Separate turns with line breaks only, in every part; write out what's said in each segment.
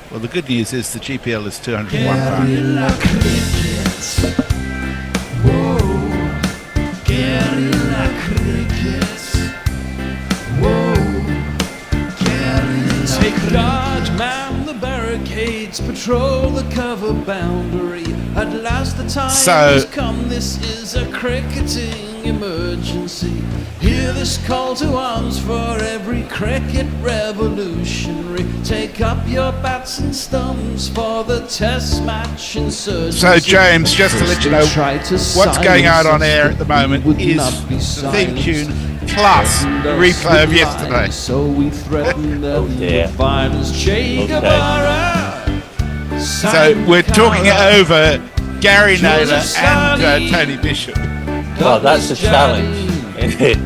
Well, the good news is the GPL is £201.
Whoa, guerrilla cricket. Whoa, guerrilla. Take guard, man the barricades, patrol the cover boundary. At last the time has come. This is a cricketing emergency. Hear this call to arms for every cricket revolutionary. Take up your bats and stumps for the test match insurgency.
So James, just to let you know, what's going out on air at the moment is the theme tune plus the replay of yesterday.
So we threaten
Oh dear.
violence. Che Guevara.
So we're talking it over Gary Naylor and Tony Bishop.
Well, that's a challenge. It is.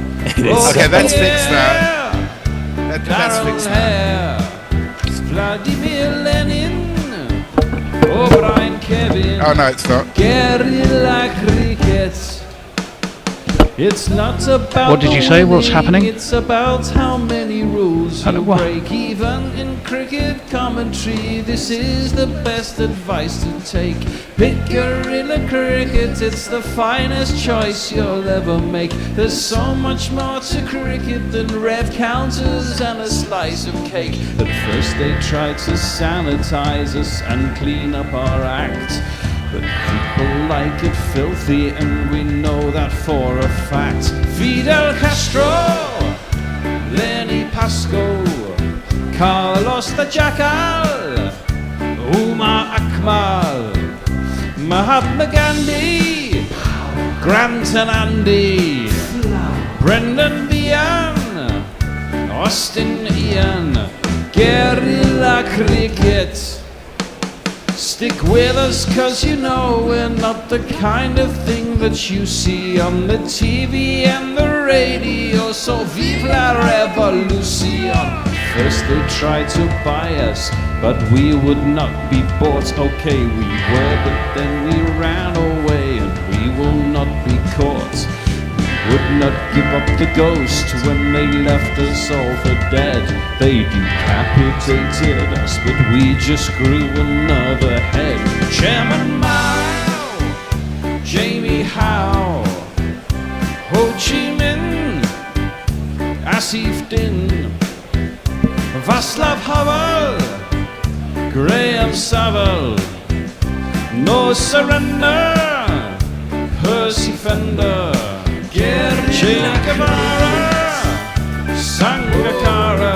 Okay, that's fixed now. That's fixed now.
Vladimir Lenin. O'Brien Kevin.
Oh no, it's not.
Guerrilla cricket. It's not about
What did you say? What's happening?
It's about how many rules
Hello,
you
what?
break. Even in cricket commentary, this is the best advice to take. Pick guerrilla cricket, it's the finest choice you'll ever make. There's so much more to cricket than red counters and a slice of cake. At first they tried to sanitize us and clean up our act. But people like it filthy, and we know that for a fact. Fidel Castro, Lenny Pascoe, Carlos the Jackal, Umar Akmal, Mahatma Gandhi, Grant and Andy, Brendan Behan, Austin Ian, guerrilla cricket. Stick with us, cause you know we're not the kind of thing that you see on the TV and the radio. So vive la revolution. First they tried to buy us, but we would not be bought. Okay, we were, but then we ran away, and we will not be caught. We would not give up the ghost when they left us all for dead. They decapitated us, but we just grew another head. Chairman Mao, Jamie Howe, Ho Chi Minh, Asif Din, Václav Havel, Graham Saville, No Surrender, Percy Fender, Che Guevara, Sangakkara,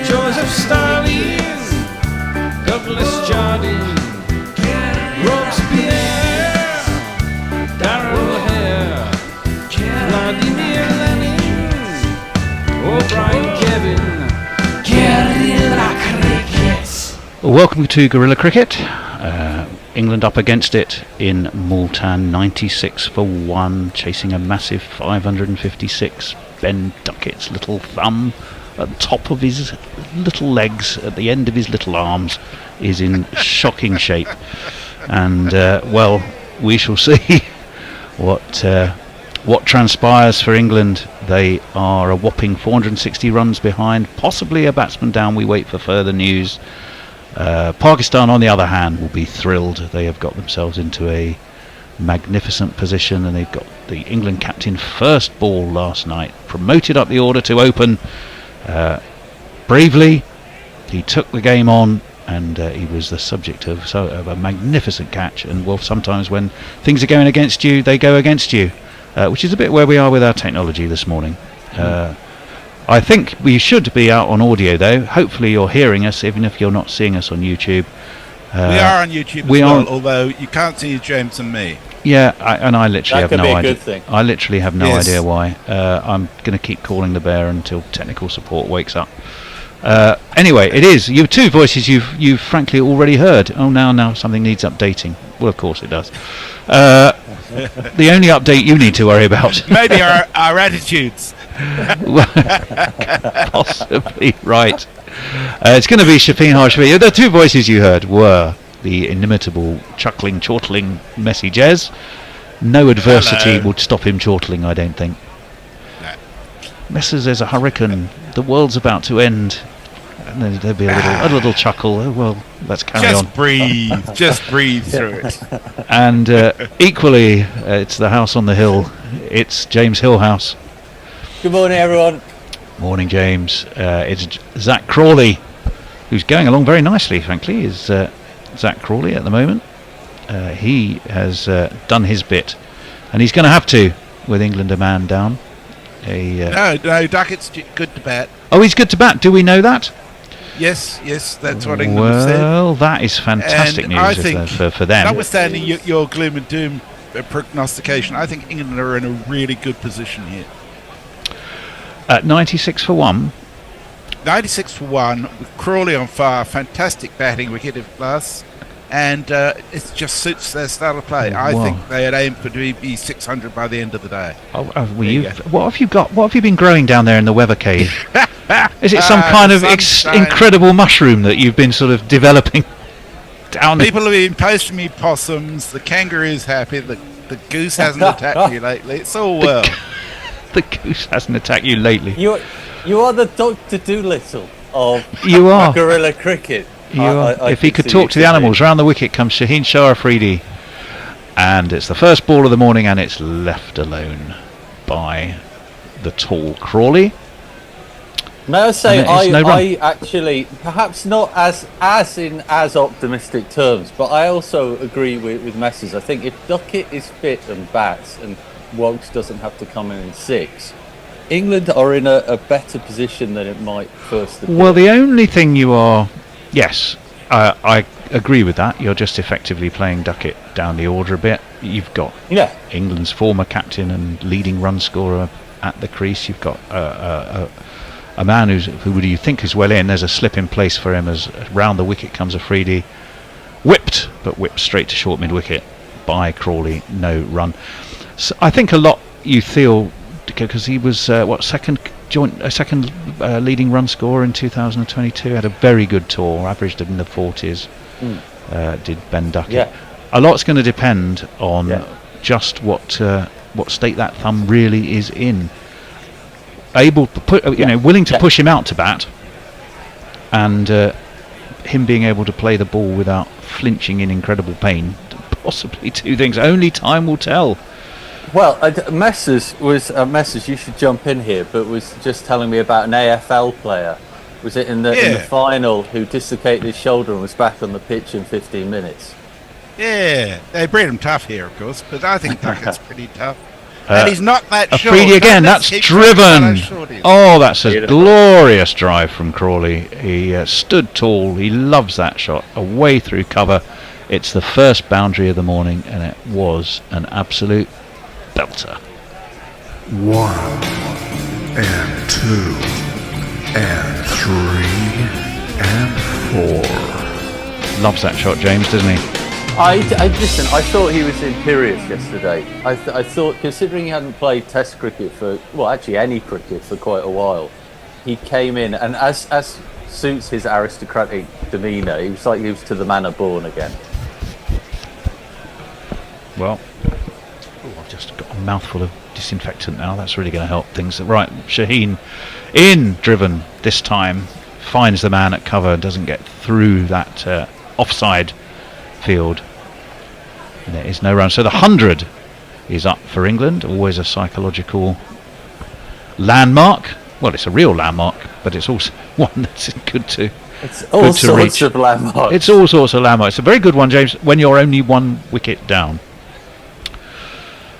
Joseph Stalin, Douglas Jardine, Robespierre, Darrell Hare, Vladimir Lenin, O'Brien Kevin, guerrilla cricket.
Welcome to Guerrilla Cricket. England up against it in Multan, 96 for 1, chasing a massive 556. Ben Duckett's little thumb at the top of his little legs, at the end of his little arms, is in shocking shape. And well, we shall see what transpires for England. They are a whopping 460 runs behind, possibly a batsman down. We wait for further news. Pakistan, on the other hand, will be thrilled. They have got themselves into a magnificent position, and they've got the England captain first ball last night, promoted up the order to open bravely. He took the game on, and he was the subject of a magnificent catch. And well, sometimes when things are going against you, they go against you, which is a bit where we are with our technology this morning. I think we should be out on audio though. Hopefully you're hearing us, even if you're not seeing us on YouTube.
We are on YouTube as well, although you can't see James and me.
Yeah, I literally have no idea.
Good thing.
I literally have no idea why. I'm going to keep calling the bear until technical support wakes up. Anyway, it is you two voices you've frankly already heard. Oh, now something needs updating. Well, of course it does. The only update you need to worry about.
Maybe our attitudes.
Possibly right. It's going to be Shafeen Hashmi. The two voices you heard were the inimitable, chuckling, chortling Messi Jez. No adversity would stop him chortling, I don't think.
No.
Messrs, there's a hurricane. The world's about to end. And then there'd be a little chuckle. Oh, well, let's carry on.
Just breathe through it.
And equally, it's the house on the hill. It's James Hillhouse.
Good morning, everyone.
Morning, James. It's Zach Crawley, who's going along very nicely, frankly, is Zach Crawley at the moment. He has done his bit, and he's going to have to, with England a man down.
No, Duckett's good to bat.
Oh, he's good to bat. Do we know that?
Yes, that's what England have said.
Well, that is fantastic
And
news
I think,
for them.
notwithstanding your gloom and doom prognostication, I think England are in a really good position here.
At 96 for 1.
96 for 1, with Crawley on fire, fantastic batting wicket of plus, and it just suits their style of play. I think they had aimed for to be 600 by the end of the day.
What have you got? What have you been growing down there in the weather cave? Is it some kind of incredible mushroom that you've been sort of developing down there?
People have been posting me possums, the kangaroo's happy, the goose hasn't attacked me lately, it's all well.
The goose hasn't attacked you lately.
You are the Dr. Dolittle of
You are.
Gorilla Cricket.
If he could talk to the animals, round the wicket comes Shaheen Shah Afridi, and it's the first ball of the morning, and it's left alone by the tall Crawley.
May I say, I actually, perhaps not as optimistic terms, but I also agree with Messrs. I think if Duckett is fit and bats, and Woakes doesn't have to come in 6, England are in a better position than it might first appear.
Well, the only thing you are... Yes, I agree with that. You're just effectively playing Duckett down the order a bit. You've got England's former captain and leading run scorer at the crease. You've got a man who do you think is well in. There's a slip in place for him as round the wicket comes Afridi. Whipped straight to short mid-wicket by Crawley. No run. So I think a lot you feel... because he was second leading run scorer in 2022, had a very good tour, averaged in the 40s. Did Ben Duckett. A lot's going to depend on just what state that thumb really is in. Able to put, willing to push him out to bat, and him being able to play the ball without flinching in incredible pain. Possibly two things. Only time will tell.
Well, Messrs, you should jump in here, but was just telling me about an AFL player. Was it in the final who dislocated his shoulder and was back on the pitch in 15 minutes?
Yeah, they breed him tough here, of course, but I think Duckett's pretty tough. And he's not that short.
Afridi again, that's driven. Oh, that's a glorious drive from Crawley. He stood tall, he loves that shot, away through cover. It's the first boundary of the morning, and it was an absolute belter.
1 and 2 and 3 and 4.
Loves that shot, James, doesn't he?
Listen, I thought he was imperious yesterday. I thought, considering he hadn't played Test cricket actually any cricket for quite a while, he came in, and as suits his aristocratic demeanour, he was like he was to the manner born again.
Well, I've just got a mouthful of disinfectant now. That's really going to help things. Right, Shaheen driven this time, finds the man at cover, doesn't get through that offside field. And there is no run. So the 100 is up for England. Always a psychological landmark. Well, it's a real landmark, but it's also one that's good to
It's all sorts of landmarks.
It's all sorts of landmarks. It's a very good one, James, when you're only 1 wicket down.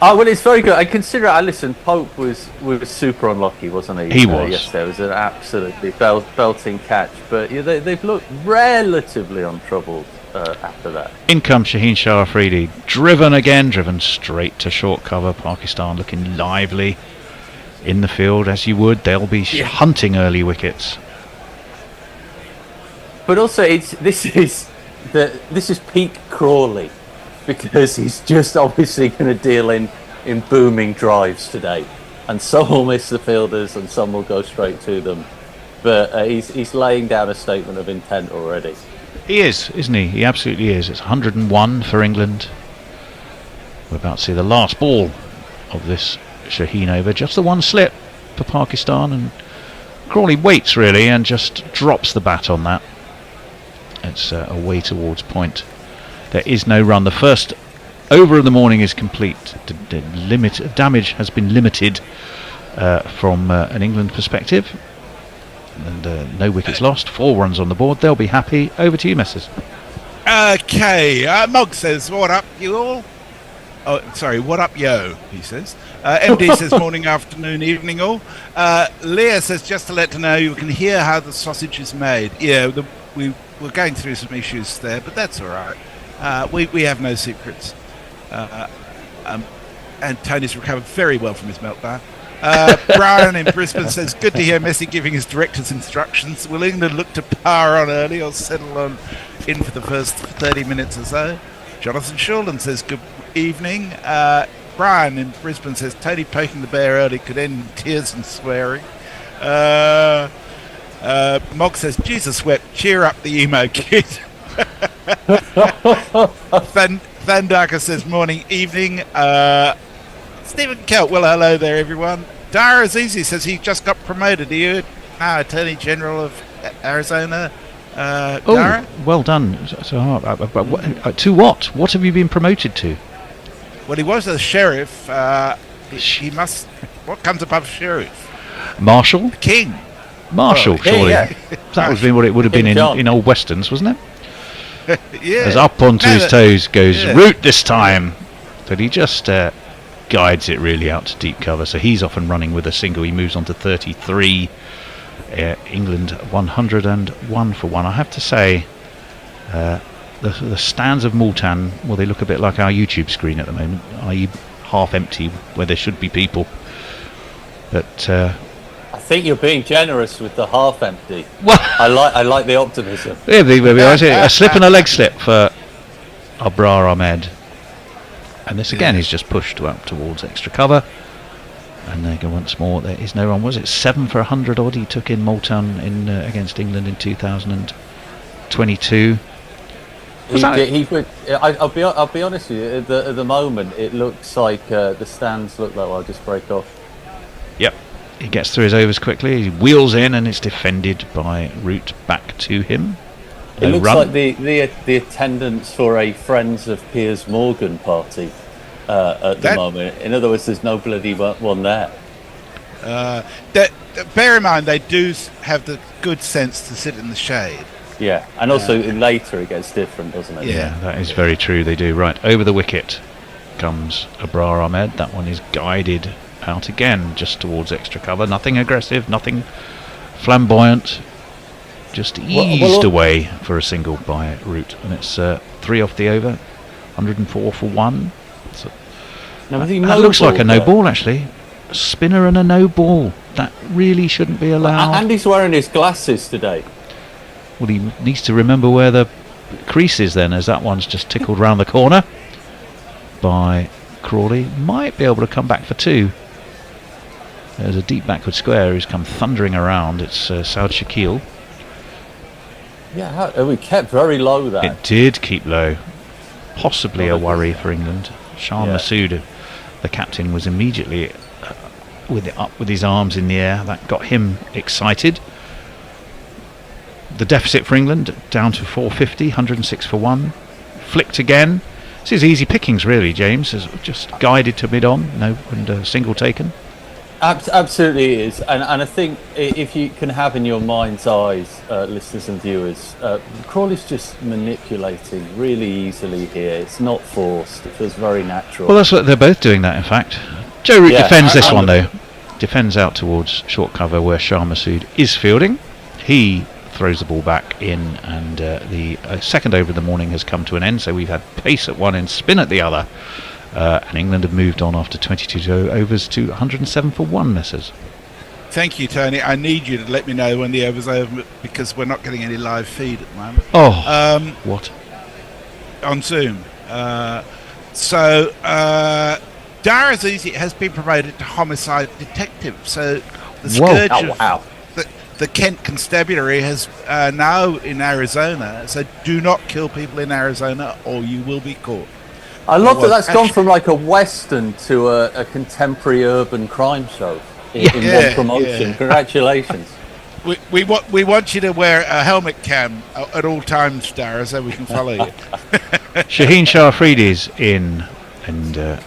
Well, it's very good. I consider it. Listen, Pope was super unlucky, wasn't he?
He was.
Yes, there was an absolutely belting catch, but they've looked relatively untroubled after that.
In comes Shaheen Shah Afridi, driven straight to short cover. Pakistan looking lively in the field, as you would. They'll be hunting early wickets.
But also, this is peak Crawley, because he's just obviously going to deal in booming drives today, and some will miss the fielders and some will go straight to them. But he's laying down a statement of intent already.
He is, isn't he? He absolutely is. It's 101 for England. We're about to see the last ball of this Shaheen over. Just the one slip. for Pakistan, and Crawley waits really and just drops the bat on that. It's away towards point. There is no run. The first over of the morning is complete. Damage has been limited from an England perspective, and no wickets lost. 4 runs on the board. They'll be happy. Over to you, Messrs.
Okay, Mog says, what up, you all? Oh, sorry, what up, yo, he says. MD says, morning, afternoon, evening, all. Leah says, just to let you know, you can hear how the sausage is made. Yeah, we're going through some issues there, but that's all right. We have no secrets. And Tony's recovered very well from his meltdown. Brian in Brisbane says, good to hear Messi giving his directors instructions. Will England look to power on early or settle on in for the first 30 minutes or so? Jonathan Shulden says, good evening. Brian in Brisbane says, Tony poking the bear early could end in tears and swearing. Mog says, Jesus wept, cheer up the emo kid. Van Darker says, morning, evening. Stephen Kelt, well, hello there, everyone. Dara Azizi says he just got promoted. Are you now Attorney General of Arizona? Dara?
Well done. To what? What have you been promoted to?
Well, he was a sheriff. He must. What comes above sheriff?
Marshal?
The king.
Marshal, surely.
Yeah.
That would have been what it would have been in old westerns, wasn't it?
Yeah.
As up onto his toes goes Root this time. But he just guides it really out to deep cover. So he's off and running with a single. He moves on to 33. England 101 for 1. I have to say, the stands of Multan, well, they look a bit like our YouTube screen at the moment, i.e. half empty where there should be people. But
I think you're being generous with the half empty.
Well,
I like the optimism.
yeah, a slip and a leg slip for Abrar Ahmed. And this again is just pushed up towards extra cover. And there go once more. There is no run. Was it 7 for 100 odd? He took in Multan in against England in 2022.
I'll be honest with you. At the moment, it looks like the stands look like. I'll just break off.
Yep. He gets through his overs quickly. He wheels in, and it's defended by Root back to him.
It looks like the attendance for a Friends of Piers Morgan party at the moment. In other words, there's no bloody one there.
Bear in mind, they do have the good sense to sit in the shade.
Yeah, and also later it gets different, doesn't it?
Yeah, that is very true. They do. Right, over the wicket comes Abrar Ahmed. That one is guided out again, just towards extra cover. Nothing aggressive, nothing flamboyant. Just eased away for a single by Root, and it's 3 off the over, 104 for 1. So that looks like a no ball, actually. A spinner and a no ball. That really shouldn't be allowed.
And he's wearing his glasses today.
Well, he needs to remember where the crease is then, as that one's just tickled round the corner by Crawley. Might be able to come back for 2. There's a deep backward square who's come thundering around. It's Saud Shakil.
Yeah, we kept very low there.
It did keep low. Possibly a worry for England. Shah Massoud, the captain, was immediately with his arms in the air. That got him excited. The deficit for England down to 450, 106 for 1. Flicked again. This is easy pickings, really. James has just guided to mid-on, and a single taken.
Absolutely it is, and I think if you can have in your mind's eyes, listeners and viewers, Crawley's just manipulating really easily here. It's not forced. It feels very natural.
Well, that's what they're both doing that, in fact. Joe Root defends this one, though. Defends out towards short cover where Shah Massoud is fielding. He throws the ball back in, and the second over of the morning has come to an end, so we've had pace at one and spin at the other. And England have moved on after 22 overs to 107 for 1, Messrs.
Thank you, Tony. I need you to let me know when the over's over, because we're not getting any live feed at the moment.
Oh, what?
On Zoom. Dara Azizi has been promoted to homicide detective. So the scourge of the Kent Constabulary has now in Arizona. So do not kill people in Arizona, or you will be caught.
I love that that's gone from like a western to a contemporary urban crime show. in one promotion. Congratulations.
We want you to wear a helmet cam at all times, Dara, so we can follow you.
Shaheen Shah Afridi's in and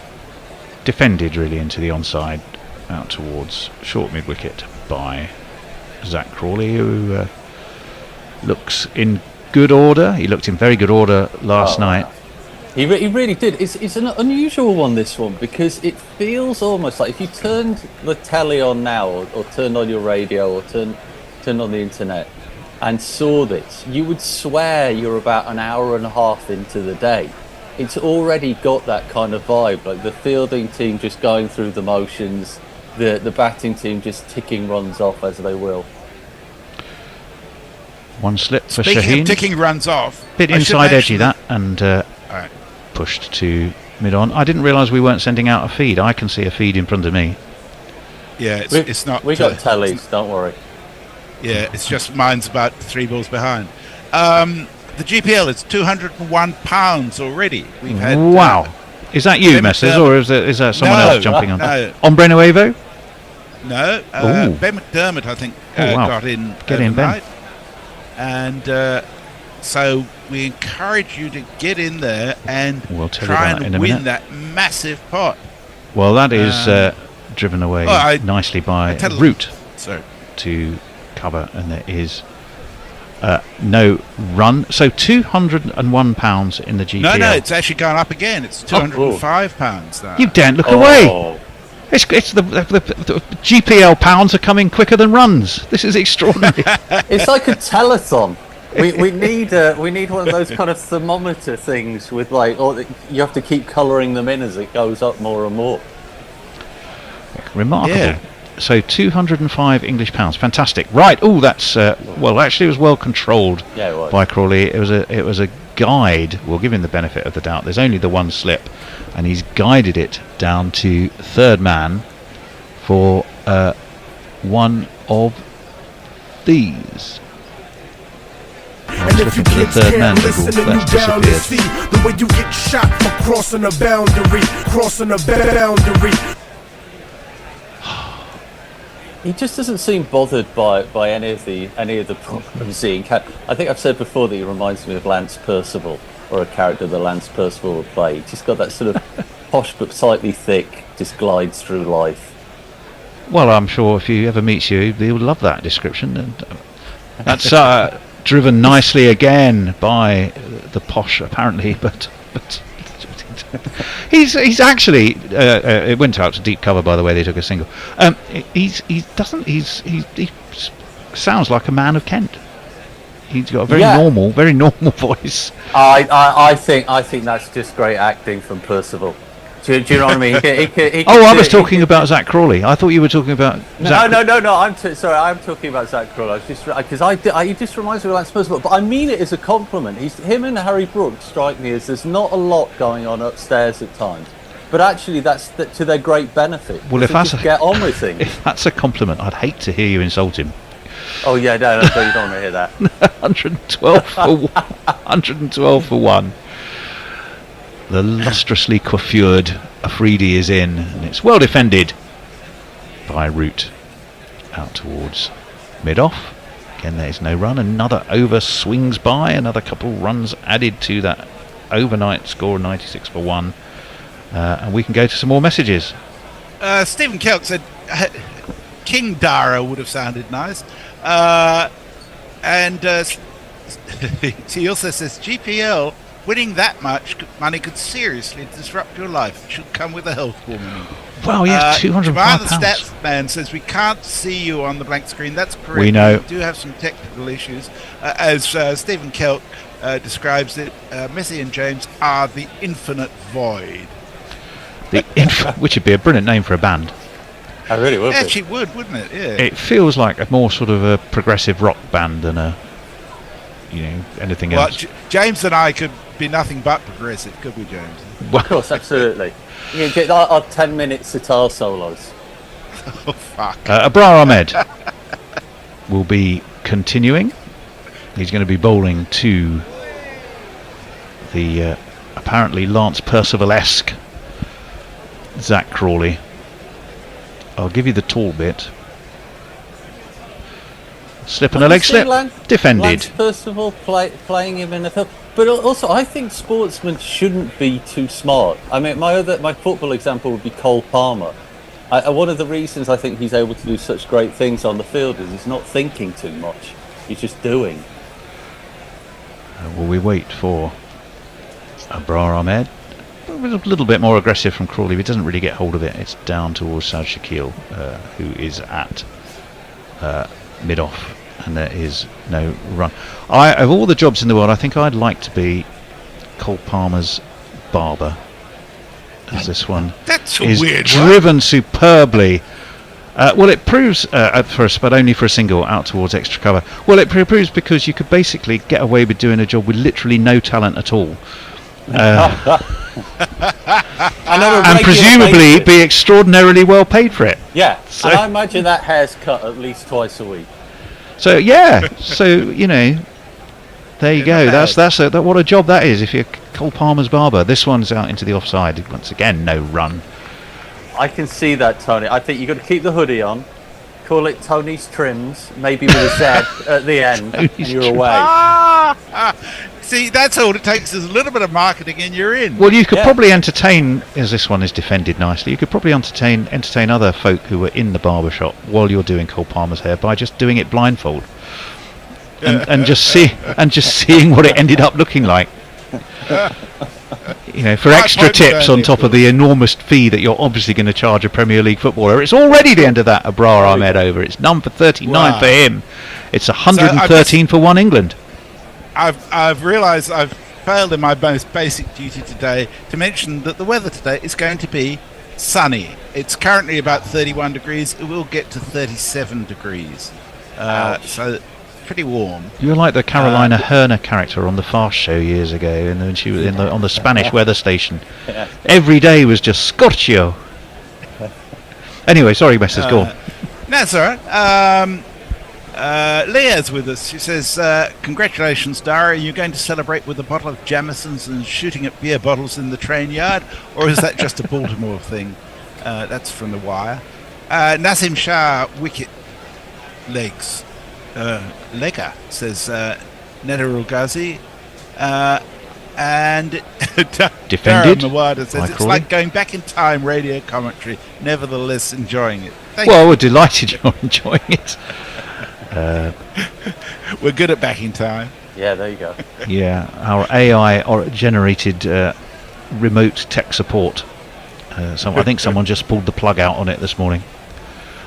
defended really into the onside, out towards short mid wicket by Zach Crawley, who looks in good order. He looked in very good order last night.
He really did. It's an unusual one, this one, because it feels almost like if you turned the telly on now, or turned on your radio, or turned on the internet and saw this, you would swear you're about an hour and a half into the day. It's already got that kind of vibe, like the fielding team just going through the motions, the batting team just ticking runs off as they will.
One slip for
Speaking
Shaheen.
of ticking runs off,
Bit inside edgy that, and pushed to mid on. I didn't realise we weren't sending out a feed. I can see a feed in front of me.
Yeah, it's not.
We got tellies, don't worry.
Yeah, it's just mine's about 3 balls behind. The GPL is £201 already. We've had
wow. Is that you, Messrs, or is that someone else jumping on?
No.
Ombre Nuevo?
No, Ben McDermott, I think, got in
Get in, Ben.
overnight. And so we encourage you to get in there and try and win that massive pot.
Well, that is driven away nicely by Root to cover, and there is no run. So £201 in the GPL.
No, it's actually gone up again. It's £205 now.
You daren't look away. It's the GPL pounds are coming quicker than runs. This is extraordinary.
It's like a telethon. We need one of those kind of thermometer things with you have to keep colouring them in as it goes up more and more.
Remarkable. Yeah. So £205 English pounds. Fantastic. Right. Oh, that's actually it was well controlled by Crawley. It was a guide. We'll give him the benefit of the doubt. There's only the one slip, and he's guided it down to third man for one of these.
And if you kids can't listen to New Bound and see the way you get shot for crossing a boundary.
He just doesn't seem bothered by any of the problems. I think I've said before that he reminds me of Lance Percival, or a character that Lance Percival would play. He's just got that sort of posh but slightly thick, just glides through life.
Well, I'm sure if he ever meets you, he'll love that description. And that's driven nicely again by the posh, apparently, but he's actually it went out to deep cover, by the way. They took a single. He sounds like a man of Kent. He's got a very normal voice.
I think that's just great acting from Percival. Do you know what I mean?
I was talking about Zach Crawley. I thought you were talking about.
No. I'm talking about Zach Crawley. I was just because he just reminds me of Lance Percival, but I mean it as a compliment. Him and Harry Brook strike me as there's not a lot going on upstairs at times, but actually that's to their great benefit.
Well, if that's
get on with things.
If that's a compliment, I'd hate to hear you insult him.
Oh yeah, no, you don't want to hear that.
112 for one. The lustrously coiffured Afridi is in, and it's well defended by Root out towards mid-off. Again, there's no run. Another over swings by. Another couple runs added to that overnight score, 96 for one. And we can go to some more messages.
Stephen Kelk said King Dara would have sounded nice. And he also says GPL, winning that much money could seriously disrupt your life. It should come with a health warning.
Well, yes, £205.
The stats man says we can't see you on the blank screen. That's correct.
We know.
We do have some technical issues. As Stephen Kelk describes it, Messi and James are the infinite void.
Which would be a brilliant name for a band.
I really would.
Actually, wouldn't it? Yeah.
It feels like a more sort of a progressive rock band than anything else.
James and I could be nothing but progressive, could we, James?
Of course, absolutely. You can get our 10-minute sitar solos.
Oh, fuck.
Abrar Ahmed will be continuing. He's going to be bowling to the apparently Lance Percival-esque Zach Crawley I'll give you the tall bit. Slip and a leg slip. Defended.
Lance, first of all, playing him in the field. But also, I think sportsmen shouldn't be too smart. I mean, my football example would be Cole Palmer. One of the reasons I think he's able to do such great things on the field is he's not thinking too much. He's just doing.
Will we wait for Abrar Ahmed? A little bit more aggressive from Crawley. He doesn't really get hold of it. It's down towards Saad Shakil, who is at mid-off. And there is no run. Of all the jobs in the world, I think I'd like to be Cole Palmer's barber, as this one is driven superbly. Well, it proves for us, but only for a single out towards extra cover. Well, it proves because you could basically get away with doing a job with literally no talent at all, and presumably be extraordinarily well paid for it.
Yeah, so, and I imagine that hair's cut at least twice a week.
So yeah, so you know, there you go. That's what a job that is. If you're Cole Palmer's barber, this one's out into the offside once again. No run.
I can see that, Tony. I think you've got to keep the hoodie on. Call it Tony's Trims, maybe with a Z at the end. And you're away.
See, that's all it takes is a little bit of marketing, and you're in.
Well, you could probably entertain, as this one is defended nicely. You could probably entertain other folk who were in the barber shop while you're doing Cole Palmer's hair by just doing it blindfold, and just seeing what it ended up looking like. You know, for extra tips on top of the enormous fee that you're obviously going to charge a Premier League footballer. It's already the end of that Abrar Ahmed over. It's none for 39 for him. It's 113 for 1 England.
I've realised I've failed in my most basic duty today to mention that the weather today is going to be sunny. It's currently about 31 degrees. It will get to 37 degrees. So pretty warm.
You're like the Carolina Herner character on the Fast Show years ago, and when she was on the Spanish weather station.
Yeah.
Every day was just scorchio. Anyway, sorry, Messers, go on.
That's all right. Leah's with us. She says, congratulations, Dara. Are you going to celebrate with a bottle of Jameson's and shooting at beer bottles in the train yard? Or is that just a Baltimore thing? That's from The Wire. Nasim Shah, wicket legs. Lega, says Nadarul Ghazi. And
Defended.
Nawada says it's like going back in time radio commentary, nevertheless enjoying it.
Well, we're delighted you're enjoying it.
We're good at back in time.
Yeah, there you go.
Yeah, our AI generated remote tech support. I think someone just pulled the plug out on it this morning.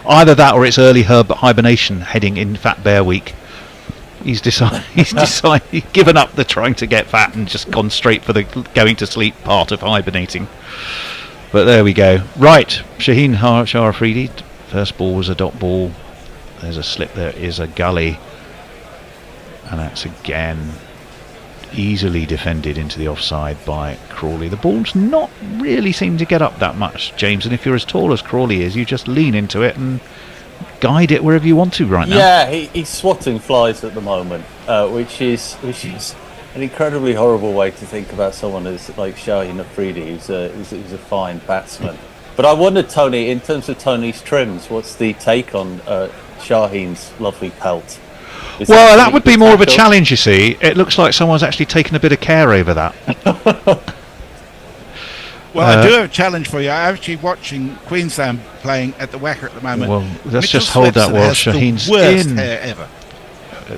Either that or it's early hibernation heading in Fat Bear Week. He's given up the trying to get fat and just gone straight for the going to sleep part of hibernating. But there we go. Right, Shaheen Shah Afridi. First ball was a dot ball. There's a slip, there is a gully. And that's again easily defended into the offside by Crawley. The ball's not really seem to get up that much, James, and if you're as tall as Crawley is, you just lean into it and guide it wherever you want to right now.
Yeah, he's swatting flies at the moment, which is an incredibly horrible way to think about someone as like Shaheen Afridi, who's a fine batsman. But I wondered, Tony, in terms of Tony's trims, what's the take on Shaheen's lovely pelt?
Well, that would be more of a challenge, you see. It looks like someone's actually taken a bit of care over that.
Well, I do have a challenge for you. I'm actually watching Queensland playing at the Wacker at the moment.
Well, let's just hold that while Shaheen's
worst
in.
Hair ever.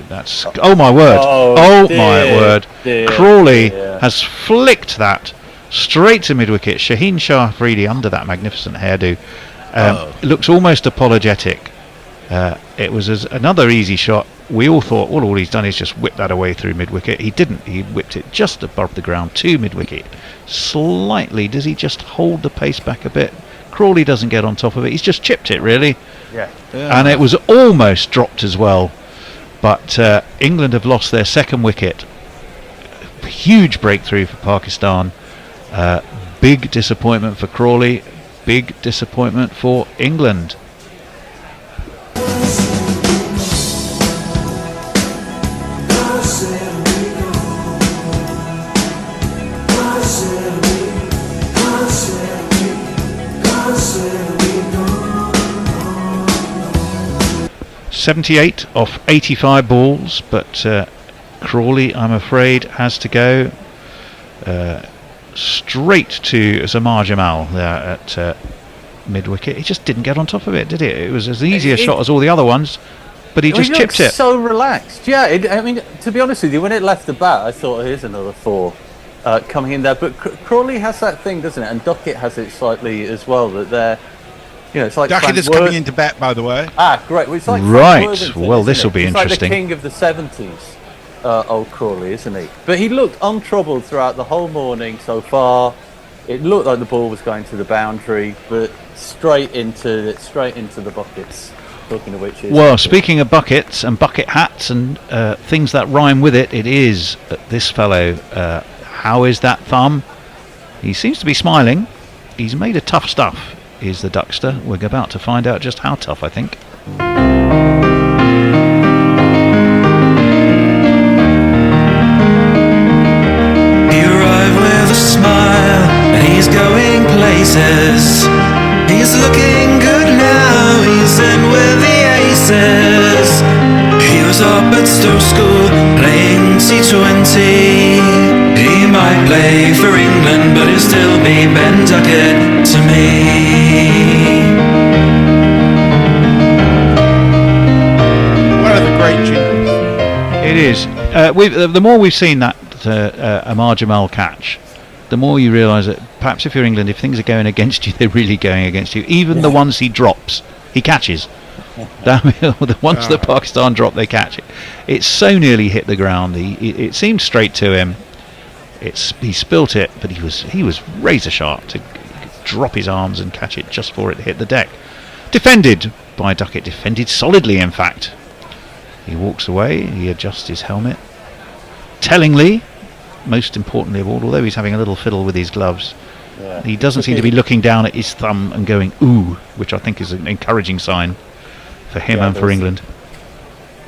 That's oh my word! Oh my word! Crawley has flicked that straight to mid wicket. Shaheen Shah Afridi under that magnificent hairdo. Looks almost apologetic. It was another easy shot. We all thought, well, all he's done is just whip that away through mid-wicket. He didn't. He whipped it just above the ground to mid-wicket. Slightly. Does he just hold the pace back a bit? Crawley doesn't get on top of it. He's just chipped it, really.
Yeah.
And it was almost dropped as well. But England have lost their second wicket. Huge breakthrough for Pakistan. Big disappointment for Crawley. Big disappointment for England. 78 off 85 balls, but Crawley, I'm afraid, has to go straight to Zamar Jamal there at mid-wicket. He just didn't get on top of it, did it? It was as easy a shot as all the other ones, but he just chipped it.
So relaxed. Yeah, I mean, to be honest with you, when it left the bat, I thought, here's another 4 coming in there. But Crawley has that thing, doesn't it? And Duckett has it slightly as well, that they're, it's like
Duckett is coming into bat, by the way.
Great. Well, it's like
right. Well, this will be interesting.
Like the king of the 70s, old Crawley, isn't he? But he looked untroubled throughout the whole morning so far. It looked like the ball was going to the boundary, but straight into the buckets. Talking of which,
well, speaking of buckets and bucket hats and things that rhyme with it, it is this fellow. How is that thumb? He seems to be smiling. He's made of tough stuff. Is the Duckster? We're about to find out just how tough, I think.
He arrived with a smile, and he's going places. He's looking good now, he's in with the aces. He was up at Stoke School playing T20. He might play for England, but he'll still be Ben Duckett to me.
One of the great jingles.
It is. The more we've seen that Amar Jamal catch, the more you realise that perhaps if you're England, if things are going against you, they're really going against you. Even the ones he drops, he catches. The ones that Pakistan drop, they catch it. It's so nearly hit the ground. It seemed straight to him. He spilt it, but he was razor sharp to drop his arms and catch it just before it hit the deck. Defended by Duckett, defended solidly, in fact. He walks away. He adjusts his helmet. Tellingly, most importantly of all, although he's having a little fiddle with his gloves, he doesn't seem to be looking down at his thumb and going ooh, which I think is an encouraging sign for him and for England.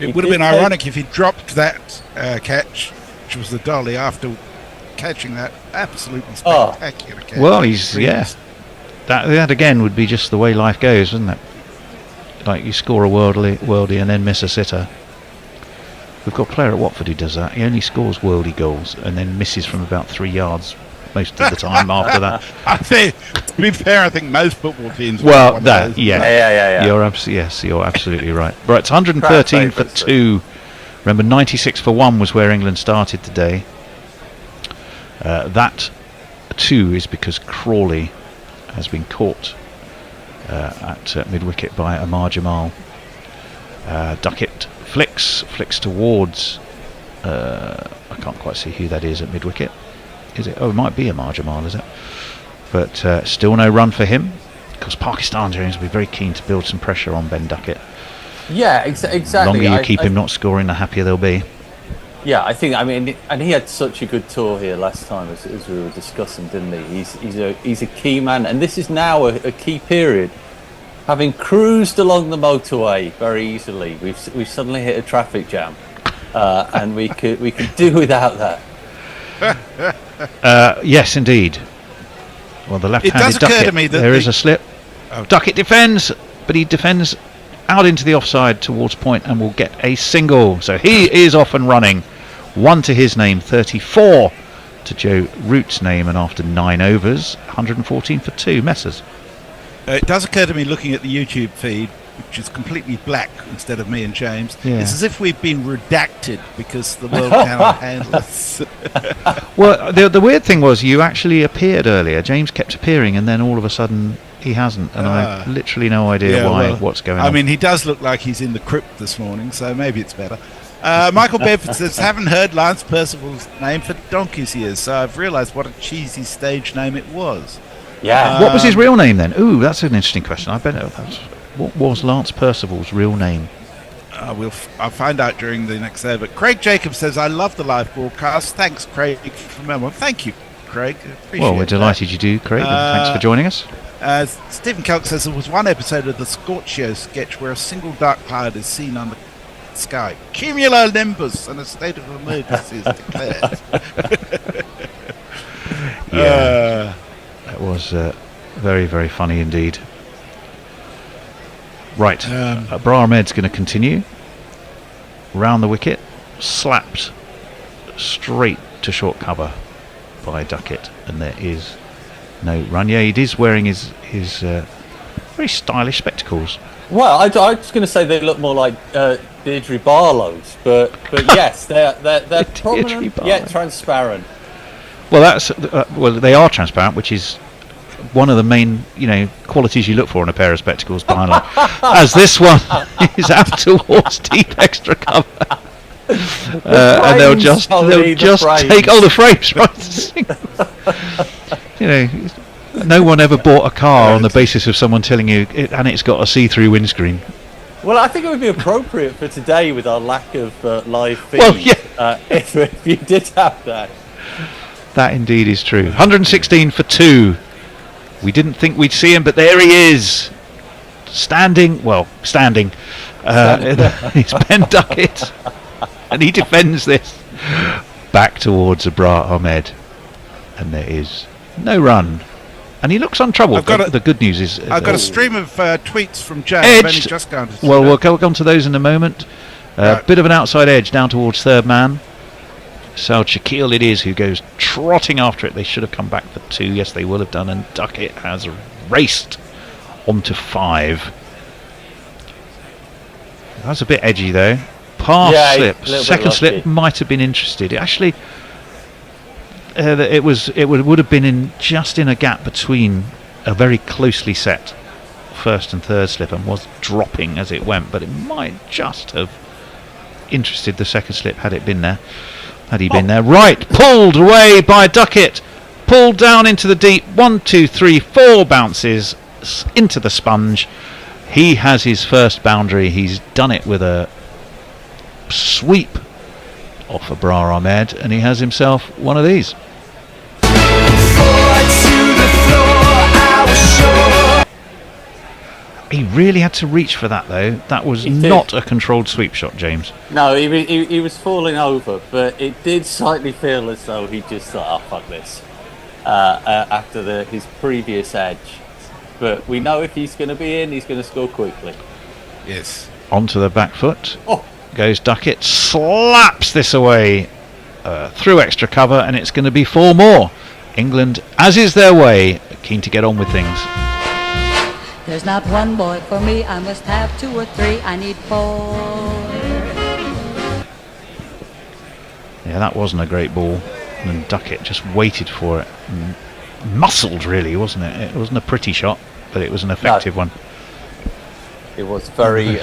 It would have been ironic if he dropped that catch, which was the dolly, after catching that absolutely spectacular catch.
Well, that again would be just the way life goes, wouldn't it? Like you score a worldie and then miss a sitter. We've got a player at Watford who does that. He only scores worldie goals and then misses from about 3 yards most of the time after that.
I think, to be fair, I think most football teams.
Well, yeah. You're absolutely right. Right, it's 113 for 2. Remember, 96 for 1 was where England started today. That 2 is because Crawley has been caught at mid-wicket by Amar Jamal. Duckett flicks towards I can't quite see who that is at mid-wicket. Is it? Oh, it might be Amar Jamal, is it? But still no run for him, because Pakistan, James, will be very keen to build some pressure on Ben Duckett.
Yeah, exactly.
The longer you keep him not scoring, the happier they'll be.
Yeah, I think. I mean, and he had such a good tour here last time, as we were discussing, didn't he? He's a key man, and this is now a key period. Having cruised along the motorway very easily, we've suddenly hit a traffic jam, and we could do without that.
Yes, indeed. Well, the left-handed Duckett. There is a slip. Duckett defends, but he defends out into the offside towards point and will get a single. So he is off and running. 1 to his name, 34 to Joe Root's name, and after 9 overs, 114 for 2. Messers.
It does occur to me, looking at the YouTube feed, which is completely black instead of me and James, it's as if we've been redacted because the world cannot handle us.
Well, the weird thing was you actually appeared earlier. James kept appearing, and then all of a sudden he hasn't, and I have literally no idea what's going on.
I mean, he does look like he's in the crypt this morning, so maybe it's better. Michael Bedford says, haven't heard Lance Percival's name for donkey's years, so I've realised what a cheesy stage name it was.
Yeah.
What was his real name then? Ooh, that's an interesting question. I bet what was Lance Percival's real name?
I'll find out during the next over. Craig Jacobs says, I love the live broadcast. Thanks, Craig, from Melbourne. Thank you, Craig. Appreciate
we're delighted you do, Craig. Thanks for joining us.
Stephen Kelk says there was one episode of the Scorchio sketch where a single dark cloud is seen on the sky. Cumulonimbus and a state of emergency is declared.
That was very, very funny indeed. Right, Abrar Ahmed's going to continue. Round the wicket, slapped straight to short cover by Duckett, and there is no run. Yeah, he is wearing his very stylish spectacles.
Well, I was going to say they look more like Deirdre Barlow's, but yes, they're prominent yet transparent.
Well, that's they are transparent, which is one of the main qualities you look for in a pair of spectacles behind line. As this one is out towards deep extra cover. And they'll just take the frames, right? No one ever bought a car on the basis of someone telling you it's got a see-through windscreen.
Well, I think it would be appropriate for today with our lack of live feed.
Well, yeah.
If you did have that.
That indeed is true. 116 for 2. We didn't think we'd see him, but there he is. Standing. It's Ben Duckett. And he defends this. Back towards Abrar Ahmed. And there is no run. And he looks untroubled. The good news is...
I've got a stream of tweets from Jay.
Edge. We'll go on to those in a moment. Bit of an outside edge down towards third man. So Shaquille it is who goes trotting after it. They should have come back for 2. Yes, they will have done. And Duckett has raced onto 5. That's a bit edgy though. Pass slip. Second slip might have been interested. Actually, it would have been just in a gap between a very closely set first and third slip, and was dropping as it went. But it might just have interested the second slip had he been there. Right, pulled away by Duckett. Pulled down into the deep. 1, 2, 3, 4 bounces into the sponge. He has his first boundary. He's done it with a sweep off Abrar Ahmed, and he has himself one of these. He really had to reach for that though. That was not a controlled sweep shot, James.
No, he was falling over, but it did slightly feel as though he just thought, oh fuck this, after his previous edge. But we know if he's going to be in, he's going to score quickly.
Yes.
Onto the back foot goes Duckett, slaps this away through extra cover, and it's going to be 4 more. England, as is their way, keen to get on with things.
There's not one boy for me, I must have 2 or 3, I need 4.
Yeah, that wasn't a great ball, and Duckett just waited for it. Muscled really, wasn't it? It wasn't a pretty shot, but it was an effective one.
It was very...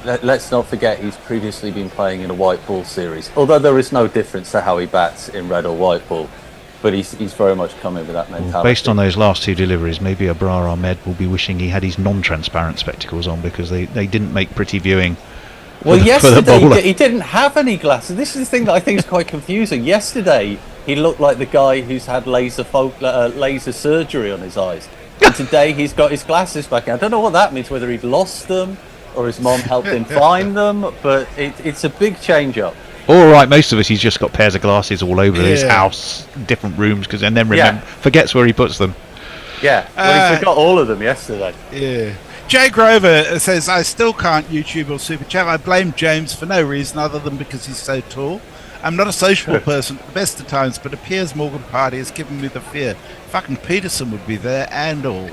let's not forget he's previously been playing in a white ball series, although there is no difference to how he bats in red or white ball. But he's very much coming with that mentality.
Based on those last 2 deliveries, maybe Abrar Ahmed will be wishing he had his non-transparent spectacles on, because they didn't make pretty viewing.
Well, yesterday he didn't have any glasses. This is the thing that I think is quite confusing. Yesterday he looked like the guy who's had laser surgery on his eyes. And today he's got his glasses back. I don't know what that means, whether he'd lost them or his mom helped him find them, but it's a big change-up.
All right, most of us, he's just got pairs of glasses all over his house, different rooms, and then forgets where he puts them.
Yeah, well, he forgot all of them yesterday.
Yeah. Jay Grover says, I still can't YouTube or Super Chat. I blame James for no reason other than because he's so tall. I'm not a sociable person at the best of times, but a Piers Morgan party has given me the fear. Fucking Peterson would be there and all.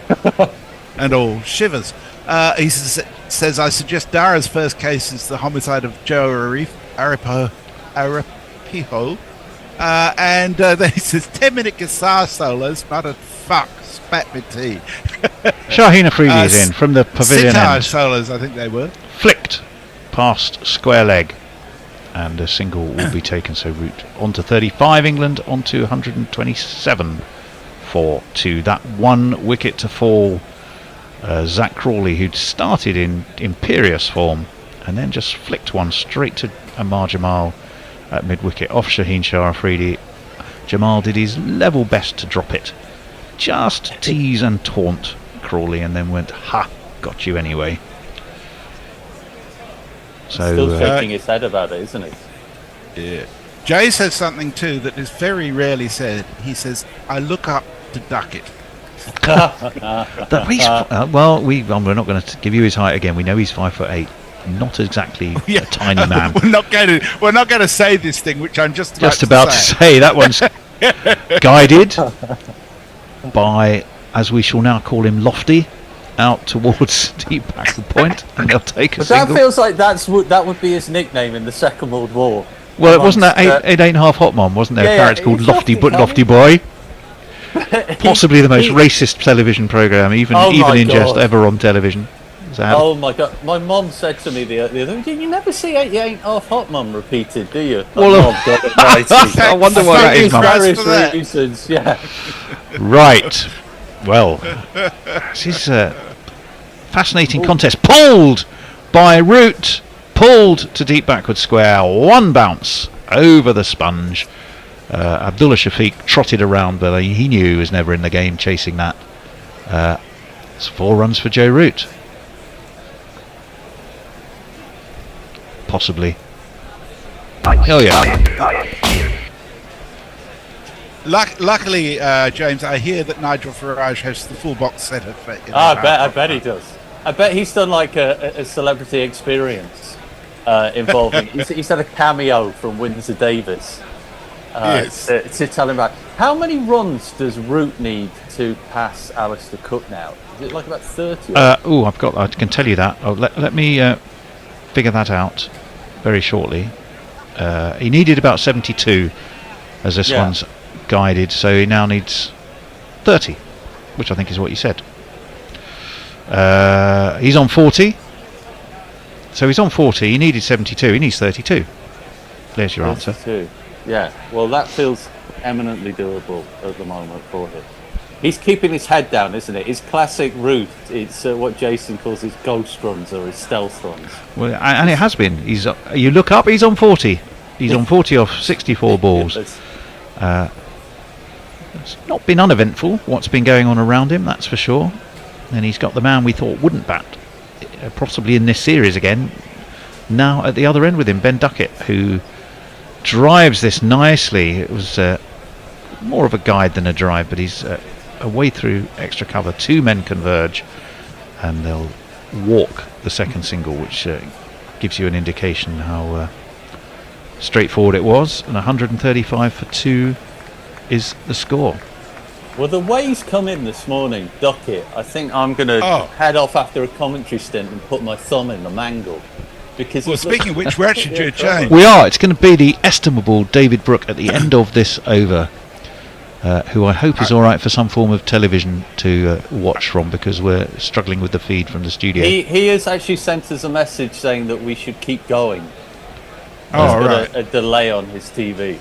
And all. Shivers. He says, I suggest Dara's first case is the homicide of Joe Arapiho. And then he says 10-minute guitar solos, but fuck, spat me tea.
Shaheen Afridi is in from the pavilion
sitar
end.
Solos, I think they were.
Flicked past square leg, and a single will be taken. So route onto 35, England onto 127 for 2. That 1 wicket to fall. Zach Crawley, who'd started in imperious form, and then just flicked one straight to Amar Jamal at mid-wicket off Shaheen Shah Afridi. Jamal did his level best to drop it, just tease and taunt Crawley, and then went, ha, got you anyway. So
still shaking his head about it, isn't he?
Yeah. Jay says something too that is very rarely said. He says, I look up to Duckett.
We're not going to give you his height again. We know he's 5'8". Not exactly a tiny man.
We're not going to say this thing, which I'm just
about to say. That one's guided by, as we shall now call him, Lofty, out towards deep back point, and they'll take a single.
That feels like that would be his nickname in the Second World War.
Well, it wasn't that 8.5 Hot Mom, wasn't there? A character called Lofty Boy. Possibly the most racist television programme, even in jest, ever on television.
Oh my God! My mum said to me the other day, "You never see 8.5 Hot Mum repeated, do you?"
Well, I wonder why that is, Mum.
Various reasons, yeah.
Right. Well, this is a fascinating contest. Pulled by Root. Pulled to deep backward square. One bounce over the sponge. Abdullah Shafiq trotted around, but he knew he was never in the game chasing that. It's 4 runs for Joe Root. Possibly. Oh yeah.
Luckily, James, I hear that Nigel Farage has the full box set of.
I bet he does. I bet he's done like a celebrity experience involving. he's had a cameo from Windsor Davis.
Yes.
To tell him about how many runs does Root need to pass Alistair Cook now? Is it like about 30?
I can tell you that. Let me figure that out very shortly. He needed about 72 as this one's guided, so he now needs 30, which I think is what you said. He's on 40, so he's on 40. He needed 72. He needs 32. There's your
32.
answer.
Yeah, well, that feels eminently doable at the moment for him. He's keeping his head down, isn't it? It's classic Root. It's what Jason calls his ghost runs or his stealth runs.
Well, and it has been. You look up, he's on 40. He's on 40 off 64 balls. It's not been uneventful, what's been going on around him, that's for sure. And he's got the man we thought wouldn't bat, possibly in this series again, now at the other end with him, Ben Duckett, who drives this nicely. It was more of a guide than a drive, but he's away through extra cover. 2 men converge, and they'll walk the second single, which gives you an indication how straightforward it was. And 135 for 2 is the score.
Well, the way he's come in this morning, Duckett, I think I'm going to head off after a commentary stint and put my thumb in the mangle. Because
speaking of which, where should you change?
We are. It's going to be the estimable David Brook at the end of this over, who I hope is all right for some form of television to watch from, because we're struggling with the feed from the studio.
He has actually sent us a message saying that we should keep going.
There's
a delay on his TV.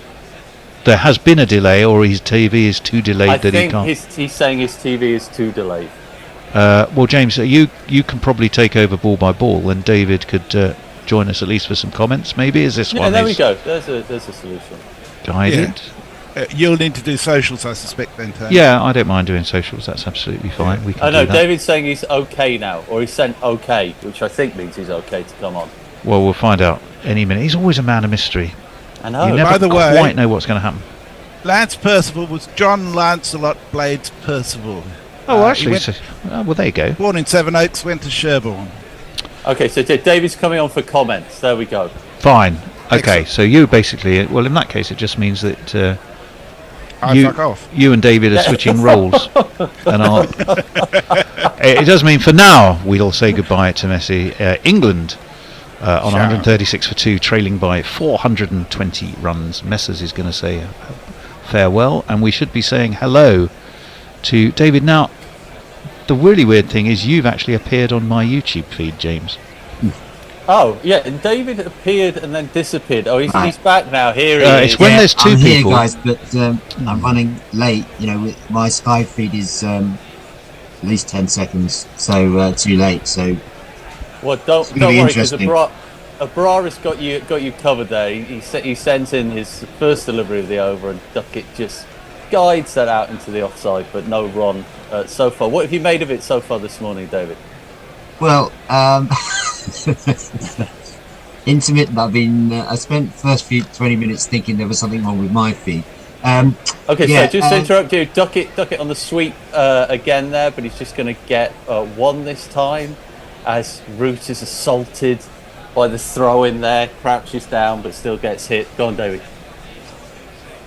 There has been a delay, or his TV is too delayed that he can't.
He's saying his TV is too delayed.
Well, James, you can probably take over ball by ball, and David could join us at least for some comments. Maybe is this one?
Yeah, there we go. There's a solution.
Guided.
Yeah. You'll need to do socials, I suspect, then, Tony.
Yeah, I don't mind doing socials. That's absolutely fine. We can
I know
do that.
David's saying he's okay now, or he sent okay, which I think means he's okay to come on.
Well, we'll find out any minute. He's always a man of mystery.
I know.
You never
By the way,
quite know what's going to happen.
Lance Percival was John Lancelot Blades Percival.
Oh, actually, well, there you go.
Born in Sevenoaks, went to Sherborne.
Okay, so David's coming on for comments. There we go.
Fine. Okay,
Excellent.
so you basically, well, in that case, it just means that
Fuck off.
you and David are switching roles. And it does mean for now we'll say goodbye to Messi. England on 136 for 2, trailing by 420 runs. Messers is going to say farewell, and we should be saying hello to David. Now, the really weird thing is you've actually appeared on my YouTube feed, James.
Oh, yeah, and David appeared and then disappeared. Oh, he's back now. Here he is.
It's when there's 2
I'm
people.
here, guys, but I'm running late. You know, my Sky feed is at least 10 seconds, so too late. So,
well, don't worry, because Abrara's got you covered there. He sent in his first delivery of the over, and Duckett just guides that out into the offside, but no run so far. What have you made of it so far this morning, David?
well, intermittent. I spent the first few 20 minutes thinking there was something wrong with my feed,
Okay,
Yeah,
so just to interrupt you, Duckett on the sweep again there, but he's just going to get one this time as Root is assaulted by the throw in there, crouches down but still gets hit. Go on, David.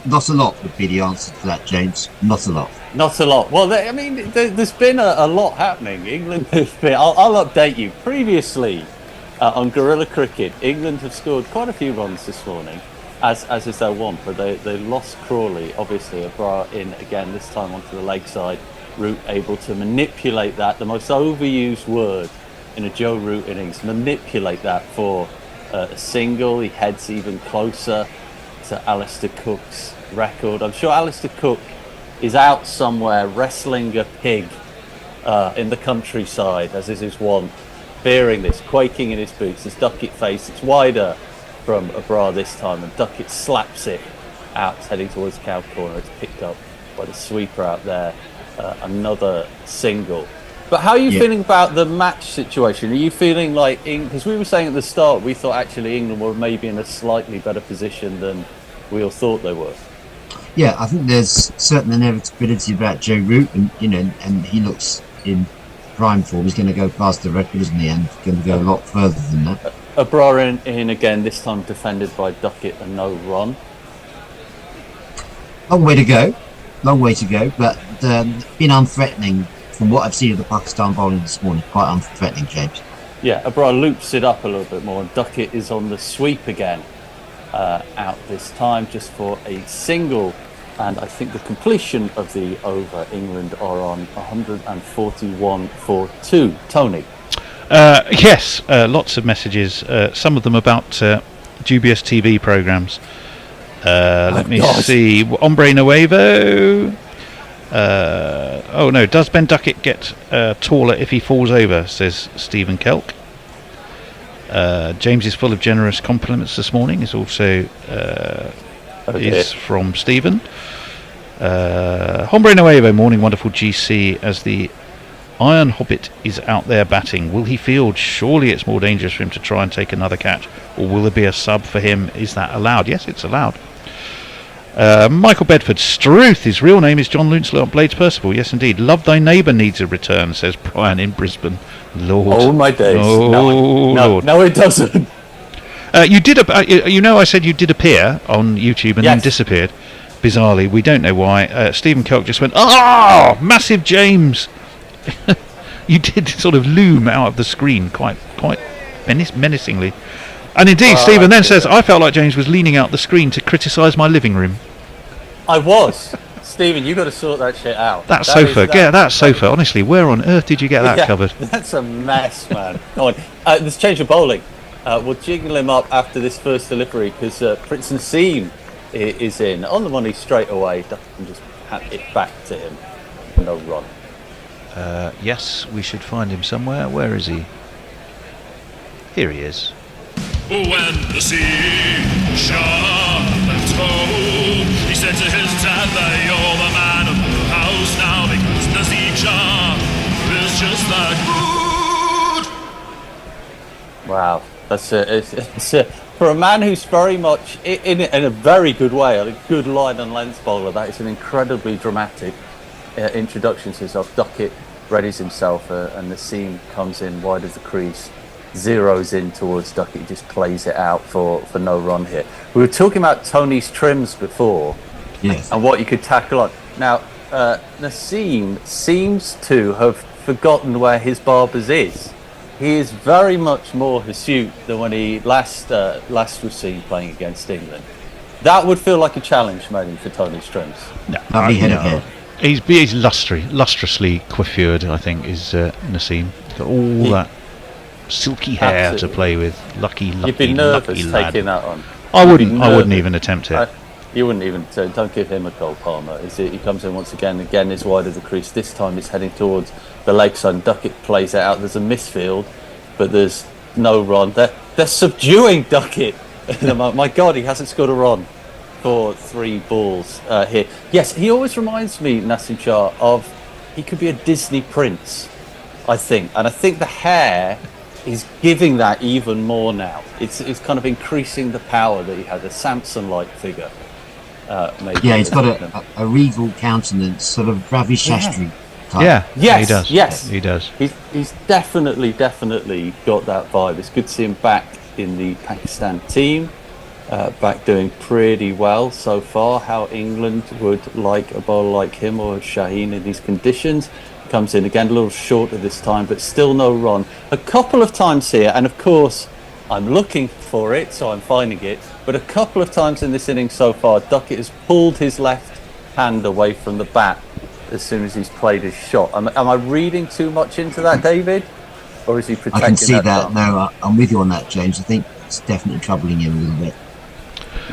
not a lot would be the answer to that, James. Not a lot.
Not a lot. Well, I mean, there's been a lot happening. England have been. I'll update you. Previously, on Guerrilla Cricket, England have scored quite a few runs this morning, as is their want, but they lost Crawley, obviously, a bra in again, this time onto the leg side. Root able to manipulate that, the most overused word in a Joe Root innings, manipulate that for a single. He heads even closer to Alistair Cook's record. I'm sure Alistair Cook is out somewhere wrestling a pig in the countryside, as is his wont, fearing this, quaking in his boots as Duckett face. It's wider from a bra this time, and Duckett slaps it out, heading towards cow corner. It's picked up by the sweeper out there. Another single. But how are you feeling about the match situation? Are you feeling like, because we were saying at the start, we thought actually England were maybe in a slightly better position than we all thought they were?
Yeah, I think there's certain inevitability about Joe Root, and and he looks in prime form. He's going to go past the record, isn't he? And going to go a lot further than that.
A bra in again, this time defended by Duckett and no run.
Long way to go, but been unthreatening from what I've seen of the Pakistan bowling this morning. Quite unthreatening, James.
Yeah, Abrar loops it up a little bit more, and Duckett is on the sweep again, out this time just for a single, and I think the completion of the over. England are on 141 for 2. Tony.
Yes, lots of messages, some of them about dubious TV programmes. Let me see. Hombre Nuevo. Oh no, does Ben Duckett get taller if he falls over, says Stephen Kelk. James is full of generous compliments this morning, is also is from Stephen. Hombre Nuevo, morning wonderful GC, as the Iron Hobbit is out there batting. Will he field? Surely it's more dangerous for him to try and take another catch, or will there be a sub for him? Is that allowed? Yes, it's allowed. Michael Bedford, Struth, his real name is John Luncelot Blades Percival. Yes, indeed. Love thy neighbour needs a return, says Brian in Brisbane. Lord.
Oh, my days.
Oh, Lord.
No, it doesn't.
You did. I said you did appear on YouTube and then disappeared. Bizarrely, we don't know why. Stephen Kelk just went, massive James. You did sort of loom out of the screen quite menacingly. And indeed, Stephen then says, I felt like James was leaning out the screen to criticise my living room.
I was. Stephen, you got to sort that shit out.
That sofa. That sofa. Honestly, where on earth did you get that covered?
That's a mess, man. Come on. Let's change of bowling. We'll jiggle him up after this first delivery, because Prince Nassim is in. On the money straight away. Duckett just hand it back to him. No run.
Yes, we should find him somewhere. Where is he? Here he is.
When the sea shot and told, he said to his dad that you're the man of the house now, because Nassim Shah is just that good.
Wow, that's it's for a man who's very much in a very good way, a good line and length bowler. That is an incredibly dramatic introduction to himself. Duckett readies himself, and Nassim comes in wide of the crease. Zeroes in towards Duckett, just plays it out for no run here. We were talking about Tony's trims before, and what you could tackle on. Now, Nassim seems to have forgotten where his barbers is. He is very much more hirsute than when he last was seen playing against England. That would feel like a challenge, maybe, for Tony's trims.
No. He's lustrously coiffured, I think, is Nassim. Got all that silky hair to play with. Lucky
You'd be nervous
lad.
taking that on.
I wouldn't even attempt it.
You wouldn't even. Don't give him a goal, Palmer. He comes in once again is wide of the crease. This time he's heading towards the leg side. Duckett plays it out. There's a misfield, but there's no run. They're subduing Duckett. My God, he hasn't scored a run for 3 balls here. Yes, he always reminds me, Nassim Shah, of he could be a Disney prince, I think. And I think the hair is giving that even more now. It's kind of increasing the power that he had, a Samson-like figure. Maybe
Yeah, he's got a regal countenance, sort of Ravi Shastri type.
Yeah,
Yes,
he does.
yes.
He does.
He's definitely got that vibe. It's good to see him back in the Pakistan team, back doing pretty well so far. How England would like a bowler like him or Shaheen in these conditions. Comes in again a little shorter this time, but still no run. A couple of times here, and of course I'm looking for it, so I'm finding it. But a couple of times in this inning so far, Duckett has pulled his left hand away from the bat as soon as he's played his shot. Am I reading too much into that, David? Or is he protecting
I can see that.
thumb?
No, I'm with you on that, James. I think it's definitely troubling him a little bit.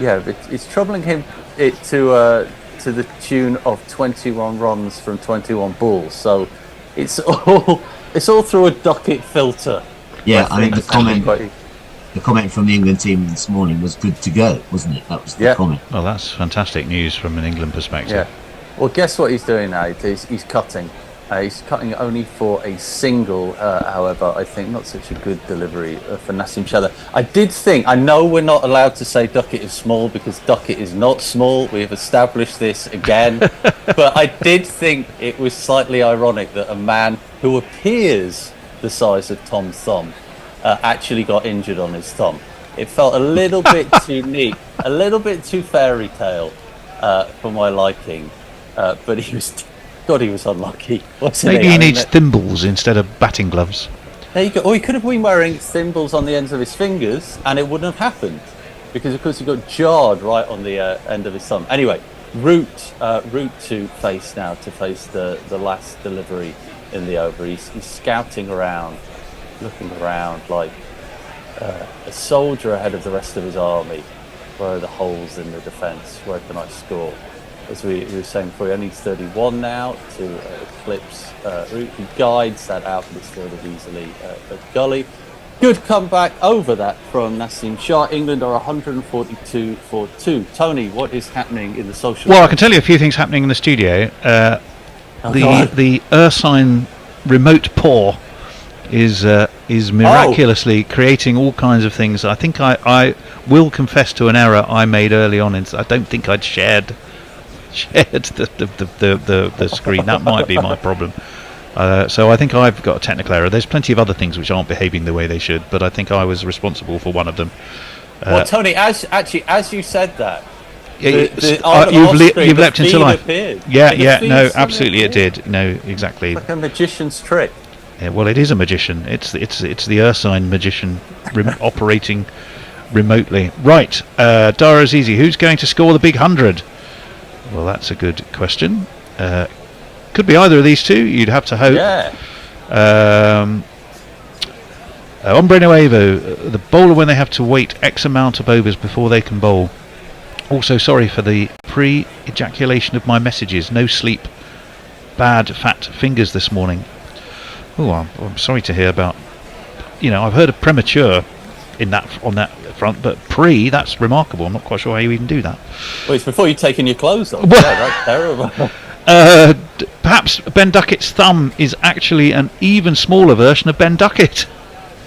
Yeah, it's troubling him to the tune of 21 runs from 21 balls. So it's all through a Duckett filter.
Yeah, I think the comment from the England team this morning was good to go, wasn't it? That was the comment.
Well, that's fantastic news from an England perspective.
Yeah. Well, guess what he's doing now? He's cutting. He's cutting only for a single, however, I think not such a good delivery for Nasim Shadda. I know we're not allowed to say Duckett is small because Duckett is not small. We have established this again. But I did think it was slightly ironic that a man who appears the size of Tom's thumb actually got injured on his thumb. It felt a little bit too neat, a little bit too fairy tale for my liking. But he was unlucky.
Maybe he needs thimbles instead of batting gloves.
There you go. Or he could have been wearing thimbles on the ends of his fingers and it wouldn't have happened. Because of course he got jarred right on the end of his thumb. Anyway, Root to face the last delivery in the over. He's scouting around, looking around like a soldier ahead of the rest of his army. Where are the holes in the defence? Where can I score? As we were saying before, he only needs 31 now to eclipse Root. He guides that out, but it's fielded easily at Gully. Good comeback over that from Nasim Shah. England are 142 for 2. Tony, what is happening in the social?
Well, I can tell you a few things happening in the studio. The Ursine remote paw is miraculously creating all kinds of things. I think I will confess to an error I made early on. I don't think I'd shared the screen. That might be my problem. So I think I've got a technical error. There's plenty of other things which aren't behaving the way they should, but I think I was responsible for one of them.
Well, Tony, as you said that,
you've leapt into life.
Appeared.
No, absolutely it did. No, exactly.
It's like a magician's trick.
Yeah, well, it is a magician. It's the Ursine magician operating remotely. Right, Dara Azizi, who's going to score the big 100? Well, that's a good question. Could be either of these two. You'd have to hope.
Yeah.
Hombre Nuevo, the bowler when they have to wait X amount of overs before they can bowl. Also, sorry for the pre-ejaculation of my messages. No sleep. Bad fat fingers this morning. Oh, I'm sorry to hear about. I've heard of premature on that front, but that's remarkable. I'm not quite sure how you even do that.
Well, it's before you've taken your clothes off. Yeah, that's terrible.
Perhaps Ben Duckett's thumb is actually an even smaller version of Ben Duckett,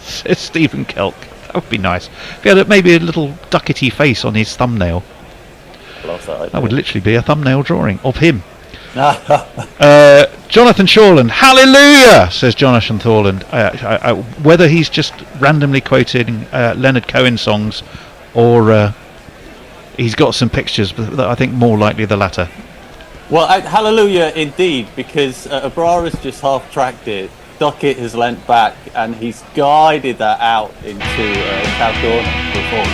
says Stephen Kelk. That would be nice. If he had maybe a little Ducketty face on his thumbnail.
Love that.
That would literally be a thumbnail drawing of him. Jonathan Shorland, hallelujah, says Jonathan Thorland. Whether he's just randomly quoting Leonard Cohen songs or he's got some pictures, but I think more likely the latter.
Well, hallelujah indeed, because Abrara's just half-tracked it. Duckett has leant back and he's guided that out into South Corner before.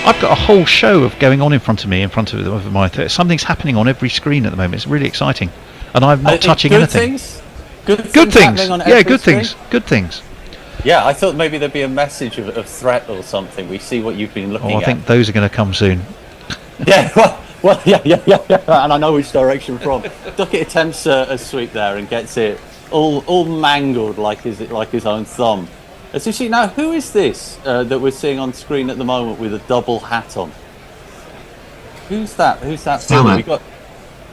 I've got a whole show of going on in front of my. Something's happening on every screen at the moment. It's really exciting, and I'm not touching anything.
Good
things. Yeah, good things. Good things.
Yeah, I thought maybe there'd be a message of threat or something. We see what you've been looking at.
I think those are going to come soon.
Yeah, well, yeah, and I know which direction from. Duckett attempts a sweep there and gets it all mangled like his own thumb. As you see now, who is this that we're seeing on screen at the moment with a double hat on? Who's that?
Stillman.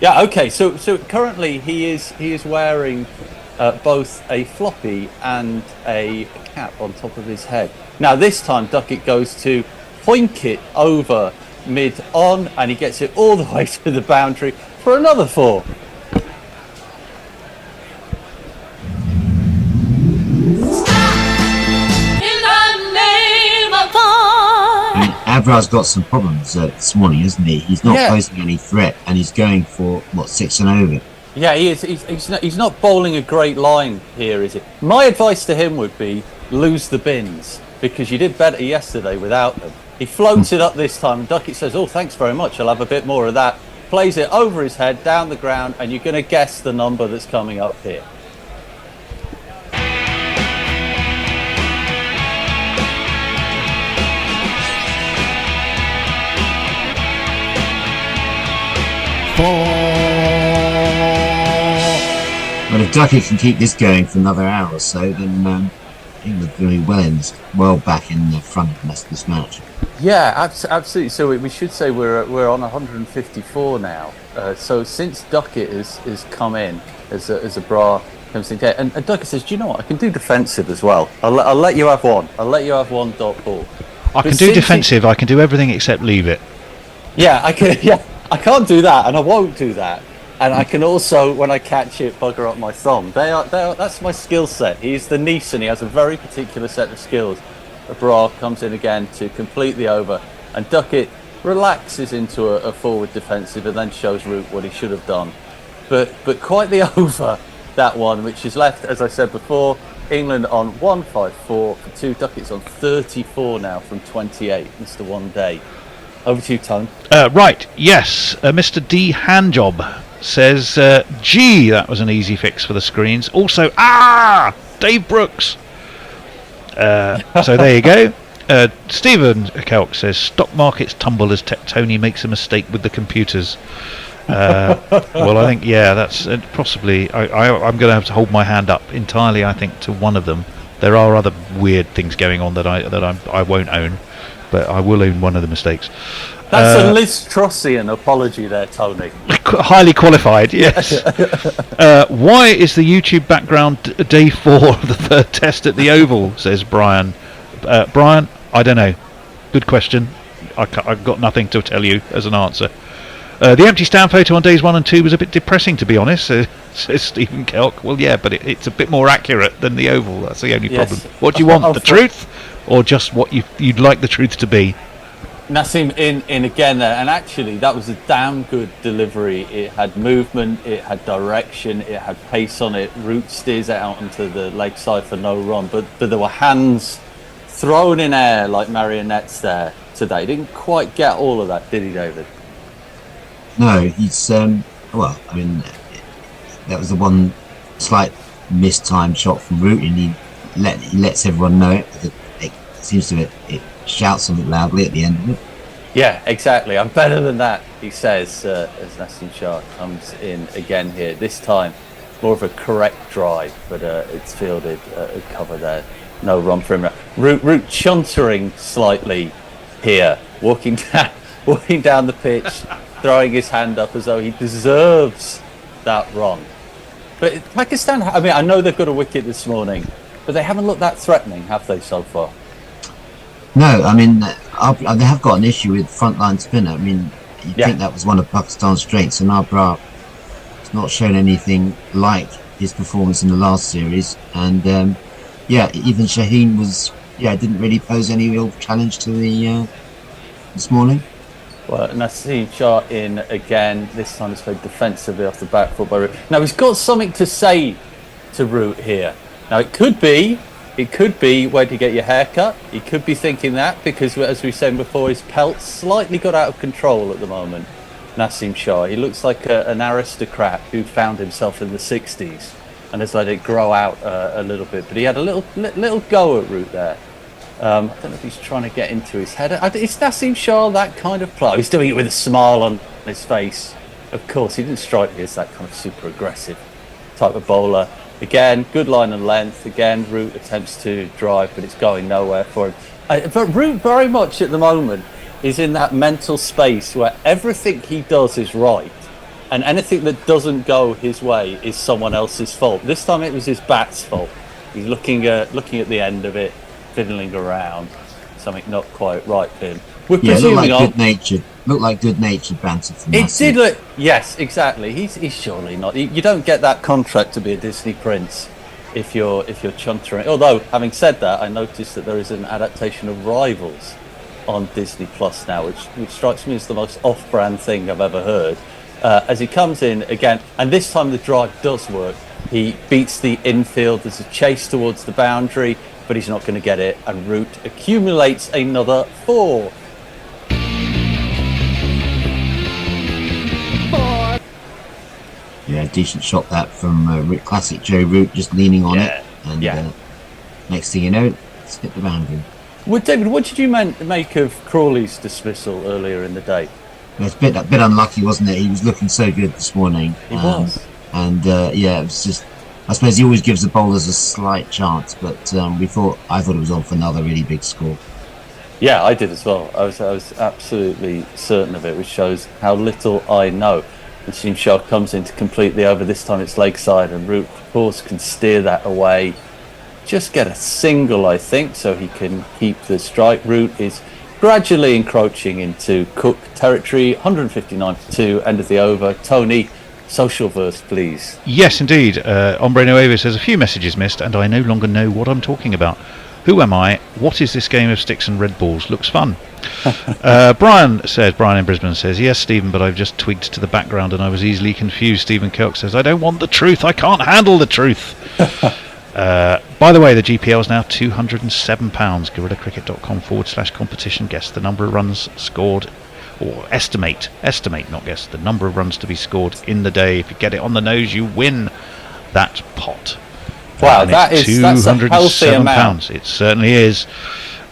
Yeah, okay. So currently he is wearing both a floppy and a cap on top of his head. Now this time Duckett goes to poink it over mid-on, and he gets it all the way to the boundary for another 4.
Avra's got some problems this morning, isn't he? He's not posing any threat, and he's going for 6 and over.
Yeah, he is. He's not bowling a great line here, is it? My advice to him would be lose the bins, because you did better yesterday without them. He floats it up this time, and Duckett says, "Oh, thanks very much. I'll have a bit more of that." Plays it over his head, down the ground, and you're going to guess the number that's coming up here.
But if Duckett can keep this going for another hour or so, then England will be well back in the front of the rest of this match.
Yeah, absolutely. So we should say we're on 154 now. So since Duckett has come in as a bra comes in, and Duckett says, "Do you know what? I can do defensive as well. I'll let you have one. I'll let you have one dot ball.
I can do defensive. I can do everything except leave it."
Yeah, I can. Yeah, I can't do that, and I won't do that. And I can also, when I catch it, bugger up my thumb. That's my skill set. He's the niece, and he has a very particular set of skills. Bra comes in again to complete the over, and Duckett relaxes into a forward defensive and then shows Root what he should have done. But quite the over, that one, which is left, as I said before, England on 154 for 2. Duckett's on 34 now from 28. Mr. One Day. Over to you, Tone.
Right, yes. Mr. D. Handjob says, gee, that was an easy fix for the screens. Also, Dave Brooks. So there you go. Stephen Kelk says, stock markets tumble as Tony makes a mistake with the computers. Well, I think, that's possibly. I'm going to have to hold my hand up entirely, I think, to one of them. There are other weird things going on that I won't own, but I will own one of the mistakes.
That's a Liz Trussian apology there, Tony.
Highly qualified, yes. Why is the YouTube background day 4 of the 3rd test at the Oval, says Brian. Brian, I don't know. Good question. I've got nothing to tell you as an answer. The empty stand photo on days 1 and 2 was a bit depressing, to be honest, says Stephen Kelk. Well, yeah, but it's a bit more accurate than the Oval. That's the only problem. What do you want, the truth? Or just what you'd like the truth to be?
Nassim in again there, and actually that was a damn good delivery. It had movement, it had direction, it had pace on it. Root steers it out into the leg side for no run, but there were hands thrown in air like marionettes there today. He didn't quite get all of that, did he, David?
No, he's well, I mean, that was the one slight mistimed shot from Root, and he lets everyone know it. It seems to it shouts something loudly at the end of it.
Yeah, exactly. I'm better than that, he says, as Nassim Shah comes in again here. This time, more of a correct drive, but it's fielded a cover there. No run for him. Root chuntering slightly here, walking down the pitch, throwing his hand up as though he deserves that run. But Pakistan, I mean, I know they've got a wicket this morning, but they haven't looked that threatening, have they, so far?
No, I mean, they have got an issue with frontline spinner. I mean, you'd think that was one of Pakistan's strengths, and Abra has not shown anything like his performance in the last series. And even Shaheen didn't really pose any real challenge to the this morning.
Well, Nassim Shah in again. This time it's played defensively off the back foot by Root. Now he's got something to say to Root here. Now it could be where to get your hair cut. He could be thinking that because, as we said before, his pelt's slightly got out of control at the moment. Nassim Shah. He looks like an aristocrat who found himself in the 60s and has let it grow out a little bit. But he had a little go at Root there. I don't know if he's trying to get into his head. Is Nassim Shah that kind of player? He's doing it with a smile on his face. Of course, he didn't strike me as that kind of super aggressive type of bowler. Again, good line and length. Again, Root attempts to drive, but it's going nowhere for him. But Root very much at the moment is in that mental space where everything he does is right, and anything that doesn't go his way is someone else's fault. This time it was his bat's fault. He's looking at the end of it, fiddling around. Something not quite right for him. We're presuming
looked like good-natured banter from
it did look. Yes, exactly. He's surely not. You don't get that contract to be a Disney prince if you're chuntering. Although, having said that, I noticed that there is an adaptation of Rivals on Disney Plus now, which strikes me as the most off-brand thing I've ever heard. As he comes in again, and this time the drive does work. He beats the infield. There's a chase towards the boundary, but he's not going to get it. And Root accumulates another 4.
Yeah, decent shot that from classic Joe Root, just leaning on it, and next thing you know, it's hit the boundary.
Well, David, what did you make of Crawley's dismissal earlier in the day?
It's a bit unlucky, wasn't it? He was looking so good this morning.
He was.
And it was just, I suppose he always gives the bowlers a slight chance, but I thought it was on for another really big score.
Yeah, I did as well. I was absolutely certain of it, which shows how little I know. The Team Shah comes in to complete the over. This time it's leg side, and Root, of course, can steer that away. Just get a single, I think, so he can keep the strike. Root is gradually encroaching into Cook territory. 159 for 2, end of the over. Tony, social verse, please.
Yes, indeed. Hombre Nuevo says, a few messages missed, and I no longer know what I'm talking about. Who am I? What is this game of sticks and red balls? Looks fun. Brian in Brisbane says, yes, Stephen, but I've just tweaked to the background and I was easily confused. Stephen Kirk says, I don't want the truth. I can't handle the truth. By the way, the GPL is now £207. GorillaCricket.com/competition. Guess the number of runs scored, or estimate, not guess, the number of runs to be scored in the day. If you get it on the nose, you win that pot.
Wow, that's a healthy amount.
It certainly is.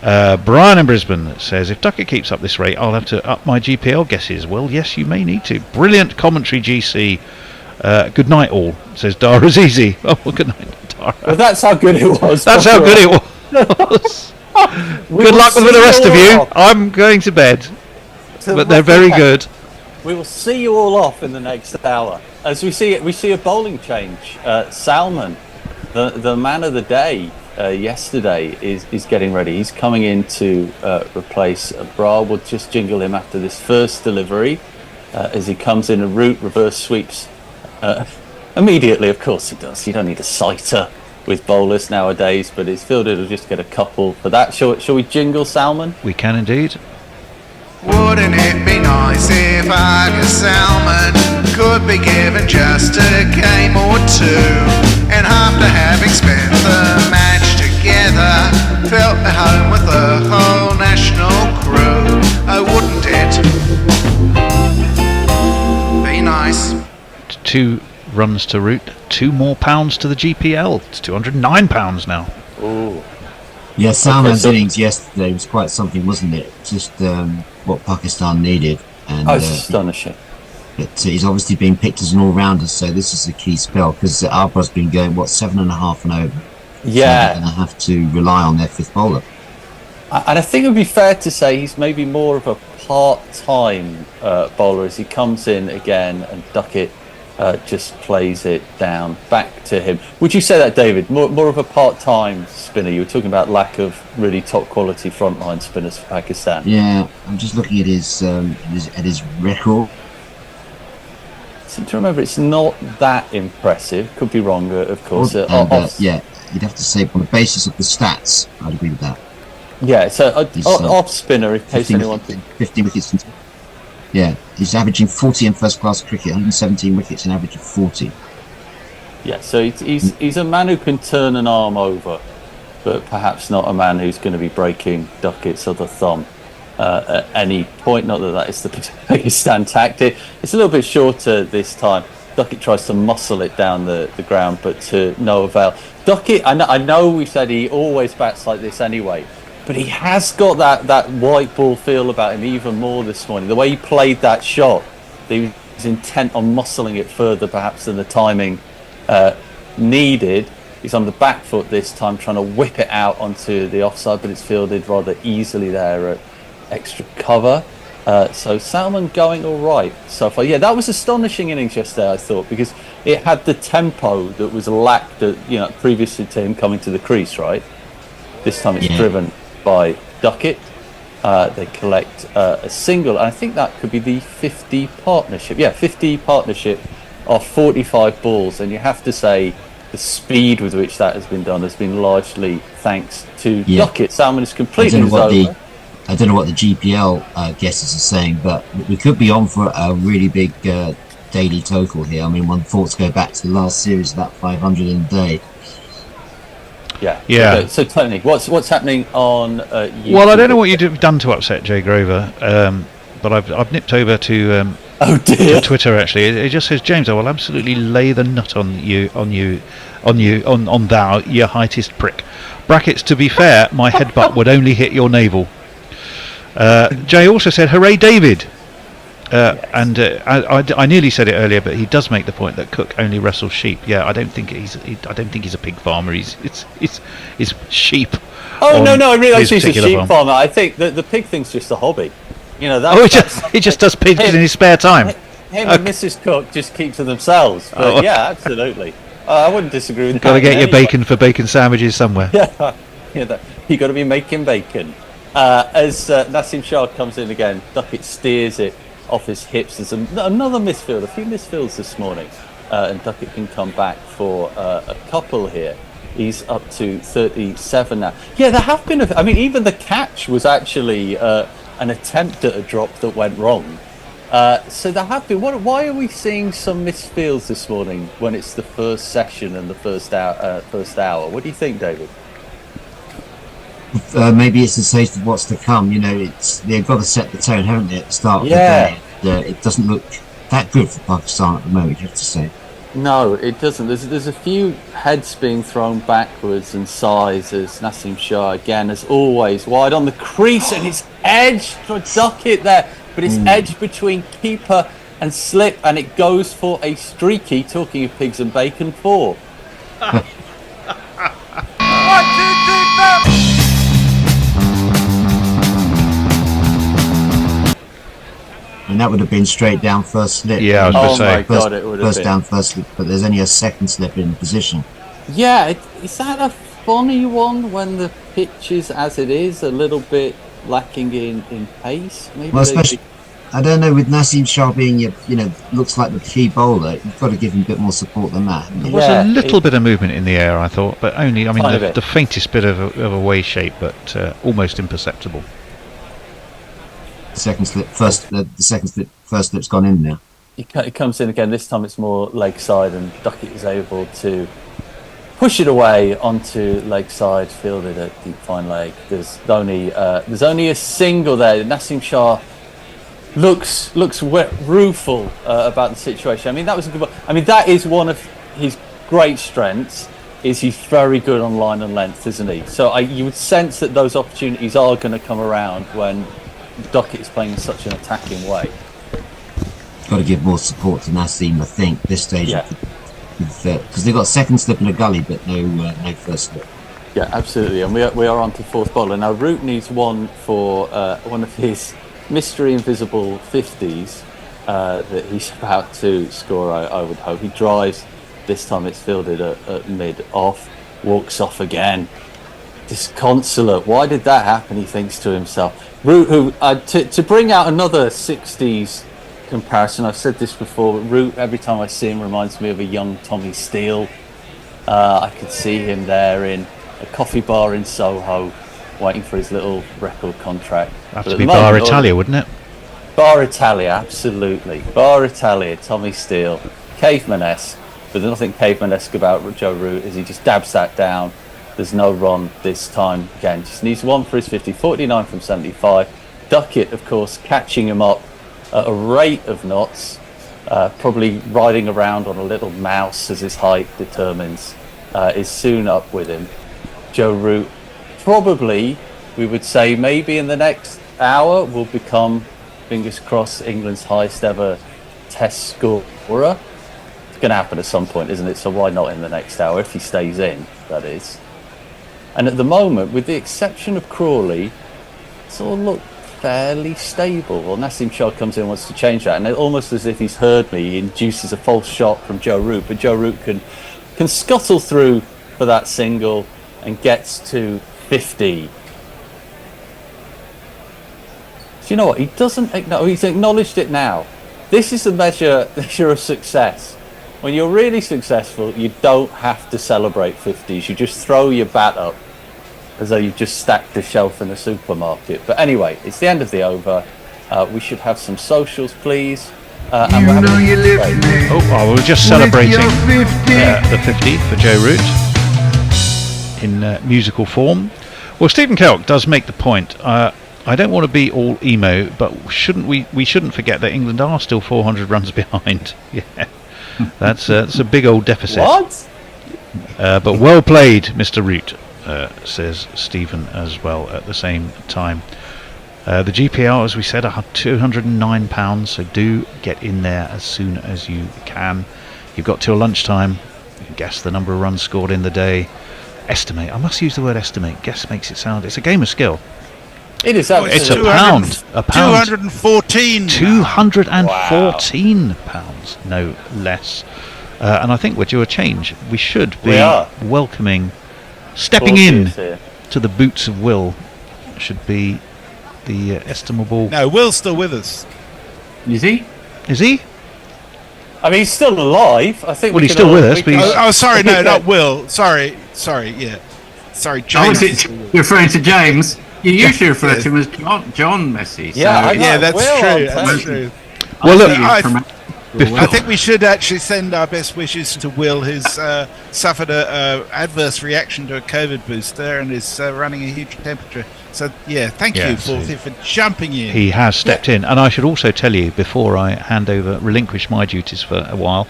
Brian in Brisbane says, if Duckett keeps up this rate, I'll have to up my GPL guesses. Well, yes, you may need to. Brilliant commentary, GC. Good night, all, says Dara's easy. Oh, well, good night, Dara.
Well, that's how good it was.
That's how good it was. Good luck with the rest of you. I'm going to bed. But they're very good.
We will see you all off in the next hour. As we see a bowling change. Salman, the man of the day yesterday, is getting ready. He's coming in to replace Bra. We'll just jingle him after this first delivery as he comes in. A Root reverse sweeps immediately. Of course he does. You don't need a sighter with bowlers nowadays, but his fielder will just get a couple for that. Shall we jingle Salman?
We can indeed.
Wouldn't it be nice if Aga Salmon could be given just a game or two, and after having spent the match together, felt at home with the whole national crew? Oh, wouldn't it be nice?
2 runs to Root, 2 more pounds to the GPL. It's £209 now.
Ooh.
Yeah, Salman's innings yesterday was quite something, wasn't it? Just what Pakistan needed. And,
astonishing.
But he's obviously been picked as an all-rounder, so this is a key spell, because Arbra's been going, 7.5 and over.
Yeah.
So they're going to have to rely on their 5th bowler.
And I think it would be fair to say he's maybe more of a part-time bowler as he comes in again, and Duckett just plays it down back to him. Would you say that, David? More of a part-time spinner? You were talking about lack of really top-quality frontline spinners for Pakistan.
Yeah, I'm just looking at his record.
I seem to remember it's not that impressive. Could be wrong, of course.
Yeah, you'd have to say on the basis of the stats, I'd agree with that.
Yeah, so off spinner, in case anyone...
15 wickets. Yeah, he's averaging 40 in first-class cricket, 117 wickets, an average of 40.
Yeah, so he's a man who can turn an arm over, but perhaps not a man who's going to be breaking Duckett's other thumb at any point. Not that is the Pakistan tactic. It's a little bit shorter this time. Duckett tries to muscle it down the ground, but to no avail. Duckett, I know we said he always bats like this anyway, but he has got that white ball feel about him even more this morning. The way he played that shot, he was intent on muscling it further perhaps than the timing needed. He's on the back foot this time, trying to whip it out onto the offside, but it's fielded rather easily there at extra cover. So Salmon going all right so far. Yeah, that was astonishing innings yesterday, I thought, because it had the tempo that was lacked, previously to him coming to the crease. Right, this time it's driven by Duckett. They collect a single, and I think that could be the 50 partnership. Yeah, 50 partnership of 45 balls, and you have to say the speed with which that has been done has been largely thanks to Duckett. Salmon is completely over.
I don't know what the GPL guesses are saying, but we could be on for a really big daily total here. I mean, when thoughts go back to the last series of that 500 in a day.
Yeah. Okay. So Tony, what's happening on YouTube?
Well, I don't know what you've done to upset Jay Grover, but I've nipped over to to Twitter actually. It just says, James, I will absolutely lay the nut on thou, your heightest prick. Brackets, to be fair, my headbutt would only hit your navel. Jay also said, hooray David. And I nearly said it earlier, but he does make the point that Cook only wrestles sheep. Yeah, I don't think he's a pig farmer. He's sheep.
Oh no, I realise he's a sheep farmer. I think that the pig thing's just a hobby. You know,
he just does pigs in his spare time.
Him and Mrs. Cook just keep to themselves. But yeah, absolutely. I wouldn't disagree with that.
Got to get your bacon for bacon sandwiches somewhere.
Yeah, you got to be making bacon. As Nassim Shah comes in again, Duckett steers it off his hips. There's another misfield, a few misfields this morning, and Duckett can come back for a couple here. He's up to 37 now. Yeah, there have been even the catch was actually an attempt at a drop that went wrong. So there have been. Why are we seeing some misfields this morning when it's the first session and the first hour? What do you think, David?
Maybe it's a taste of what's to come. You know, they've got to set the tone, haven't they, at the start of the day? It doesn't look that good for Pakistan at the moment, you have to say.
No, it doesn't. There's a few heads being thrown backwards and sides as Nassim Shah again, as always, wide on the crease, and it's edge for Duckett there, but it's edge between keeper and slip, and it goes for a streaky. Talking of pigs and bacon, 4.
1, 2, 3, 4.
And that would have been straight down first slip.
Yeah, I was going to say.
My God, it would have
first
been.
down first slip, but there's only a second slip in position.
Yeah, is that a funny one when the pitch is as it is, a little bit lacking in pace? Maybe
well, especially, I don't know, with Nassim Shah being looks like the key bowler, you've got to give him a bit more support than that.
There was a little bit of movement in the air, I thought, but only, the faintest bit of a way shape, but almost imperceptible.
Second slip, first slip's gone in now.
It comes in again. This time it's more leg side, and Duckett is able to push it away onto leg side, fielded at deep fine leg. There's only a single there. Nassim Shah looks rueful about the situation. I mean, that was a good. I mean, that is one of his great strengths. Is he's very good on line and length, isn't he? So you would sense that those opportunities are going to come around when Duckett is playing in such an attacking way.
Got to give more support to Nassim, I think, this stage, because they've got second slip in a gully, but no first slip.
Yeah, absolutely, and we are on to fourth bowler now. Root needs one for one of his mystery invisible 50s that he's about to score. I would hope he drives. This time it's fielded at mid off, walks off again. Disconsolate. Why did that happen? He thinks to himself. Root, who to bring out another 60s comparison, I've said this before, but Root, every time I see him, reminds me of a young Tommy Steele. I could see him there in a coffee bar in Soho, waiting for his little record contract.
Have to be Bar Italia, wouldn't it?
Bar Italia, absolutely. Bar Italia, Tommy Steele, caveman-esque, but there's nothing caveman-esque about Joe Root, as he just dabs that down. There's no run this time. Again, just needs one for his 50, 49 from 75. Duckett, of course, catching him up at a rate of knots, probably riding around on a little mouse as his height determines, is soon up with him. Joe Root, probably, we would say, maybe in the next hour, will become, fingers crossed, England's highest ever test scorer. It's going to happen at some point, isn't it? So why not in the next hour, if he stays in, that is. And at the moment, with the exception of Crawley, it's all look fairly stable. Well, Nassim Shah comes in and wants to change that, and almost as if he's heard me, he induces a false shot from Joe Root, but Joe Root can scuttle through for that single and gets to 50. Do you know what? He doesn't acknowledge. He's acknowledged it now. This is the measure of success. When you're really successful, you don't have to celebrate 50s. You just throw your bat up as though you've just stacked a shelf in a supermarket. But anyway, it's the end of the over. We should have some socials, please. And we're
we're just celebrating the 50 for Joe Root in musical form. Well, Stephen Kelk does make the point. I don't want to be all emo, but we shouldn't forget that England are still 400 runs behind. Yeah, that's a big old deficit.
What?
But well played, Mr. Root, says Stephen as well at the same time. The GPR, as we said, are £209, so do get in there as soon as you can. You've got till lunchtime. You can guess the number of runs scored in the day. Estimate. I must use the word estimate. Guess makes it sound. It's a game of skill.
It is.
It's a pound. A pound.
214.
214 pounds, no less. And I think we're due a change. We should be welcoming, stepping in to the boots of Will. Should be the estimable.
No, Will's still with us.
Is he?
Is he?
I mean, he's still alive. I think.
Well, he's still with us.
But sorry, no, not Will. Sorry, yeah. Sorry, James.
You're referring to James. You usually refer to him as John Messi.
Yeah,
that's true. That's true.
Well, look,
I think we should actually send our best wishes to Will, who's suffered a adverse reaction to a COVID booster and is running a huge temperature. So, yeah, thank you, Forthy, for jumping in.
He has stepped in. And I should also tell you, before I relinquish my duties for a while,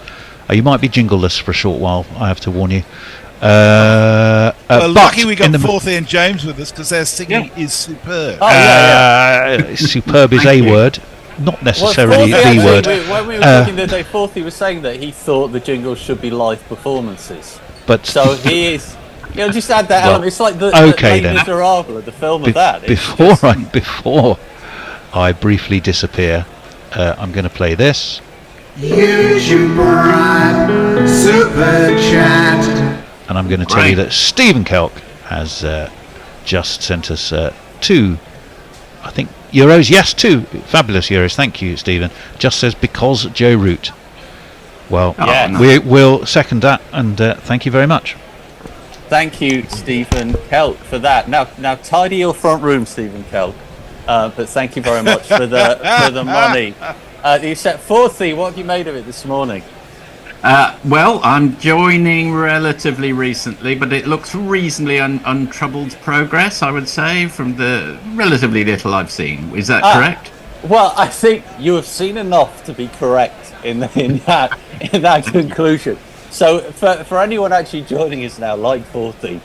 you might be jingleless for a short while, I have to warn you.
Lucky we got Forthy and James with us, because their singing is superb.
Superb is a word, not necessarily the word.
When we were talking the day, Forthy was saying that he thought the jingles should be live performances.
But
so he is. Just add that element. It's like the Miserable, the film of that.
Before I briefly disappear, I'm going to play this.
Use your bright super chat.
And I'm going to tell you that Stephen Kelk has just sent us 2, I think, euros. Yes, 2 fabulous euros. Thank you, Stephen. Just says because Joe Root. Well, we will second that, and thank you very much.
Thank you, Stephen Kelk, for that. Now tidy your front room, Stephen Kelk. But thank you very much for the money. You set 4th. What have you made of it this morning?
Well, I'm joining relatively recently, but it looks reasonably untroubled progress, I would say, from the relatively little I've seen. Is that correct?
Well, I think you have seen enough to be correct in that conclusion. So, for anyone actually joining us now, like 40,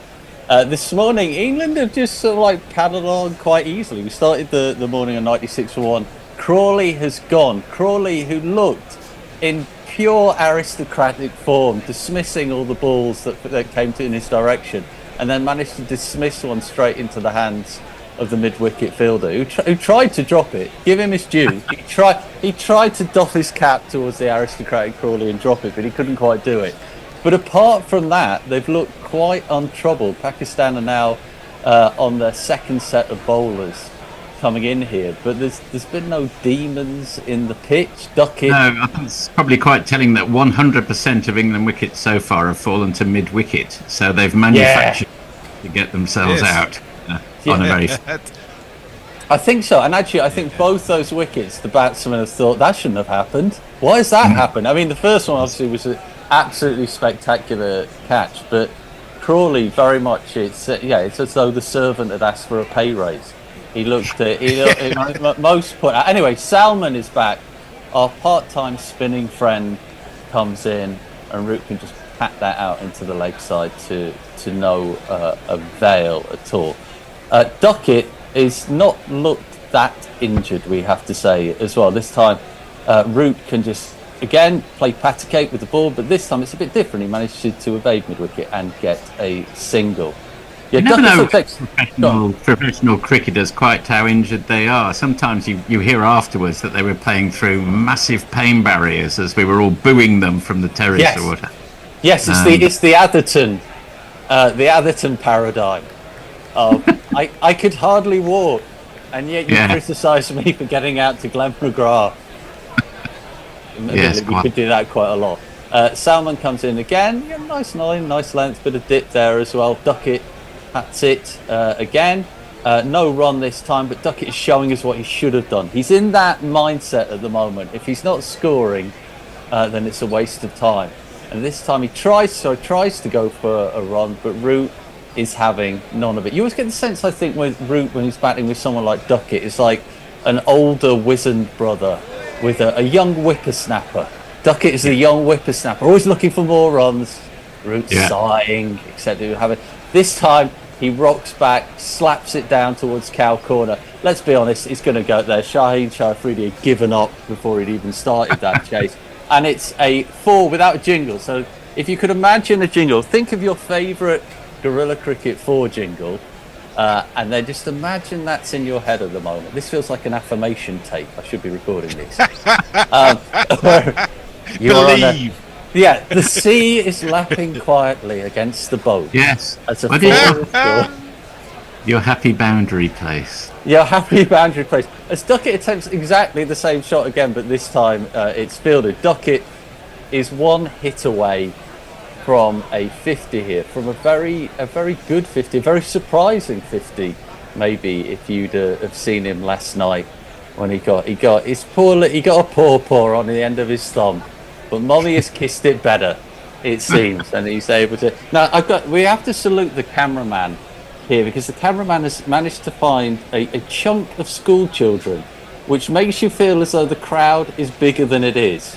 this morning England have just sort of like paddled on quite easily. We started the morning on 96 for 1. Crawley has gone. Crawley, who looked in pure aristocratic form, dismissing all the balls that came in his direction, and then managed to dismiss one straight into the hands of the mid-wicket fielder, who tried to drop it. Give him his due. He tried to doff his cap towards the aristocratic Crawley and drop it, but he couldn't quite do it. But apart from that, they've looked quite untroubled. Pakistan are now on their second set of bowlers coming in here, but there's been no demons in the pitch. Duckett.
No, I think it's probably quite telling that 100% of England wickets so far have fallen to mid-wicket, so they've manufactured to get themselves out on a very.
I think so, and actually, I think both those wickets, the batsmen have thought that shouldn't have happened. Why has that happened? I mean, the first one obviously was an absolutely spectacular catch, but Crawley very much it's as though the servant had asked for a pay raise. He looked at most point. Anyway, Salman is back. Our part-time spinning friend comes in, and Root can just pat that out into the leg side to no avail at all. Duckett is not looked that injured, we have to say as well. This time, Root can just again play patty cake with the ball, but this time it's a bit different. He managed to evade mid-wicket and get a single. Yeah,
You never know
Duckett
professional cricketers quite how injured they are. Sometimes you hear afterwards that they were playing through massive pain barriers as we were all booing them from the terrace or whatever.
Yes, it's the Atherton paradigm. I could hardly walk, and yet you criticise me for getting out to Glen McGrath.
Yes,
you could do that quite a lot. Salmon comes in again. Yeah, nice line, nice length, bit of dip there as well. Duckett, that's it again. No run this time, but Duckett is showing us what he should have done. He's in that mindset at the moment. If he's not scoring, then it's a waste of time. And this time he tries to go for a run, but Root is having none of it. You always get the sense, I think, with Root when he's batting with someone like Duckett, it's like an older wizened brother with a young whippersnapper. Duckett is a young whippersnapper, always looking for more runs. Root sighing, etc. This time he rocks back, slaps it down towards cow corner. Let's be honest, he's going to go there. Shaheen Shah-Afridi had given up before he'd even started that chase. And it's a 4 without a jingle. So if you could imagine a jingle, think of your favourite Guerrilla Cricket 4 jingle, and then just imagine that's in your head at the moment. This feels like an affirmation tape. I should be recording this.
Believe.
The sea is lapping quietly against the boat.
Yes.
As a score.
Your happy boundary place.
Your happy boundary place. As Duckett attempts exactly the same shot again, but this time it's fielded. Duckett is one hit away from a 50 here, from a very good 50, a very surprising 50, maybe, if you'd have seen him last night when he got a paw on the end of his thumb, but Mommy has kissed it better, it seems, and he's able to. Now we have to salute the cameraman here, because the cameraman has managed to find a chunk of school children, which makes you feel as though the crowd is bigger than it is.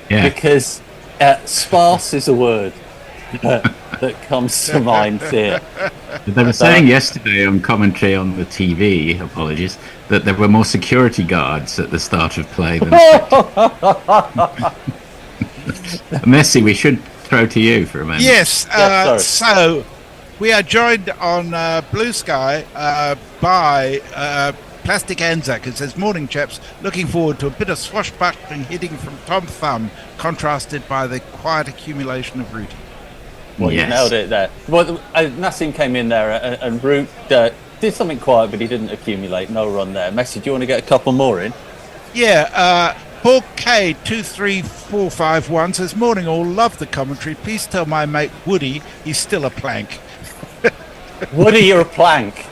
Yeah.
Because sparse is a word that comes to mind here.
They were saying yesterday on commentary on the TV, apologies, that there were more security guards at the start of play than Messi, we should throw to you for a moment.
Yes, so we are joined on Blue Sky by Plastic Anzac. It says, "Morning, chaps. Looking forward to a bit of swashbuckling hitting from Tom Thumb, contrasted by the quiet accumulation of Root."
Well, you nailed it there. Well, Nassim came in there and Root did something quiet, but he didn't accumulate. No run there. Messi, do you want to get a couple more in?
Yeah, Paul K 23451 says, "Morning all, love the commentary. Please tell my mate Woody he's still a plank."
Woody, you're a plank.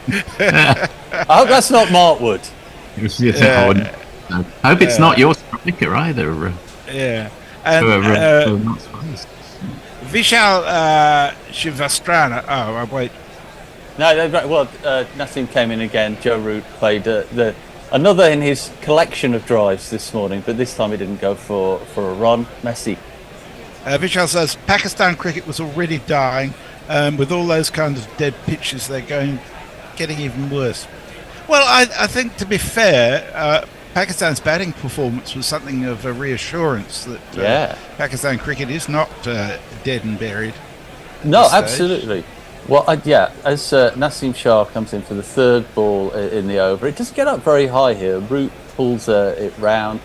I hope that's not Mark Wood.
I hope it's not your striker either.
Yeah. And Vishal Shivastrana. Oh, wait.
No, well, Nassim came in again. Joe Root played another in his collection of drives this morning, but this time he didn't go for a run. Messi.
Vishal says, "Pakistan cricket was already dying. With all those kinds of dead pitches, they're getting even worse." Well, I think, to be fair, Pakistan's batting performance was something of a reassurance that Pakistan cricket is not dead and buried.
No, absolutely. Well, as Nassim Shah comes in for the third ball in the over, it doesn't get up very high here. Root pulls it round.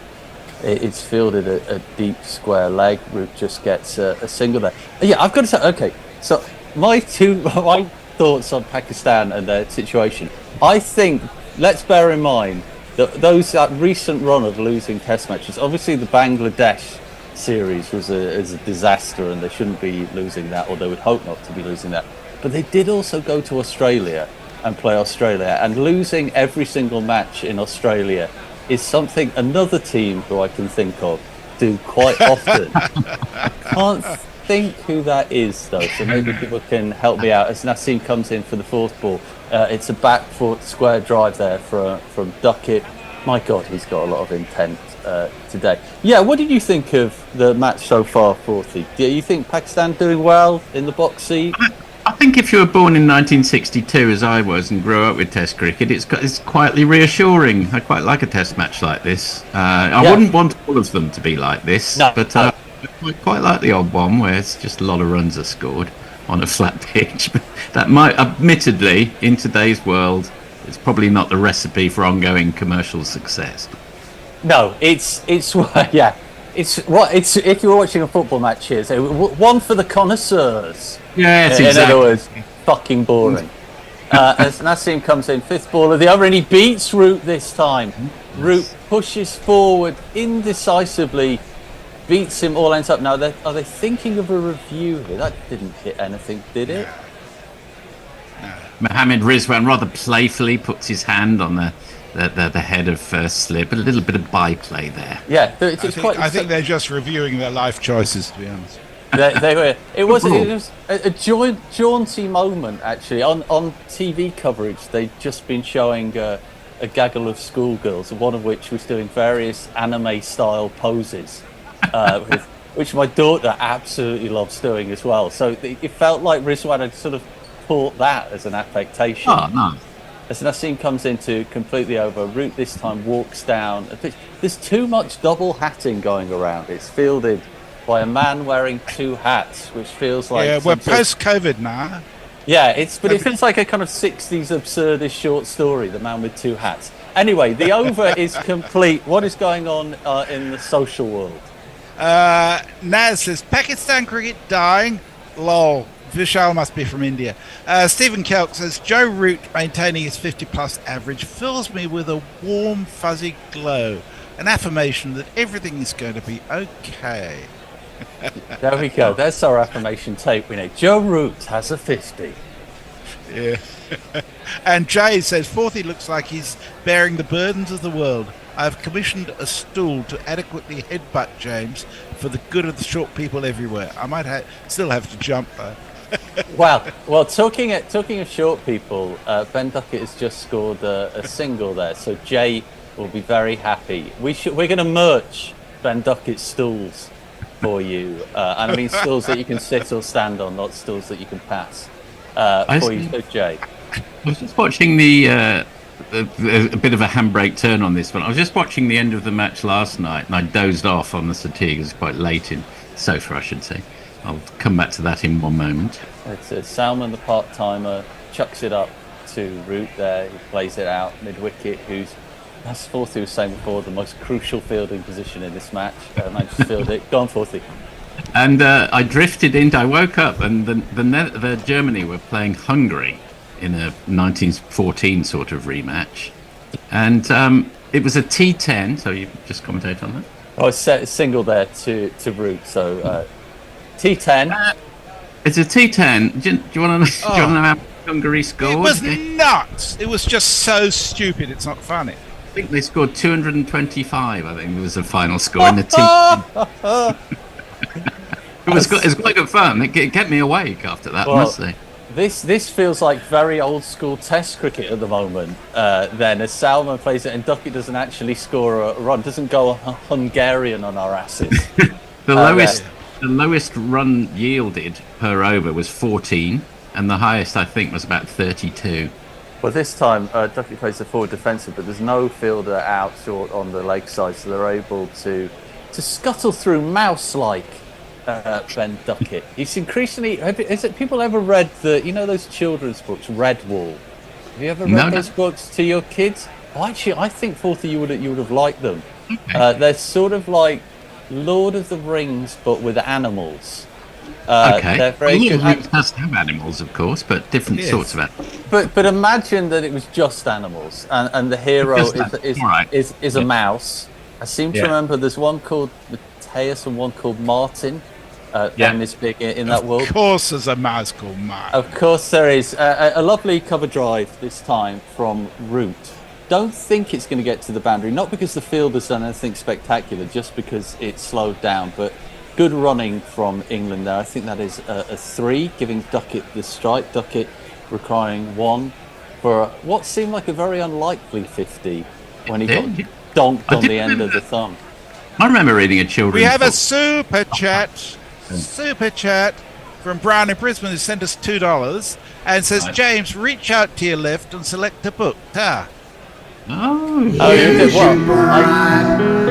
It's fielded a deep square leg. Root just gets a single there. Yeah, I've got to say, okay, so my thoughts on Pakistan and their situation. I think, let's bear in mind that that recent run of losing test matches, obviously the Bangladesh series was a disaster and they shouldn't be losing that, or they would hope not to be losing that. But they did also go to Australia and play Australia, and losing every single match in Australia is something another team who I can think of do quite often. I can't think who that is though, so maybe people can help me out as Nassim comes in for the fourth ball. It's a back foot square drive there from Duckett. My God, he's got a lot of intent today. Yeah, what did you think of the match so far, Forthy? Do you think Pakistan doing well in the box seat?
I think if you were born in 1962, as I was, and grew up with Test cricket, it's quietly reassuring. I quite like a Test match like this. I wouldn't want all of them to be like this, but I quite like the odd one where it's just a lot of runs are scored. on a flat pitch. That might, admittedly, in today's world, it's probably not the recipe for ongoing commercial success.
No, it's yeah. It's if you're watching a football match here, so one for the connoisseurs.
Yes,
in
exactly.
other words, fucking boring. As Nassim comes in, fifth ball of the over, and he beats Root this time. Root pushes forward indecisively, beats him all ends up. Now, are they thinking of a review here? That didn't hit anything, did it?
Mohammed Rizwan rather playfully puts his hand on the head of first slip. A little bit of byplay there.
Yeah,
I think they're just reviewing their life choices, to be honest.
They were. It was a jaunty moment, actually. On TV coverage, they'd just been showing a gaggle of schoolgirls, one of which was doing various anime-style poses, which my daughter absolutely loves doing as well. So it felt like Rizwan had sort of caught that as an affectation.
Oh, no.
As Nassim comes into completely over, Root this time walks down. There's too much double hatting going around. It's fielded by a man wearing two hats, which feels like...
Yeah, we're post-COVID now.
Yeah, it feels like a kind of 60s absurdist short story, The Man with Two Hats. Anyway, the over is complete. What is going on in the social world?
Naz says, Pakistan cricket dying? Lol. Vishal must be from India. Stephen Kelk says, Joe Root maintaining his 50-plus average fills me with a warm, fuzzy glow. An affirmation that everything is going to be okay.
There we go. That's our affirmation tape. We know Joe Root has a 50.
Yeah. And Jay says, Fourthie looks like he's bearing the burdens of the world. I've commissioned a stool to adequately headbutt James for the good of the short people everywhere. I might still have to jump though.
Well, talking of short people, Ben Duckett has just scored a single there, so Jay will be very happy. We're going to merch Ben Duckett's stools for you, and I mean stools that you can sit or stand on, not stools that you can pass. For you, so Jay.
I was just watching a bit of a handbrake turn on this one. I was just watching the end of the match last night, and I dozed off on the settee. It was quite late in sofa, I should say. I'll come back to that in one moment.
It's Salman, the part-timer, chucks it up to Root there. He plays it out mid-wicket, that's Fourthie was saying before, the most crucial fielding position in this match. Managed to field it. Go on, Fourthie.
And I woke up, and the Germany were playing Hungary in a 1914 sort of rematch. And it was a T10, so you just commentate on that?
Oh, it's a single there to Root, so... T10.
It's a T10. Do you want to know how Hungary scored?
It was nuts. It was just so stupid. It's not funny.
I think they scored 225. I think was the final score in the T10. It was quite good fun. It kept me awake after that. Well, must say.
This feels like very old school Test cricket at the moment. Then as Salman plays it and Duckett doesn't actually score a run, doesn't go Hungarian on our asses.
The lowest run yielded per over was 14, and the highest I think was about 32.
Well, this time Duckett plays the forward defensive, but there's no fielder out short on the leg side, so they're able to scuttle through mouse-like Ben Duckett. He's increasingly. People ever read those children's books, Redwall? Have you ever read those books to your kids? Oh, actually, I think Fourthie you would have liked them. Okay. They're sort of like Lord of the Rings, but with animals.
Okay.
They're very
Lord
good.
of the Rings does have animals, of course, but different sorts of animals.
But imagine that it was just animals, and the hero is a mouse. I seem to remember there's one called Mateus and one called Martin. Ben is big in that world.
Of course, there's a mouse called Martin.
Of course, there is a lovely cover drive this time from Root. Don't think it's going to get to the boundary, not because the field has done anything spectacular, just because it's slowed down, but good running from England there. I think that is a 3, giving Duckett the strike. Duckett requiring 1 for what seemed like a very unlikely 50 when he got donked on the end of the thumb.
I remember reading a children's
We have
book.
a super chat from Brown in Brisbane who sent us $2 and says, James, reach out to your left and select a book. Ta.
Oh, you did what?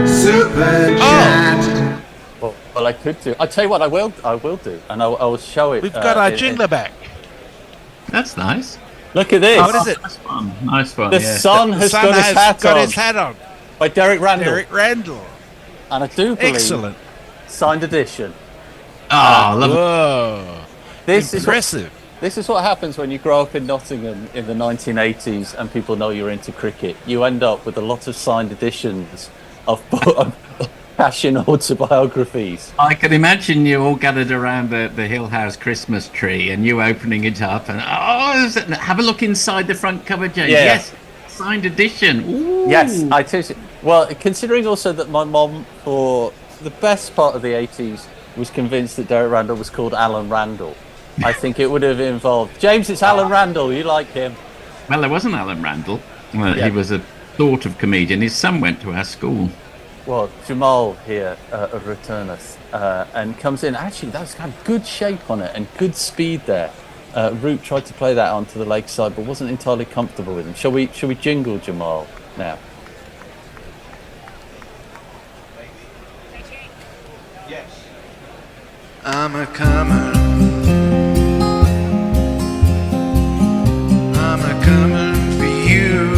Super chat.
Well, I could do. I tell you what, I will do, and I will show it.
We've got our jingler back.
That's nice.
Look at this.
What is it?
Nice one.
The Sun has got his hat on. By Derek Randall. And I do believe
excellent
signed edition.
Oh, love
Whoa.
This
impressive.
This is what happens when you grow up in Nottingham in the 1980s and people know you're into cricket. You end up with a lot of signed editions of passion autobiographies.
I can imagine you all gathered around the Hill House Christmas tree and you opening it up and have a look inside the front cover, James.
Yeah.
Yes, signed edition. Ooh.
Yes, I too. Well, considering also that my mom, for the best part of the 80s, was convinced that Derek Randall was called Alan Randall. I think it would have involved James. It's Alan Randall. You like him?
Well, there wasn't Alan Randall. He was a sort of comedian. His son went to our school.
Well, Jamal here returneth and comes in. Actually, that's got good shape on it and good speed there. Root tried to play that onto the leg side, but wasn't entirely comfortable with him. Shall we jingle Jamal now?
Yes. I'm a comer. I'm a coming for you.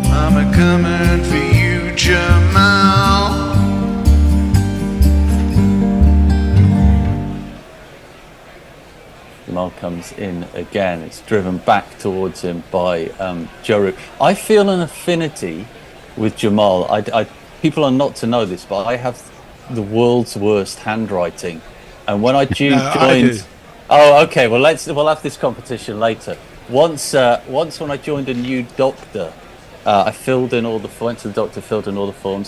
I'm a coming for you, Jamal.
Jamal comes in again. It's driven back towards him by Joe Root. I feel an affinity with Jamal. People are not to know this, but I have the world's worst handwriting. And when I joined... Oh, okay. Well, we'll have this competition later. Once when I joined a new doctor, I filled in all the forms,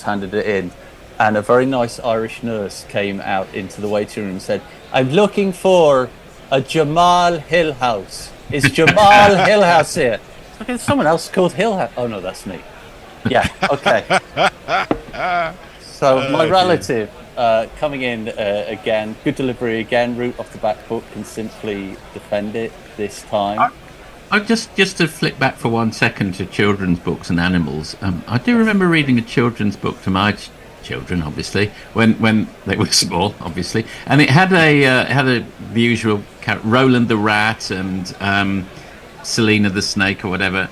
handed it in, and a very nice Irish nurse came out into the waiting room and said, "I'm looking for a Jamal Hillhouse. Is Jamal Hillhouse here?" Okay, someone else called Hillhouse. Oh no, that's me. Yeah. Okay. So my relative. Coming in again, good delivery again. Root off the back foot can simply defend it this time.
I just to flip back for 1 second to children's books and animals. I do remember reading a children's book to my children, obviously, when they were small, obviously, and it had the usual Roland the rat and Selena the snake or whatever.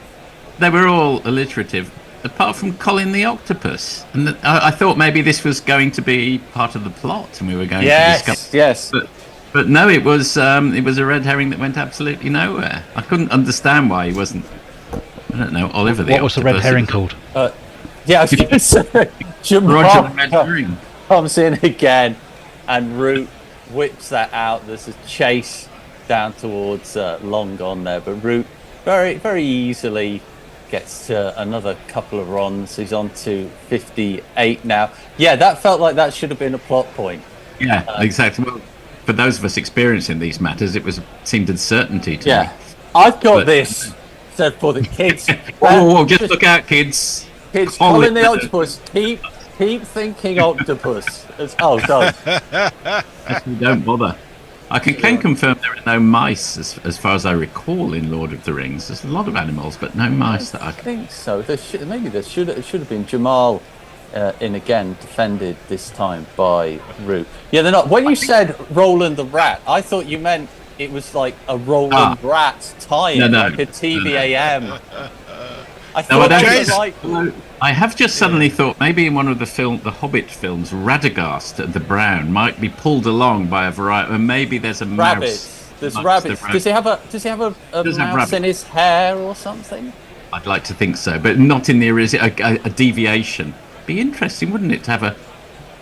They were all alliterative, apart from Colin the octopus, and I thought maybe this was going to be part of the plot, and we were going to discuss.
Yes.
But no, it was a red herring that went absolutely nowhere. I couldn't understand why he wasn't. I don't know, Oliver the octopus.
What was the red herring called?
Yeah, I was going to say Jamal
Roger the red herring
comes in again, and Root whips that out. There's a chase down towards Long Gone there, but Root very, very easily gets to another couple of runs. He's on to 58 now. Yeah, that felt like that should have been a plot point.
Yeah, exactly. Well, for those of us experiencing these matters, it seemed a certainty to me.
I've got this said for the kids.
Whoa, just look out, kids.
Kids, Colin the octopus. Keep thinking octopus.
Don't bother. I can confirm there are no mice, as far as I recall, in Lord of the Rings. There's a lot of animals, but no mice that I
think so. There should have been Jamal in again, defended this time by Root. Yeah, they're not. When you said Roland the rat, I thought you meant it was like a Roland rat tie-in, like a TVAM.
I have just suddenly thought maybe in one of the Hobbit films, Radagast the Brown might be pulled along by a variety, and maybe there's a mouse.
There's rabbits. Does he have a mouse in his hair or something?
I'd like to think so, but not in the a deviation. Be interesting, wouldn't it, to have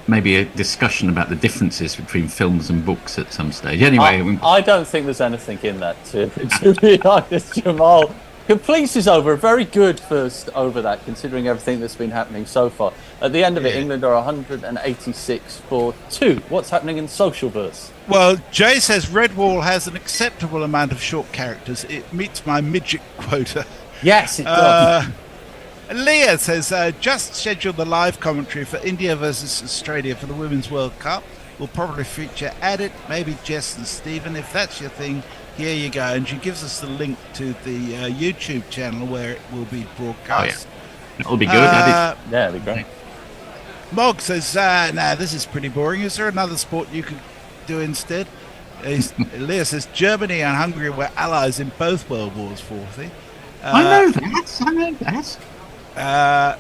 maybe a discussion about the differences between films and books at some stage. Anyway,
I don't think there's anything in that, to be honest. Jamal completes his over. Very good first over that, considering everything that's been happening so far. At the end of it, England are 186 for 2. What's happening in Socialverse?
Well, Jay says Redwall has an acceptable amount of short characters. It meets my midget quota.
Yes, it does.
Leah says, just schedule the live commentary for India versus Australia for the Women's World Cup. We'll probably feature Addit, maybe Jess and Stephen. If that's your thing, here you go. And she gives us the link to the YouTube channel where it will be broadcast.
Oh, yeah. It'll be good.
Yeah, it'll be great.
Mog says, nah, this is pretty boring. Is there another sport you could do instead? Leah says, Germany and Hungary were allies in both World Wars, Forthy.
I know that.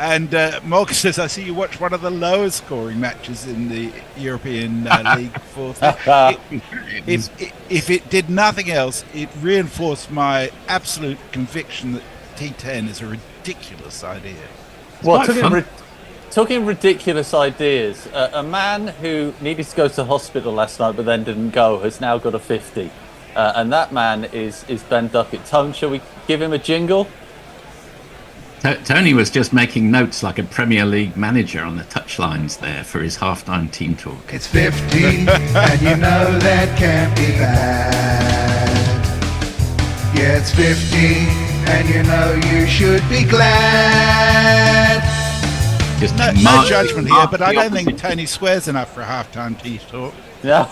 And Mog says, I see you watch one of the lowest scoring matches in the European League, Forthy. If it did nothing else, it reinforced my absolute conviction that T10 is a ridiculous idea.
Well, talking ridiculous ideas, a man who needed to go to hospital last night but then didn't go has now got a 50. And that man is Ben Duckett. Tone, shall we give him a jingle?
Tony was just making notes like a Premier League manager on the touchlines there for his halftime team talk.
It's 50, and you know that can't be bad. Yeah, it's 50, and you know you should be glad.
Just
no judgment here, but I don't think Tony swears enough for a halftime tea talk.
Yeah,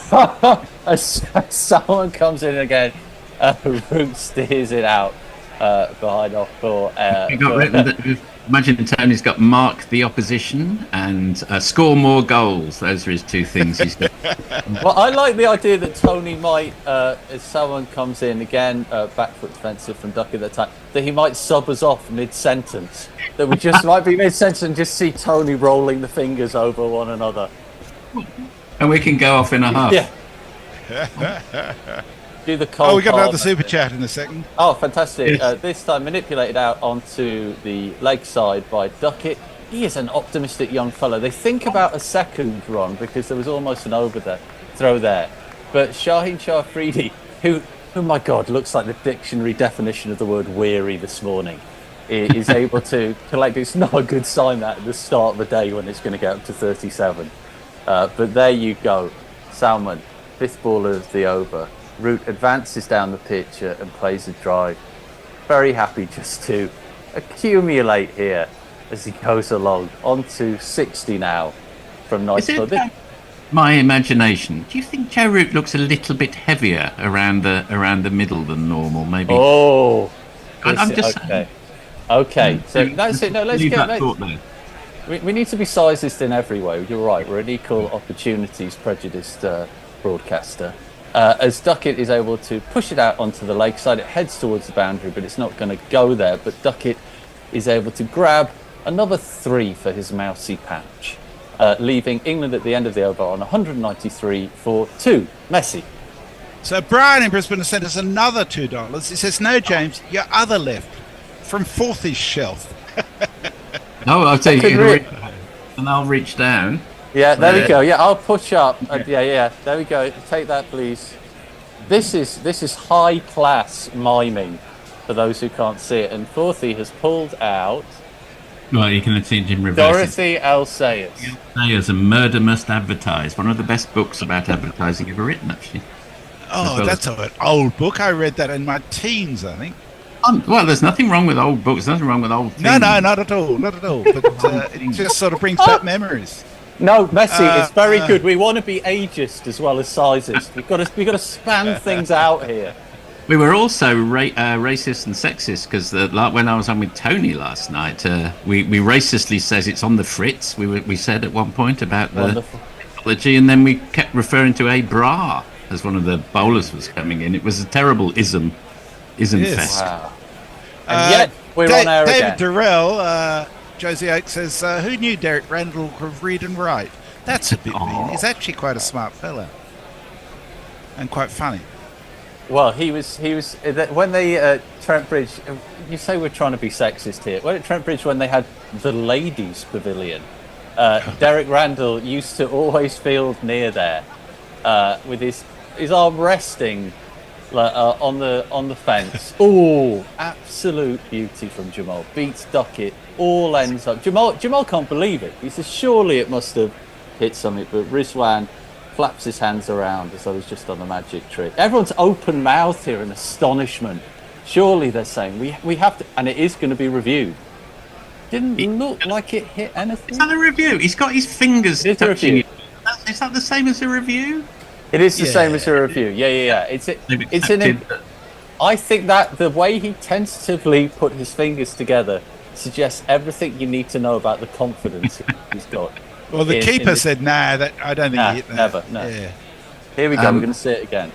as someone comes in again, Brook steers it out behind off for.
Imagine Tony's got mark the opposition and score more goals. Those are his two things he's got.
Well, I like the idea that Tony might, if someone comes in again, back foot defensive from Duckett at the time, that he might sub us off mid-sentence. That we just might be mid-sentence and just see Tony rolling the fingers over one another.
And we can go off in a half.
Yeah. Do the cold
we got another super chat in a second.
Oh, fantastic.
Yes.
This time manipulated out onto the leg side by Duckett. He is an optimistic young fellow. They think about a second run because there was almost an throw there. But Shaheen Shafridi, who, oh my God, looks like the dictionary definition of the word weary this morning, is able to collect. It's not a good sign that at the start of the day when it's going to get up to 37. But there you go. Salmon, fifth ball of the over. Root advances down the pitch and plays a drive. Very happy just to accumulate here as he goes along. On to 60 now from Nice.
My imagination. Do you think Joe Root looks a little bit heavier around the middle than normal? Maybe.
Oh,
I'm just
okay. Okay, so that's it. No, let's get. We need to be sized in every way. You're right. We're an equal opportunities prejudiced broadcaster. As Duckett is able to push it out onto the lakeside, it heads towards the boundary, but it's not going to go there. But Duckett is able to grab another 3 for his mousy pouch, leaving England at the end of the over on 193 for 2. Messi.
So Brian in Brisbane has sent us another $2. He says, no, James, your other left from Forthy's shelf.
No, I'll tell you, and I'll reach down.
Yeah, there we go. Yeah, I'll push up. Yeah. There we go. Take that, please. This is high class miming for those who can't see it. And Forthy has pulled out.
Well, you can see it in reverse.
Dorothy L. Sayers.
Sayers, A Murder Must Advertise. One of the best books about advertising ever written, actually.
Oh, that's an old book. I read that in my teens, I think.
Well, there's nothing wrong with old books. There's nothing wrong with old things.
No, not at all. But it just sort of brings back memories.
No, Messi, it's very good. We want to be ageist as well as sizist. We've got to span things out here.
We were also racist and sexist because when I was on with Tony last night, we racistly says it's on the fritz. We said at one point about the apology, and then we kept referring to a bra as one of the bowlers was coming in. It was a terrible ism fest.
Wow. And yet we're on air again.
David Durrell, Josie Oak says, who knew Derek Randall could read and write? That's a bit mean. He's actually quite a smart fella and quite funny.
Well, he was when they Trent Bridge. You say we're trying to be sexist here. When at Trent Bridge, when they had the ladies' pavilion, Derek Randall used to always field near there with his arm resting on the fence. Oh, absolute beauty from Jamal. Beats Duckett. All ends up. Jamal can't believe it. He says surely it must have hit something, but Rizwan flaps his hands around as though he's just done a magic trick. Everyone's open mouthed here in astonishment. Surely they're saying we have to, and it is going to be reviewed. Didn't look like it hit anything.
Is that a review? He's got his fingers touching it. Is that the same as a review?
It is the same as a review. Yeah. I think that the way he tentatively put his fingers together suggests everything you need to know about the confidence he's got.
Well, the keeper said, "Nah, that I don't think he hit that."
Never. No.
Yeah.
Here we go. We're going to see it again.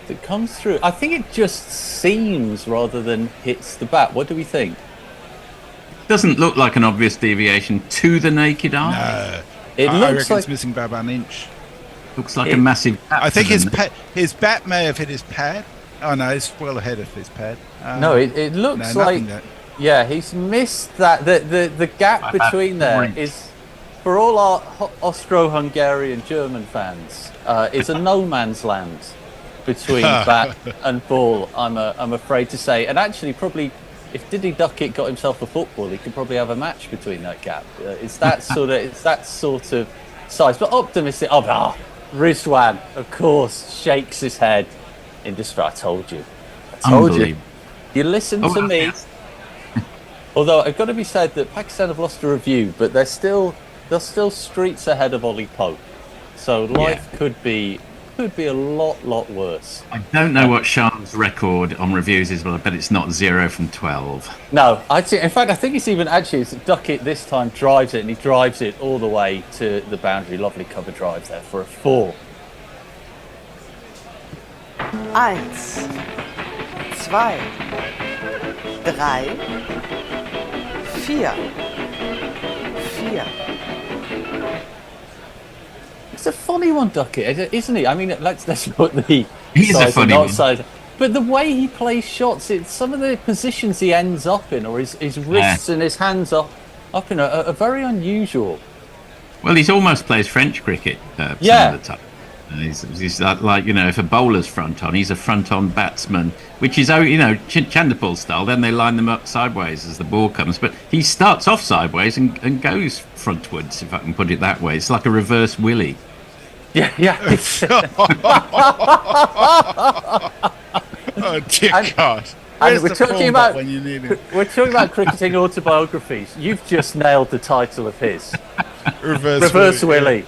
It comes through. I think it just seems rather than hits the bat. What do we think?
Doesn't look like an obvious deviation to the naked eye.
No,
It
I
looks
reckon
like
it's missing by about an inch.
Looks like a massive.
I think
his
his bat may have hit his pad. Oh no, it's well ahead of his pad.
no. It looks
no,
like yeah, he's missed that. The gap between there is, for all our Austro-Hungarian German fans, is a no man's land between bat and ball. I'm afraid to say, and actually probably. If Diddy Duckett got himself a football, he could probably have a match between that gap. It's that sort of size. But optimistic. Rizwan, of course, shakes his head in despair. I told you. You listen to me. Although I've got to be said that Pakistan have lost a review, but they're still streets ahead of Ollie Pope. So life could be a lot worse.
I don't know what Sean's record on reviews is, but I bet it's not 0 from 12.
No, I think it's even actually Duckett this time drives it, and he drives it all the way to the boundary. Lovely cover drive there for a 4.
1, 2, 3, 4.
It's a funny one, Duckett, isn't he? I mean, let's put the
He's
size
a funny
and not
one.
size. But the way he plays shots, some of the positions he ends up in, or his wrists and his hands up in, are very unusual.
Well, he's almost plays French cricket some of the time. He's like, if a bowler's front on, he's a front on batsman, which is, Chanderpaul style. Then they line them up sideways as the ball comes. But he starts off sideways and goes frontwards, if I can put it that way. It's like a reverse Willie.
Yeah.
Oh dear God!
And we're talking about
when you need it.
We're talking about cricketing autobiographies. You've just nailed the title of his. Reverse Willie.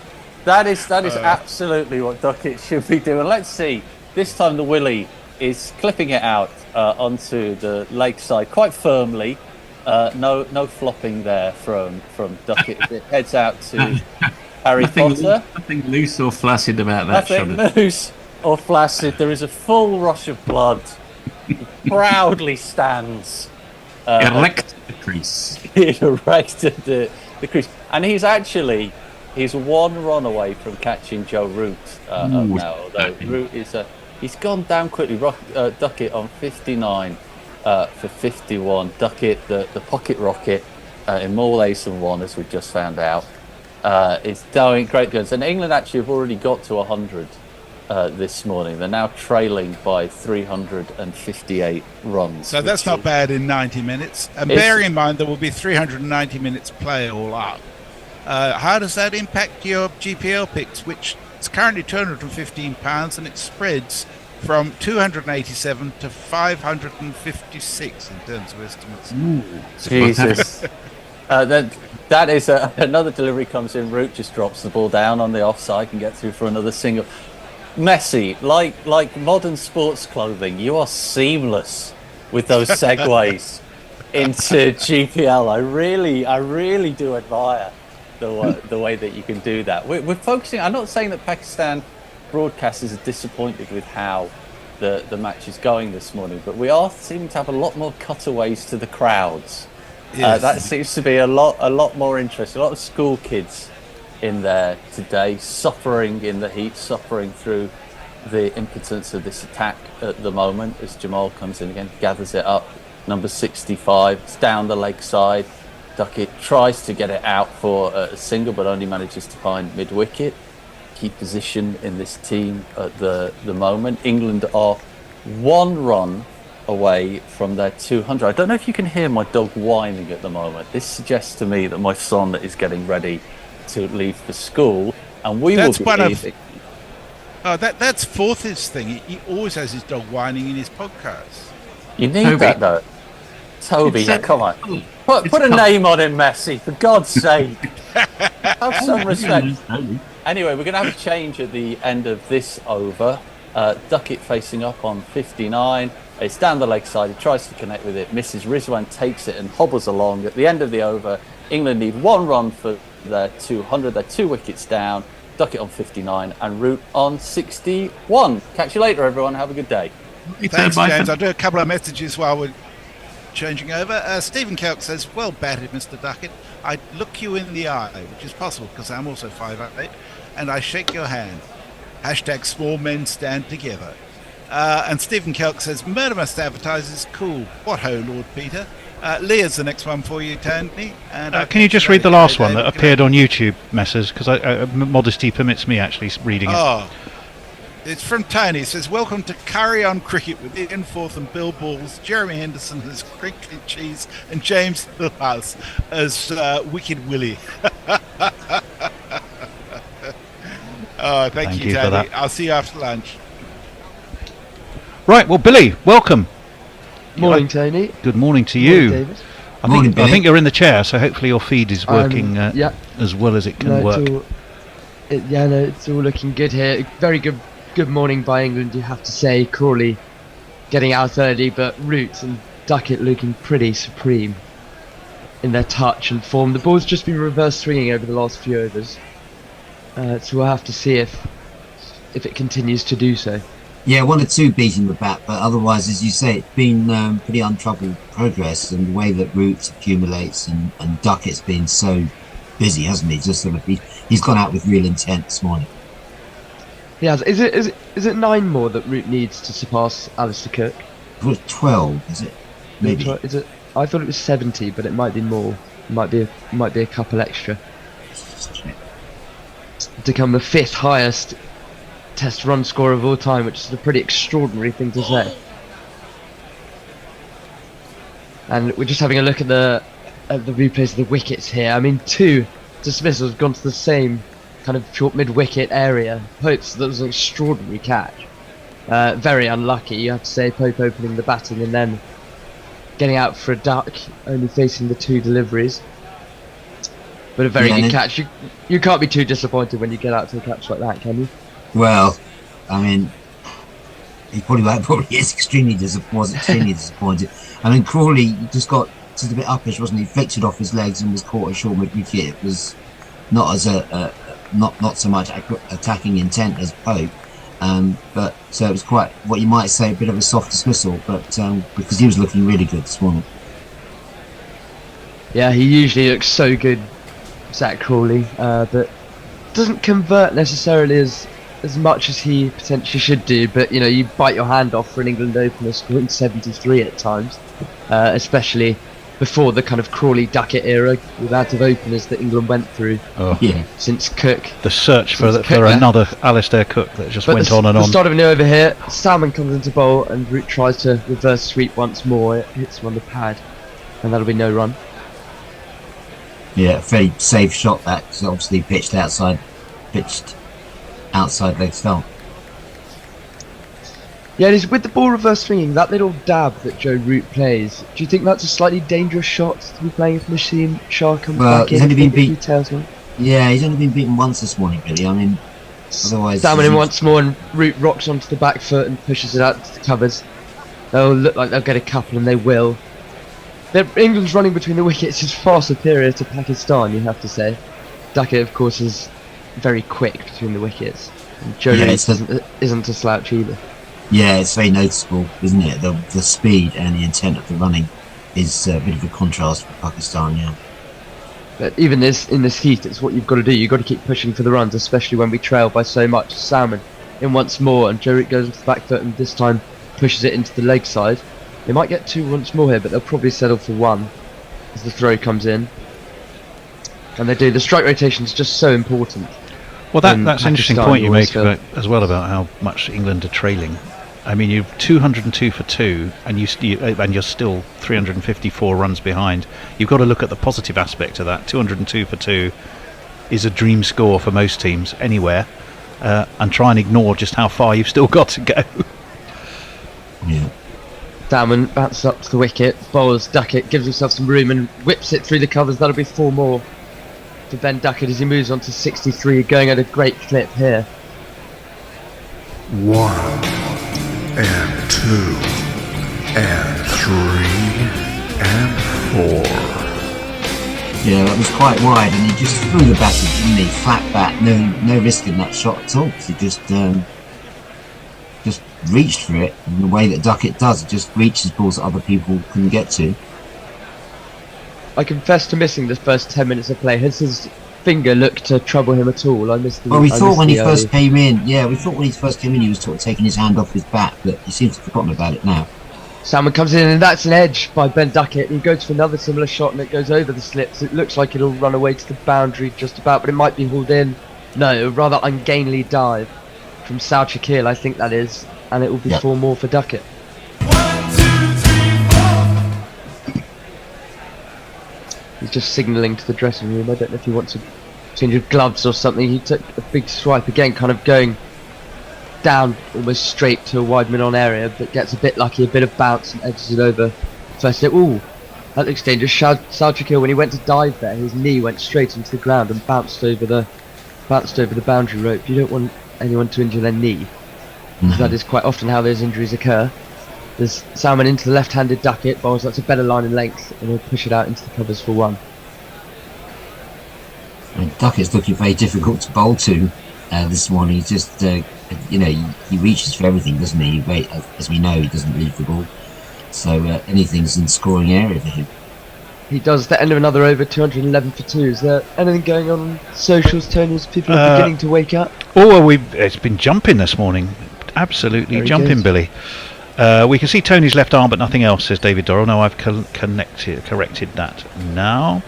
That is absolutely what Duckett should be doing. Let's see. This time the Willie is clipping it out onto the lakeside quite firmly. No flopping there from Duckett. It heads out to Harry Potter.
Nothing loose or flaccid about that.
Nothing loose or flaccid. There is a full rush of blood. He proudly stands.
Erected the crease.
He erected the crease. And he's 1 run away from catching Joe Root now. Although Root he's gone down quickly. Duckett on 59 for 51. Duckett, the pocket rocket in more ace than 1, as we just found out. Is doing great guns, and England actually have already got to 100 this morning. They're now trailing by 358 runs.
So that's not bad in 90 minutes. And bearing in mind there will be 390 minutes play all up. How does that impact your GPL picks, which is currently £215, and it spreads from 287 to 556 in terms of estimates?
Jesus. That is another delivery comes in. Root just drops the ball down on the offside and get through for another single. Messi, like modern sports clothing, you are seamless with those segues into GPL. I really do admire the way that you can do that. We're focusing. I'm not saying that Pakistan broadcasters are disappointed with how the match is going this morning, but we are seeming to have a lot more cutaways to the crowds. Yes. That seems to be a lot more interest. A lot of school kids in there today, suffering in the heat, suffering through the impotence of this attack at the moment. As Jamal comes in again, gathers it up. Number 65, it's down the leg side. Duckett tries to get it out for a single, but only manages to find mid-wicket. Key position in this team at the moment. England are 1 run away from their 200. I don't know if you can hear my dog whining at the moment. This suggests to me that my son is getting ready to leave for school, and will be leaving.
That's Forth's thing. He always has his dog whining in his podcast.
You need that though. Toby, come on. Put a name on him, Messi, for God's sake. Have some respect. Anyway, we're going to have a change at the end of this over. Duckett facing up on 59. It's down the leg side. He tries to connect with it, misses. Rizwan takes it and hobbles along. At the end of the over, England need 1 run for their 200. They're 2 wickets down. Duckett on 59 and Root on 61. Catch you later, everyone. Have a good day.
Thanks, James. I'll do a couple of messages while we're changing over. Stephen Kelk says, well batted, Mr. Duckett. I look you in the eye, which is possible because I'm also 5'8", and I shake your hand. Hashtag small men stand together. And Stephen Kelk says, murder must advertise is cool. What ho, Lord Peter. Leah's the next one for you, Tony. And
can you just read the last one that appeared on YouTube, Messrs? Because modesty permits me actually reading it.
It's from Tony. It says, welcome to Curry on Cricket with Ian Forth and Bill Balls, Jeremy Henderson as Crinkly Cheese, and James Hillhouse as Wicked Willie. Thank you, Tony.
for that.
I'll see you after lunch.
Right, well, Billy, welcome.
Morning, Tony.
Good morning to you.
Morning, David.
I think you're in the chair, so hopefully your feed is working as well as it can work.
It's all looking good here. Very good morning by England, you have to say. Crawley getting out early, but Root and Duckett looking pretty supreme in their touch and form. The ball's just been reverse swinging over the last few overs, so we'll have to see if it continues to do so.
Yeah, 1 or 2 beating the bat, but otherwise, as you say, it's been pretty untroubled progress, and the way that Root accumulates and Duckett's been so busy, hasn't he? Just sort of he's gone out with real intent this morning.
Yeah, is it 9 more that Root needs to surpass Alistair Cook?
It was 12, is it? Maybe.
Is it? I thought it was 70, but it might be more. It might be a couple extra. To become the 5th highest Test run score of all time, which is a pretty extraordinary thing to say. And we're just having a look at the replays of the wickets here. I mean, 2 dismissals gone to the same kind of short mid-wicket area. Pope's, that was an extraordinary catch. Very unlucky, you have to say. Pope opening the batting and then getting out for a duck, only facing the 2 deliveries. But a very good catch. You can't be too disappointed when you get out to a catch like that, can you?
Well, I mean, he probably is extremely disappointed. I mean, Crawley just got just a bit uppish, wasn't he? Flicked it off his legs and was caught a short mid-wicket. It was not as not so much attacking intent as Pope, but so it was quite what you might say a bit of a soft dismissal, but because he was looking really good this morning.
Yeah, he usually looks so good, Zach Crawley, but doesn't convert necessarily as much as he potentially should do. But you know, you bite your hand off for an England opener scoring 73 at times, especially before the kind of Crawley-Duckett era, with the amount of openers that England went through since Cook.
The search for another Alistair Cook that just went on and on.
The start of a new over here, Salmon comes into bowl and Root tries to reverse sweep once more. It hits him on the pad, and that'll be no run.
Yeah, very safe shot that, because obviously pitched outside leg stump.
Yeah, it is with the ball reverse swinging, that little dab that Joe Root plays. Do you think that's a slightly dangerous shot to be playing if Machine Shah comes back in?
He's only been beaten. Yeah, he's only been beaten once this morning, Billy. I mean, otherwise.
Salmon in once more, and Root rocks onto the back foot and pushes it out to the covers. They'll look like they'll get a couple, and they will. England's running between the wickets is far superior to Pakistan, you have to say. Duckett, of course, is very quick between the wickets. And Joe Root isn't a slouch either.
Yeah, it's very noticeable, isn't it? The speed and the intent of the running is a bit of a contrast for Pakistan, yeah.
But even in this heat, it's what you've got to do. You've got to keep pushing for the runs, especially when we trail by so much. Salmon in once more, and Joe Root goes into the back foot and this time pushes it into the leg side. They might get 2 once more here, but they'll probably settle for 1 as the throw comes in. And they do. The strike rotation is just so important.
Well, that's an interesting point you make as well about how much England are trailing. I mean, you've 202 for 2, and you're still 354 runs behind. You've got to look at the positive aspect of that. 202 for 2 is a dream score for most teams anywhere, and try and ignore just how far you've still got to go.
Yeah.
Salmon bats up to the wicket, bowls Duckett, gives himself some room and whips it through the covers. That'll be 4 more for Ben Duckett as he moves on to 63, going at a great clip here.
1 and 2 and 3 and 4.
Yeah, that was quite wide, and he just threw the batter, didn't he? Flat bat, no risk in that shot at all. He just reached for it in the way that Duckett does. It just reaches balls that other people couldn't get to.
I confess to missing the first 10 minutes of play. Has his finger looked to trouble him at all? I missed the.
Well, we thought when he first came in, he was sort of taking his hand off his bat, but he seems to have forgotten about it now.
Salmon comes in, and that's an edge by Ben Duckett. He goes for another similar shot, and it goes over the slips. It looks like it'll run away to the boundary just about, but it might be hauled in. No, a rather ungainly dive from Sal Shakil, I think that is, and it will be 4 more for Duckett.
1, 2, 3, 4.
He's just signalling to the dressing room. I don't know if he wants to change of gloves or something. He took a big swipe again, kind of going down almost straight to a wide mid-on area, but gets a bit lucky, a bit of bounce, and edges it over. First hit, ooh, that looks dangerous. Sal Shakil, when he went to dive there, his knee went straight into the ground and bounced over the boundary rope. You don't want anyone to injure their knee. That is quite often how those injuries occur. There's Salmon into the left-handed Duckett, bowls that's a better line in length, and he'll push it out into the covers for 1.
I mean, Duckett's looking very difficult to bowl to this morning. He's just, he reaches for everything, doesn't he? As we know, he doesn't leave the ball. So anything's in scoring area for him.
He does the end of another over, 211 for 2. Is there anything going on socials, Tony, as people are beginning to wake up?
Oh, well, it's been jumping this morning. Absolutely very jumping, good. Billy. We can see Tony's left arm, but nothing else, says David Dorrell. No, I've corrected that now.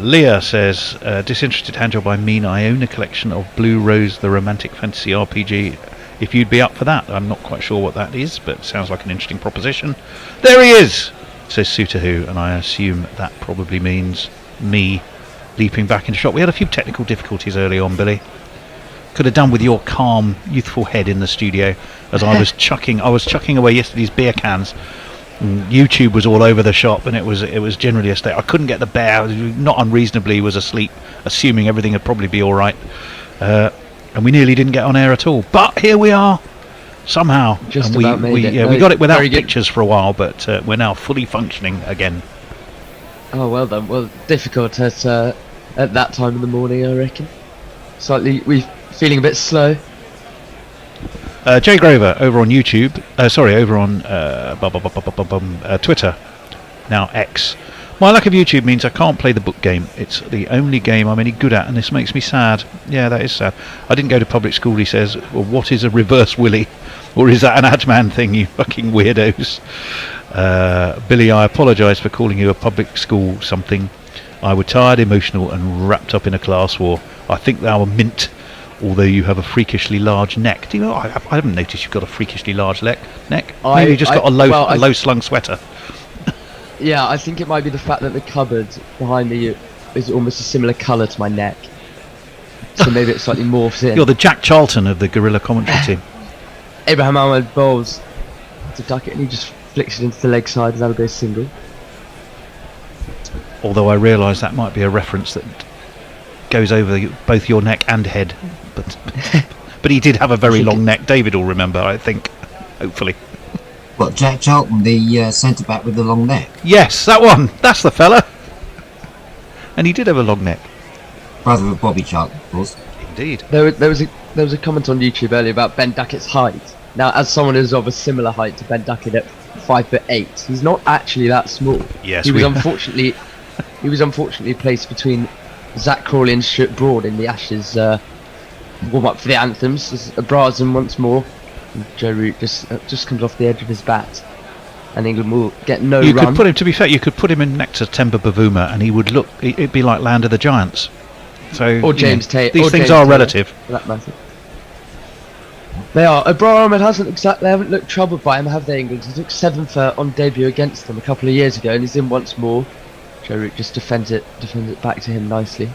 Leah says, disinterested handjob by Mean. I own a collection of Blue Rose, the romantic fantasy RPG. If you'd be up for that. I'm not quite sure what that is, but sounds like an interesting proposition. There he is, says Sutahu, and I assume that probably means me leaping back into shot. We had a few technical difficulties early on, Billy. Could have done with your calm, youthful head in the studio as I was chucking away yesterday's beer cans. YouTube was all over the shop, and it was generally a state. I couldn't get the bear. Not unreasonably was asleep, assuming everything would probably be all right, and we nearly didn't get on air at all. But here we are, somehow.
Just
and
about made it.
We got it without pictures for a while, but we're now fully functioning again.
Oh, well done. Well, difficult at that time in the morning, I reckon. Slightly, we feeling a bit slow.
Jay Grover over on YouTube, over on Twitter, now X. My lack of YouTube means I can't play the book game. It's the only game I'm any good at, and this makes me sad. Yeah, that is sad. I didn't go to public school, he says. Well, what is a reverse willy? Or is that an Adman thing, you fucking weirdos? Billy, I apologise for calling you a public school something. I was tired, emotional, and wrapped up in a class war. I think thou were mint, although you have a freakishly large neck. Do you know? I haven't noticed you've got a freakishly large neck. Maybe you just got a low slung sweater.
Yeah, I think it might be the fact that the cupboard behind me is almost a similar colour to my neck, so maybe it slightly morphs in.
You're the Jack Charlton of the Guerrilla commentary team.
Abraham Ahmed bowls to Duckett, and he just flicks it into the leg side, and that'll go single.
Although I realise that might be a reference that goes over both your neck and head, but he did have a very long neck. David will remember, I think, hopefully.
What, Jack Charlton, the centre back with the long neck?
Yes, that one. That's the fella. And he did have a long neck.
Brother of Bobby Charlton, of course.
Indeed.
There was a comment on YouTube earlier about Ben Duckett's height. Now, as someone who's of a similar height to Ben Duckett at 5'8", he's not actually that small.
Yes,
he was unfortunately placed between Zach Crawley and Stuart Broad in the Ashes warm up for the anthems. Brazil once more. And Joe Root just comes off the edge of his bat, and England will get no run.
Could put him. To be fair, you could put him in next to Temba Bavuma, and he would look. It'd be like Land of the Giants. So,
or James Tate.
These things are relative.
For that matter. They are. Abrar Ahmed they haven't looked troubled by him, have they, England? He took 7 for on debut against them a couple of years ago, and he's in once more. Joe Root just defends it back to him nicely.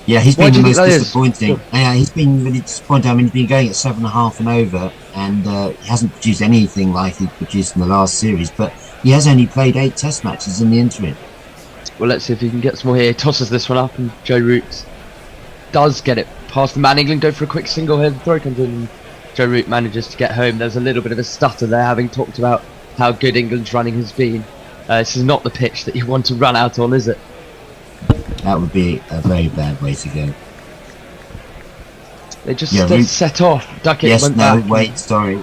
Yeah, he's been the most disappointing. Yeah, he's been really disappointing. I mean, he's been going at 7.5 and over, and he hasn't produced anything like he produced in the last series. But he has only played 8 Test matches in the interim.
Well, let's see if he can get some more here. He tosses this one up, and Joe Root does get it past the man. England go for a quick single here. The throw comes in, and Joe Root manages to get home. There's a little bit of a stutter there, having talked about how good England's running has been. This is not the pitch that you want to run out on, is it?
That would be a very bad way to go.
They just set off. Duckett went back.
Wait, sorry.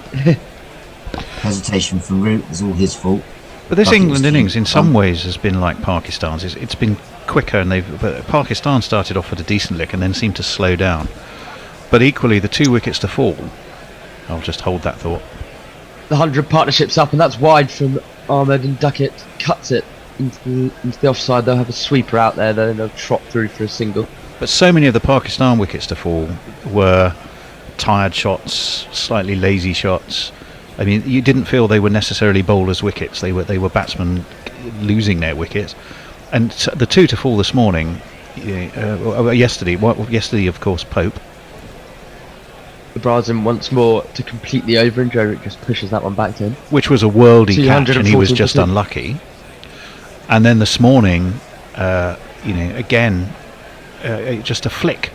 Hesitation from Root was all his fault.
But this England innings, in some ways, has been like Pakistan's. It's been quicker, and but Pakistan started off with a decent lick and then seemed to slow down. But equally, the 2 wickets to fall. I'll just hold that thought.
The 100 partnership's up, and that's wide from Ahmed, and Duckett cuts it into the offside. They'll have a sweeper out there, though, and they'll trot through for a single.
But so many of the Pakistan wickets to fall were tired shots, slightly lazy shots. I mean, you didn't feel they were necessarily bowlers' wickets. They were batsmen losing their wickets. And the 2 to fall this morning, yesterday, of course, Pope.
Brazil once more to completely over, and Joe Root just pushes that one back to him.
Which was a worldie catch, and he was just unlucky. And then this morning, again, just a flick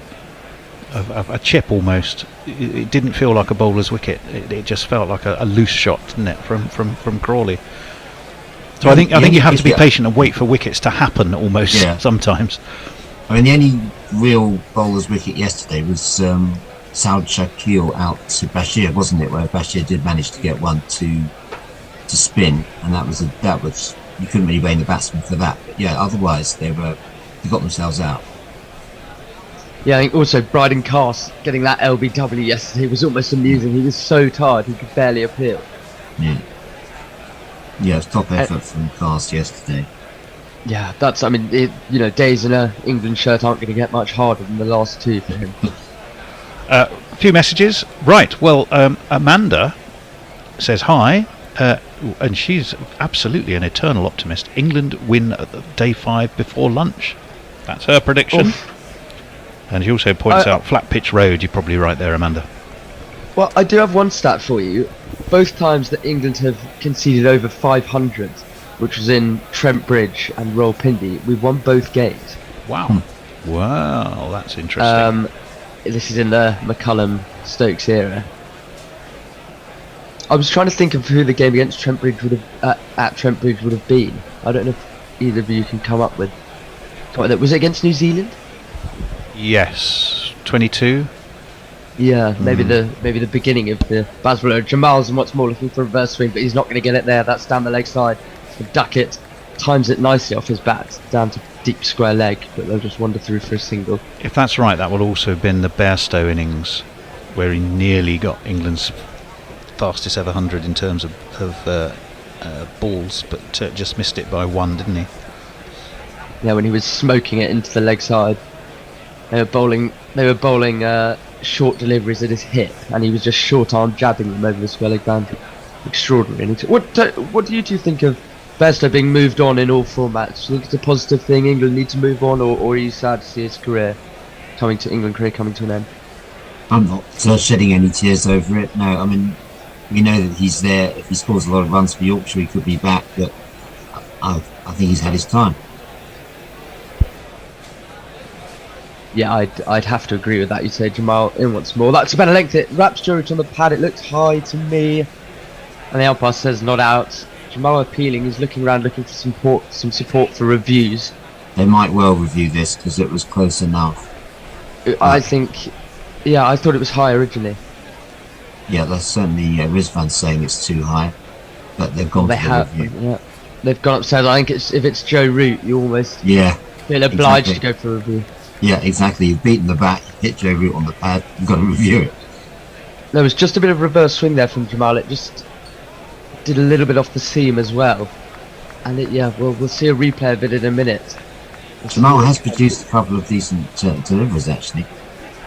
of a chip almost. It didn't feel like a bowler's wicket. It just felt like a loose shot, didn't it, from Crawley. So I think you have to be patient and wait for wickets to happen almost sometimes.
I mean, the only real bowler's wicket yesterday was Saud Shakil out to Bashir, wasn't it? Where Bashir did manage to get one to spin, and that was you couldn't really blame the batsman for that. But yeah, otherwise they got themselves out.
Yeah, I think also Bryden Cast getting that LBW yesterday was almost amusing. He was so tired he could barely appeal.
Yeah, it was top effort from Cast yesterday.
Yeah, days in a England shirt aren't going to get much harder than the last 2 for him.
A few messages. Right, well, Amanda says hi, and she's absolutely an eternal optimist. England win day 5 before lunch. That's her prediction. Oof. And she also points out flat pitch road. You're probably right there, Amanda.
Well, I do have one stat for you. Both times that England have conceded over 500, which was in Trent Bridge and Rawalpindi, we won both games.
Wow. Wow, that's interesting.
This is in the McCullum-Stokes era. I was trying to think of who the game against Trent Bridge at Trent Bridge would have been. I don't know if either of you can come up with. Was it against New Zealand?
Yes, 22.
Yeah, maybe the beginning of the Baswell. Jamal's what's more looking for a reverse swing, but he's not going to get it there. That's down the leg side. So Duckett times it nicely off his bat down to deep square leg, but they'll just wander through for a single.
If that's right, that will also have been the Bairstow innings, where he nearly got England's fastest ever 100 in terms of balls, but just missed it by 1, didn't he?
Yeah, when he was smoking it into the leg side. They were bowling short deliveries at his hip, and he was just short arm jabbing them over the square leg boundary. Extraordinary. What do you two think of Bairstow being moved on in all formats? Do you think it's a positive thing? England need to move on, or are you sad to see his career coming to an end?
I'm not shedding any tears over it. No, I mean, we know that he's there. If he scores a lot of runs for Yorkshire, he could be back. But I think he's had his time.
Yeah, I'd have to agree with that. You'd say Jamal in once more. That's about a length. It wraps Joe Root on the pad. It looks high to me, and the umpire says not out. Jamal appealing. He's looking around, looking for some support for reviews.
They might well review this because it was close enough.
I think. Yeah, I thought it was high originally.
Yeah, that's certainly Rizvan's saying it's too high, but they've gone for the review.
Yeah, they've gone upstairs. I think if it's Joe Root, you almost feel obliged to go for a review.
Yeah, exactly. You've beaten the bat, you hit Joe Root on the pad, you've got to review it.
There was just a bit of reverse swing there from Jamal. It just did a little bit off the seam as well. And we'll see a replay of it in a minute.
Jamal has produced a couple of decent deliveries, actually.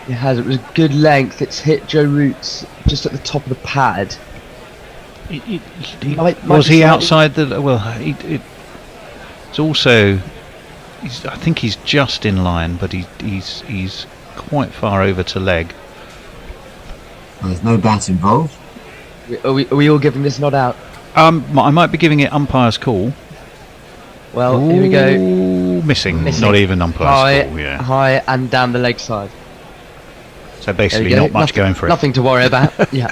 It has. It was good length. It's hit Joe Root just at the top of the pad.
Was he outside the... Well, it's also... I think he's just in line, but he's quite far over to leg.
Well, there's no bat involved.
Are we all giving this not out?
I might be giving it umpire's call.
Well, here we go.
Missing. Not even umpire's call. Yeah.
High and down the leg side.
So basically, not much going for it.
Nothing to worry about. Yeah.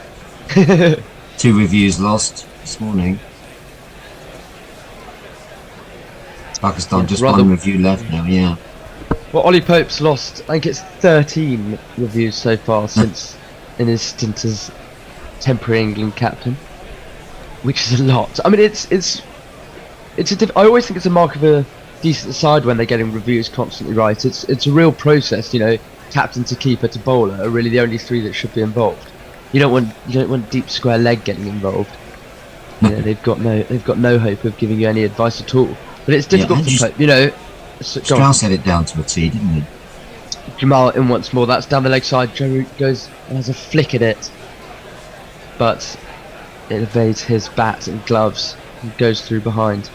2 reviews lost this morning. Pakistan just one review left now, yeah.
Well, Ollie Pope's lost, I think it's 13 reviews so far since in his stint as temporary England captain, which is a lot. I mean, I always think it's a mark of a decent side when they're getting reviews constantly right. It's a real process, you know. Captain to keeper to bowler are really the only three that should be involved. You don't want deep square leg getting involved. You know, they've got no hope of giving you any advice at all. But it's difficult for Pope, you know.
Strauss had it down to a T, didn't he?
Jamal in once more. That's down the leg side. Joe Root goes and has a flick at it, but it evades his bat and gloves and goes through behind.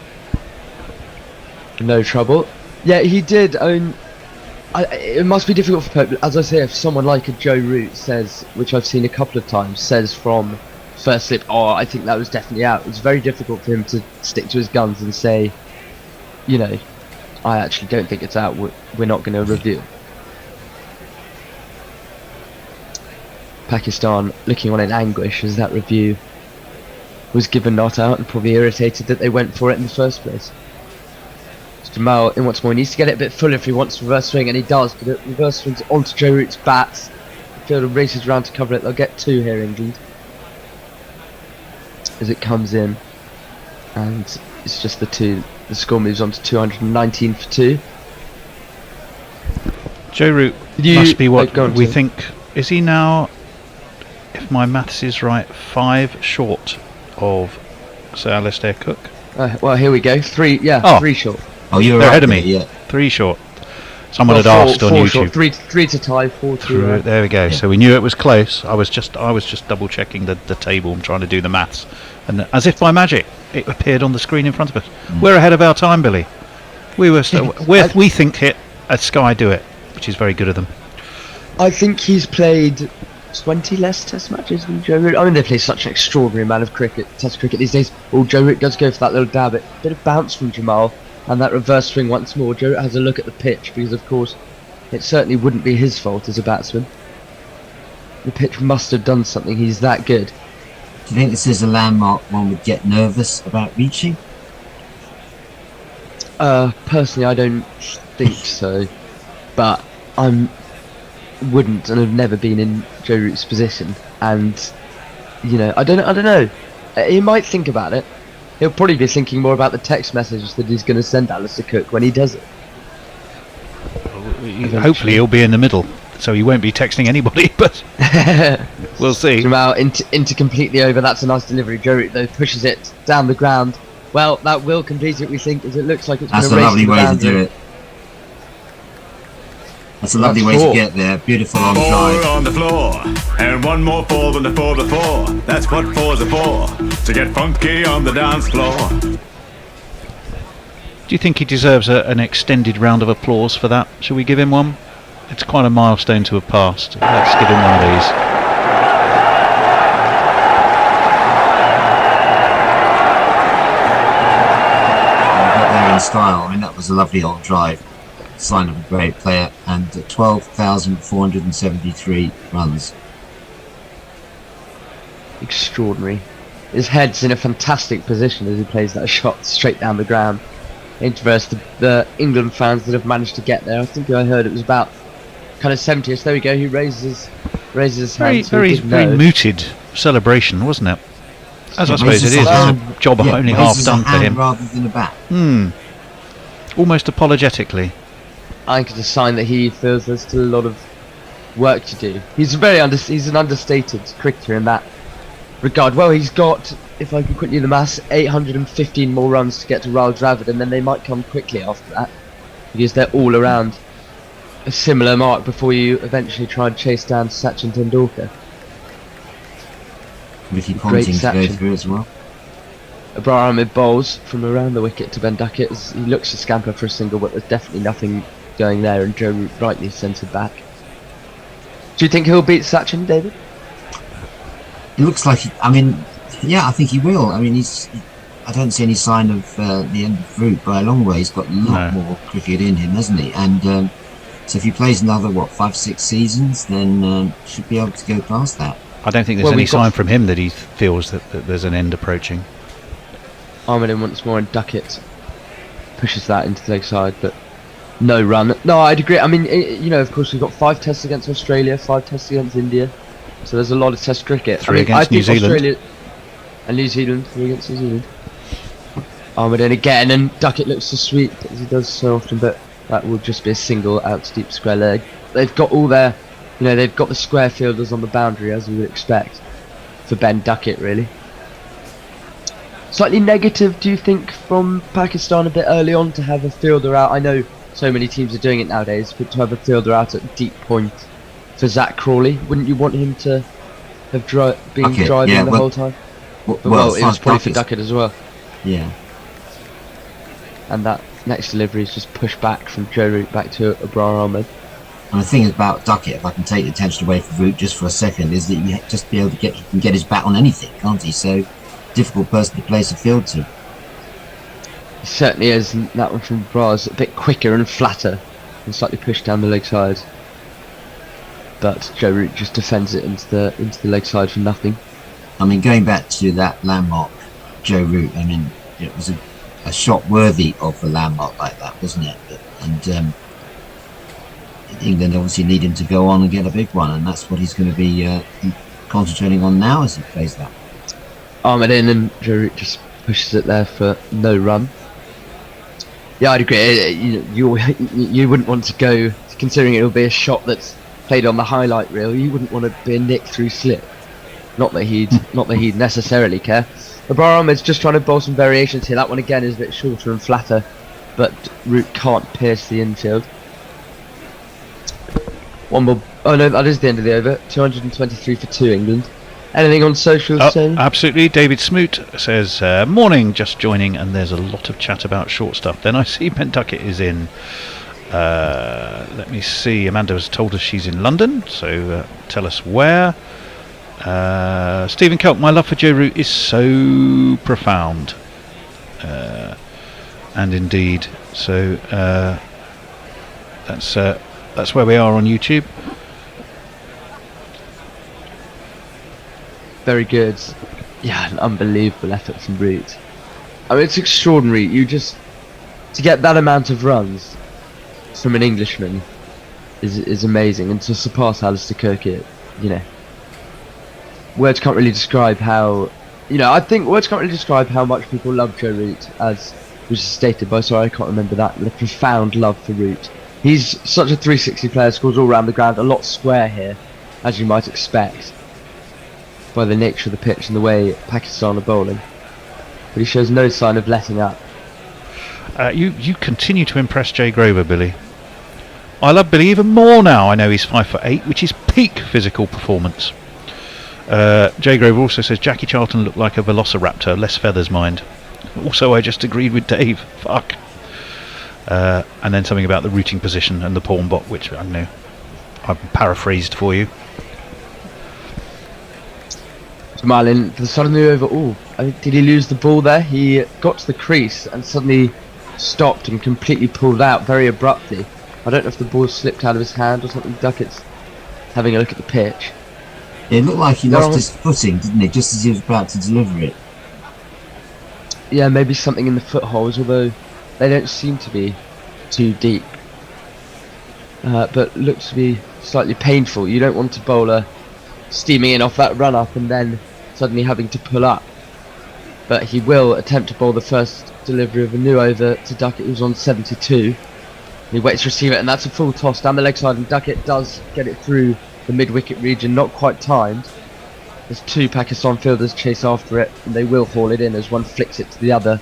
No trouble. Yeah, he did own. It must be difficult for Pope, as I say, if someone like a Joe Root says, which I've seen a couple of times, says from first slip, oh, I think that was definitely out. It's very difficult for him to stick to his guns and say, you know, I actually don't think it's out. We're not going to review. Pakistan looking on in anguish as that review was given not out, and probably irritated that they went for it in the first place. Jamal in once more. He needs to get it a bit fuller if he wants reverse swing, and he does. But it reverse swings onto Joe Root's bats. The fielder races around to cover it. They'll get 2 here, England, as it comes in, and it's just the 2. The score moves on to 219 for 2.
Joe Root must be what we think. Is he now, if my maths is right, 5 short of Sir Alistair Cook?
Well, here we go. 3, yeah, 3 short.
Oh, you're
They're
right
ahead of me.
Yeah.
3 short. Someone had asked on YouTube.
Short. 3 to tie, 4 to.
There we go. Yeah. So we knew it was close. I was just double checking the table and trying to do the maths, and as if by magic, it appeared on the screen in front of us. We're ahead of our time, Billy. We think hit a Sky do it, which is very good of them.
I think he's played 20 less Test matches than Joe Root. I mean, they play such an extraordinary amount of Test cricket these days. Oh, Joe Root does go for that little dab. It bit of bounce from Jamal, and that reverse swing once more. Joe Root has a look at the pitch because, of course, it certainly wouldn't be his fault as a batsman. The pitch must have done something. He's that good.
Do you think this is a landmark one would get nervous about reaching?
Personally, I don't think so, but wouldn't and have never been in Joe Root's position, and you know, I don't know. He might think about it. He'll probably be thinking more about the text message that he's going to send Alistair Cook when he does it.
Hopefully, he'll be in the middle, so he won't be texting anybody. But we'll see.
Jamal into completely over. That's a nice delivery. Joe Root though pushes it down the ground. Well, that will complete it, we think, as it looks like it's going to race.
That's a lovely way to do it. That's a lovely way to get there. Beautiful on drive.
4 on the floor, and 1 more 4 than the 4 before. That's what 4s are for, to get funky on the dance floor.
Do you think he deserves an extended round of applause for that? Shall we give him one? It's quite a milestone to have passed. Let's give him one of these.
Got there in style. I mean, that was a lovely old drive. Sign of a great player, and 12,473 runs.
Extraordinary. His head's in a fantastic position as he plays that shot straight down the ground. Interverse the England fans that have managed to get there. I think I heard it was about kind of 70ish. There we go. He raises his hand.
Very mooted celebration, wasn't it? As I suppose it is. It's a job only half done for him.
Rather than a bat.
Almost apologetically.
I think it's a sign that he feels there's still a lot of work to do. He's he's an understated cricketer in that regard. Well, he's got, if I can quickly do the maths, 815 more runs to get to Rahul Dravid, and then they might come quickly after that, because they're all around a similar mark before you eventually try and chase down Sachin Tendulkar.
Ricky Ponting to go through as well.
Abraham Ahmed bowls from around the wicket to Ben Duckett. He looks to scamper for a single, but there's definitely nothing going there, and Joe Root rightly sends it back. Do you think he'll beat Sachin, David?
It looks like, I think he will. I mean, I don't see any sign of the end of Root by a long way. He's got a lot more cricket in him, hasn't he? And so if he plays another, 5-6 seasons, then should be able to go past that.
I don't think there's any sign from him that he feels that there's an end approaching.
Ahmed in once more, and Duckett pushes that into the leg side, but no run. No, I'd agree. I mean, of course, we've got 5 tests against Australia, 5 tests against India, so there's a lot of test cricket.
3 against New Zealand.
Australia and New Zealand, 3 against New Zealand. Armored in again, and Duckett looks to sweep as he does so often, but that will just be a single out to deep square leg. They've got all their, they've got the square fielders on the boundary, as you would expect for Ben Duckett, really. Slightly negative, do you think, from Pakistan a bit early on to have a fielder out? I know so many teams are doing it nowadays, but to have a fielder out at deep point for Zach Crawley, wouldn't you want him to have been driving the whole time? Well, it was probably for Duckett as well.
Yeah.
And that next delivery is just pushed back from Joe Root back to Abrar Ahmed.
And the thing about Duckett, if I can take the attention away from Root just for a second, is that you just be able to he can get his bat on anything, can't he? So, difficult person to place a field to.
He certainly is, and that one from Abrar is a bit quicker and flatter and slightly pushed down the leg side. But Joe Root just defends it into the leg side for nothing.
I mean, going back to that landmark, Joe Root, I mean, it was a shot worthy of a landmark like that, wasn't it? And England obviously need him to go on and get a big one, and that's what he's going to be concentrating on now as he plays that.
Ahmed in, and Joe Root just pushes it there for no run. Yeah, I'd agree. You wouldn't want to go, considering it will be a shot that's played on the highlight reel. You wouldn't want to be a nick through slip. Not that he'd necessarily care. Abrar Ahmed's just trying to bowl some variations here. That one again is a bit shorter and flatter, but Root can't pierce the infield. One more. Oh no, that is the end of the over. 223 for 2 England. Anything on social?
Absolutely. David Smoot says, morning, just joining, and there's a lot of chat about short stuff. Then I see Ben Duckett is in. Let me see. Amanda has told us she's in London, so tell us where. Stephen Kelp, my love for Joe Root is so profound, and indeed, so that's where we are on YouTube.
Very good. Yeah, an unbelievable effort from Root. I mean, it's extraordinary. To get that amount of runs from an Englishman is amazing, and to surpass Alistair Kirkett, words can't really describe how, I think words can't really describe how much people love Joe Root, as was stated by, sorry, I can't remember that, the profound love for Root. He's such a 360 player, scores all around the ground, a lot square here, as you might expect, by the nature of the pitch and the way Pakistan are bowling. But he shows no sign of letting up.
You continue to impress Jay Grover, Billy. I love Billy even more now. I know he's 5'8", which is peak physical performance. Jay Grover also says Jackie Charlton looked like a velociraptor, less feathers, mind. Also, I just agreed with Dave. Fuck. And then something about the routing position and the pawn bot, which I know I've paraphrased for you.
Marlin for the suddenly over. Did he lose the ball there? He got to the crease and suddenly stopped and completely pulled out very abruptly. I don't know if the ball slipped out of his hand or something. Duckett's having a look at the pitch.
It looked like he lost his footing, didn't it, just as he was about to deliver it?
Yeah, maybe something in the footholes, although they don't seem to be too deep. But looks to be slightly painful. You don't want to bowler steaming in off that run up and then suddenly having to pull up. But he will attempt to bowl the first delivery of a new over to Duckett, who's on 72. He waits to receive it, and that's a full toss down the leg side, and Duckett does get it through the mid-wicket region, not quite timed. There's 2 Pakistan fielders chase after it, and they will haul it in as one flicks it to the other.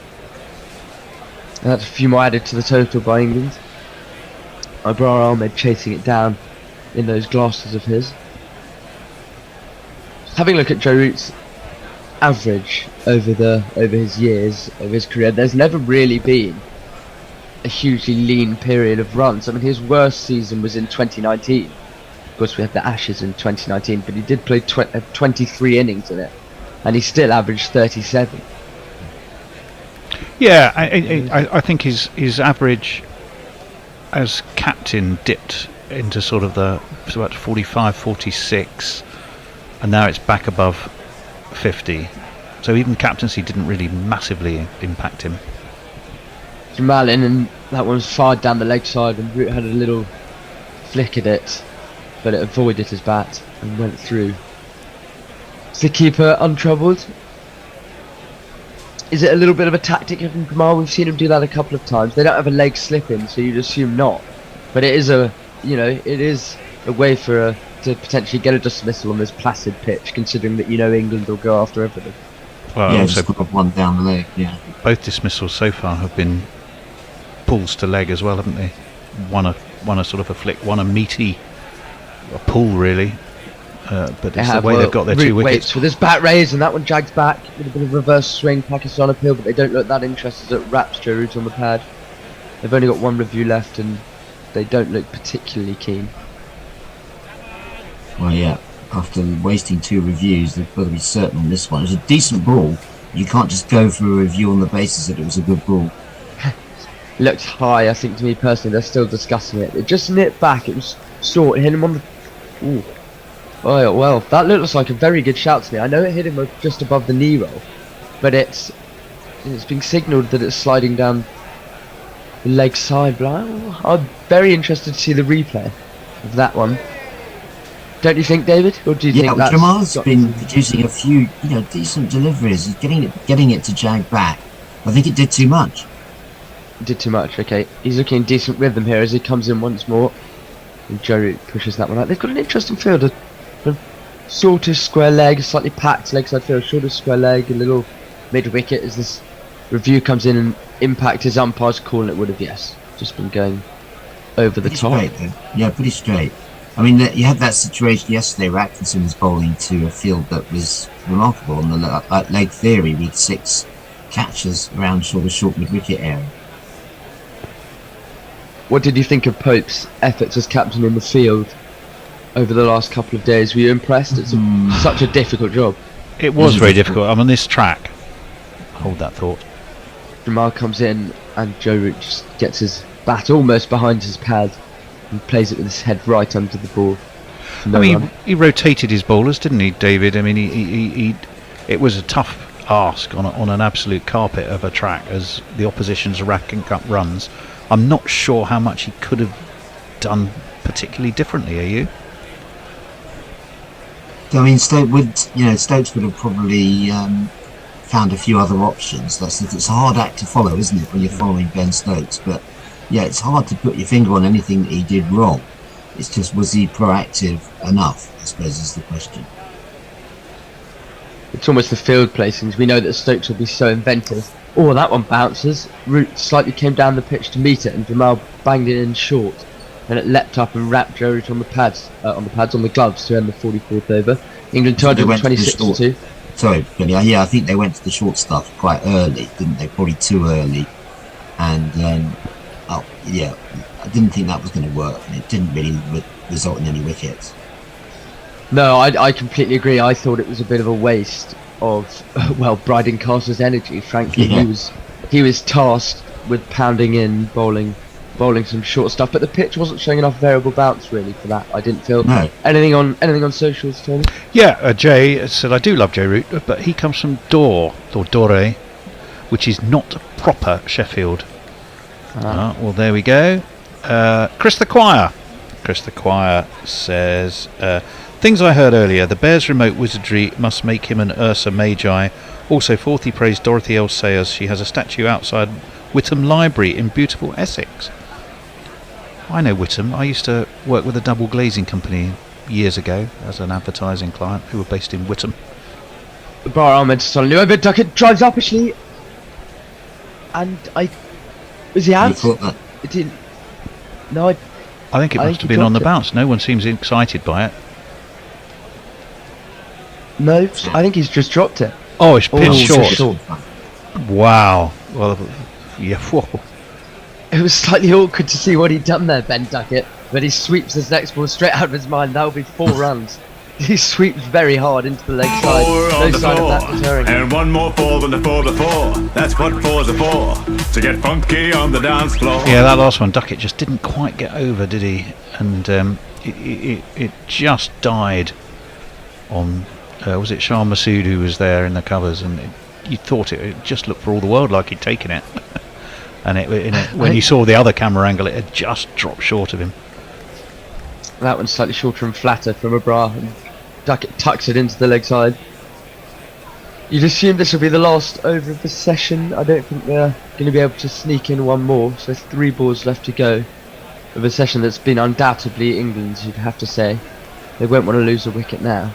And that's a few more added to the total by England. Abrar Ahmed chasing it down in those glasses of his. Having a look at Joe Root's average over his years, over his career, there's never really been a hugely lean period of runs. I mean, his worst season was in 2019. Of course, we had the Ashes in 2019, but he did play 23 innings in it, and he still averaged 37.
Yeah, I think his average as captain dipped into sort of about 45, 46, and now it's back above 50. So even captaincy didn't really massively impact him.
Jamal in, and that one was fired down the leg side, and Root had a little flick at it, but it avoided his bat and went through. Is the keeper untroubled? Is it a little bit of a tactic from Jamal? We've seen him do that a couple of times. They don't have a leg slip in, so you'd assume not. But it is a way for to potentially get a dismissal on this placid pitch, considering that England will go after everything.
Well,
yeah,
also
just got one down the leg. Yeah.
Both dismissals so far have been pulls to leg as well, haven't they? One a sort of a flick, one a meaty, a pull really. But it's the way they've got their two wickets.
With this bat raised, and that one jags back with a bit of reverse swing. Pakistan appeal, but they don't look that interested at Raps Joe Root on the pad. They've only got one review left, and they don't look particularly keen.
Well, yeah. After wasting 2 reviews, they've got to be certain on this one. It's a decent ball. You can't just go for a review on the basis that it was a good ball.
It looked high, I think, to me personally. They're still discussing it. It just nipped back. It was short. It hit him on the... Ooh. Oh, well, that looks like a very good shout to me. I know it hit him just above the knee roll, but it's being signalled that it's sliding down the leg side. But I'm very interested to see the replay of that one. Don't you think, David? Or do you think that's...
Jamal's been producing a few, decent deliveries. He's getting it to jag back. I think it did too much.
It did too much, okay. He's looking in decent rhythm here as he comes in once more. And Joe Root pushes that one out. They've got an interesting field. A shortish square leg, slightly packed leg side field, shortish square leg, a little mid-wicket as this review comes in and impact his umpire's call, and it would have, yes. Just been going over the top.
Straight, though. Yeah, pretty straight. I mean, you had that situation yesterday where Atkinson was bowling to a field that was remarkable on the leg theory with 6 catches around short mid-wicket area.
What did you think of Pope's efforts as captain in the field over the last couple of days? Were you impressed? It's such a difficult job.
It was very difficult. I'm on this track. Hold that thought.
Jamal comes in and Joe Root just gets his bat almost behind his pad and plays it with his head right under the ball.
He rotated his bowlers, didn't he, David? I mean, he it was a tough ask on an absolute carpet of a track as the opposition's racking up runs. I'm not sure how much he could have done particularly differently. Are you?
I mean, Stokes would have probably found a few other options. It's a hard act to follow, isn't it, when you're following Ben Stokes? But yeah, it's hard to put your finger on anything that he did wrong. It's just, was he proactive enough, I suppose, is the question.
It's almost the field placings. We know that Stokes will be so inventive. Oh, that one bounces. Root slightly came down the pitch to meet it, and Jamal banged it in short. And it leapt up and wrapped Joe Root on the gloves to end the 44th over. England 226-2.
Sorry, Billy. Yeah, I think they went to the short stuff quite early, didn't they? Probably too early. And I didn't think that was going to work, and it didn't really result in any wickets.
No, I completely agree. I thought it was a bit of a waste of Bryden Castle's energy. Frankly,
yeah.
he was tasked with pounding in, bowling some short stuff, but the pitch wasn't showing enough variable bounce really for that. I didn't feel.
No.
Anything on socials, Tony?
Yeah, Jay said I do love Joe Root, but he comes from Dore, which is not proper Sheffield. Well, there we go. Chris the Choir says things I heard earlier. The Bears' remote wizardry must make him an Ursa Magi. Also, fourth, he praised Dorothy L. Sayers. She has a statue outside Whittam Library in beautiful Essex. I know Whittam. I used to work with a double glazing company years ago as an advertising client who were based in Whittam.
Bar Ahmed suddenly over. Duckett drives up actually, and was he out? It didn't. No,
I think it must have been on the bounce. No one seems excited by it.
No, I think he's just dropped it.
Oh, it's pitched short. Wow. Well, yeah. Whoa.
It was slightly awkward to see what he'd done there, Ben Duckett, but he sweeps his next ball straight out of his mind. That will be 4 runs. He sweeps very hard into the leg side. No sign of that deterring him.
And one more 4 than the 4 before. That's what 4's are for. To get funky on the dance floor.
Yeah, that last one, Duckett just didn't quite get over, did he? And it just died on. Was it Shah Massoud who was there in the covers? And you thought it just looked for all the world like he'd taken it. and when you saw the other camera angle, it had just dropped short of him.
That one's slightly shorter and flatter from a bra, and Duckett tucks it into the leg side. You'd assume this will be the last over of the session. I don't think they're going to be able to sneak in one more, so there's 3 balls left to go of a session that's been undoubtedly England's, you'd have to say. They won't want to lose a wicket now.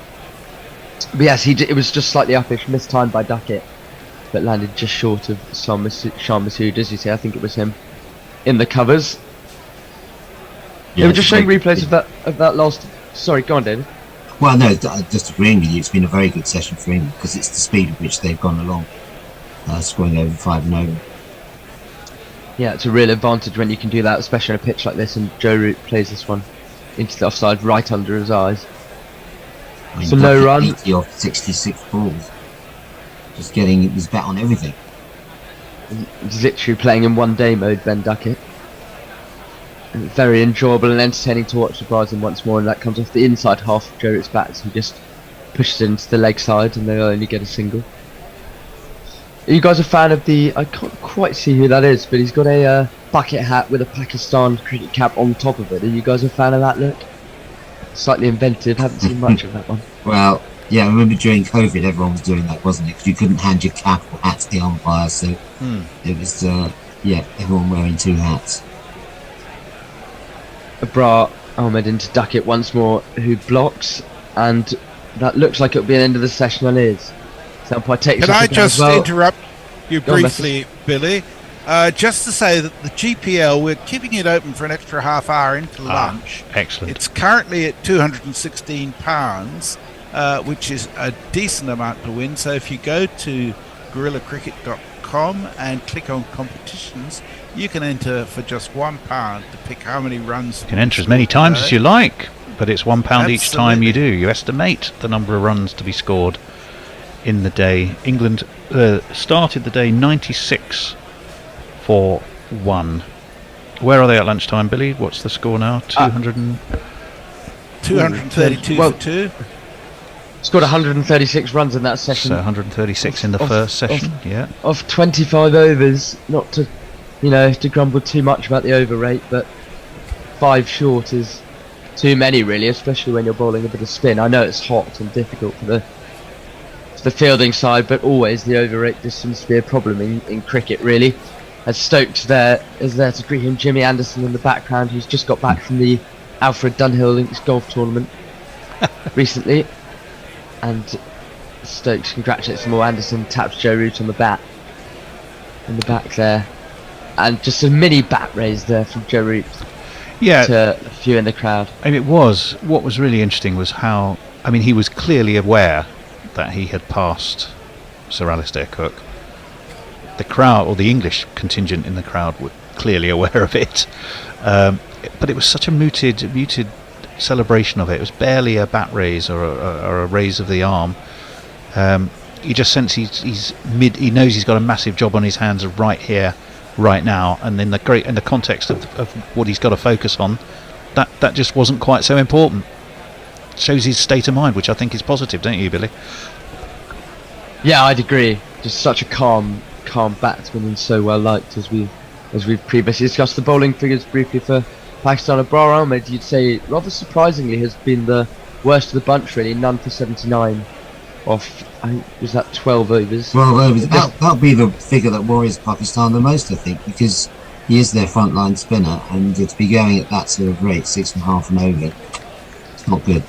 But yes, it was just slightly uppish, mistimed by Duckett, but landed just short of Shan Masood, as you say. I think it was him in the covers.
Yeah,
they were just showing replays of that last. Sorry, go on, David.
Well, no, just agreeing with you, it's been a very good session for England because it's the speed at which they've gone along, scoring over 5 and over.
Yeah, it's a real advantage when you can do that, especially on a pitch like this, and Joe Root plays this one into the offside right under his eyes.
I mean,
So no run.
80 off 66 balls. Just getting his bet on everything.
He's literally playing in one-day mode, Ben Duckett. And very enjoyable and entertaining to watch surprising once more, and that comes off the inside half of Joe Root's bat, so he just pushes it into the leg side and they'll only get a single. Are you guys a fan of I can't quite see who that is, but he's got a bucket hat with a Pakistan cricket cap on top of it. Are you guys a fan of that look? Slightly inventive, haven't seen much of that one.
Well, yeah, I remember during COVID everyone was doing that, wasn't it? Because you couldn't hand your cap or hat to the umpire, so it was, everyone wearing 2 hats.
Abrar Ahmed into Duckett once more, who blocks, and that looks like it'll be an end of the session on his. So umpire takes.
Can I just interrupt you briefly, Billy? Just to say that the GPL, we're keeping it open for an extra half hour into lunch.
Excellent.
It's currently at £216, which is a decent amount to win. So if you go to gorillacricket.com and click on competitions, you can enter for just £1 to pick how many runs.
You can enter as many times as you like, but it's £1 each time you do.
Absolutely.
You estimate the number of runs to be scored in the day. England started the day 96 for 1. Where are they at lunchtime, Billy? What's the score now?
232 for 2.
Scored 136 runs in that session.
So 136 in the first session, yeah.
Of 25 overs, not to, to grumble too much about the over rate, but 5 short is too many really, especially when you're bowling a bit of spin. I know it's hot and difficult for the fielding side, but always the over rate just seems to be a problem in cricket really. As Stokes is there to greet him, Jimmy Anderson in the background, who's just got back from the Alfred Dunhill Links golf tournament recently. And Stokes congratulates him, or Anderson taps Joe Root on the bat in the back there, and just a mini bat raise there from Joe Root.
Yeah,
to a few in the crowd.
I mean, what was really interesting was how, he was clearly aware that he had passed Sir Alistair Cook. The crowd, or the English contingent in the crowd, were clearly aware of it, but it was such a muted celebration of it. It was barely a bat raise or a raise of the arm. You just sense he knows he's got a massive job on his hands right here, right now, and in the context of what he's got to focus on, that just wasn't quite so important. Shows his state of mind, which I think is positive, don't you, Billy?
Yeah, I'd agree. Just such a calm batsman, and so well liked, as we've previously discussed. The bowling figures briefly for Pakistan. Abrar Ahmed, you'd say, rather surprisingly, has been the worst of the bunch really. None for 79 off, I think, was that 12 overs?
Well, that'll be the figure that worries Pakistan the most, I think, because he is their frontline spinner, and to be going at that sort of rate, 6.5 and over, it's not good.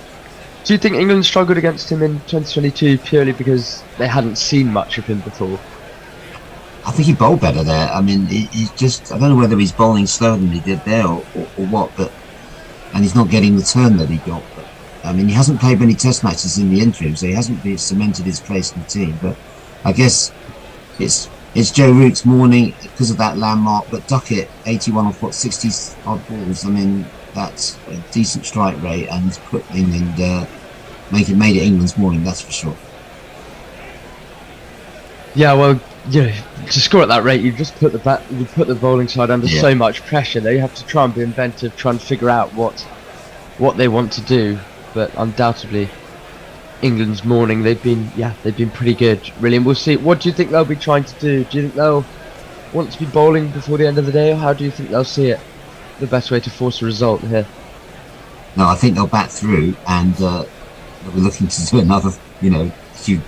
Do you think England struggled against him in 2022 purely because they hadn't seen much of him before?
I think he bowled better there. He's just, I don't know whether he's bowling slower than he did there or what, and he's not getting the turn that he got. But, he hasn't played many test matches in the interim, so he hasn't really cemented his place in the team. But I guess it's Joe Root's morning because of that landmark, but Duckett, 81 off 60 odd balls. That's a decent strike rate, and put England, made it England's morning, that's for sure. Yeah,
well, to score at that rate, you just put the bowling side under so much pressure. They have to try and be inventive, try and figure out what they want to do. But undoubtedly, England's morning, they've been pretty good, really. And we'll see. What do you think they'll be trying to do? Do you think they'll want to be bowling before the end of the day, or how do you think they'll see it? The best way to force a result here?
No, I think they'll bat through, and they'll be looking to do another, huge.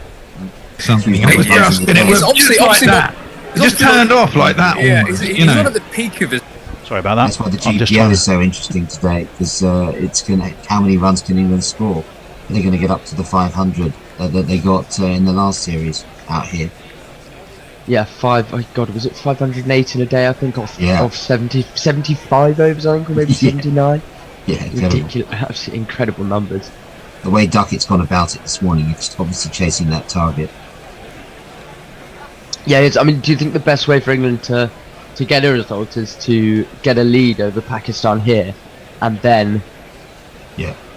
Something.
It's obviously that.
It just turned off like that.
Yeah, he's not at the peak of his.
Sorry about that.
That's why the GPL is so interesting today, because it's going. How many runs can England score? They're going to get up to the 500 that they got in the last series out here.
Yeah, was it 508 in a day? I think off 75 overs, I think, or maybe 79.
Yeah,
ridiculous, absolutely incredible numbers.
The way Duckett's gone about it this morning, he's obviously chasing that target.
Yeah, I mean, do you think the best way for England to get a result is to get a lead over Pakistan here, and then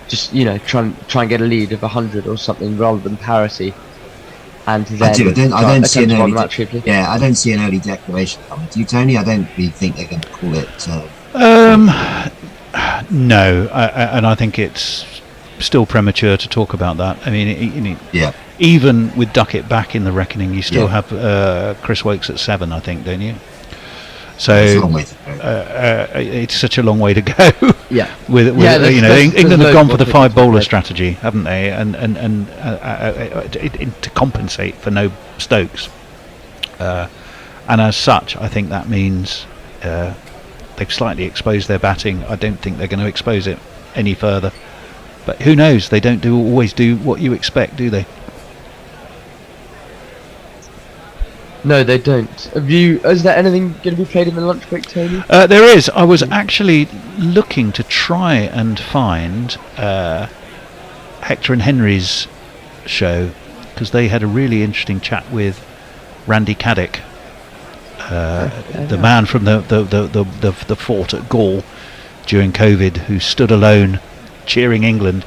just try and get a lead of 100 or something rather than parity? And then
I don't see an early. I don't see an early declaration coming. Do you, Tony? I don't really think they're going to call it.
No, and I think it's still premature to talk about that. I mean, even with Duckett back in the reckoning, you still have Chris Wokes at 7, I think, don't you? So it's such a long way to go. England have gone for the 5 bowler strategy, haven't they? And to compensate for no Stokes. And as such, I think that means they've slightly exposed their batting. I don't think they're going to expose it any further. But who knows? They don't always do what you expect, do they?
No, they don't. Is there anything going to be played in the lunch break, Tony?
There is. I was actually looking to try and find Hector and Henry's show, because they had a really interesting chat with Randy Caddick, the man from the fort at Gaul during COVID, who stood alone cheering England,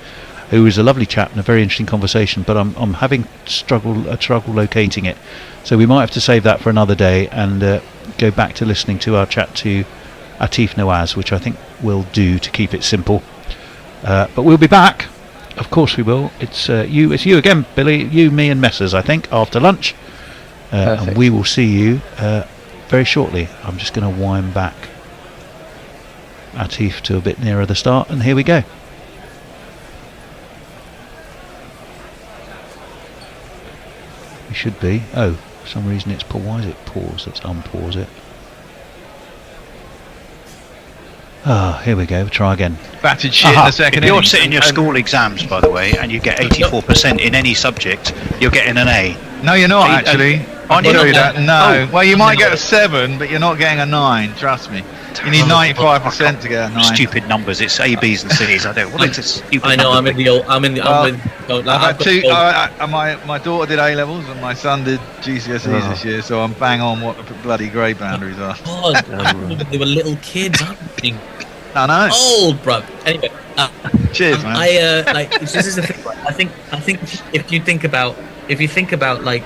who was a lovely chap and a very interesting conversation, but I'm having trouble locating it, so we might have to save that for another day and go back to listening to our chat to Atif Nawaz, which I think we'll do to keep it simple. But we'll be back, of course we will. It's you again, Billy, you, me and Messers, I think, after lunch, and we will see you very shortly. I'm just going to wind back Atif to a bit nearer the start, and here we go. We should be. Oh, for some reason it's why is it pause? Let's unpause it. Here we go. Try again.
Batted shit in the second
If you're
innings.
sitting your school exams, by the way, and you get 84% in any subject, you're getting an A.
No, you're not actually.
Aren't you?
No. Well, you might get a 7, but you're not getting a 9. Trust me. You need 95% to get a 9.
Stupid numbers. It's A, B's, and C's. I don't. What is this stupid?
I know.
number
I'm with.
I've had 2. My daughter did A levels and my son did GCSEs this year, so I'm bang on what the bloody grade boundaries are.
God, they were little kids.
I know.
Old, bruv. Anyway.
Cheers, man.
This is the thing. I think if you think about like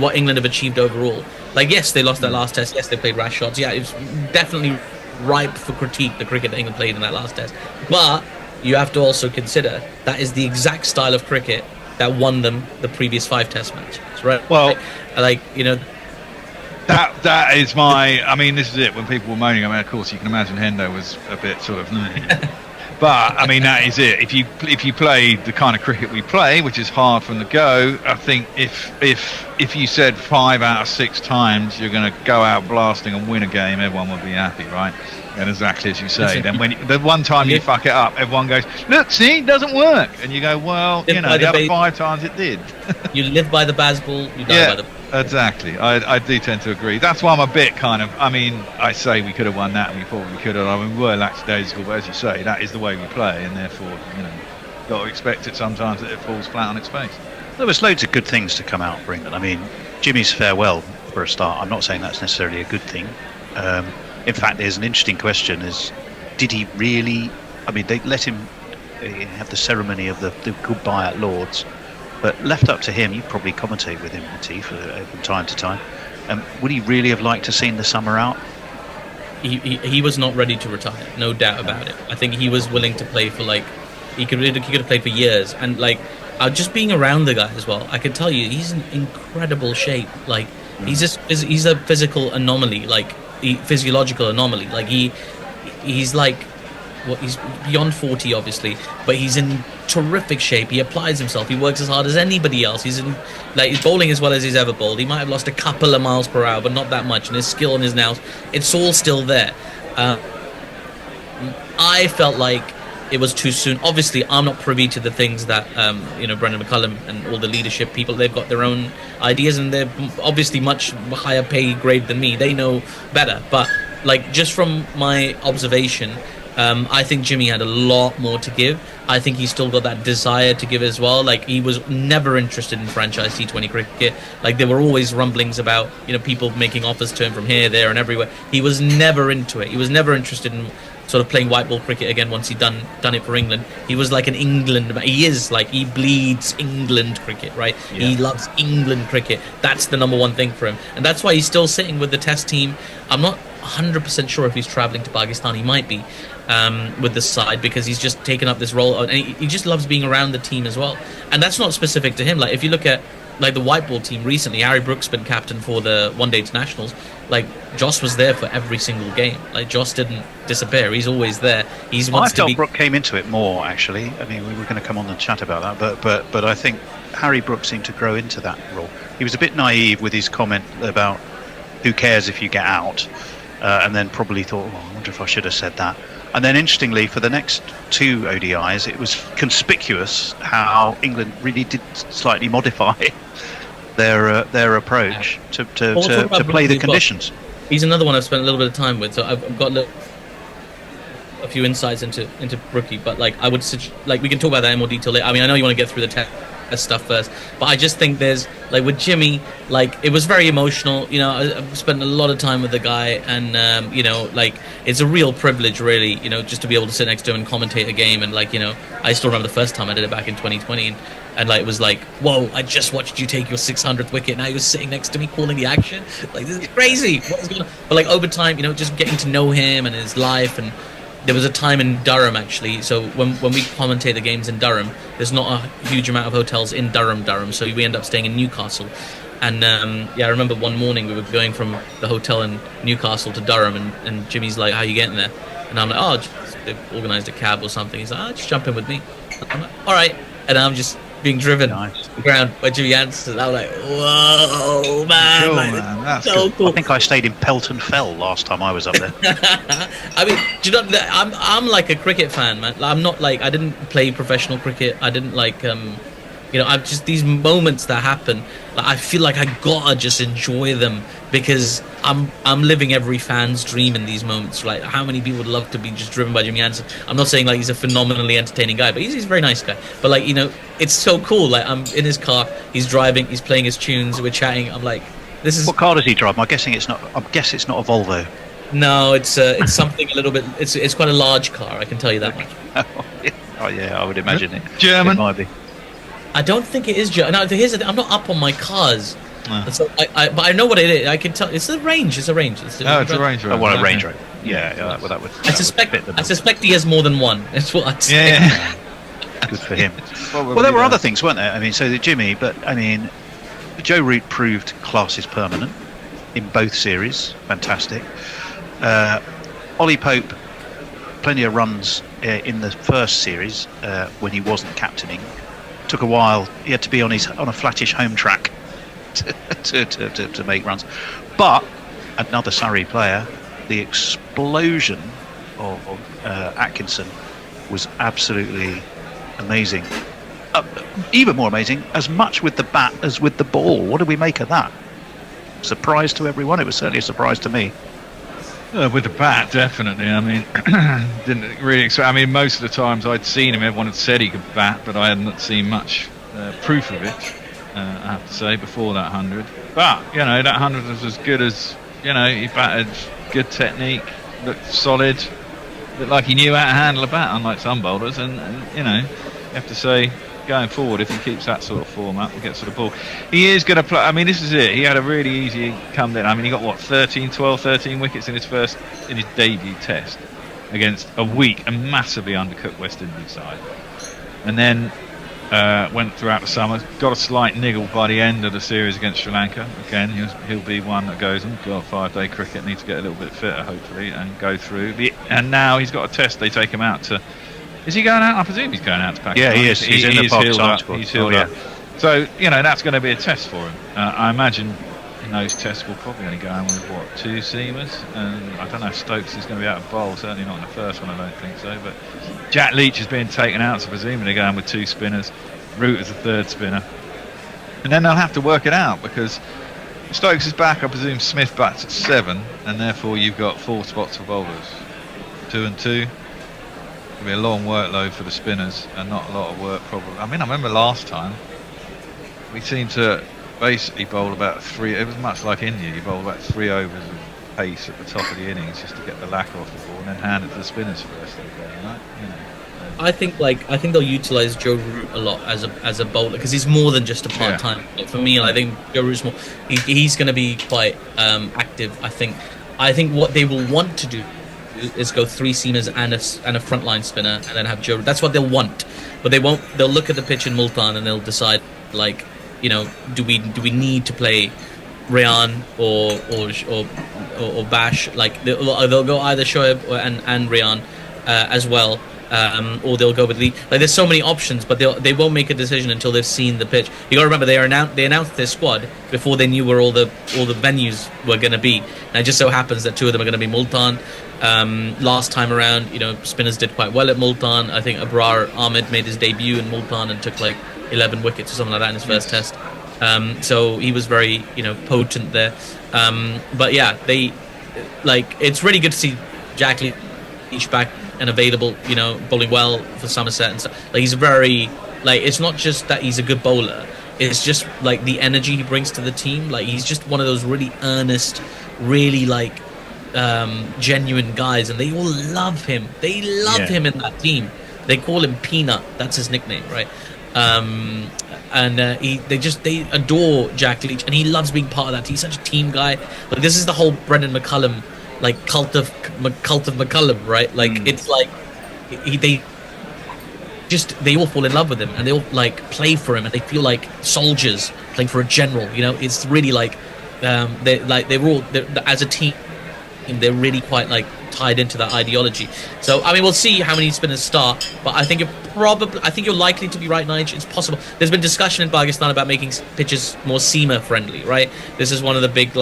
what England have achieved overall, like yes, they lost that last test, yes, they played rash shots, yeah, it's definitely ripe for critique, the cricket that England played in that last test, but you have to also consider that is the exact style of cricket that won them the previous 5 test matches, right?
Well,
that
is my. I mean, this is it. When people were moaning, I mean, of course, you can imagine Hendo was a bit sort of. But I mean, that is it. If you play the kind of cricket we play, which is hard from the go, I think if you said 5 out of 6 times you're going to go out blasting and win a game, everyone would be happy, right? And exactly as you say, then when the one time you fuck it up, everyone goes, "Look, see, it doesn't work," and you go, "Well, the other 5 times it did."
You live by the Bazball, you die by the.
Exactly. I do tend to agree. That's why I'm a bit kind of. I mean, I say we could have won that, and we thought we could have. I mean, we were lackadaisical, but as you say, that is the way we play, and therefore, got to expect it sometimes that it falls flat on its face.
There was loads of good things to come out for England. I mean, Jimmy's farewell for a start. I'm not saying that's necessarily a good thing. In fact, there's an interesting question: did he really? I mean, they let him have the ceremony of the goodbye at Lord's. But left up to him, you probably commentate with him, Latif, from time to time. Would he really have liked to seen the summer out?
He was not ready to retire, no doubt about it. I think he was willing to play for he could have played for years, and just being around the guy as well. I can tell you, he's in incredible shape. He's a physical anomaly, like physiological anomaly. Like he's like, he's beyond 40, obviously, but he's in terrific shape. He applies himself. He works as hard as anybody else. He's bowling as well as he's ever bowled. He might have lost a couple of miles per hour, but not that much. And his skill and his nails, it's all still there. I felt like it was too soon. Obviously, I'm not privy to the things that Brendan McCullum and all the leadership people. They've got their own ideas, and they're obviously much higher pay grade than me. They know better. But like, just from my observation, I think Jimmy had a lot more to give. I think he's still got that desire to give as well. Like, he was never interested in franchise T20 cricket. Like, there were always rumblings about, people making offers to him from here, there, and everywhere. He was never into it. He was never interested in sort of playing white ball cricket again once he'd done it for England. He was like an England, he bleeds England cricket, right? Yeah. He loves England cricket. That's the number one thing for him. And that's why he's still sitting with the test team. I'm not 100% sure if he's travelling to Pakistan. He might be with the side, because he's just taken up this role, and he just loves being around the team as well. And that's not specific to him. Like, if you look at like the white ball team recently, Harry Brook's been captain for the one-day internationals. Like, Joss was there for every single game. Like, Joss didn't disappear. He's always there.
I felt Brook came into it more, actually. I mean, we were going to come on and chat about that, but I think Harry Brook seemed to grow into that role. He was a bit naive with his comment about who cares if you get out, and then probably thought, I wonder if I should have said that. And then, interestingly, for the next two ODIs, it was conspicuous how England really did slightly modify their approach to play the conditions.
He's another one I've spent a little bit of time with, so I've got a few insights into Brookie. But like, I would we can talk about that in more detail later. I mean, I know you want to get through the test stuff first, but I just think there's, like, with Jimmy, like, it was very emotional. I've spent a lot of time with the guy, and like, it's a real privilege, really, just to be able to sit next to him and commentate a game. And like, I still remember the first time I did it back in 2020, and like, it was like, whoa, I just watched you take your 600th wicket, now you're sitting next to me calling the action. Like, this is crazy. What is going on? But like, over time, just getting to know him and his life. And there was a time in Durham, actually. So when we commentate the games in Durham, there's not a huge amount of hotels in Durham. So we end up staying in Newcastle. And I remember one morning we were going from the hotel in Newcastle to Durham, and Jimmy's like, how are you getting there? And I'm like, they've organised a cab or something. He's like, just jump in with me. I'm like, all right. And I'm just being driven to the ground by Jimmy Anderson. I was like, whoa, man.
Cool,
like,
man. That's
so
good.
cool.
I think I stayed in Pelton Fell last time I was up there.
I mean, do you know, I'm like a cricket fan, man. I'm not like, I didn't play professional cricket. I didn't like, I've just, these moments that happen, like, I feel like I gotta just enjoy them, because I'm living every fan's dream in these moments. Like, how many people would love to be just driven by Jimmy Anderson? I'm not saying like he's a phenomenally entertaining guy, but he's a very nice guy. But like, it's so cool. Like, I'm in his car, he's driving, he's playing his tunes, we're chatting. I'm like, this is.
What car does he drive? I guess it's not a Volvo.
No, it's something a little bit. It's quite a large car. I can tell you that much.
Oh yeah, I would imagine it.
German.
It might be.
I don't think it is German. No, here's the thing, I'm not up on my cars. So but I know what it is. I can tell. It's a Range. It's a Range.
It's a Range Rover.
Oh, well, a Range Rover. Yeah, well, that would.
I suspect he has more than one. That's what I'd say.
Yeah. Good for him. Well, there were other things, weren't there? I mean, so the Jimmy, but I mean, Joe Root proved class is permanent in both series. Fantastic. Ollie Pope, plenty of runs in the first series when he wasn't captaining. Took a while. He had to be on a flattish home track to make runs. But another Surrey player, the explosion of Atkinson was absolutely amazing. Even more amazing, as much with the bat as with the ball. What do we make of that? Surprise to everyone. It was certainly a surprise to me.
With the bat, definitely. I mean, didn't really expect. I mean, most of the times I'd seen him, everyone had said he could bat, but I hadn't seen much proof of it. I have to say, before that 100. But that 100 was as good as he batted. Good technique, looked solid, looked like he knew how to handle a bat, unlike some bowlers. And you have to say, going forward, if he keeps that sort of format, we'll get to the ball. He is going to play. I mean, this is it. He had a really easy come in. I mean, he got 13 wickets in his debut test against a weak and massively undercooked West Indies side. And then went throughout the summer. Got a slight niggle by the end of the series against Sri Lanka. Again, he'll be one that goes, God, 5-day cricket, needs to get a little bit fitter, hopefully, and go through. And now he's got a test. They take him out to... Is he going out? I presume he's going out to Pakistan.
Yeah, he is. He's in the Pakistan squad.
He's healed up. So, that's going to be a test for him. I imagine in those tests we'll probably only go in with, 2 seamers? And I don't know if Stokes is going to be out of bowl. Certainly not in the first one, I don't think so. But Jack Leach is being taken out, so presumably they're going with 2 spinners. Root as a 3rd spinner. And then they'll have to work it out, because Stokes is back. I presume Smith bats at 7, and therefore you've got 4 spots for bowlers. 2 and 2. It'll be a long workload for the spinners, and not a lot of work probably. I remember last time we seemed to basically bowl about 3. It was much like India. You bowl about 3 overs of pace at the top of the innings just to get the lacquer off the ball, and then hand it to the spinners first. Right?
I think they'll utilize Joe Root a lot as a bowler, because he's more than just a part-time. Yeah. For me, I think Joe Root's more. He's going to be quite active. I think what they will want to do is go 3 seamers and a frontline spinner, and then have Joe Root. That's what they'll want, but they won't. They'll look at the pitch in Multan and they'll decide, do we need to play Rayan or Bash? Like they'll go either Shoaib and Rayan as well. Or they'll go with Lee. Like, there's so many options, but they won't make a decision until they've seen the pitch. You got to remember, they announced their squad before they knew where all the venues were going to be. And it just so happens that 2 of them are going to be Multan. Last time around, spinners did quite well at Multan. I think Abrar Ahmed made his debut in Multan and took like 11 wickets or something like that in his first test. So he was very potent there. But yeah, it's really good to see Jack Leach back and available, bowling well for Somerset and stuff. Like, he's very, it's not just that he's a good bowler, it's just like the energy he brings to the team. Like, he's just one of those really earnest, really genuine guys, and they all love him. They love him in that team. They call him Peanut. That's his nickname, right? They adore Jack Leach, and he loves being part of that. He's such a team guy. Like, this is the whole Brendan McCullum cult of McCullum, right? It's like they all fall in love with him, and they all play for him, and they feel like soldiers playing for a general. It's really they're all as a team, they're really quite tied into that ideology. So we'll see how many spinners start, but I think you're likely to be right, Nige. It's possible. There's been discussion in Pakistan about making pitches more seamer friendly, right? This is one of the big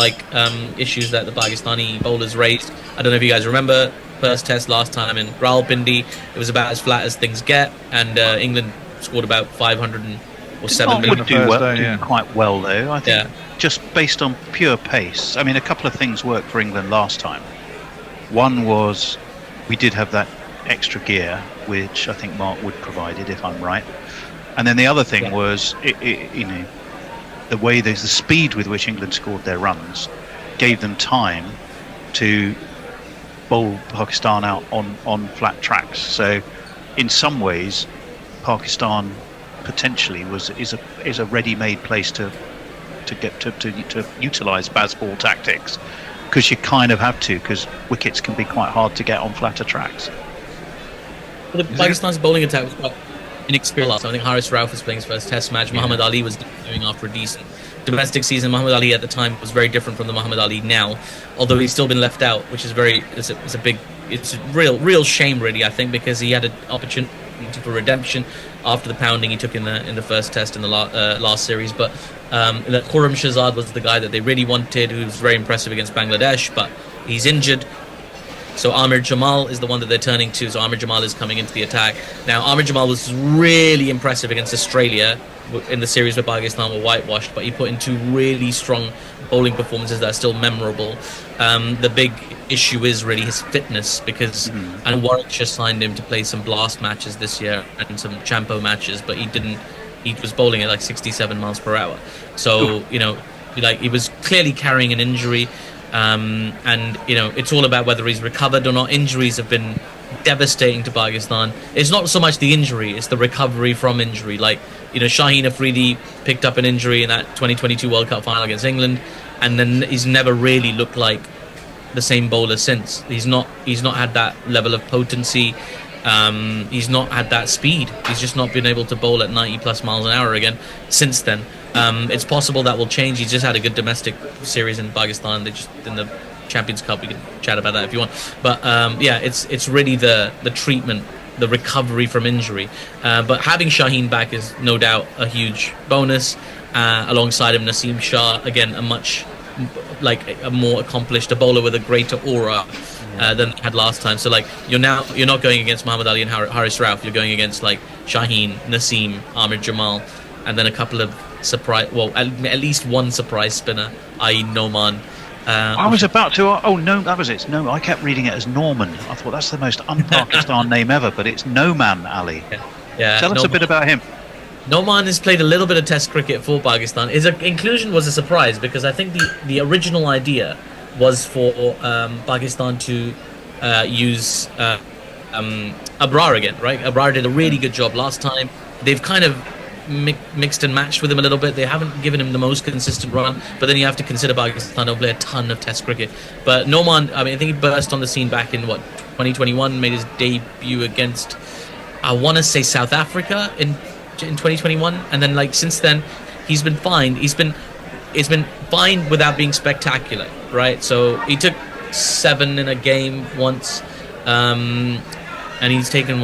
issues that the Pakistani bowlers raised. I don't know if you guys remember first test last time in Rawalpindi. It was about as flat as things get, and England scored about 500 or 7
would do quite well though. I think just based on pure pace. A couple of things worked for England last time. One was we did have that extra gear, which I think Mark Wood provided, if I'm right. And then the other thing was, the way the speed with which England scored their runs gave them time to bowl Pakistan out on flat tracks. So, in some ways, Pakistan potentially is a ready-made place to utilise Bazball tactics. Because you kind of have to, because wickets can be quite hard to get on flatter tracks.
Well, Pakistan's bowling attack was quite inexperienced. I think Haris Rauf was playing his first test match. Muhammad Ali was doing after a decent domestic season. Muhammad Ali at the time was very different from the Muhammad Ali now, although he's still been left out, which is it's a real shame, really, I think, because he had an opportunity for redemption after the pounding he took in the first test in the last series. But Khurram Shahzad was the guy that they really wanted, who was very impressive against Bangladesh, but he's injured. So Amir Jamal is the one that they're turning to. So Amir Jamal is coming into the attack. Now, Amir Jamal was really impressive against Australia in the series where Pakistan were whitewashed, but he put in 2 really strong bowling performances that are still memorable. The big issue is really his fitness, because and Warwickshire signed him to play some blast matches this year and some Champo matches, but he was bowling at 67 miles per hour. So, he was clearly carrying an injury. And it's all about whether he's recovered or not. Injuries have been devastating to Pakistan. It's not so much the injury, it's the recovery from injury. Shaheen Afridi picked up an injury in that 2022 World Cup final against England, and then he's never really looked like the same bowler since. He's not had that level of potency. He's not had that speed. He's just not been able to bowl at 90 plus miles an hour again since then. It's possible that will change. He's just had a good domestic series in Pakistan. They just in the Champions Cup. We can chat about that if you want. But yeah, it's really the treatment, the recovery from injury. But having Shaheen back is no doubt a huge bonus. Alongside him, Naseem Shah, again, a more accomplished, a bowler with a greater aura than they had last time. So you're not going against Muhammad Ali and Haris Rauf. You're going against Shaheen, Naseem, Amir Jamal, and then a couple of at least one surprise spinner, i.e. Noman.
I was about to. Oh no, that was it. No, I kept reading it as Norman. I thought that's the most un-Pakistan name ever, but it's Noman Ali.
Yeah.
Tell us a bit about him.
Noman has played a little bit of Test cricket for Pakistan. His inclusion was a surprise because I think the original idea was for Pakistan to use Abrar again, right? Abrar did a really good job last time. They've kind of mixed and matched with him a little bit. They haven't given him the most consistent run, but then you have to consider Pakistan don't play a ton of Test cricket. But Noman, I think he burst on the scene back in 2021, made his debut against, I want to say, South Africa in 2021, and then since then he's been fine. It's been fine without being spectacular, right? So he took 7 in a game once, and he's taken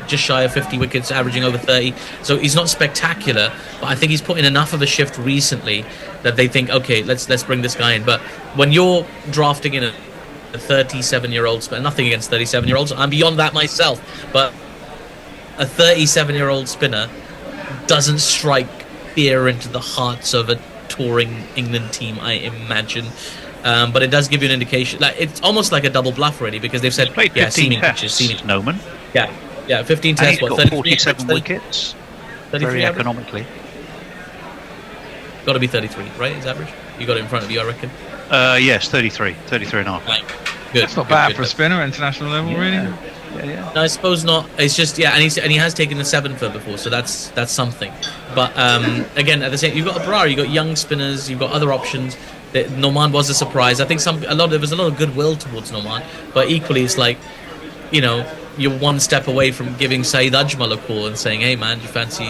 just shy of 50 wickets, averaging over 30. So he's not spectacular, but I think he's put in enough of a shift recently that they think, okay, let's bring this guy in. But when you're drafting in a 37-year-old spinner, nothing against 37-year-olds, I'm beyond that myself, but a 37-year-old spinner doesn't strike fear into the hearts of a touring England team, I imagine. But it does give you an indication. It's almost like a double bluff, really, because they've said,
played 15 tests, Noman.
Yeah, 15 tests.
He's got 47 wickets.
33
very
average?
economically.
Got to be 33, right? His average. You got it in front of you, I reckon.
Yes, 33 and a half.
Right. Good.
That's not bad for a spinner at international level, really.
No, I suppose not. It's just and he has taken a 7-fer before, so that's something. But again, at the same, you've got Abrar, you've got young spinners, you've got other options. Noman was a surprise. I think there was a lot of goodwill towards Noman, but equally it's you're one step away from giving Saeed Ajmal a call and saying, "Hey man, do you fancy?"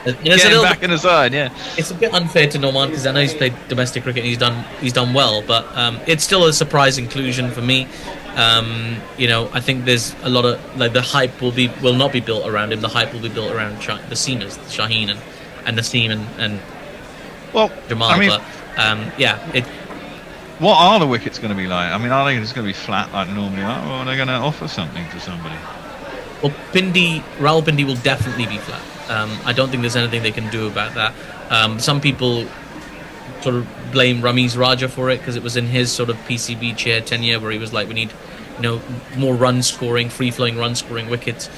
Get him back in the side, yeah.
It's a bit unfair to Noman because I know he's played domestic cricket and he's done well, but it's still a surprise inclusion for me. I think there's a lot of the hype will not be built around him. The hype will be built around the seamers, Shaheen and Naseem and Jamal.
What are the wickets going to be like? Are they just going to be flat like they normally are, or are they going to offer something to somebody?
Well, Rawalpindi will definitely be flat. I don't think there's anything they can do about that. Some people sort of blame Ramiz Raja for it because it was in his sort of PCB chair tenure where he was like, we need more free-flowing run-scoring wickets.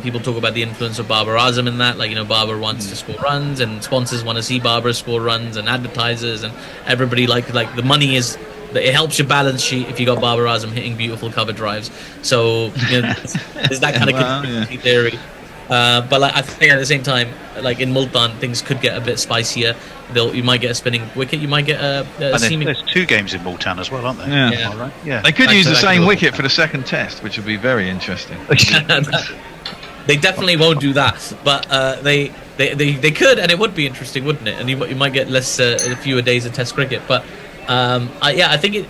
People talk about the influence of Babar Azam in that, Babar wants to score runs and sponsors want to see Babar score runs and advertisers and everybody like the money is, it helps your balance sheet if you got Babar Azam hitting beautiful cover drives. So there's that kind of conspiracy theory. But I think at the same time, in Multan, things could get a bit spicier. You might get a spinning wicket. You might get a seaming.
There's 2 games in Multan as well, aren't there?
Yeah.
Right? Yeah.
They could use the same wicket for the second test, which would be very interesting.
They definitely won't do that, but they could, and it would be interesting, wouldn't it? And you might get fewer days of Test cricket. But I think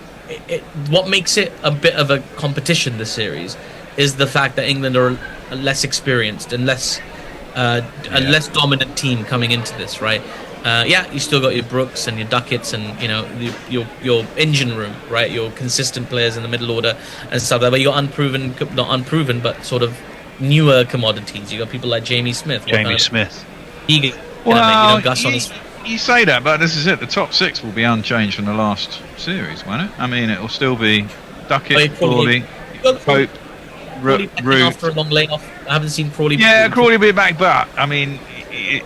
what makes it a bit of a competition this series is the fact that England are a less experienced and less dominant team coming into this, right? You still got your Brooks and your Ducketts and your engine room, right? Your consistent players in the middle order and stuff like that. But you got not unproven, but sort of newer commodities. You got people like Jamie Smith.
Well, Gus on his. You say that, but this is it. The top 6 will be unchanged from the last series, won't it? It will still be Duckett, Crawley, Pope, Root.
After a long layoff, I haven't seen Crawley.
Yeah, Crawley will be back, but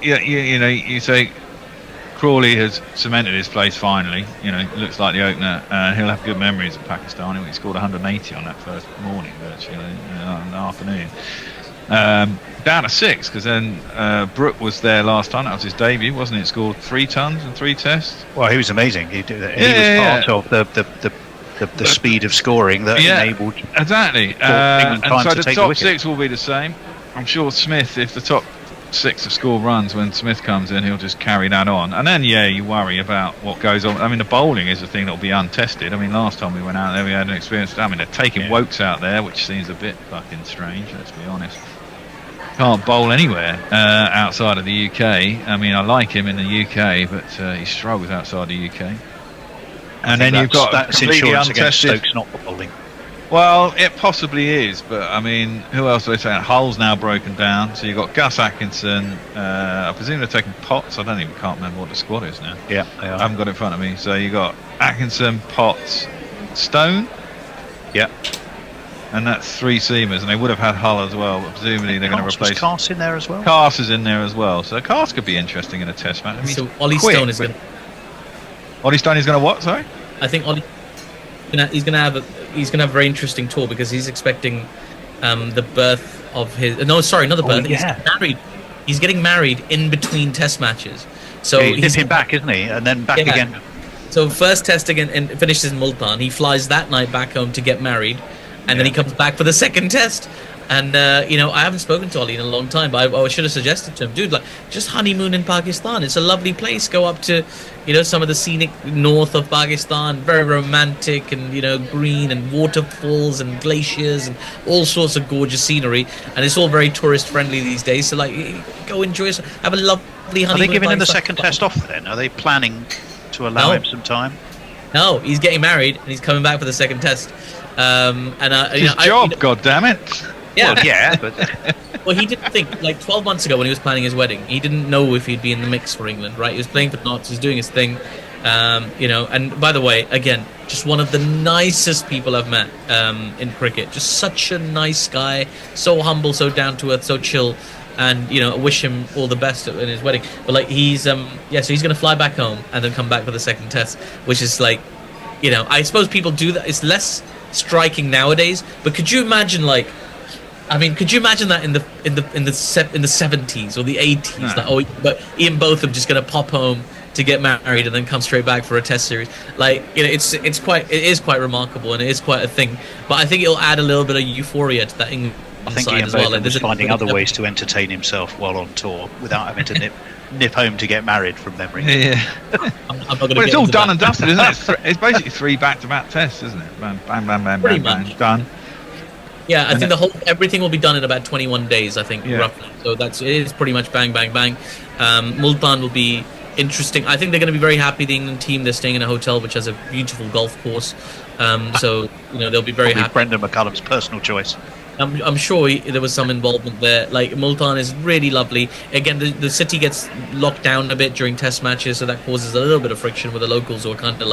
you say Crawley has cemented his place finally. Looks like the opener, and he'll have good memories of Pakistan. He scored 180 on that first morning, virtually in the afternoon. Down to 6 because then Brook was there last time. That was his debut, wasn't it? Scored 3 tons in 3 tests.
Well, he was amazing. He was part of the speed of scoring that enabled
exactly.
England
And
time
so
to
the
take
top
wicket.
6 will be the same. I'm sure Smith, if the top 6 have scored runs when Smith comes in, he'll just carry that on. And then, you worry about what goes on. I mean, the bowling is the thing that will be untested. I mean, last time we went out there, we had an experience. I mean, they're taking Wokes out there, which seems a bit fucking strange, let's be honest. Can't bowl anywhere outside of the UK. I mean, I like him in the UK, but he struggles outside the UK. And then you've got
that's
completely
insurance against
untested.
Stokes not bowling.
Well, it possibly is, but I mean, who else are they saying? Hull's now broken down, so you've got Gus Atkinson. I presume they're taking Potts. I can't remember what the squad is now.
Yeah, they are.
I haven't got it in front of me. So you got Atkinson, Potts, Stone.
Yeah.
And that's 3 seamers, and they would have had Hull as well, but presumably they're going to replace.
Cars in there as well.
Cars is in there as well, so Cars could be interesting in a test match. I mean,
So Ollie Stone is going to.
Ollie Stone is going to what? Sorry.
I think Ollie. He's going to have a very interesting tour because he's expecting the birth of his. No, sorry, not the birth. He's married. He's getting married in between test matches. So
he's him back, isn't he? And then back again.
So first test again and finishes in Multan. He flies that night back home to get married, and then he comes back for the second test. And I haven't spoken to Ollie in a long time, but I should have suggested to him, dude, like just honeymoon in Pakistan. It's a lovely place. Go up to, some of the scenic north of Pakistan, very romantic and green and waterfalls and glaciers and all sorts of gorgeous scenery. And it's all very tourist friendly these days. So go enjoy it. Have a lovely honeymoon.
Are they giving him the
Pakistan.
second test off then? Are they planning to allow him some time?
No, he's getting married and he's coming back for the second test.
His job, goddammit.
Yeah,
well, yeah, but
well, he didn't think 12 months ago when he was planning his wedding, he didn't know if he'd be in the mix for England, right? He was playing for Notts, he's doing his thing, And by the way, again, just one of the nicest people I've met in cricket. Just such a nice guy, so humble, so down to earth, so chill. And I wish him all the best in his wedding. But he's so he's going to fly back home and then come back for the second test, which is I suppose people do that. It's less striking nowadays, but could you imagine could you imagine that in the 70s or the 80s?
No.
But Ian Botham just going to pop home to get married and then come straight back for a test series. It is quite remarkable and it is quite a thing. But I think it'll add a little bit of euphoria to that England
I think
side
Ian
as well.
Botham was finding other ways to entertain himself while on tour without having to nip home to get married from memory.
Yeah.
I'm not gonna
Well, it's
get
all
into
done
that.
and dusted, isn't it? It's basically 3 back-to-back tests, isn't it? Bam, bam, bam, bam,
Pretty
bam,
much.
bam, done.
Yeah, I think everything will be done in about 21 days, I think, roughly. So it is pretty much bang, bang, bang. Multan will be interesting. I think they're going to be very happy, the England team. They're staying in a hotel which has a beautiful golf course. So, they'll be very happy.
Brendan McCullum's personal choice.
I'm sure there was some involvement there. Multan is really lovely. Again, the city gets locked down a bit during test matches, so that causes a little bit of friction with the locals who are kind of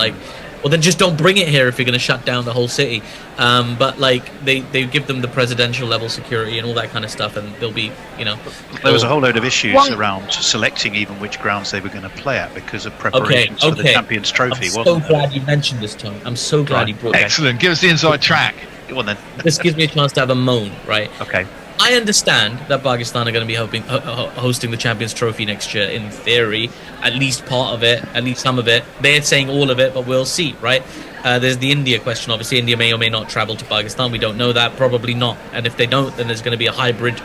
well, then just don't bring it here if you're going to shut down the whole city. But they give them the presidential level security and all that kind of stuff, and they'll be,
There was a whole load of issues around selecting even which grounds they were going to play at because of preparations for the Champions Trophy,
I'm
wasn't
so glad you mentioned this, Tom. I'm so glad you brought that.
Excellent. Give us the inside track.
Well, then.
This gives me a chance to have a moan, right?
Okay.
I understand that Pakistan are going to be hosting the Champions Trophy next year, in theory. At least part of it, at least some of it. They're saying all of it, but we'll see, right? There's the India question. Obviously, India may or may not travel to Pakistan. We don't know that. Probably not. And if they don't, then there's going to be a hybrid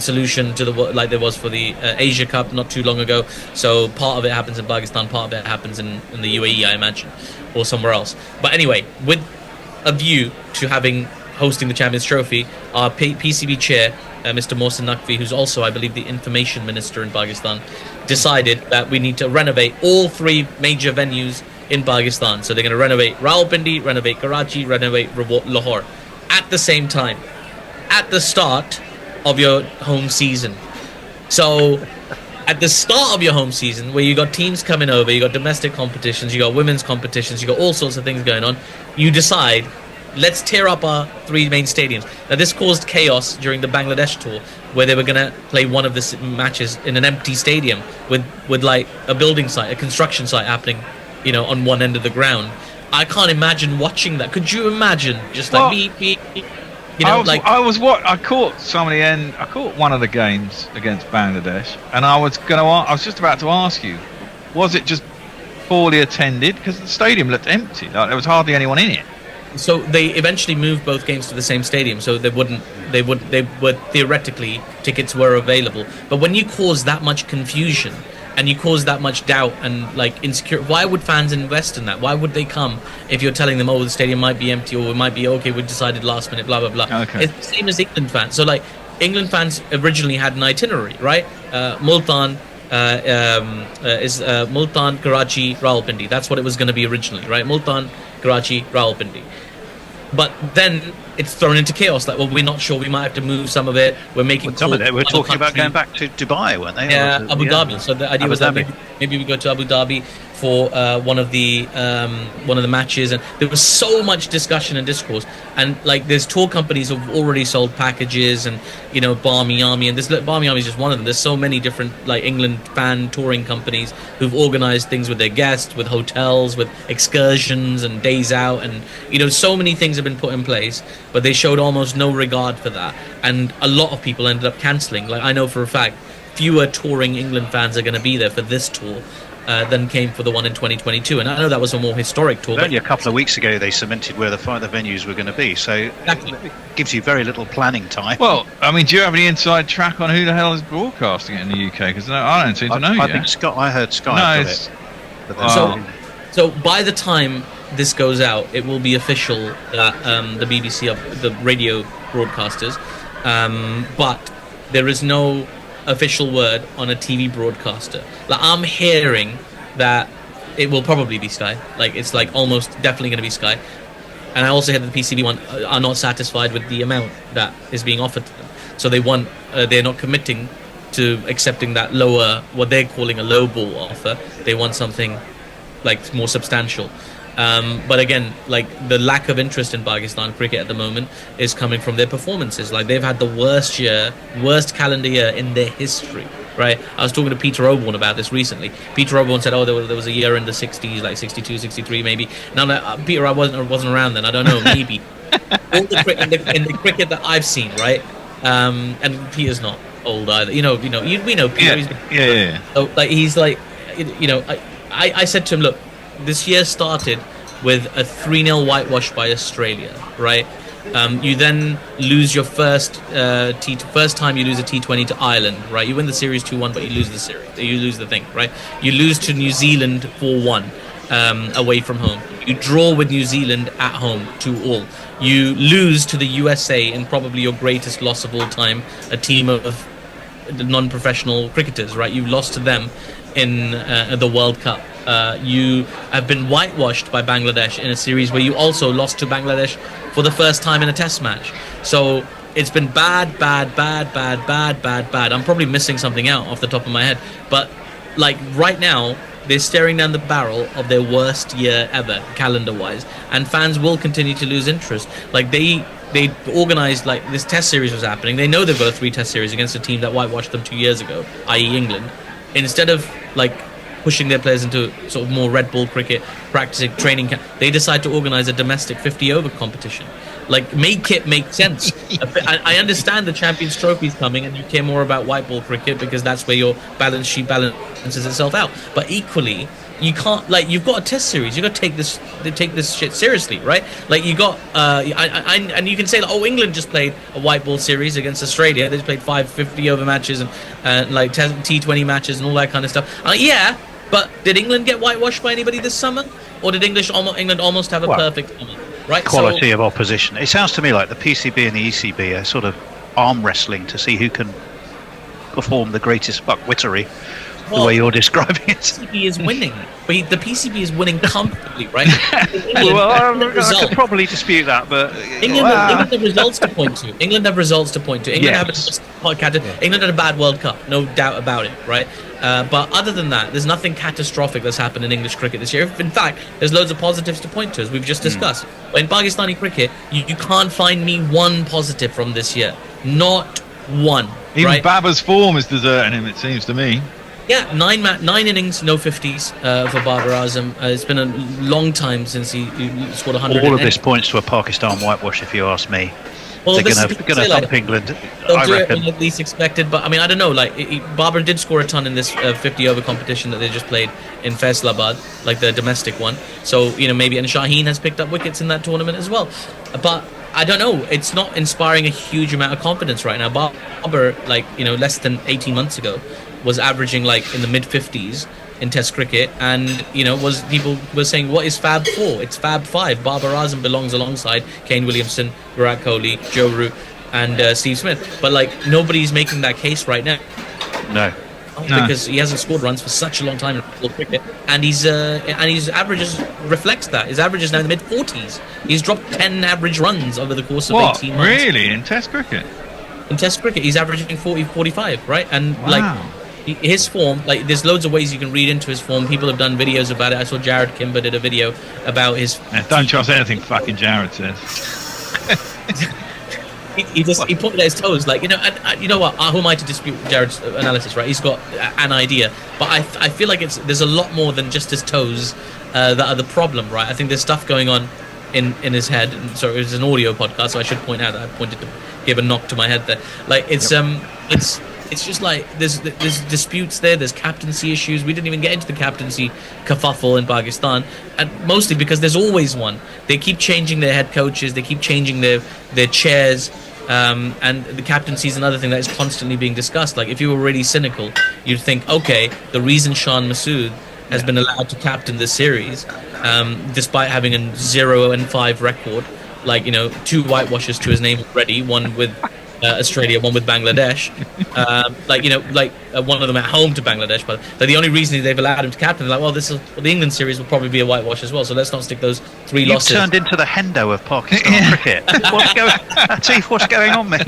solution to like there was for the Asia Cup not too long ago. So part of it happens in Pakistan, part of it happens in the UAE, I imagine, or somewhere else. But anyway, with a view to hosting the Champions Trophy, our PCB chair, Mr. Mohsen Naqvi, who's also, I believe, the information minister in Pakistan, decided that we need to renovate all 3 major venues in Pakistan. So they're going to renovate Rawalpindi, renovate Karachi, renovate Lahore at the same time, at the start of your home season. So at the start of your home season, where you got teams coming over, you got domestic competitions, you got women's competitions, you got all sorts of things going on, you decide, let's tear up our 3 main stadiums. Now, this caused chaos during the Bangladesh tour, where they were going to play one of the matches in an empty stadium with a building site, a construction site happening, on one end of the ground. I can't imagine watching that. Could you imagine just beep, beep, beep,
I caught some of the end. I caught one of the games against Bangladesh, and I was just about to ask you, was it just poorly attended because the stadium looked empty. Like there was hardly anyone in it.
So they eventually moved both games to the same stadium, so they were theoretically tickets were available. But when you cause that much confusion and you cause that much doubt and like insecurity, why would fans invest in that? Why would they come if you're telling them, oh, the stadium might be empty, or it might be okay, we decided last minute, blah blah blah.
Okay.
It's the same as England fans. So like England fans originally had an itinerary, right? Multan. Multan, Karachi, Rawalpindi. That's what it was going to be originally, right? Multan, Karachi, Rawalpindi. But then it's thrown into chaos. Like, well, we're not sure. We might have to move some of it. We're making
some of it. We're talking about going back to Dubai, weren't they?
Yeah, Abu Dhabi. So the idea was that maybe we go to Abu Dhabi for one of the matches, and there was so much discussion and discourse. And like, there's tour companies who've already sold packages, and you know, Barmy Army, and this Barmy Army is just one of them. There's so many different like England fan touring companies who've organised things with their guests, with hotels, with excursions and days out, and you know, so many things have been put in place. But they showed almost no regard for that, and a lot of people ended up cancelling. Like I know for a fact, fewer touring England fans are going to be there for this tour than came for the one in 2022. And I know that was a more historic tour.
Only a couple of weeks ago they cemented where the venues were going to be, so exactly. It gives you very little planning time.
Well, I mean, do you have any inside track on who the hell is broadcasting it in the UK? Because I don't seem to know yet.
I think I heard Sky.
No,
so by the time this goes out, it will be official that the BBC are the radio broadcasters, but there is no official word on a TV broadcaster. Like I'm hearing that it will probably be Sky. Like it's like almost definitely going to be Sky. And I also hear that the PCB one are not satisfied with the amount that is being offered to them. So they're not committing to accepting that lower, what they're calling a low ball offer. They want something like more substantial. But again, like the lack of interest in Pakistan cricket at the moment is coming from their performances. Like they've had the worst calendar year in their history, right? I was talking to Peter Oborne about this recently. Peter Oborne said, oh, there was a year in the 60s, like 62, 63 maybe. Now, Peter, I wasn't around then. I don't know, maybe. All the in the cricket that I've seen, right? And Peter's not old either. We know Peter.
Yeah.
So like he's like, I said to him, look, this year started with a 3-0 whitewash by Australia, right? You then lose your first time you lose a T20 to Ireland, right? You win the series 2-1, but you lose the series. You lose the thing, right? You lose to New Zealand 4-1 away from home. You draw with New Zealand at home 2-2. You lose to the USA in probably your greatest loss of all time, a team of non-professional cricketers, right? You lost to them in the World Cup. You have been whitewashed by Bangladesh in a series where you also lost to Bangladesh for the first time in a test match. So it's been bad. I'm probably missing something out off the top of my head. But like right now, they're staring down the barrel of their worst year ever, calendar-wise. And fans will continue to lose interest. Like they organized, like this test series was happening. They know they've got a 3-test series against a team that whitewashed them 2 years ago, i.e. England. Instead of like pushing their players into sort of more red ball cricket, practicing training camp, they decide to organize a domestic 50-over competition. Like, make it make sense. I understand the Champions Trophy's coming and you care more about white ball cricket because that's where your balance sheet balances itself out. But equally, you can't, like, you've got a test series. You've got to take this shit seriously, right? Like, you got, and you can say, like, oh, England just played a white ball series against Australia. They just played 5 50-over matches and like T20 matches and all that kind of stuff. Yeah, but did England get whitewashed by anybody this summer? Or did England almost have a perfect summer? Right?
Quality of opposition. It sounds to me like the PCB and the ECB are sort of arm wrestling to see who can perform the greatest buckwittery, the way you're describing it.
The PCB is winning. But the PCB is winning comfortably, right?
Well, I could probably dispute that, but
England have results to point to. England have a bad World Cup, no doubt about it, right? But other than that, there's nothing catastrophic that's happened in English cricket this year. In fact, there's loads of positives to point to, as we've just discussed. But in Pakistani cricket, you can't find me one positive from this year. Not one.
Even
right?
Baba's form is deserting him, it seems to me.
Yeah, 9 innings, no 50s for Babar Azam. It's been a long time since he scored 100.
All of this points to a Pakistan whitewash, if you ask me.
Well,
they're
this
going
is
to
say,
thump England.
They'll
I
do it
reckon.
when at least expected, but I mean, I don't know. Like, Barber did score a ton in this 50-over competition that they just played in Faisalabad, like the domestic one. So, maybe, and Shaheen has picked up wickets in that tournament as well. But I don't know. It's not inspiring a huge amount of confidence right now. Barber, less than 18 months ago, was averaging in the mid-50s in Test cricket, and people were saying, what is Fab 4? It's Fab 5. Babar Azam belongs alongside Kane Williamson, Virat Kohli, Joe Root, and Steve Smith. But nobody's making that case right now.
No.
Because he hasn't scored runs for such a long time in world cricket, and his averages reflects that. His average is now in the mid-40s. He's dropped 10 average runs over the course of 18 months.
Really? In Test cricket?
In Test cricket, he's averaging 40-45, right? And
Wow.
his form, there's loads of ways you can read into his form. People have done videos about it. I saw Jared Kimber did a video about his.
Don't trust anything fucking Jared says.
He pointed at his toes, and you know what? Who am I to dispute Jared's analysis, right? He's got an idea, but I feel like there's a lot more than just his toes that are the problem, right? I think there's stuff going on in his head. And sorry, it's an audio podcast, so I should point out that I gave a knock to my head there. It's just there's disputes there. There's captaincy issues. We didn't even get into the captaincy kerfuffle in Pakistan, and mostly because there's always one. They keep changing their head coaches. They keep changing their chairs. And the captaincy is another thing that is constantly being discussed. If you were really cynical, you'd think, okay, the reason Shan Masood has been allowed to captain this series, despite having a 0-5 record, 2 whitewashes to his name already, one with Australia, one with Bangladesh, one of them at home to Bangladesh, but the only reason they've allowed him to captain, the England series will probably be a whitewash as well, so let's not stick those 3 losses.
You've turned into the Hendo of Pakistan cricket. What's going on, mate?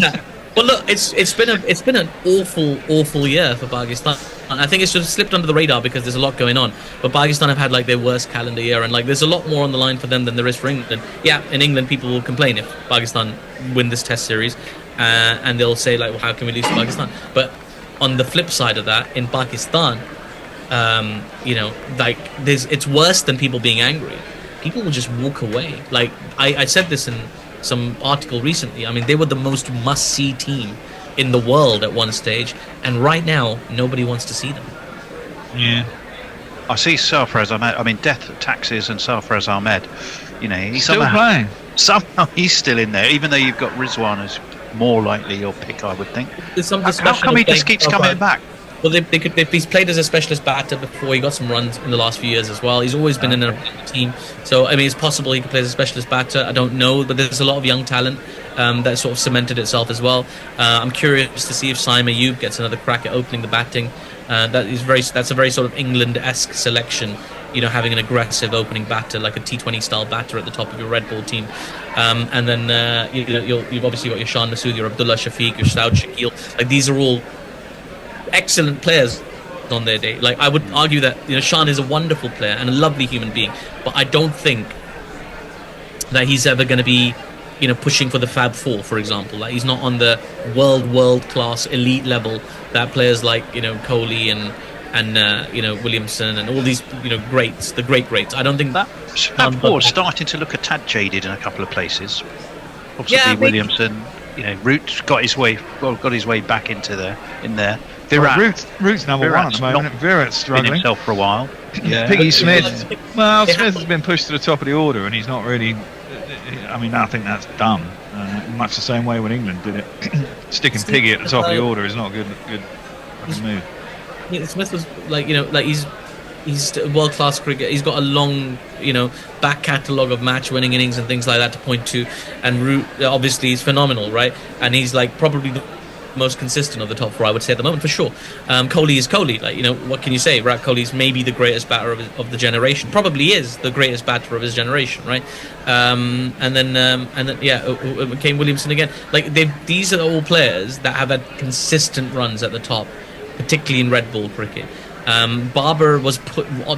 Well, look, it's been an awful year for Pakistan. I think it's just slipped under the radar because there's a lot going on. But Pakistan have had their worst calendar year, and there's a lot more on the line for them than there is for England. Yeah, in England, people will complain if Pakistan win this Test series, and they'll say well, how can we lose to Pakistan? But on the flip side of that, in Pakistan, it's worse than people being angry. People will just walk away. I said this in some article recently. I mean, they were the most must-see team in the world at one stage, and right now nobody wants to see them.
Yeah,
I see Sarfraz Ahmed. I mean, death taxes and Sarfraz Ahmed. He's
still playing.
Somehow he's still in there, even though you've got Rizwan as more likely your pick, I would think.
There's some
How come he just keeps coming back?
Well, he's played as a specialist batter before. He got some runs in the last few years as well. He's always been in a team, so I mean, it's possible he could play as a specialist batter. I don't know, but there's a lot of young talent that sort of cemented itself as well. I'm curious to see if Saim Ayub gets another crack at opening the batting. That's a very sort of England-esque selection. Having an aggressive opening batter, like a T20 style batter at the top of your red ball team, and then you've obviously got your Shan Masood, your Abdullah Shafiq, your Saud Shakil. These are all excellent players on their day. I would argue that Shan is a wonderful player and a lovely human being, but I don't think that he's ever going to be pushing for the Fab 4, for example. He's not on the world class elite level that players like Kohli and Williamson and all these greats, the greats. I don't think
that Fab 4 is starting to look a tad jaded in a couple of places. Obviously, Williamson, Root got his way back in there. Virat,
Root's number one at the moment. Virat's struggling
himself for a while.
Yeah. Piggy Smith. Well, Smith has been pushed to the top of the order, and he's not really. I mean, I think that's dumb. Much the same way when England did it. Sticking Piggy at the top of the order is not a good move.
Smith was he's world class cricket. He's got a long back catalogue of match winning innings and things like that to point to, and Root obviously is phenomenal, right? And he's probably the most consistent of the top 4, I would say, at the moment, for sure. Kohli is Kohli. What can you say? Virat Kohli is maybe the greatest batter of the generation. Probably is the greatest batter of his generation, right? And then Kane Williamson again. These are all players that have had consistent runs at the top, particularly in red ball cricket. Barber was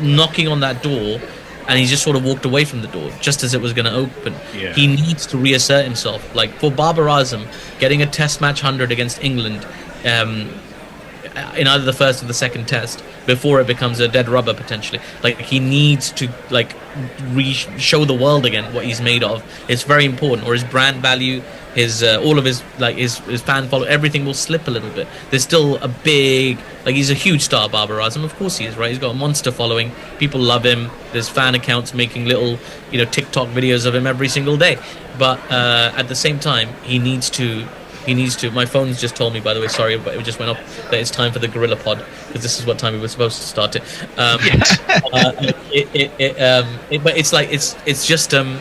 knocking on that door, and he just sort of walked away from the door just as it was going to open. Yeah. He needs to reassert himself. For Babar Azam, getting a Test match 100 against England in either the first or the second test before it becomes a dead rubber potentially. Like he needs to like show the world again what he's made of. It's very important, or his brand value, his all of his like his fan follow, everything will slip a little bit. There's still a big, like he's a huge star, Babar Azam. Of course he is, right? He's got a monster following. People love him. There's fan accounts making little, TikTok videos of him every single day. But at the same time, he needs to. My phone's just told me, by the way, sorry, but it just went off, that it's time for the Gorilla Pod, because this is what time we were supposed to start it. But it's like it's just like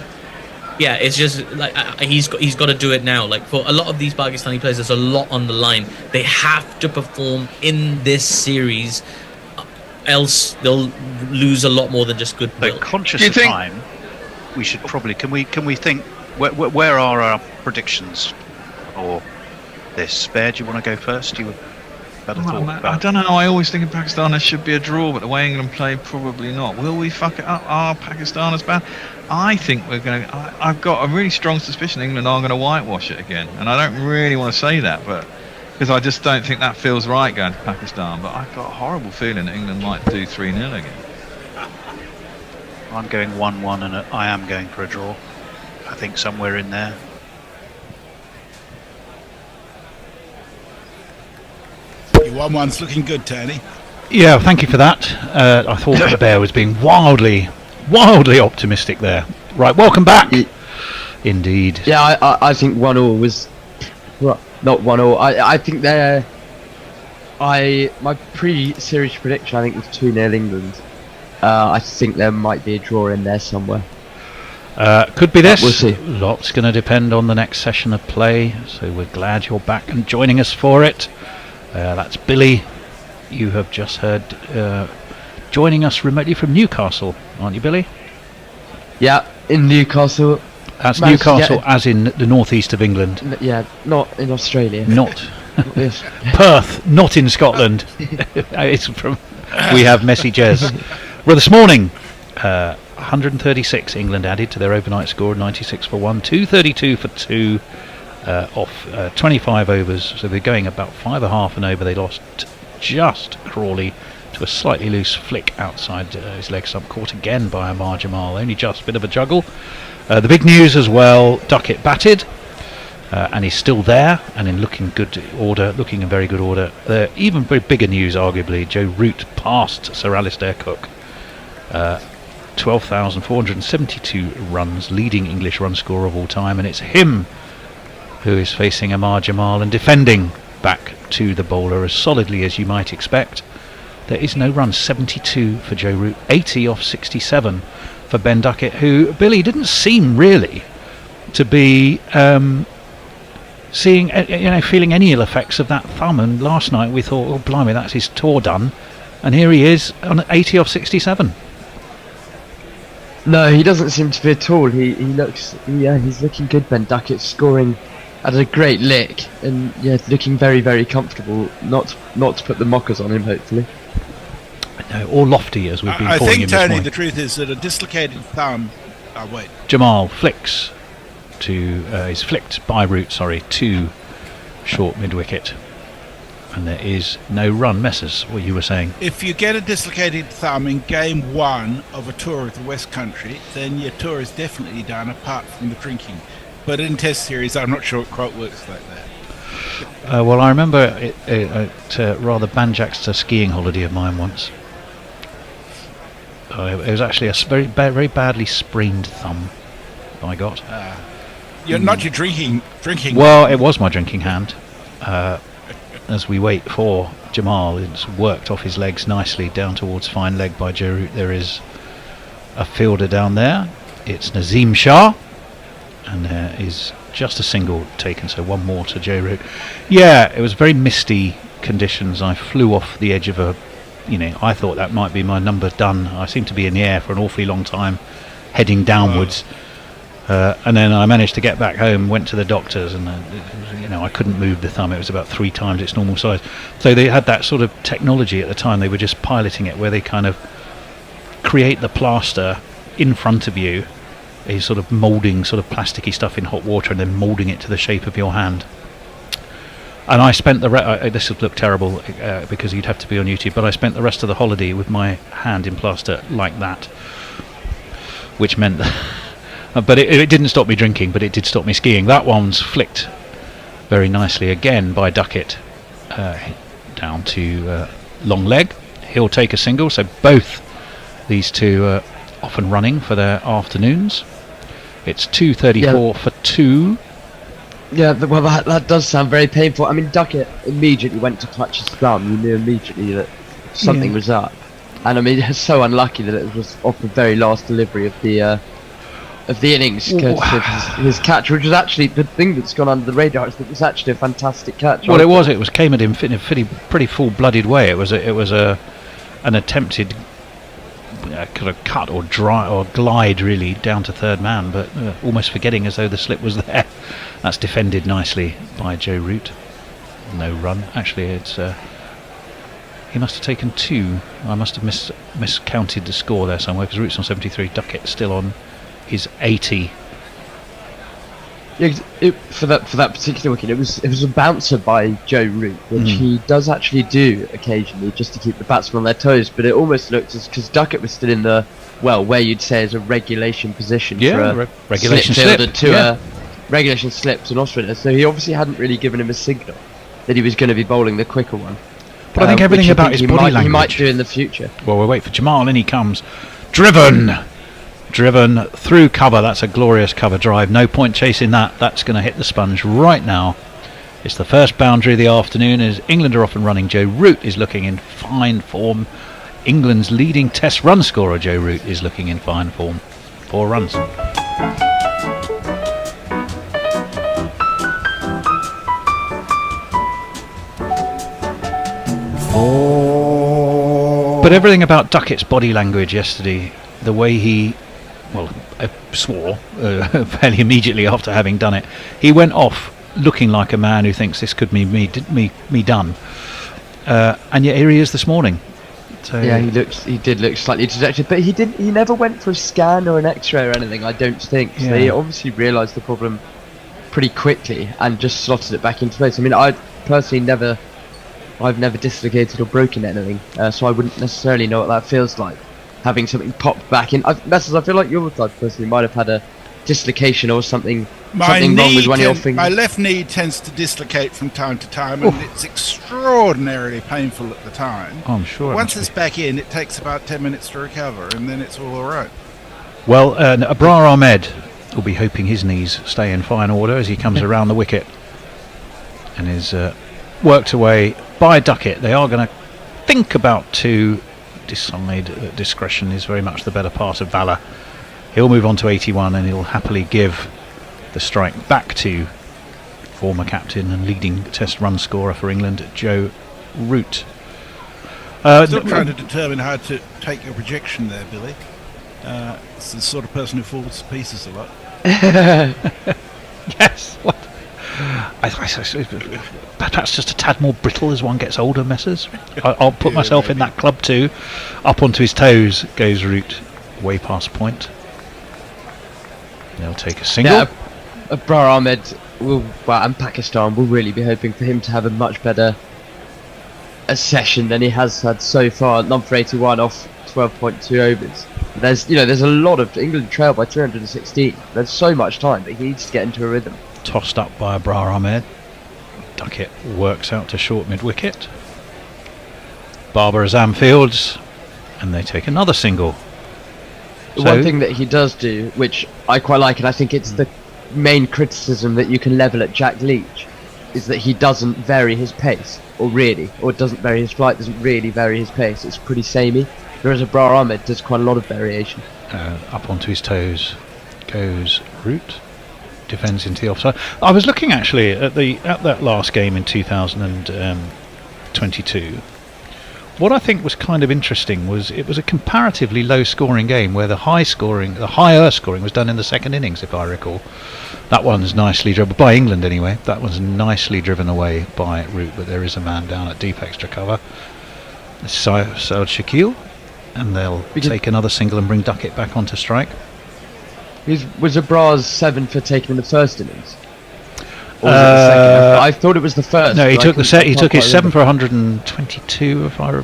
he's got to do it now. Like for a lot of these Pakistani players, there's a lot on the line. They have to perform in this series, else they'll lose a lot more than just goodwill.
But conscious of time, we should probably can we think where are our predictions for this? Bear, do you want to go first? You better thought.
I don't know. I always think in Pakistan there should be a draw, but the way England play, probably not. Will we fuck it up? Are Pakistan as bad? I think we're going to. I've got a really strong suspicion England are going to whitewash it again, and I don't really want to say that, but because I just don't think that feels right going to Pakistan. But I've got a horrible feeling that England might do 3-0 again.
I'm going 1-1, and I am going for a draw. I think somewhere in there.
Your 1-1's looking good, Tony.
Yeah, thank you for that. I thought the Bear was being wildly optimistic there. Right, welcome back. Indeed.
Yeah, I think 1-1 was... Well, not 1-1. I think they're... My pre-series prediction, I think, was 2-0 England. I think there might be a draw in there somewhere.
Could be this.
We'll see.
Lots going to depend on the next session of play, so we're glad you're back and joining us for it. That's Billy. You have just heard joining us remotely from Newcastle, aren't you, Billy?
Yeah, in Newcastle.
That's Newcastle, as in the northeast of England.
Yeah, not in Australia.
Not Perth, not in Scotland. It's from. We have messages. Well, this morning, 136 England added to their overnight score, 96 for 1, 232 for 2 off 25 overs. So they're going about 5.5 and over. They lost just Crawley to a slightly loose flick outside his leg stump, caught again by Amar Jamal. Only just a bit of a juggle. The big news as well, Duckett batted. And he's still there and in looking in very good order. Even very bigger news, arguably, Joe Root passed Sir Alistair Cook. 12,472 runs, leading English run scorer of all time, and it's him who is facing Amar Jamal and defending back to the bowler as solidly as you might expect. There is no run, 72 for Joe Root, 80 off 67 for Ben Duckett, who, Billy, didn't seem really to be feeling any ill effects of that thumb. And last night we thought, oh blimey, that's his tour done, and here he is on 80 off 67.
No, he doesn't seem to be at all. He's looking good. Ben Duckett scoring at a great lick, and looking very, very comfortable. Not to put the mockers on him, hopefully.
No, or lofty, as we've been calling him.
I think,
this
Tony,
morning.
the truth is that a dislocated thumb. Oh wait.
Jamal flicks to is flicked by Root, to short mid wicket, and there is no run. Messers, what you were saying.
If you get a dislocated thumb in game 1 of a tour of the West Country, then your tour is definitely done, apart from the drinking. But in Test series, I'm not sure it quite works like that.
Well, I remember it rather banjaxed a skiing holiday of mine once. It was actually a very badly sprained thumb I got.
You're not your drinking.
Well, it was my drinking hand. As we wait for Jamal, it's worked off his legs nicely down towards fine leg by Joe Root. There is a fielder down there. It's Nazim Shah, and there is just a single taken, so one more to Joe Root. Yeah, it was very misty conditions. I flew off the edge of I thought that might be my number done. I seemed to be in the air for an awfully long time, heading downwards. And then I managed to get back home, went to the doctors, and I couldn't move the thumb. It was about 3 times its normal size. So they had that sort of technology at the time. They were just piloting it, where they kind of create the plaster in front of you, a sort of moulding, sort of plasticky stuff in hot water, and then moulding it to the shape of your hand. And I spent this would look terrible because you'd have to be on YouTube, but I spent the rest of the holiday with my hand in plaster like that, which meant that but it didn't stop me drinking, but it did stop me skiing. That one's flicked very nicely again by Duckett down to long leg. He'll take a single, so both these two are off and running for their afternoons. It's 2:34 for 2.
Yeah, well, that does sound very painful. I mean, Duckett immediately went to clutch his thumb. You knew immediately that something was up. And I mean, it's so unlucky that it was off the very last delivery of the innings, courtesy of his catch, which was actually the thing that's gone under the radar. Is that it was actually a fantastic catch.
Well, it came at him in a pretty full-blooded way. It was an attempted kind of cut or glide really down to third man, but almost forgetting as though the slip was there. That's defended nicely by Joe Root. No run. Actually, it's he must have taken 2. I must have miscounted the score there somewhere, because Root's on 73, Duckett still on his 80.
Yeah, for that particular wicket, it was a bouncer by Joe Root, which he does actually do occasionally just to keep the batsmen on their toes. But it almost looked as because Duckett was still in the where you'd say is a regulation position for a
regulation
slip to a regulation slip to an Australia. So he obviously hadn't really given him a signal that he was going to be bowling the quicker one.
But I think everything about his body language
he might do in the future.
Well, we'll wait for Jamal, and he comes driven through cover. That's a glorious cover drive. No point chasing that. That's going to hit the sponge right now. It's the first boundary of the afternoon as England are off and running. Joe Root is looking in fine form. England's leading test run scorer, Joe Root, is looking in fine form. 4 runs. But everything about Duckett's body language yesterday, the way he swore fairly immediately after having done it. He went off looking like a man who thinks this could be me done. And yet here he is this morning. So
yeah, he did look slightly dejected, but he never went for a scan or an X-ray or anything, I don't think. So he obviously realised the problem pretty quickly and just slotted it back into place. I mean, I personally I've never dislocated or broken anything, so I wouldn't necessarily know what that feels like, having something popped back in. I feel like you're the type of person who might have had a dislocation or something wrong with one of your fingers.
My left knee tends to dislocate from time to time, and it's extraordinarily painful at the time.
I'm sure.
Once it's back in, it takes about 10 minutes to recover, and then it's all right.
Well, Abrar Ahmed will be hoping his knees stay in fine order as he comes around the wicket and is worked away by Duckett. They are going to think about to decide. Discretion is very much the better part of valour. He'll move on to 81 and he'll happily give the strike back to former captain and leading test run scorer for England, Joe Root.
Still trying to determine how to take your projection there, Billy. It's the sort of person who falls to pieces a lot.
Yes. What? Perhaps just a tad more brittle as one gets older, Messrs. I'll put myself in that club too. Up onto his toes goes Root, way past point. They'll take a single.
Yeah, Abrar Ahmed and Pakistan will really be hoping for him to have a much better session than he has had so far. None for 81 off 12.2 overs. There's a lot of England trail by 316. There's so much time, but he needs to get into a rhythm.
Tossed up by Abrar Ahmed. Duckett works out to short mid-wicket. Barber Azam fields, and they take another single.
One thing that he does do, which I quite like, and I think it's the main criticism that you can level at Jack Leach, is that he doesn't vary his pace, or doesn't vary his flight, doesn't really vary his pace. It's pretty samey. Whereas Abrar Ahmed does quite a lot of variation.
Up onto his toes goes Root. Defends into the offside. I was looking actually at that last game in 2022. What I think was kind of interesting was it was a comparatively low scoring game where the higher scoring was done in the second innings, if I recall. That one's nicely driven by England anyway. That one's nicely driven away by Root, but there is a man down at deep extra cover. Saad Shakil, and they'll take another single and bring Duckett back onto strike.
Was Abrar's 7 for taking in the first innings? Or was it the second? I thought it was the first.
No, he
but I
took the
couldn't-
set.
I
He
can't
took his
quite
7 for 122, if I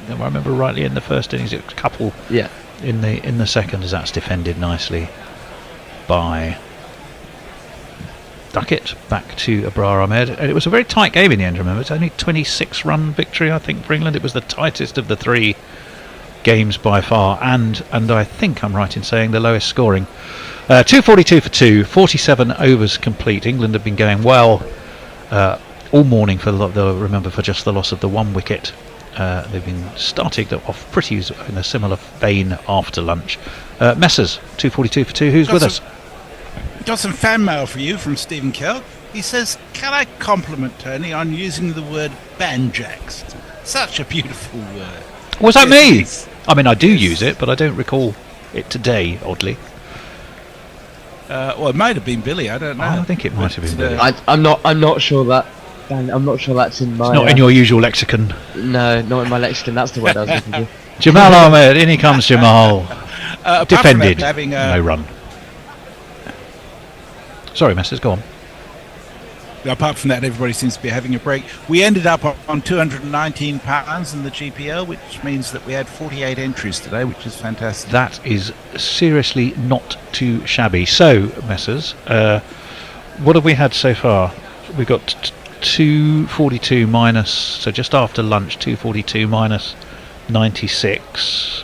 remember rightly, in the first innings. It was a couple.
Yeah.
In the second, as that's defended nicely by Duckett. Back to Abrar Ahmed, and it was a very tight game in the end. Remember, it's only 26-run victory, I think, for England. It was the tightest of the 3 games by far, and I think I'm right in saying the lowest scoring. 242 for 2, 47 overs complete. England have been going well all morning for just the loss of the 1 wicket. They've been starting off pretty in a similar vein after lunch. Messers, 242 for 2. Who's with us?
Got some fan mail for you from Stephen Kelk. He says, "Can I compliment Tony on using the word banjax? Such a beautiful word."
Was that me? I mean, I do use it, but I don't recall it today, oddly.
Well, it might have been Billy. I don't know.
I think it might have been Billy.
I'm not sure that. I'm not sure that's in my.
It's not in your usual lexicon.
No, not in my lexicon. That's the word I was looking for.
Jamal Ahmed, in he comes, Jamal. Defended,
that, having,
no run. Sorry, Messers, go on.
Apart from that, everybody seems to be having a break. We ended up on £219 in the GPL, which means that we had 48 entries today, which is fantastic.
That is seriously not too shabby. So, Messers, what have we had so far? We've got 242 minus, so just after lunch, 242 minus 96.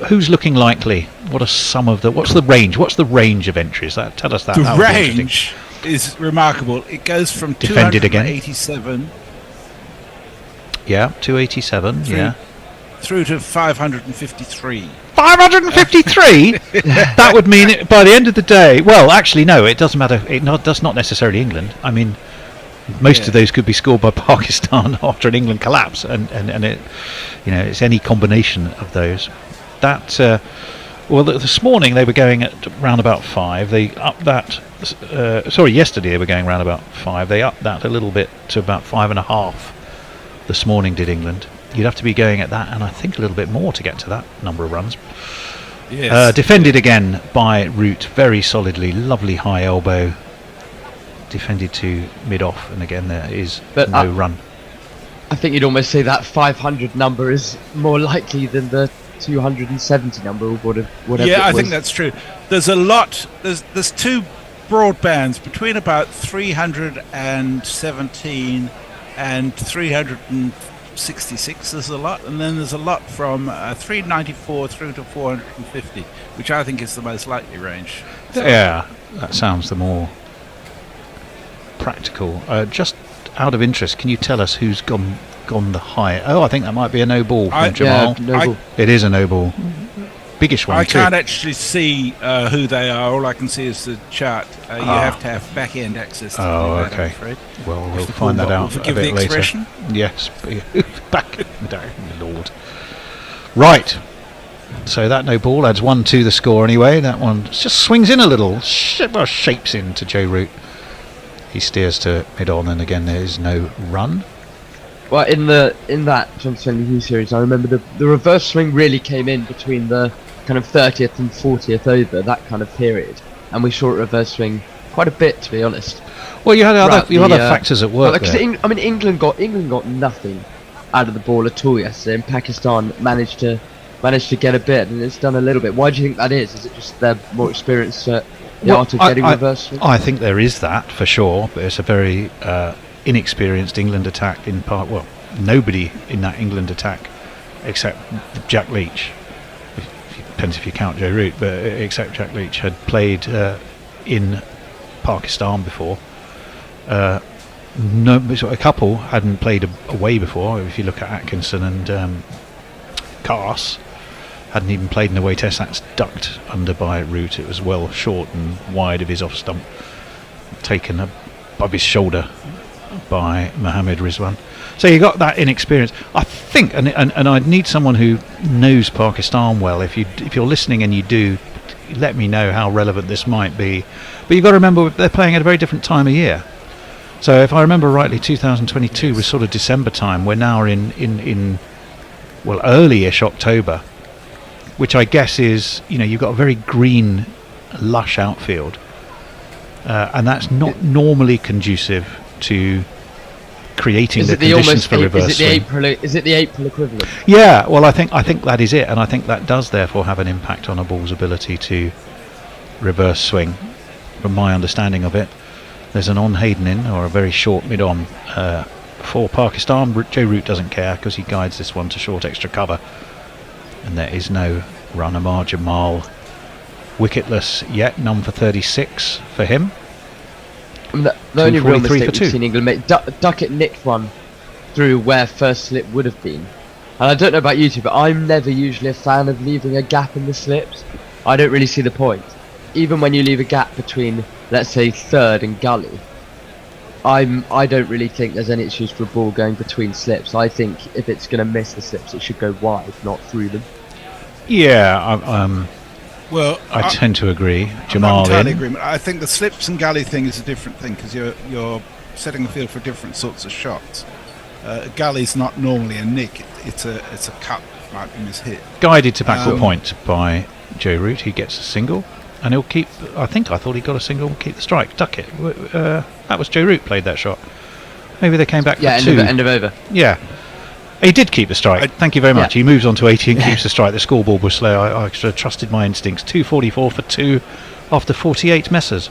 Who's looking likely? What are some of the? What's the range? What's the range of entries? Tell us that.
The
That would be
range is remarkable. It goes from
Defended again.
287.
Yeah, 287. Yeah,
through to 553.
553. That would mean by the end of the day. Well, actually, no. It doesn't matter. Does not necessarily England. I mean, most of those could be scored by Pakistan after an England collapse, and it, it's any combination of those. That this morning they were going at round about 5. They upped that. Yesterday they were going round about 5. They upped that a little bit to about 5.5. This morning did England. You'd have to be going at that, and I think a little bit more to get to that number of runs.
Yes.
Defended again by Root very solidly. Lovely high elbow. Defended to mid-off, and again there is no run.
I think you'd almost say that 500 number is more likely than the 270 number or whatever.
Yeah, I think that's true. There's a lot. There's 2 broad bands between about 317 and 366. There's a lot, and then there's a lot from 394 through to 450, which I think is the most likely range.
Yeah, that sounds the more practical. Just out of interest, can you tell us who's gone the high? Oh, I think that might be a no ball from Jamal.
Yeah, no ball.
It is a no ball. Biggish one.
I
too.
can't actually see who they are. All I can see is the chart. You have to have back end access to
Oh,
that,
okay.
I'm afraid.
Well, we'll find that out a
Forgive
bit
the
later.
expression.
Yes, back down, Lord. Right. So that no ball adds 1 to the score anyway. That one just swings in a little, shapes into Joe Root. He steers to mid-on, and again there is no run.
Well, in that 2020 series, I remember the reverse swing really came in between the kind of 30th and 40th over, that kind of period, and we saw a reverse swing quite a bit, to be honest.
Well, you had other factors at work there.
England got nothing out of the ball at all yesterday, and Pakistan managed to get a bit, and it's done a little bit. Why do you think that is? Is it just they're more experienced at the art of getting reverse swing?
I think there is that for sure, but it's a very inexperienced England attack in part. Well, nobody in that England attack except Jack Leach. Depends if you count Joe Root, but except Jack Leach had played in Pakistan before. A couple hadn't played away before. If you look at Atkinson and Cass, hadn't even played an away test. That's ducked under by Root. It was well short and wide of his off stump, taken above his shoulder by Mohammed Rizwan. So you got that inexperience, I think, and I'd need someone who knows Pakistan well. If you're listening and you do, let me know how relevant this might be. But you've got to remember they're playing at a very different time of year. So if I remember rightly, 2022 was sort of December time. We're now in early-ish October, which I guess is, you've got a very green, lush outfield. and that's not normally conducive to creating the conditions for reverse swing.
Is it the April equivalent?
Yeah, well, I think that is it, and I think that does therefore have an impact on a ball's ability to reverse swing. From my understanding of it, there's an on Hayden in, or a very short mid-on for Pakistan. Joe Root doesn't care because he guides this one to short extra cover, and there is no run. Amar Jamal wicketless yet, none for 36 for him.
The only real
243
mistake we've seen England make, Duckett nicked one through where first slip would have been. And I don't know about you two, but I'm never usually a fan of leaving a gap in the slips. I don't really see the point. Even when you leave a gap between, let's say, third and gully, I don't really think there's any excuse for a ball going between slips. I think if it's going to miss the slips, it should go wide, not through them.
Yeah,
well,
I tend to agree.
I'm
Jamal
entirely
in.
agreement. I think the slips and gully thing is a different thing because you're setting the field for different sorts of shots. Gully's not normally a nick; it's a cut, might be mishit.
Guided to backward point by Joe Root. He gets a single, and he'll keep. I thought he got a single and keep the strike. Duckett. That was Joe Root played that shot. Maybe they came back for two.
End of over.
Yeah. He did keep the strike. Thank you very much. He moves on to 80 and keeps the strike. The scoreboard was slow. I should have trusted my instincts. 244 for 2 after 48 messes.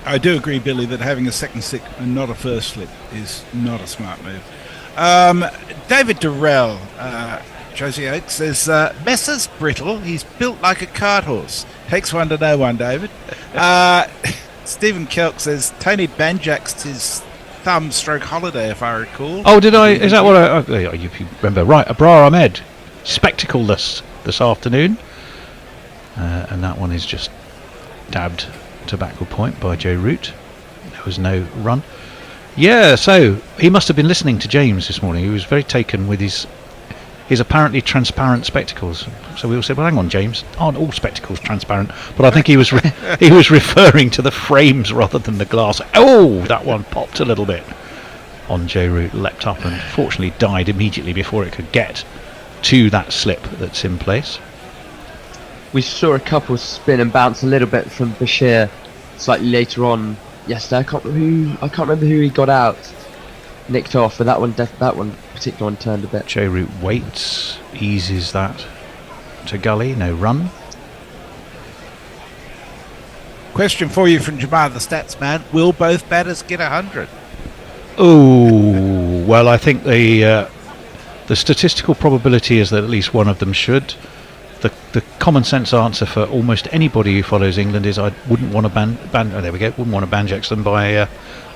I do agree, Billy, that having a second stick and not a first slip is not a smart move. David Durrell, Josie Oates says, Messer's brittle. He's built like a cart horse. Takes one to know one, David. Stephen Kelk says, Tony Banjaxed his thumb stroke holiday, if I recall.
Oh, did I? Is that what you remember? Right, Abrar Ahmed, spectacleless this afternoon. And that one is just dabbed to backward point by Joe Root. There was no run. Yeah, so he must have been listening to James this morning. He was very taken with his apparently transparent spectacles. So we all said, well, hang on, James, aren't all spectacles transparent? But I think he was he was referring to the frames rather than the glass. Oh, that one popped a little bit on Joe Root, leapt up and fortunately died immediately before it could get to that slip that's in place.
We saw a couple spin and bounce a little bit from Bashir slightly later on yesterday. I can't remember who he got out, nicked off, but that one particular one turned a bit.
Joe Root waits, eases that to gully, no run.
Question for you from Jamal, the stats man: will both batters get 100?
Oh, well, I think the statistical probability is that at least one of them should. The common sense answer for almost anybody who follows England is I wouldn't want to wouldn't want to Banjax them by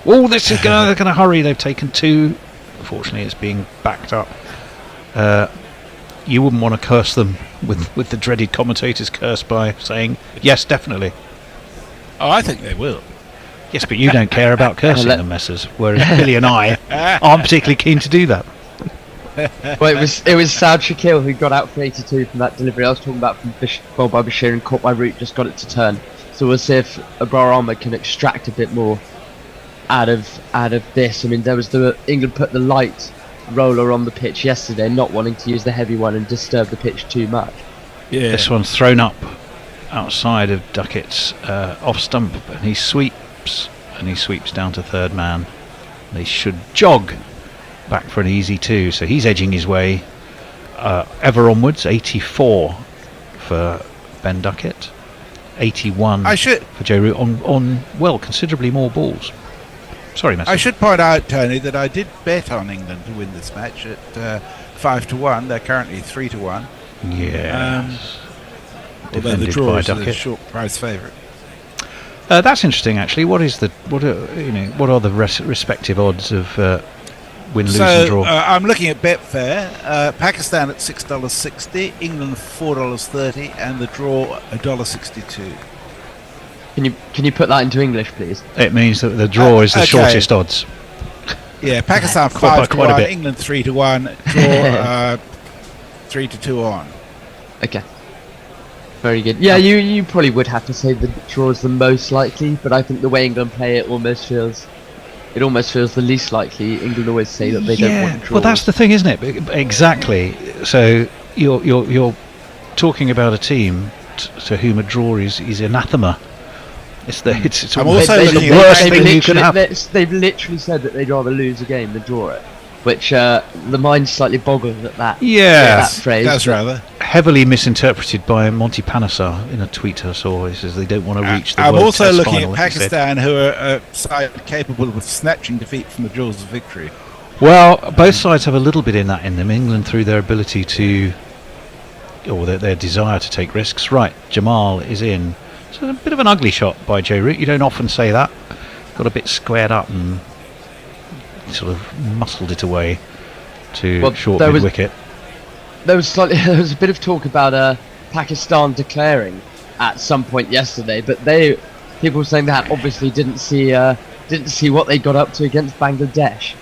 this is they're going to hurry, they've taken 2. Unfortunately it's being backed up. You wouldn't want to curse them with the dreaded commentator's curse by saying yes, definitely.
Oh, I think they will.
Yes, but you don't care about cursing them, Messers, whereas Billy and I aren't particularly keen to do that.
Well, it was Saad Shakil who got out for 82 from that delivery I was talking about from bowled by Bashir and caught by Root, just got it to turn. So we'll see if Abrar Ahmed can extract a bit more out of this. I mean, there was England put the light roller on the pitch yesterday, not wanting to use the heavy one and disturb the pitch too much.
Yeah. This one's thrown up outside of Duckett's off stump, and he sweeps down to third man. They should jog back for an easy 2, so he's edging his way ever onwards. 84 for Ben Duckett, 81 for Joe Root on considerably more balls. Sorry, Messer.
I should point out, Tony, that I did bet on England to win this match at 5-1. They're currently 3-1.
Yes.
Although the draw is a short price favourite.
That's interesting, actually. What are the respective odds of win, lose, and draw?
I'm looking at Betfair. Pakistan at $6.60, England $4.30, and the draw $1.62.
Can you put that into English, please?
It means that the draw is the shortest odds.
Yeah, Pakistan 5-1, England 3-1, draw 3-2 on.
Okay. Very good. Yeah, you probably would have to say the draw is the most likely, but I think the way England play it almost feels the least likely. England always say that they don't want draws.
Well, that's the thing, isn't it? Exactly. So you're talking about a team to whom a draw is anathema. It's the
I'm also
They've
looking at
worst
the
thing you can have.
They've literally said that they'd rather lose a game than draw it, which the mind's slightly boggled at that.
Yeah,
that phrase.
That's rather
heavily misinterpreted by Monty Panesar in a tweet I saw. He says they don't want to reach the
I'm
World
also
Test
looking
final,
at
he said.
Pakistan, who are a side capable of snatching defeat from the jaws of victory.
Well, both sides have a little bit in that in them. England through their ability to, or their desire to take risks. Right, Jamal is in. It's a bit of an ugly shot by Joe Root. You don't often say that. Got a bit squared up and sort of muscled it away to short mid wicket.
There was a bit of talk about Pakistan declaring at some point yesterday, but people were saying that obviously didn't see what they got up to against Bangladesh,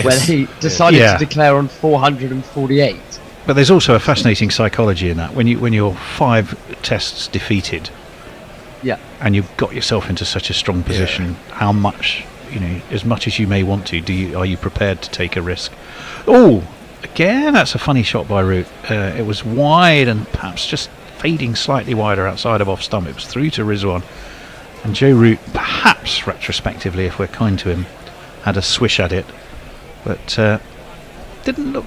where they decided to declare on 448.
But there's also a fascinating psychology in that. When you're 5 tests defeated, and you've got yourself into such a strong position, how much, as much as you may want to, are you prepared to take a risk? Oh, again, that's a funny shot by Root. It was wide and perhaps just fading slightly wider outside of off stump. It was through to Rizwan, and Joe Root, perhaps retrospectively, if we're kind to him, had a swish at it, but didn't look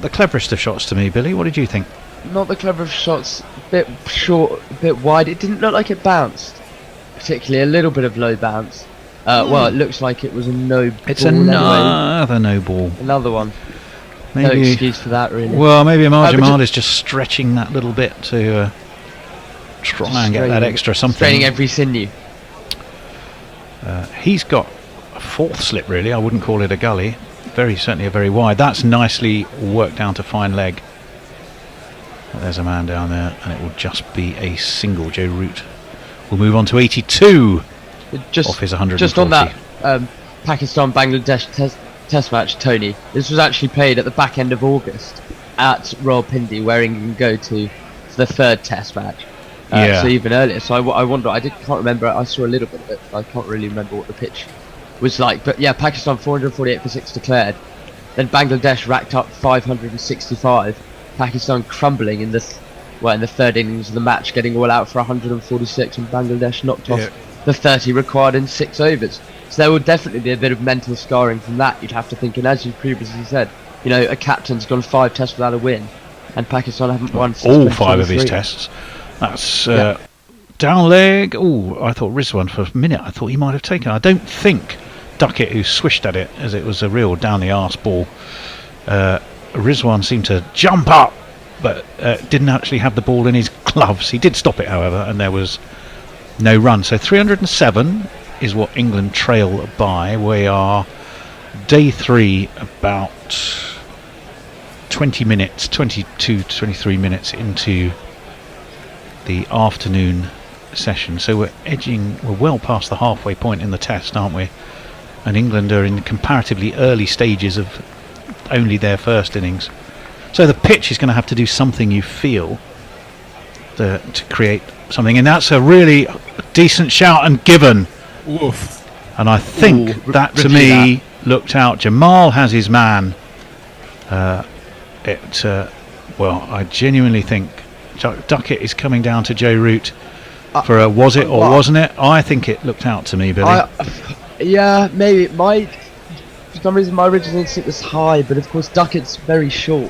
the cleverest of shots to me. Billy, what did you think?
Not the cleverest shots. A bit short, a bit wide. It didn't look like it bounced, particularly a little bit of low bounce. Well, it looks like it was a no.
It's another no ball.
Another one.
Maybe,
no excuse for that, really.
Well, maybe Amar Jamal is just stretching that little bit to try and get that extra something.
Straining every sinew.
He's got a 4th slip, really. I wouldn't call it a gully. Certainly a very wide. That's nicely worked down to fine leg. There's a man down there, and it will just be a single. Joe Root will move on to 82 off his 140.
Just on that Pakistan-Bangladesh test match, Tony, this was actually played at the back end of August at Rawalpindi, where England go to the 3rd test match. So even earlier. So I wonder, can't remember, I saw a little bit of it, I can't really remember what the pitch was like. But yeah, Pakistan 448 for 6 declared. Then Bangladesh racked up 565. Pakistan crumbling in the 3rd innings of the match, getting all out for 146, and Bangladesh knocked off the 30 required in 6 overs. So there will definitely be a bit of mental scarring from that, you'd have to think. And as you previously said, a captain's gone 5 tests without a win, and Pakistan haven't won
all 5 of his tests. That's down leg. Oh, I thought Rizwan for a minute. I thought he might have taken. I don't think Duckett, who swished at it as it was a real down the arse ball. Rizwan seemed to jump up, but didn't actually have the ball in his gloves. He did stop it, however, and there was no run. So 307 is what England trail by. We are day 3, about 20 minutes, 22, 23 minutes into the afternoon session. So we're well past the halfway point in the test, aren't we? And England are in comparatively early stages of only their 1st innings. So the pitch is going to have to do something, you feel, to create something. And that's a really decent shout and given.
Woof.
And I think that, to me, looked out. Jamal has his man. Well, I genuinely think Duckett is coming down to Joe Root for a was it or wasn't it? I think it looked out to me, Billy.
Yeah, maybe. For some reason, my original instinct was high, but of course Duckett's very short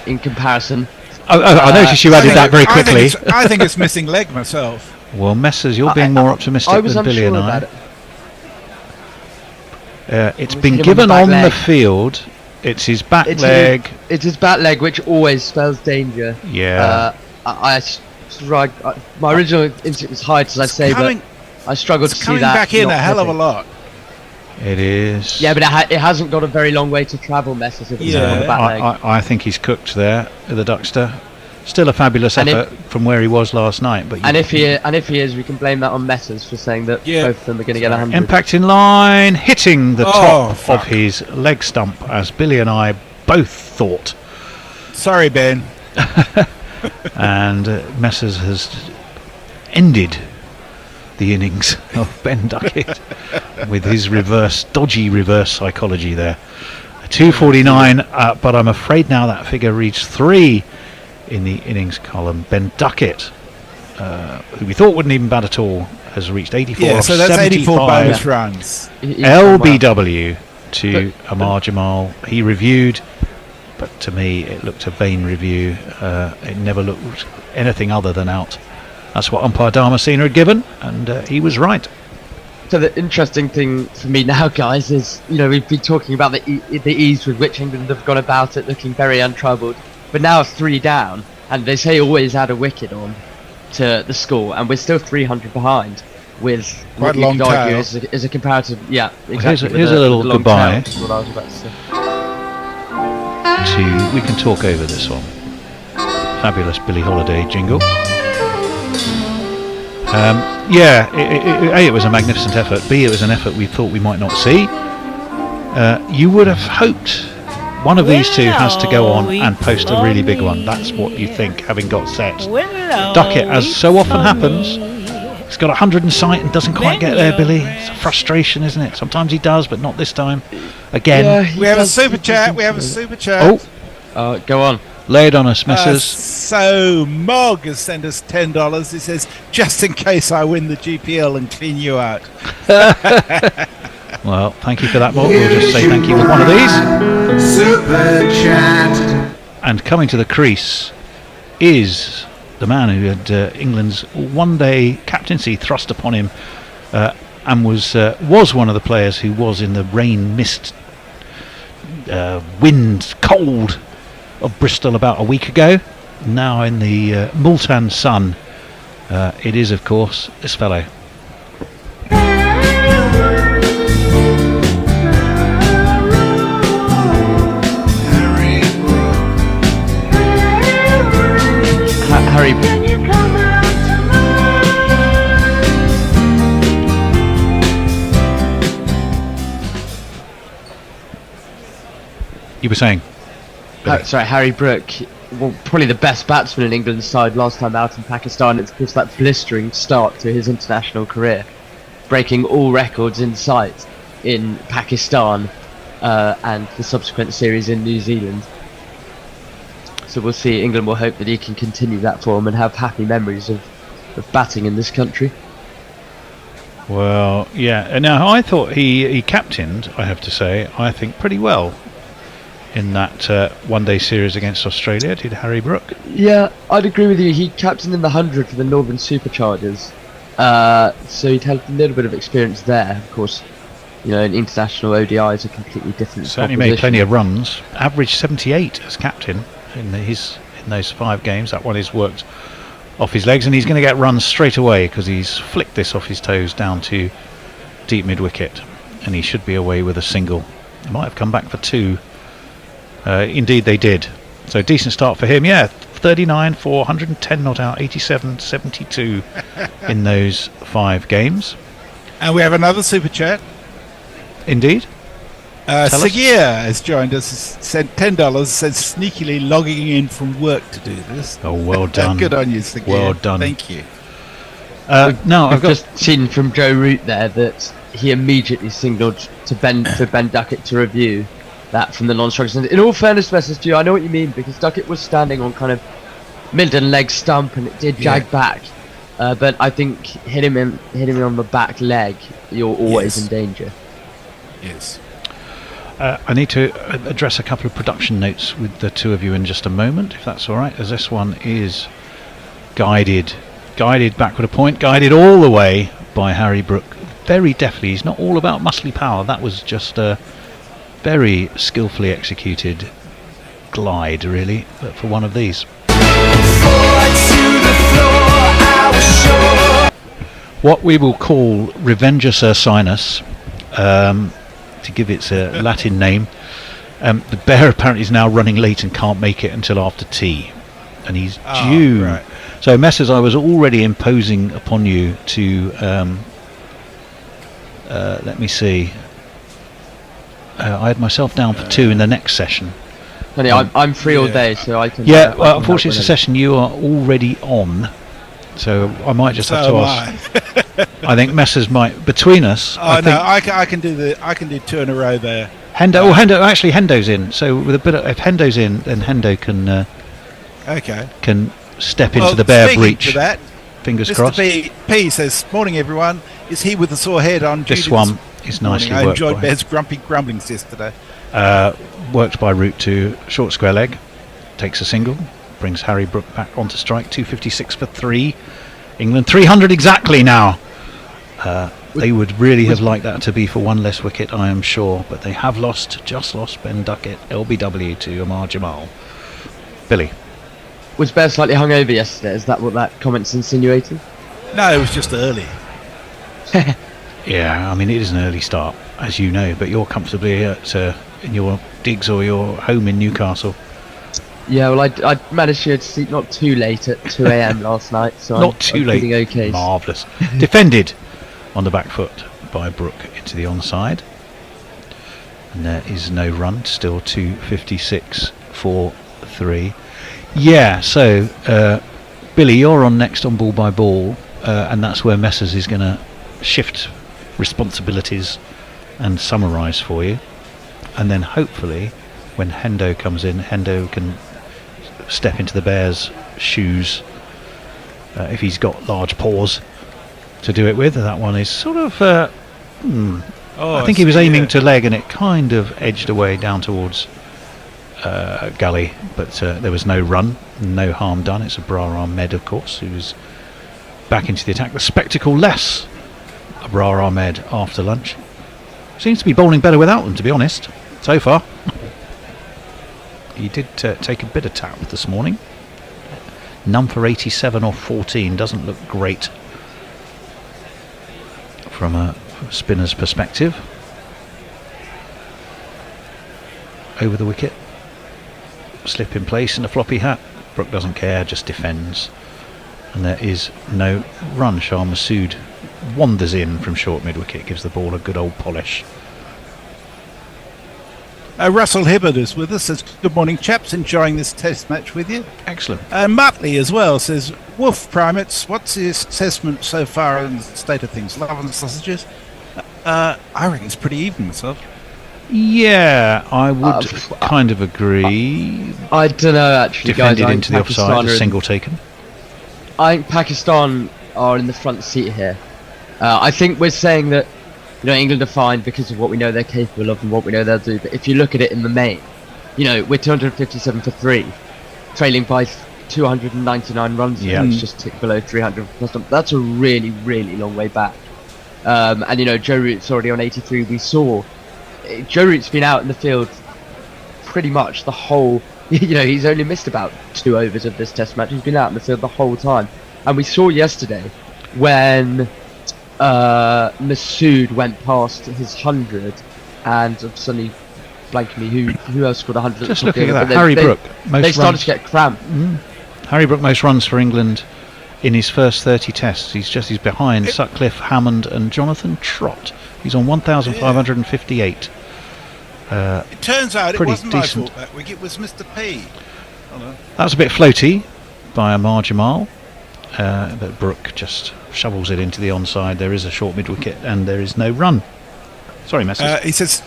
in comparison.
I noticed you added that very quickly.
I think it's missing leg myself.
Well, Messers, you're being more optimistic than Billy and I. It's been given on the field. It's his back leg.
It's his back leg, which always spells danger.
Yeah.
My original instinct was high, as I say, but I struggled to see that.
Coming back in a hell of a lot.
It is.
Yeah, but it hasn't got a very long way to travel, Messers. On the back leg.
I think he's cooked there, the Duckster. Still a fabulous effort from where he was last night. But
if he is, we can blame that on Messers for saying that both of them are going to get 100.
Impact in line, hitting the top of his leg stump, as Billy and I both thought.
Sorry, Ben.
And Messers has ended the innings of Ben Duckett with his dodgy reverse psychology there. 249, but I'm afraid now that figure reads 3 in the innings column. Ben Duckett who we thought wouldn't even bat at all, has reached 84
Yeah,
off
so that's 84
75.
bonus runs.
LBW to Amar Jamal. He reviewed, but to me it looked a vain review. It never looked anything other than out. That's what umpire Dharmasena had given, and he was right.
So the interesting thing for me now, guys, is we've been talking about the ease with which England have gone about it, looking very untroubled. But now 3 down, and they say always add a wicket on to the score, and we're still 300 behind. With
quite
what
a
you
long
could argue
tail.
is a comparative, yeah,
Well,
exactly.
here's a little
long
goodbye.
tail is what I was about to say.
We can talk over this one. Fabulous Billie Holiday jingle. A, it was a magnificent effort. B, it was an effort we thought we might not see. You would have hoped one of these two has to go on and post a really big one. That's what you think, having got set. Duckett, as so often happens, he's got 100 in sight and doesn't quite get there, Billy. It's a frustration, isn't it? Sometimes he does, but not this time. Again.
We have a super chat.
Oh,
go on.
Lay it on us, missus.
So Mog has sent us $10. He says, just in case I win the GPL and clean you out.
Well, thank you for that, Mog. We'll just say thank you for one of these.
Super chat.
And coming to the crease is the man who had England's one-day captaincy thrust upon him, and was one of the players who was in the rain, mist, wind, cold of Bristol about a week ago. Now in the Multan sun, it is of course this fellow.
Harry.
You were saying?
Sorry, Harry Brook. Well, probably the best batsman in England's side last time out in Pakistan. It's of course that blistering start to his international career, breaking all records in sight in Pakistan and the subsequent series in New Zealand. So we'll see. England will hope that he can continue that form and have happy memories of batting in this country.
Well, yeah. Now I thought he captained, I have to say, I think pretty well in that one-day series against Australia. Did Harry Brook?
Yeah, I'd agree with you. He captained in the 100 for the Northern Superchargers, so he'd had a little bit of experience there. Of course, in international ODIs are completely different.
Certainly made plenty of runs. Averaged 78 as captain in those 5 games. That one is worked off his legs, and he's going to get runs straight away because he's flicked this off his toes down to deep mid-wicket, and he should be away with a single. He might have come back for 2. Indeed they did. So decent start for him. Yeah, 39 for 110 not out, 87, 72 in those 5 games.
And we have another super chat.
Indeed.
Sagir has joined us, sent $10, says sneakily logging in from work to do this.
Oh, well done.
Good on you, Sagir.
Well done.
Thank you.
Now
I've just seen from Joe Root there that he immediately signalled to Ben Duckett to review that from the non-strikers. In all fairness, message to you, I know what you mean, because Duckett was standing on kind of midden leg stump and it did jag back. But I think hitting him on the back leg, you're always in danger.
Yes.
I need to address a couple of production notes with the two of you in just a moment, if that's all right, as this one is guided backward a point, guided all the way by Harry Brook. Very deftly. He's not all about muscly power. That was just a very skillfully executed glide, really, for one of these. What we will call Revengus Ursinus, to give its Latin name. The bear apparently is now running late and can't make it until after tea, and he's due. Right. So, Messrs, I was already imposing upon you to let me see. I had myself down for 2 in the next session.
I'm free all day, so I can.
Yeah, well, unfortunately, it's a session you are already on, so I might just have to ask. I think Messrs might between us.
I can do 2 in a row there.
Hendo's in. So with a bit of, if Hendo's in, then Hendo can can step into the bear breach.
To that,
Fingers
Mr.
crossed.
P says, morning everyone. Is he with the sore head on duty
This one is nicely
morning? I
worked
enjoyed
by
Bear's grumpy grumblings yesterday.
worked by Root to short square leg, takes a single, brings Harry Brook back onto strike, 256 for 3. England 300 exactly now. They would really have liked that to be for one less wicket, I am sure, but they have just lost Ben Duckett, LBW, to Amar Jamal. Billy.
Was Bear slightly hungover yesterday? Is that what that comment's insinuating?
No, it was just early.
Yeah, I mean, it is an early start, as you know, but you're comfortably at in your digs or your home in Newcastle.
Yeah, well, I managed to sleep not too late at 2 a.m. last night, so
Not too late.
feeling okay.
Marvellous. Defended on the back foot by Brook into the onside. And there is no run, still 256 for 3. Yeah, so Billy, you're on next on ball by ball, and that's where Messers is going to shift responsibilities and summarise for you. And then hopefully when Hendo comes in, Hendo can step into the Bears' shoes if he's got large paws to do it with. That one is sort of I think he was aiming to leg and it kind of edged away down towards gully, but there was no run, no harm done. It's Abrar Ahmed, of course, who's back into the attack. The spectacle less Abrar Ahmed after lunch. Seems to be bowling better without them, to be honest, so far. He did take a bit of tap this morning. None for 87 off 14. Doesn't look great from a spinner's perspective. Over the wicket. Slip in place in a floppy hat. Brook doesn't care, just defends. And there is no run. Shah Massoud wanders in from short mid-wicket, gives the ball a good old polish.
Russell Hibbard is with us, says, good morning chaps, enjoying this test match with you.
Excellent.
Muttley as well says, Wolf Primates, what's his assessment so far in the state of things? Love and sausages? I reckon it's pretty even myself.
Yeah, I would kind of agree.
I don't know, actually,
Defended
guys.
into the offside, a single taken.
I think Pakistan are in the front seat here. I think we're saying that England are fine because of what we know they're capable of and what we know they'll do. But if you look at it in the main, we're 257 for 3, trailing by 299 runs.
Yeah.
It's just tick below 300. That's a really, really long way back. And Joe Root's already on 83. We saw Joe Root's been out in the field pretty much the whole. He's only missed about 2 overs of this test match. He's been out in the field the whole time. And we saw yesterday when Massoud went past his 100, and I'm suddenly blanking me who else scored 100.
Just looking at that, Harry Brook.
They started to get cramped.
Harry Brook most runs for England in his first 30 tests. He's behind Sutcliffe, Hammond, and Jonathan Trott. He's on 1,558.
It turns out it wasn't
decent.
my fault that week, it was Mr. P.
That was a bit floaty by Amar Jamal, but Brook just shovels it into the onside. There is a short mid-wicket and there is no run. Sorry, Messers.
He says,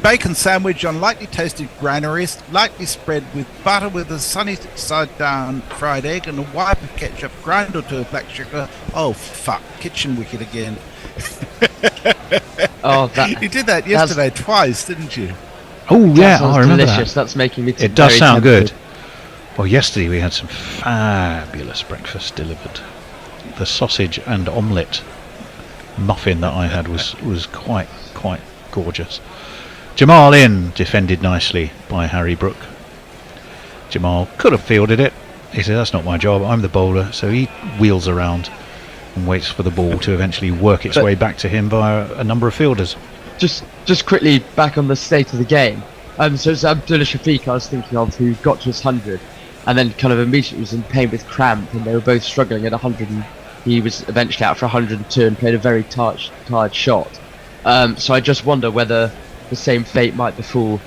bacon sandwich on lightly toasted granaries, lightly spread with butter with a sunny side down fried egg and a wipe of ketchup, grind or 2 of black sugar. Oh, fuck, kitchen wicket again. You did that yesterday twice, didn't you?
Oh, yeah, I remember
delicious.
that.
That's making me
It does sound good. Well, yesterday we had some fabulous breakfast delivered. The sausage and omelette muffin that I had was quite gorgeous. Jamal in, defended nicely by Harry Brook. Jamal could have fielded it. He said, that's not my job, I'm the bowler. So he wheels around and waits for the ball to eventually work its way back to him via a number of fielders.
Just quickly back on the state of the game. So it's Abdullah Shafiq I was thinking of, who got to his 100 and then kind of immediately was in pain with cramp, and they were both struggling at 100, and he was eventually out for 102 and played a very tired shot. So I just wonder whether the same fate might befall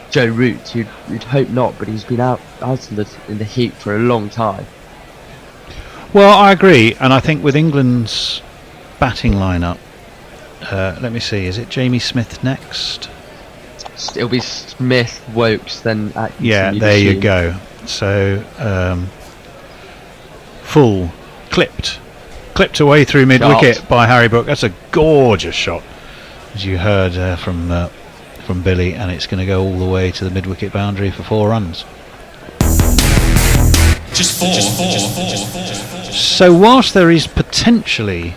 Joe Root. You'd hope not, but he's been out in the heat for a long time.
Well, I agree, and I think with England's batting lineup, let me see, is it Jamie Smith next?
It'll be Smith, Wokes, then Atkinson.
Yeah, there you go. So full clipped away through mid wicket by Harry Brook. That's a gorgeous shot, as you heard from Billy, and it's going to go all the way to the mid wicket boundary for 4 runs.
Just four.
So whilst there is potentially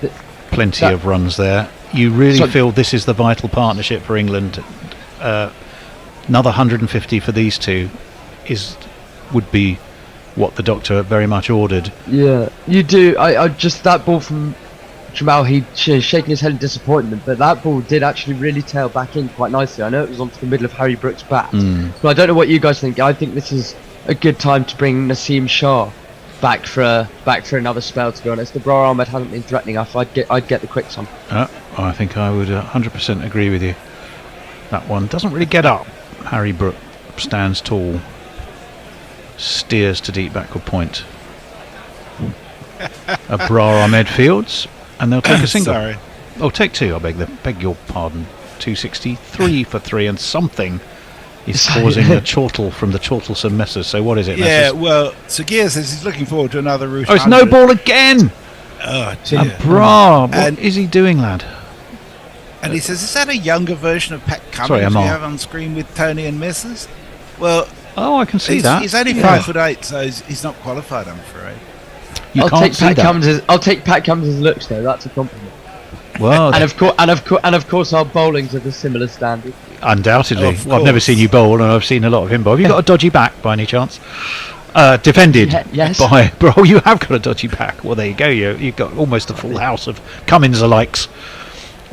plenty of runs there, you really feel this is the vital partnership for England. Another 150 for these two would be what the doctor very much ordered.
Yeah, you do. I just, that ball from Jamal, he's shaking his head in disappointment, but that ball did actually really tail back in quite nicely. I know it was onto the middle of Harry Brook's bat, but I don't know what you guys think. I think this is a good time to bring Naseem Shah back for another spell, to be honest. Abrar Ahmed hasn't been threatening enough. I'd get the quicks on.
I think I would 100% agree with you. That one doesn't really get up. Harry Brook stands tall, steers to deep backward point. Abrar Ahmed fields, and they'll take a single.
Sorry.
Oh, take 2. I beg your pardon. 263 for 3, and something is causing a chortle from the Chortlesome Messers. So what is it?
Yeah, well, Sagir says he's looking forward to another route.
Oh, it's no ball again.
Oh dear.
Abrar, what is he doing, lad?
And he says, is that a younger version of Pat Cummins
Sorry,
we have on screen with Tony and Messers? Well,
I can see that.
He's only 5'8", so he's not qualified, I'm afraid.
I'll take Pat Cummins' looks though. That's a compliment.
Well,
and of course, our bowling's of a similar standard.
Undoubtedly. Well, I've never seen you bowl, and I've seen a lot of him bowl. Have you got a dodgy back by any chance? Defended by... Bro, you have got a dodgy back. Well, there you go. You've got almost a full house of Cummins alikes.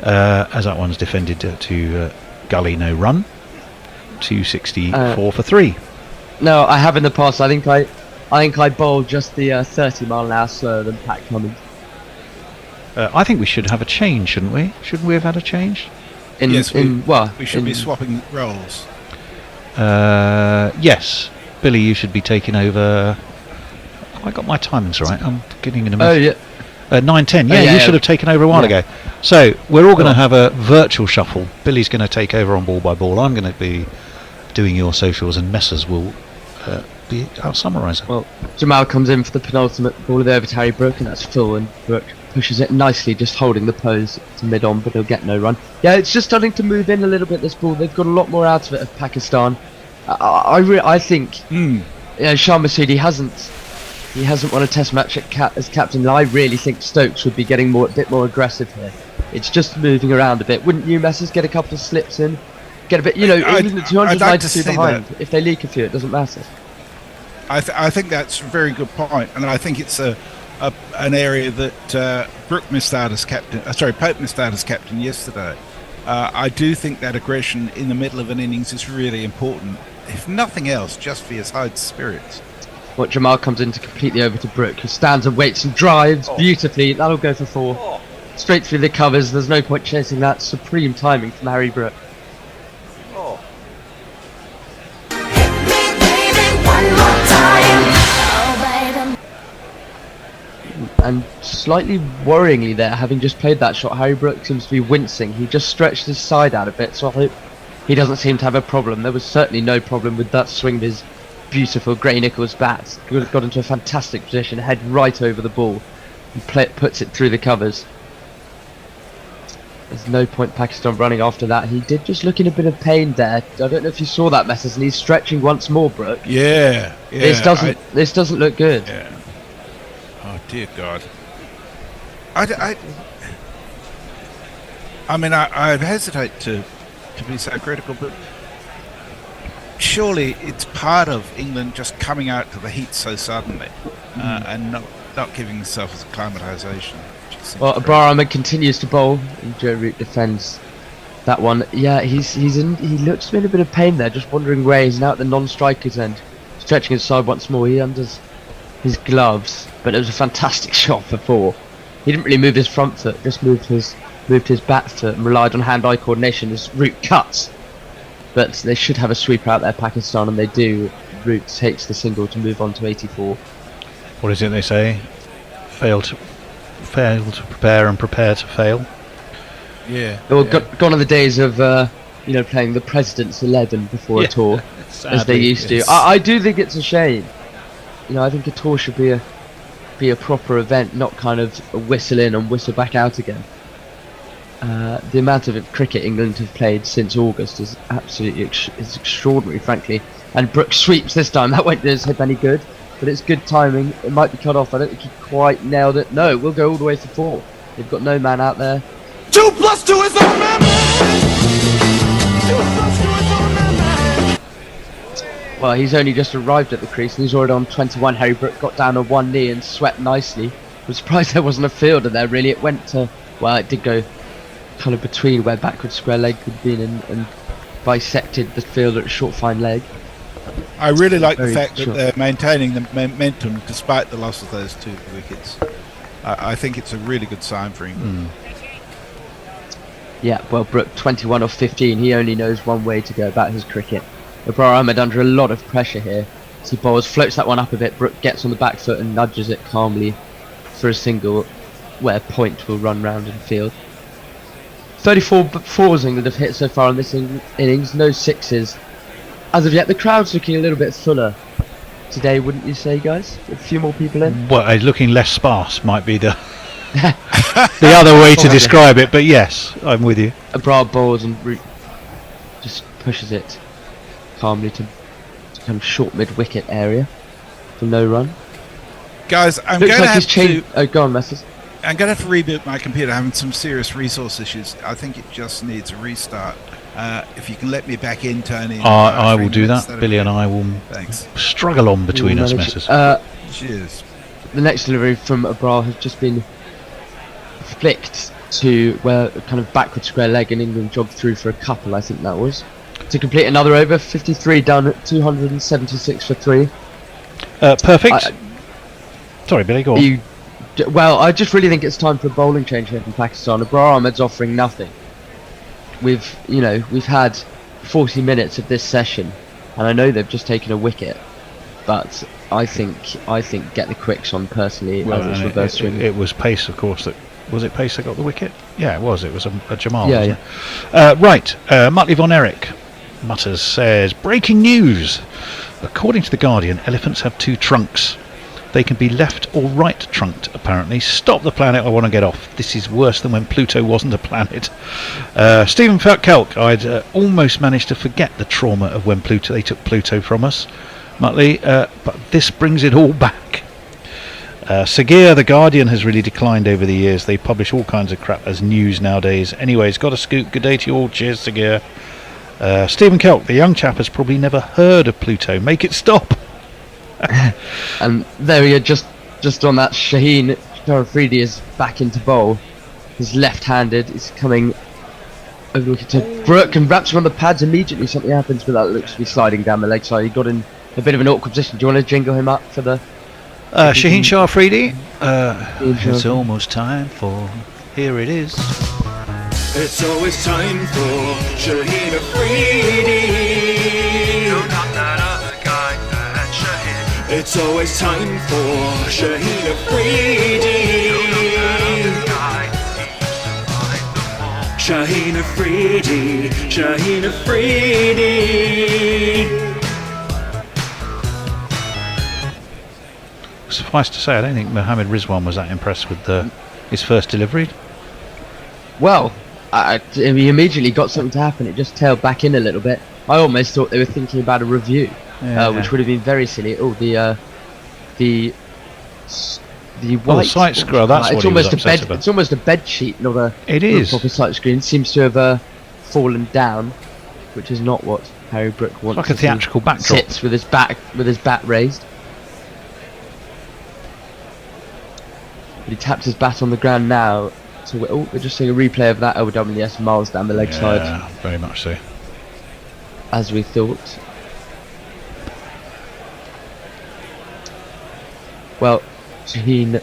As that one's defended to Gully, no run. 264 for 3.
No, I have in the past. I think I bowled just the 30 mile an hour slower than Pat Cummins.
I think we should have a change, shouldn't we? Shouldn't we have had a change?
Yes, we should be swapping roles.
Yes. Billy, you should be taking over. I got my timings right. I'm getting in a mess.
Oh, yeah.
9:10. Yeah, you should have taken over a while ago. So we're all going to have a virtual shuffle. Billy's going to take over on ball by ball. I'm going to be doing your socials, and Messers will be our summariser.
Well, Jamal comes in for the penultimate ball over to Harry Brook, and that's full, and Brook pushes it nicely, just holding the pose to mid-on, but he'll get no run. Yeah, it's just starting to move in a little bit, this ball. They've got a lot more out of it, of Pakistan. I think Shah Masudi hasn't won a test match as captain, and I really think Stokes would be getting a bit more aggressive here. It's just moving around a bit. Wouldn't you, Messers, get a couple of slips in? Get a bit, even at 292 behind. If they leak a few, it doesn't matter.
I think that's a very good point, and I think it's an area that Brook missed out as captain. Pope missed out as captain yesterday. I do think that aggression in the middle of an innings is really important, if nothing else, just for his high spirits.
What Jamal comes in to completely over to Brook, who stands and waits and drives beautifully. That'll go for 4. Straight through the covers. There's no point chasing that. Supreme timing from Harry Brook. And slightly worryingly there, having just played that shot, Harry Brook seems to be wincing. He just stretched his side out a bit, so I hope he doesn't seem to have a problem. There was certainly no problem with that swing of his beautiful Gray Nichols bat. He got into a fantastic position, head right over the ball, and puts it through the covers. There's no point Pakistan running after that. He did just look in a bit of pain there. I don't know if you saw that, Messers, and he's stretching once more, Brook.
Yeah.
This doesn't look good.
Yeah. Oh dear God. I hesitate to be so critical, but surely it's part of England just coming out to the heat so suddenly and not giving themselves acclimatisation.
Well, Abrar Ahmed continues to bowl, and Joe Root defends that one. Yeah, he looks to be in a bit of pain there, just wondering where he's now at the non-striker's end. Stretching his side once more, he undoes his gloves, but it was a fantastic shot for 4. He didn't really move his front foot, just moved his back foot and relied on hand-eye coordination as Root cuts. But they should have a sweeper out there, Pakistan, and they do. Root takes the single to move on to 84.
What is it they say? Fail to prepare and prepare to fail.
Yeah.
Well, gone are the days of playing the President's 11 before a tour, as they used to. I do think it's a shame. I think a tour should be be a proper event, not kind of a whistle in and whistle back out again. The amount of cricket England have played since August is absolutely is extraordinary, frankly. And Brook sweeps this time. That won't do his hip any good, but it's good timing. It might be cut off. I don't think he quite nailed it. No, we'll go all the way for 4. They've got no man out there.
2 + 2 is a man.
Well, he's only just arrived at the crease and he's already on 21. Harry Brook got down on one knee and swept nicely. I'm surprised there wasn't a fielder there, really. It went to, well, it did go kind of between where backward square leg could have been and bisected the fielder at short fine leg.
I really like the
Very
fact that
short.
they're maintaining the momentum despite the loss of those 2 wickets. I think it's a really good sign for England.
Yeah, well, Brook 21 off 15. He only knows one way to go about his cricket. Abrar Ahmed under a lot of pressure here. As he bowls, floats that one up a bit. Brook gets on the back foot and nudges it calmly for a single where Point will run round in field. 34 fours England have hit so far in this innings, no 6s. As of yet, the crowd's looking a little bit fuller today, wouldn't you say, guys? A few more people in?
Well, looking less sparse might be the the other way to describe it, but yes, I'm with you.
Abrar bowls and just pushes it calmly to kind of short mid-wicket area for no run.
Guys, I'm
Looks
going
like
to
he's
have to...
Oh, go on, Messers.
I'm going to have to reboot my computer. I'm having some serious resource issues. I think it just needs a restart. If you can let me back in, Tony.
I will do that. Billy and I will struggle on between us, Messers.
Cheers.
The next delivery from Abrar has just been flicked to where kind of backward square leg and England jogged through for a couple, I think that was. To complete another over, 53 done at 276 for 3.
Perfect. Sorry, Billy, go on.
Well, I just really think it's time for a bowling change here from Pakistan. Abrar Ahmed's offering nothing. We've had 40 minutes of this session, and I know they've just taken a wicket, but I think get the quicks on personally as it's reverse swing.
It was Pace, of course. Was it Pace that got the wicket? Yeah, it was. It was a Jamal.
Yeah,
wasn't it? Right. Muttley von Erich Mutters says, breaking news. According to The Guardian, elephants have 2 trunks. They can be left or right trunked, apparently. Stop the planet, I want to get off. This is worse than when Pluto wasn't a planet. Stephen Kelk, I'd almost managed to forget the trauma of when they took Pluto from us, Muttley, but this brings it all back. Sagir, The Guardian has really declined over the years. They publish all kinds of crap as news nowadays. Anyways, got a scoop. Good day to you all. Cheers, Sagir. Stephen Kelk, the young chap has probably never heard of Pluto. Make it stop.
And there we are, just on that. Shaheen Sharafridi is back into bowl. He's left-handed. He's coming over to Brook and wraps him on the pads immediately. Something happens, but that looks to be sliding down the leg side. He got in a bit of an awkward position. Do you want to jingle him up for the...
Shaheen Sharafridi? It's almost time for... Here it is.
It's always time for Shaheen Afridi. No, not that other guy, that's Shaheen. It's always time for Shaheen Afridi. No, not that other guy. Shaheen Afridi, Shaheen Afridi.
Suffice to say, I don't think Mohammed Rizwan was that impressed with his first delivery.
Well, he immediately got something to happen. It just tailed back in a little bit. I almost thought they were thinking about a review, which would have been very silly. Oh, the white
sight scroll. That's what he was upset about.
It's almost a bed sheet, not a proper sight screen. Seems to have fallen down, which is not what Harry Brook wants.
It's like a theatrical backdrop.
Sits with his bat raised. But he taps his bat on the ground now. So we're just seeing a replay of that LWS miles down the leg side.
Yeah, very much so.
As we thought. Well, Shaheen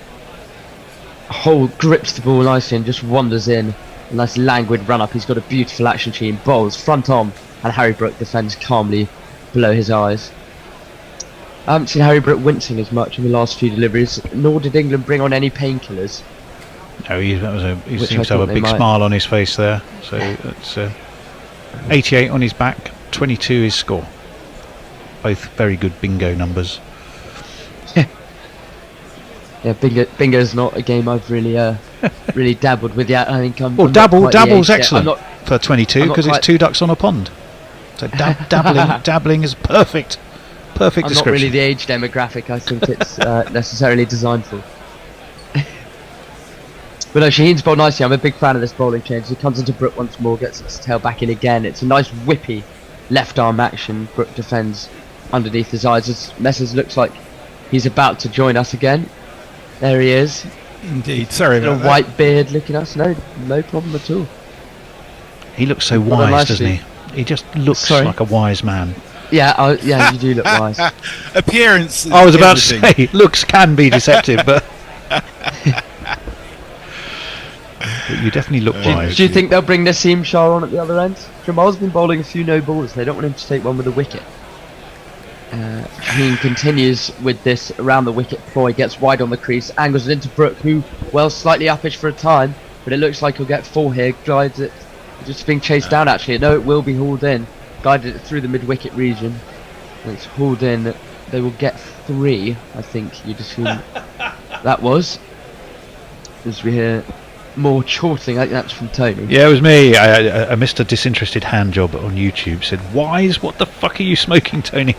grips the ball nicely and just wanders in. A nice languid run up. He's got a beautiful action sheen. Bowls front on, and Harry Brook defends calmly below his eyes. I haven't seen Harry Brook wincing as much in the last few deliveries, nor did England bring on any painkillers.
No, he seems to have a big smile on his face there. So it's 88 on his back, 22 his score. Both very good bingo numbers.
Yeah, bingo's not a game I've really really dabbled with yet. I think I'm.
Well,
I'm not quite the
dabble's
age yet.
excellent for 22 because it's 2 ducks on a pond. So dabbling is perfect
I'm
description.
not really the age demographic I think it's necessarily designed for. But no, Shaheen's bowled nicely. I'm a big fan of this bowling change. He comes into Brook once more, gets his tail back in again. It's a nice whippy left arm action. Brook defends underneath his eyes. Messers looks like he's about to join us again. There he is.
Indeed. Sorry about that.
White beard looking at us. No problem at all.
He looks so wise, doesn't he? He just looks like a wise man.
Yeah, yeah, you do look wise.
Appearance.
I was about to say, looks can be deceptive, but you definitely look wise.
Do you think they'll bring Naseem Shah on at the other end? Jamal's been bowling a few no balls. They don't want him to take one with a wicket. He continues with this around the wicket ploy, gets wide on the crease, angles it into Brook, who, well, slightly uppish for a time, but it looks like he'll get 4 here, glides it, just being chased down actually. No, it will be hauled in, guided it through the mid-wicket region. It's hauled in, they will get 3, I think you'd assume that was. As we hear more chortling, I think that's from Tony.
Yeah, it was me. I missed a disinterested hand job on YouTube. Said, "Wise, what the fuck are you smoking, Tony?"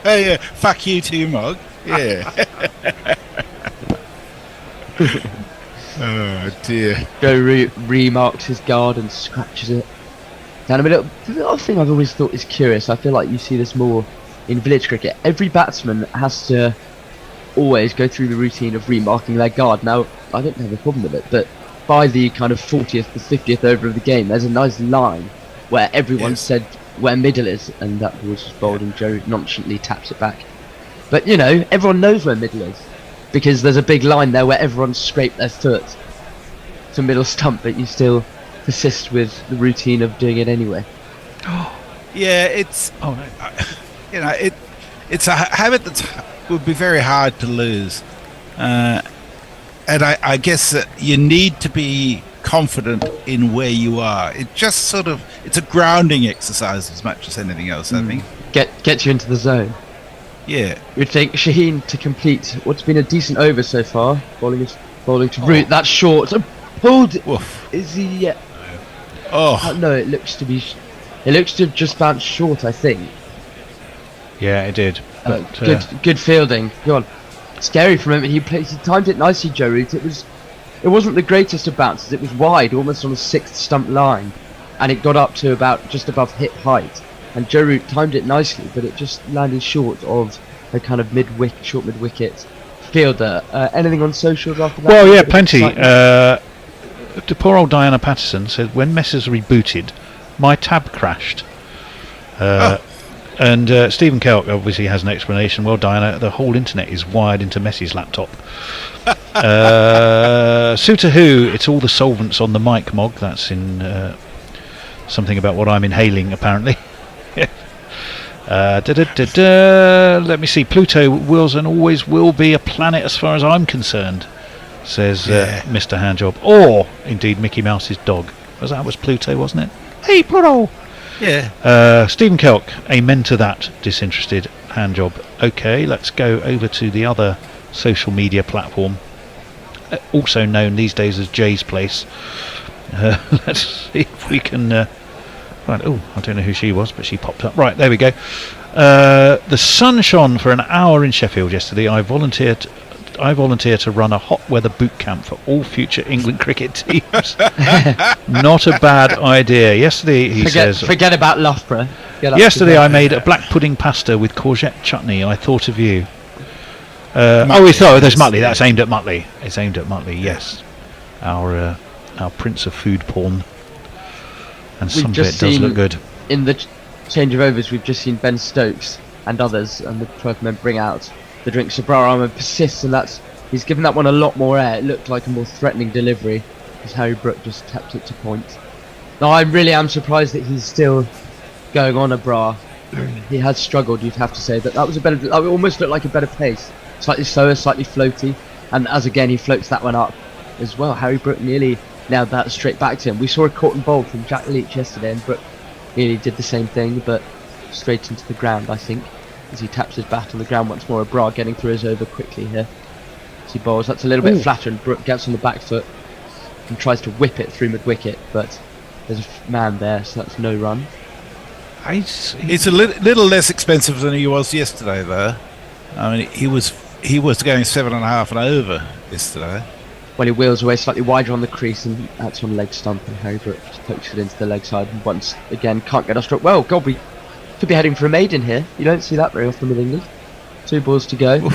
Yeah, fuck you too, Mog. Yeah. Oh dear.
Joe remarks his guard and scratches it down a middle. The other thing I've always thought is curious, I feel like you see this more in village cricket. Every batsman has to always go through the routine of remarking their guard. Now, I don't have a problem with it, but by the kind of 40th to 50th over of the game, there's a nice line where everyone said where middle is, and that ball was just bowled and Joe nonchalantly taps it back. But, you know, everyone knows where middle is, because there's a big line there where everyone scraped their foot to middle stump, but you still persist with the routine of doing it anyway.
Yeah, it's you know, it's a habit that would be very hard to lose, and I guess that you need to be confident in where you are. It just sort of, it's a grounding exercise as much as anything else, I think.
Get you into the zone.
Yeah.
You'd think Shaheen to complete what's been a decent over so far, bowling to Root. That's short. Pulled. Is he? No, it looks to have just bounced short, I think.
Yeah, it did. But,
good fielding. Go on. Scary for a moment. He timed it nicely, Joe Root. It wasn't the greatest of bounces. It was wide, almost on a 6th stump line, and it got up to about just above hip height. And Joe Root timed it nicely, but it just landed short of a kind of short mid-wicket fielder. Anything on socials after that?
Well, yeah, plenty. The poor old Diana Patterson said, when Messers rebooted, my tab crashed. And Stephen Kelk obviously has an explanation. Well, Diana, the whole internet is wired into Messi's laptop. Suitor Who, it's all the solvents on the mic, Mog. That's in something about what I'm inhaling, apparently. Let me see. Pluto was and always will be a planet as far as I'm concerned, says Mr. Handjob. Or, indeed, Mickey Mouse's dog. That was Pluto, wasn't it? Hey, Pluto!
Yeah.
Stephen Kelk, amen to that, disinterested handjob. Okay, let's go over to the other social media platform, also known these days as Jay's Place. Let's see if we can... right, oh, I don't know who she was, but she popped up. Right, there we go. The sun shone for an hour in Sheffield yesterday. I volunteer to run a hot weather boot camp for all future England cricket teams. Not a bad idea. Yesterday, he says...
Forget about Loughborough.
Yesterday I made a black pudding pasta with courgette chutney. I thought of you. We thought there's Muttley. That's aimed at Muttley. It's aimed at Muttley, yes. Our prince of food porn. And some of it does look good.
In the change of overs, we've just seen Ben Stokes and others and the 12th men bring out the drink. Sabrar persists, and he's given that one a lot more air. It looked like a more threatening delivery as Harry Brook just tapped it to point. Now I really am surprised that he's still going on a bra. He has struggled, you'd have to say, but that was it almost looked like a better pace. Slightly slower, slightly floaty, and as again he floats that one up as well. Harry Brook nearly nailed that straight back to him. We saw a caught and bowl from Jack Leach yesterday, and Brook nearly did the same thing, but straight into the ground, I think. as he taps his bat on the ground once more. Bra getting through his over quickly here. As he bowls, that's a little bit flatter, and Brook gets on the back foot and tries to whip it through mid-wicket, but there's a man there, so that's no run.
He's a little less expensive than he was yesterday, though. I mean, he was going 7.5 and over yesterday.
Well, he wheels away slightly wider on the crease, and that's on leg stump, and Harry Brook just pokes it into the leg side, and once again can't get a stroke. Well, God, we could be heading for a maiden here. You don't see that very often with England. 2 balls to go.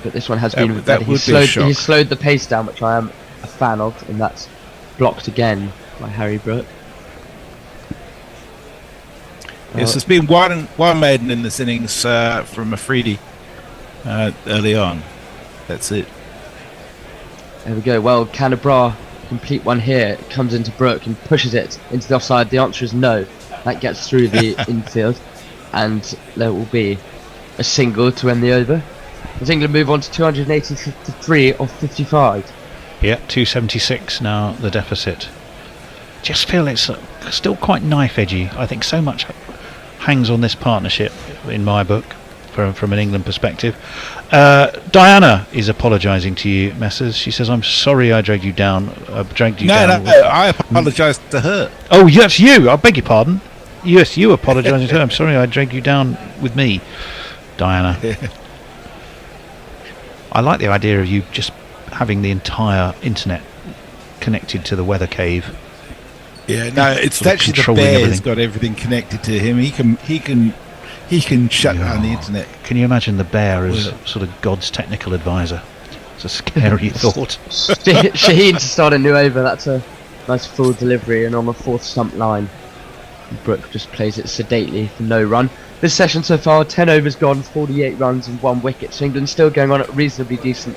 But this one has been better. He slowed the pace down, which I am a fan of, and that's blocked again by Harry Brook.
Yes, there's been one maiden in this innings from Afridi early on. That's it.
There we go. Well, can Bra complete one here? It comes into Brook and pushes it into the offside. The answer is no. That gets through the infield, and there will be a single to end the over. As England move on to 283 of 55.
Yeah, 276 now the deficit. Just feel it's still quite knife edgy. I think so much hangs on this partnership in my book from an England perspective. Diana is apologising to you, Messrs. She says, "I'm sorry I dragged you down."
No, I apologised to her.
Oh, yes, you. I beg your pardon. Yes, you apologising to her. I'm sorry I dragged you down with me, Diana. I like the idea of you just having the entire internet connected to the weather cave.
Yeah, no, it's actually the bear has got everything connected to him. He can shut down the internet.
Can you imagine the bear as sort of God's technical advisor? It's a scary thought.
Shaheen to start a new over. That's a nice full delivery, and on the 4th stump line, Brook just plays it sedately for no run. This session so far, 10 overs gone, 48 runs and 1 wicket. So England still going on at a reasonably decent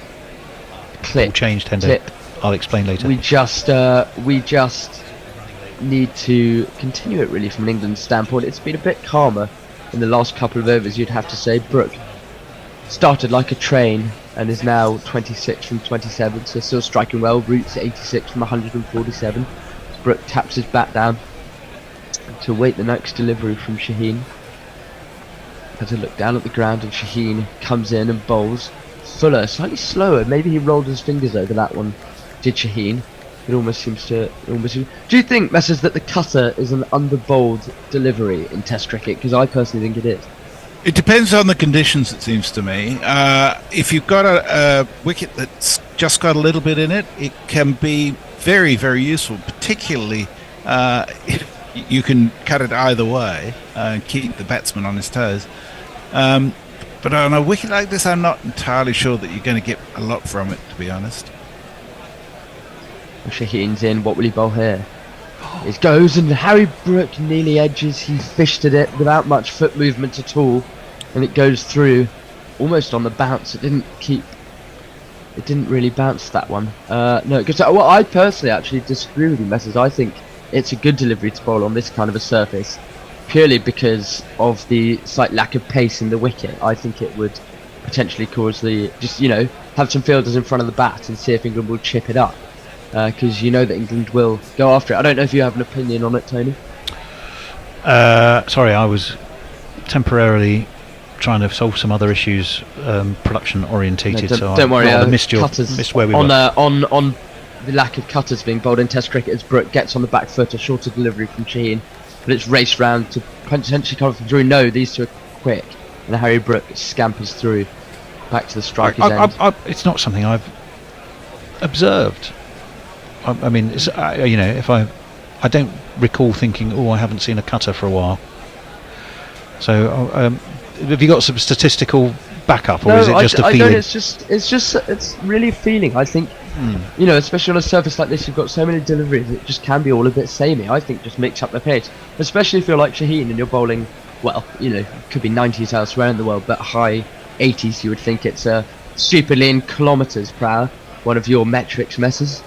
clip.
All changed, Hendo. I'll explain later.
We just need to continue it really from an England standpoint. It's been a bit calmer in the last couple of overs, you'd have to say. Brook started like a train and is now 26 from 27, so still striking well. Roots 86 from 147. Brook taps his bat down to wait the next delivery from Shaheen. Has a look down at the ground, and Shaheen comes in and bowls. Fuller, slightly slower. Maybe he rolled his fingers over that one, did Shaheen. It almost seems to... Do you think, Messrs, that the cutter is an under-bowled delivery in Test cricket? Because I personally think it is.
It depends on the conditions, it seems to me. If you've got a wicket that's just got a little bit in it, it can be very, very useful, particularly if you can cut it either way and keep the batsman on his toes. But on a wicket like this, I'm not entirely sure that you're going to get a lot from it, to be honest.
Shaheen's in. What will he bowl here? It goes, and Harry Brook nearly edges. He fished at it without much foot movement at all, and it goes through almost on the bounce. It didn't really bounce, that one. No, it goes. Well, I personally actually disagree with you, Messrs. I think it's a good delivery to bowl on this kind of a surface, purely because of the slight lack of pace in the wicket. I think it would potentially cause have some fielders in front of the bat and see if England will chip it up. Because you know that England will go after it. I don't know if you have an opinion on it, Tony.
Sorry, I was temporarily trying to solve some other issues, production orientated.
No, don't worry.
I missed where we were.
On the lack of cutters being bowled in Test cricket, as Brook gets on the back foot, a shorter delivery from Shaheen, but it's raced round to potentially come through. No, these two are quick, and Harry Brook scampers through back to the striker's end.
It's not something I've observed. I mean, it's, if I don't recall thinking, oh, I haven't seen a cutter for a while. So, have you got some statistical backup, or is it just a feeling?
It's really a feeling. I think, especially on a surface like this, you've got so many deliveries, it just can be all a bit samey. I think just mix up the pace, especially if you're like Shaheen and you're bowling, well, could be 90s elsewhere in the world, but high 80s, you would think it's stupidly in kilometres per hour, one of your metrics, Messrs.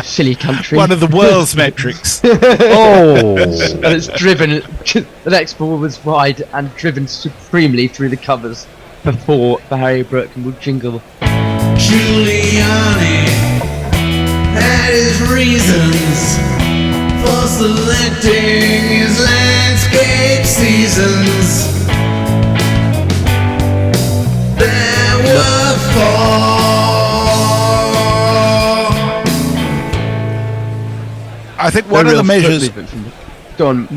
Silly country.
One of the world's metrics.
Oh! And it's driven, the next ball was wide and driven supremely through the covers for Harry Brook, and will jingle.
Giuliani had his reasons for selecting his landscape seasons. There were four.
I think one of the measures.
Go on.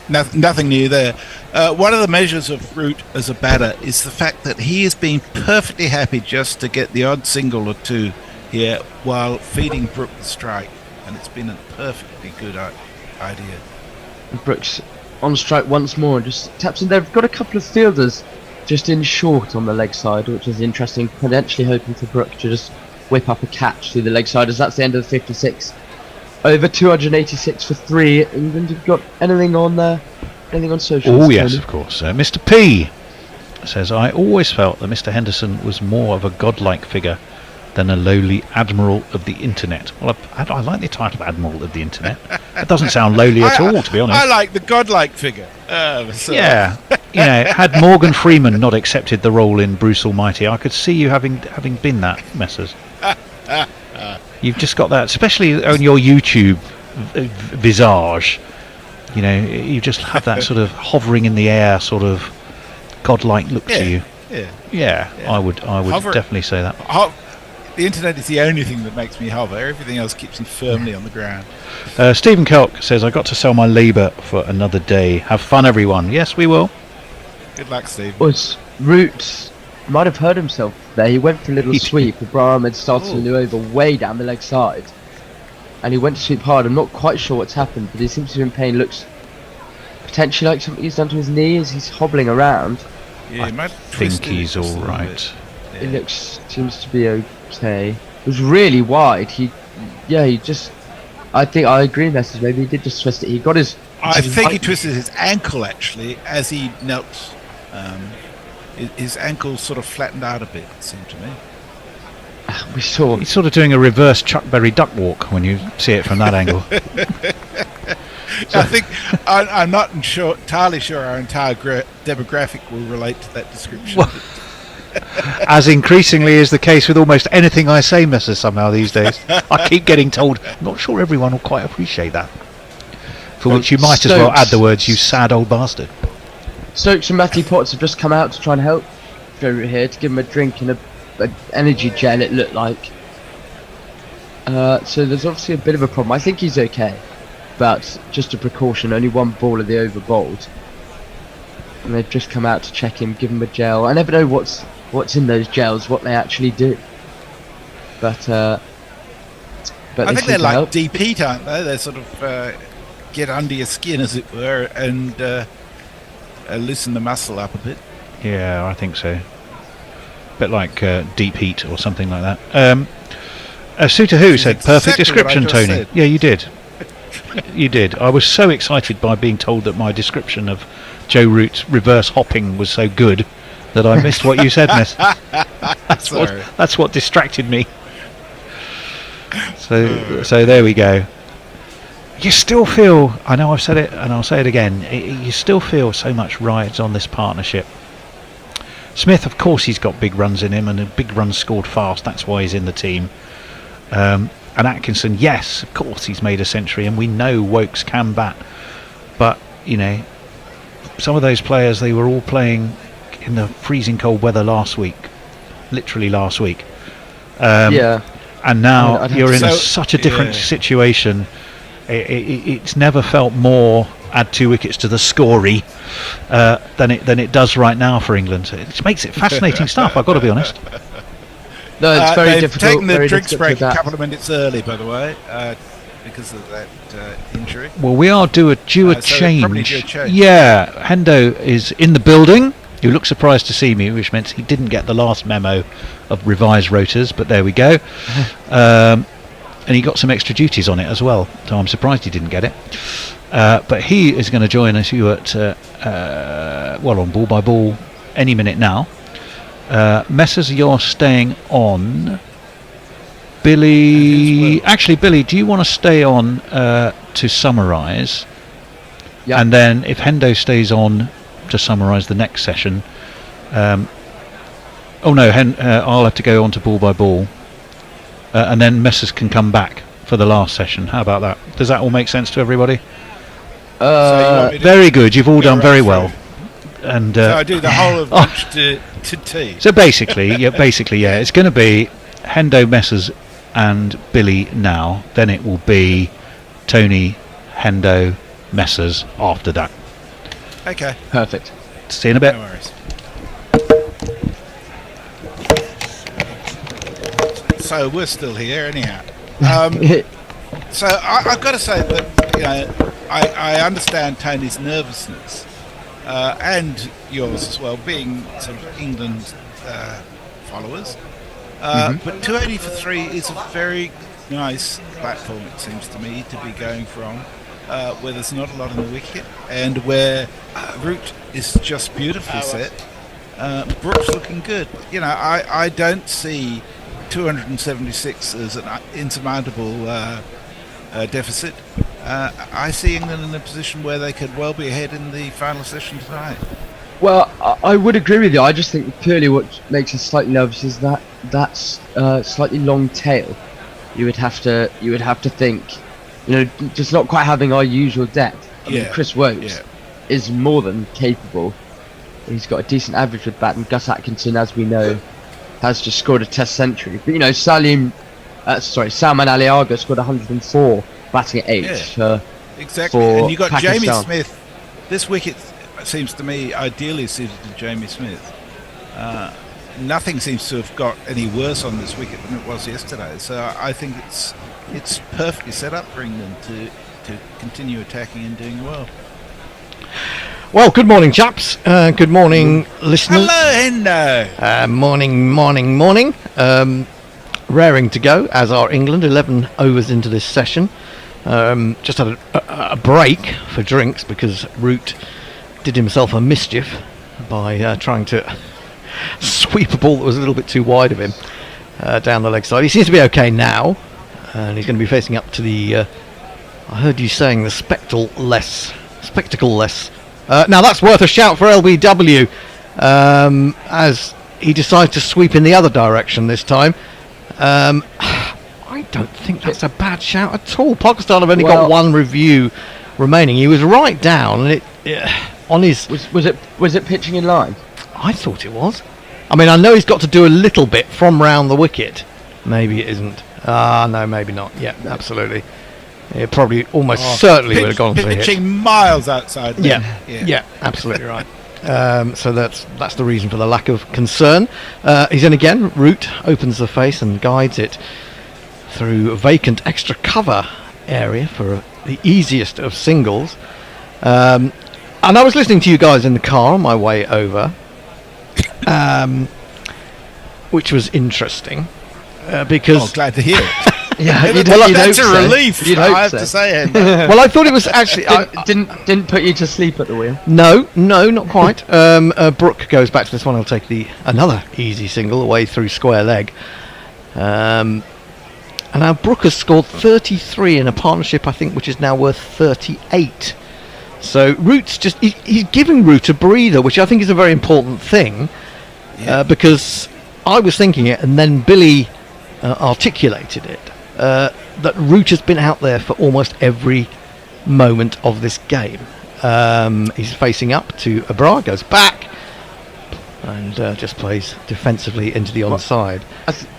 Nothing new there. One of the measures of Root as a batter is the fact that he has been perfectly happy just to get the odd single or two here while feeding Brook the strike, and it's been a perfectly good idea.
Brook's on strike once more and just taps in. They've got a couple of fielders just in short on the leg side, which is interesting, potentially hoping for Brook to just whip up a catch through the leg side, as that's the end of the 56. Over 286 for 3. England, have got anything on social?
Oh yes, of course. Mr. P says, I always felt that Mr. Henderson was more of a godlike figure than a lowly admiral of the internet. Well, I like the title of admiral of the internet. It doesn't sound lowly at all, to be honest.
I like the godlike figure.
Yeah, had Morgan Freeman not accepted the role in Bruce Almighty, I could see you having been that, Messrs. You've just got that, especially on your YouTube visage. You just have that sort of hovering in the air, sort of godlike look to you. Yeah. I would definitely say that.
The internet is the only thing that makes me hover. Everything else keeps me firmly on the ground.
Stephen Kelk says, I got to sell my labour for another day. Have fun, everyone. Yes, we will.
Good luck, Steve.
Roots might have hurt himself there. He went for a little sweep. Ibrahim had started to move over way down the leg side, and he went to sweep hard. I'm not quite sure what's happened, but he seems to be in pain. Looks potentially like something he's done to his knee as he's hobbling around.
Yeah,
I think he's all right.
It seems to be okay. It was really wide. I think I agree with Message. Maybe he did just twist it. He got his.
I think he twisted his ankle actually as he knelt. His ankle sort of flattened out a bit, it seemed to me.
We saw.
He's sort of doing a reverse Chuck Berry duck walk when you see it from that angle.
I think I'm not entirely sure our entire demographic will relate to that description.
Well, as increasingly is the case with almost anything I say, Messer, somehow these days. I keep getting told, I'm not sure everyone will quite appreciate that. For which you might as well add the words, you sad old bastard.
Stokes and Matthew Potts have just come out to try and help Joe here, to give him a drink and an energy gel, it looked like. So there's obviously a bit of a problem. I think he's okay, but just a precaution, only one ball of the over bowled. And they've just come out to check him, give him a gel. I never know what's in those gels, what they actually do. But
I think they're like deep heat, aren't they? They sort of get under your skin, as it were, and loosen the muscle up a bit.
Yeah, I think so. A bit like deep heat or something like that. Suitor Who said, perfect description, Tony.
Said.
Yeah, you did. You did. I was so excited by being told that my description of Joe Root's reverse hopping was so good that I missed what you said, Miss. That's what distracted me. So there we go. You still feel, I know I've said it and I'll say it again, you still feel so much rides on this partnership. Smith, of course, he's got big runs in him and a big runs scored fast, that's why he's in the team. And Atkinson, yes, of course he's made a century and we know Wokes can bat, but some of those players, they were all playing in the freezing cold weather last week, literally last week. And now you're in such a different situation. It's never felt more add 2 wickets to the scorey than it does right now for England. It makes it fascinating stuff, I've got to be honest.
No, it's very
difficult. They've taken the drinks break a
that.
couple of minutes early, by the way, because of that injury.
Well, we are due a change. Yeah, Hendo is in the building. He looked surprised to see me, which meant he didn't get the last memo of revised rotors, but there we go. And he got some extra duties on it as well, so I'm surprised he didn't get it. But he is going to join us on ball by ball any minute now. Messrs, you're staying on. Billy, actually, Billy, do you want to stay on to summarise?
Yep.
And then if Hendo stays on to summarise the next session, I'll have to go on to ball by ball. And then Messrs can come back for for the last session. How about that? Does that all make sense to everybody?
Very
good. You've all done very well. And
so I do the whole of lunch to tea.
So basically, yeah, it's going to be Hendo, Messers, and Billy now. Then it will be Tony, Hendo, Messers after that.
Okay.
Perfect.
See you in a bit.
No worries. So we're still here anyhow. So I've got to say that I understand Tony's nervousness and yours as well, being some England followers. But 280 for 3 is a very nice platform, it seems to me, to be going from, where there's not a lot on the wicket and where Root is just beautifully set. Brook's looking good. I don't see 276 as an insurmountable deficit. I see England in a position where they could well be ahead in the final session tonight.
Well, I would agree with you. I just think purely what makes us slightly nervous is that's slightly long tail. You would have to think, just not quite having our usual depth. I mean, Chris Wokes is more than capable. He's got a decent average with bat, and Gus Atkinson, as we know, has just scored a Test century. But Salman Aliaga scored 104, batting at 8.
Exactly. And you got
Pakistan.
Jamie Smith. This wicket seems to me ideally suited to Jamie Smith. Nothing seems to have got any worse on this wicket than it was yesterday. So I think it's perfectly set up for England to continue attacking and doing well.
Well, good morning, chaps. Good morning, listeners.
Hello, Hendo.
Morning. Raring to go, as are England. 11 overs into this session. Just had a break for drinks because Root did himself a mischief by trying to sweep a ball that was a little bit too wide of him down the leg side. He seems to be okay now, and he's going to be facing up to the I heard you saying the spectacle-less. Now that's worth a shout for LBW, as he decides to sweep in the other direction this time. I don't think that's a bad shout at all. Pakistan have only got one review remaining. He was right down, and on his
was it pitching in line?
I thought it was. I mean, I know he's got to do a little bit from round the wicket. Maybe it isn't. No, maybe not. Yeah, absolutely. It probably almost certainly would have gone for a hit.
Pitching miles outside.
Yeah, absolutely right. So that's the reason for the lack of concern. He's in again. Root opens the face and guides it through a vacant extra cover area for the easiest of singles. And I was listening to you guys in the car on my way over, which was interesting because.
Glad to hear it.
Yeah,
that's a relief. I have to say.
Well, I thought it was actually
didn't put you to sleep at the wheel.
No, not quite. Brook goes back to this one. I'll take another easy single away through square leg. And now Brook has scored 33 in a partnership, I think, which is now worth 38. So Root's he's giving Root a breather, which I think is a very important thing, because I was thinking it, and then Billy articulated it. That Root has been out there for almost every moment of this game. He's facing up to Abrar, goes back, and just plays defensively into the onside.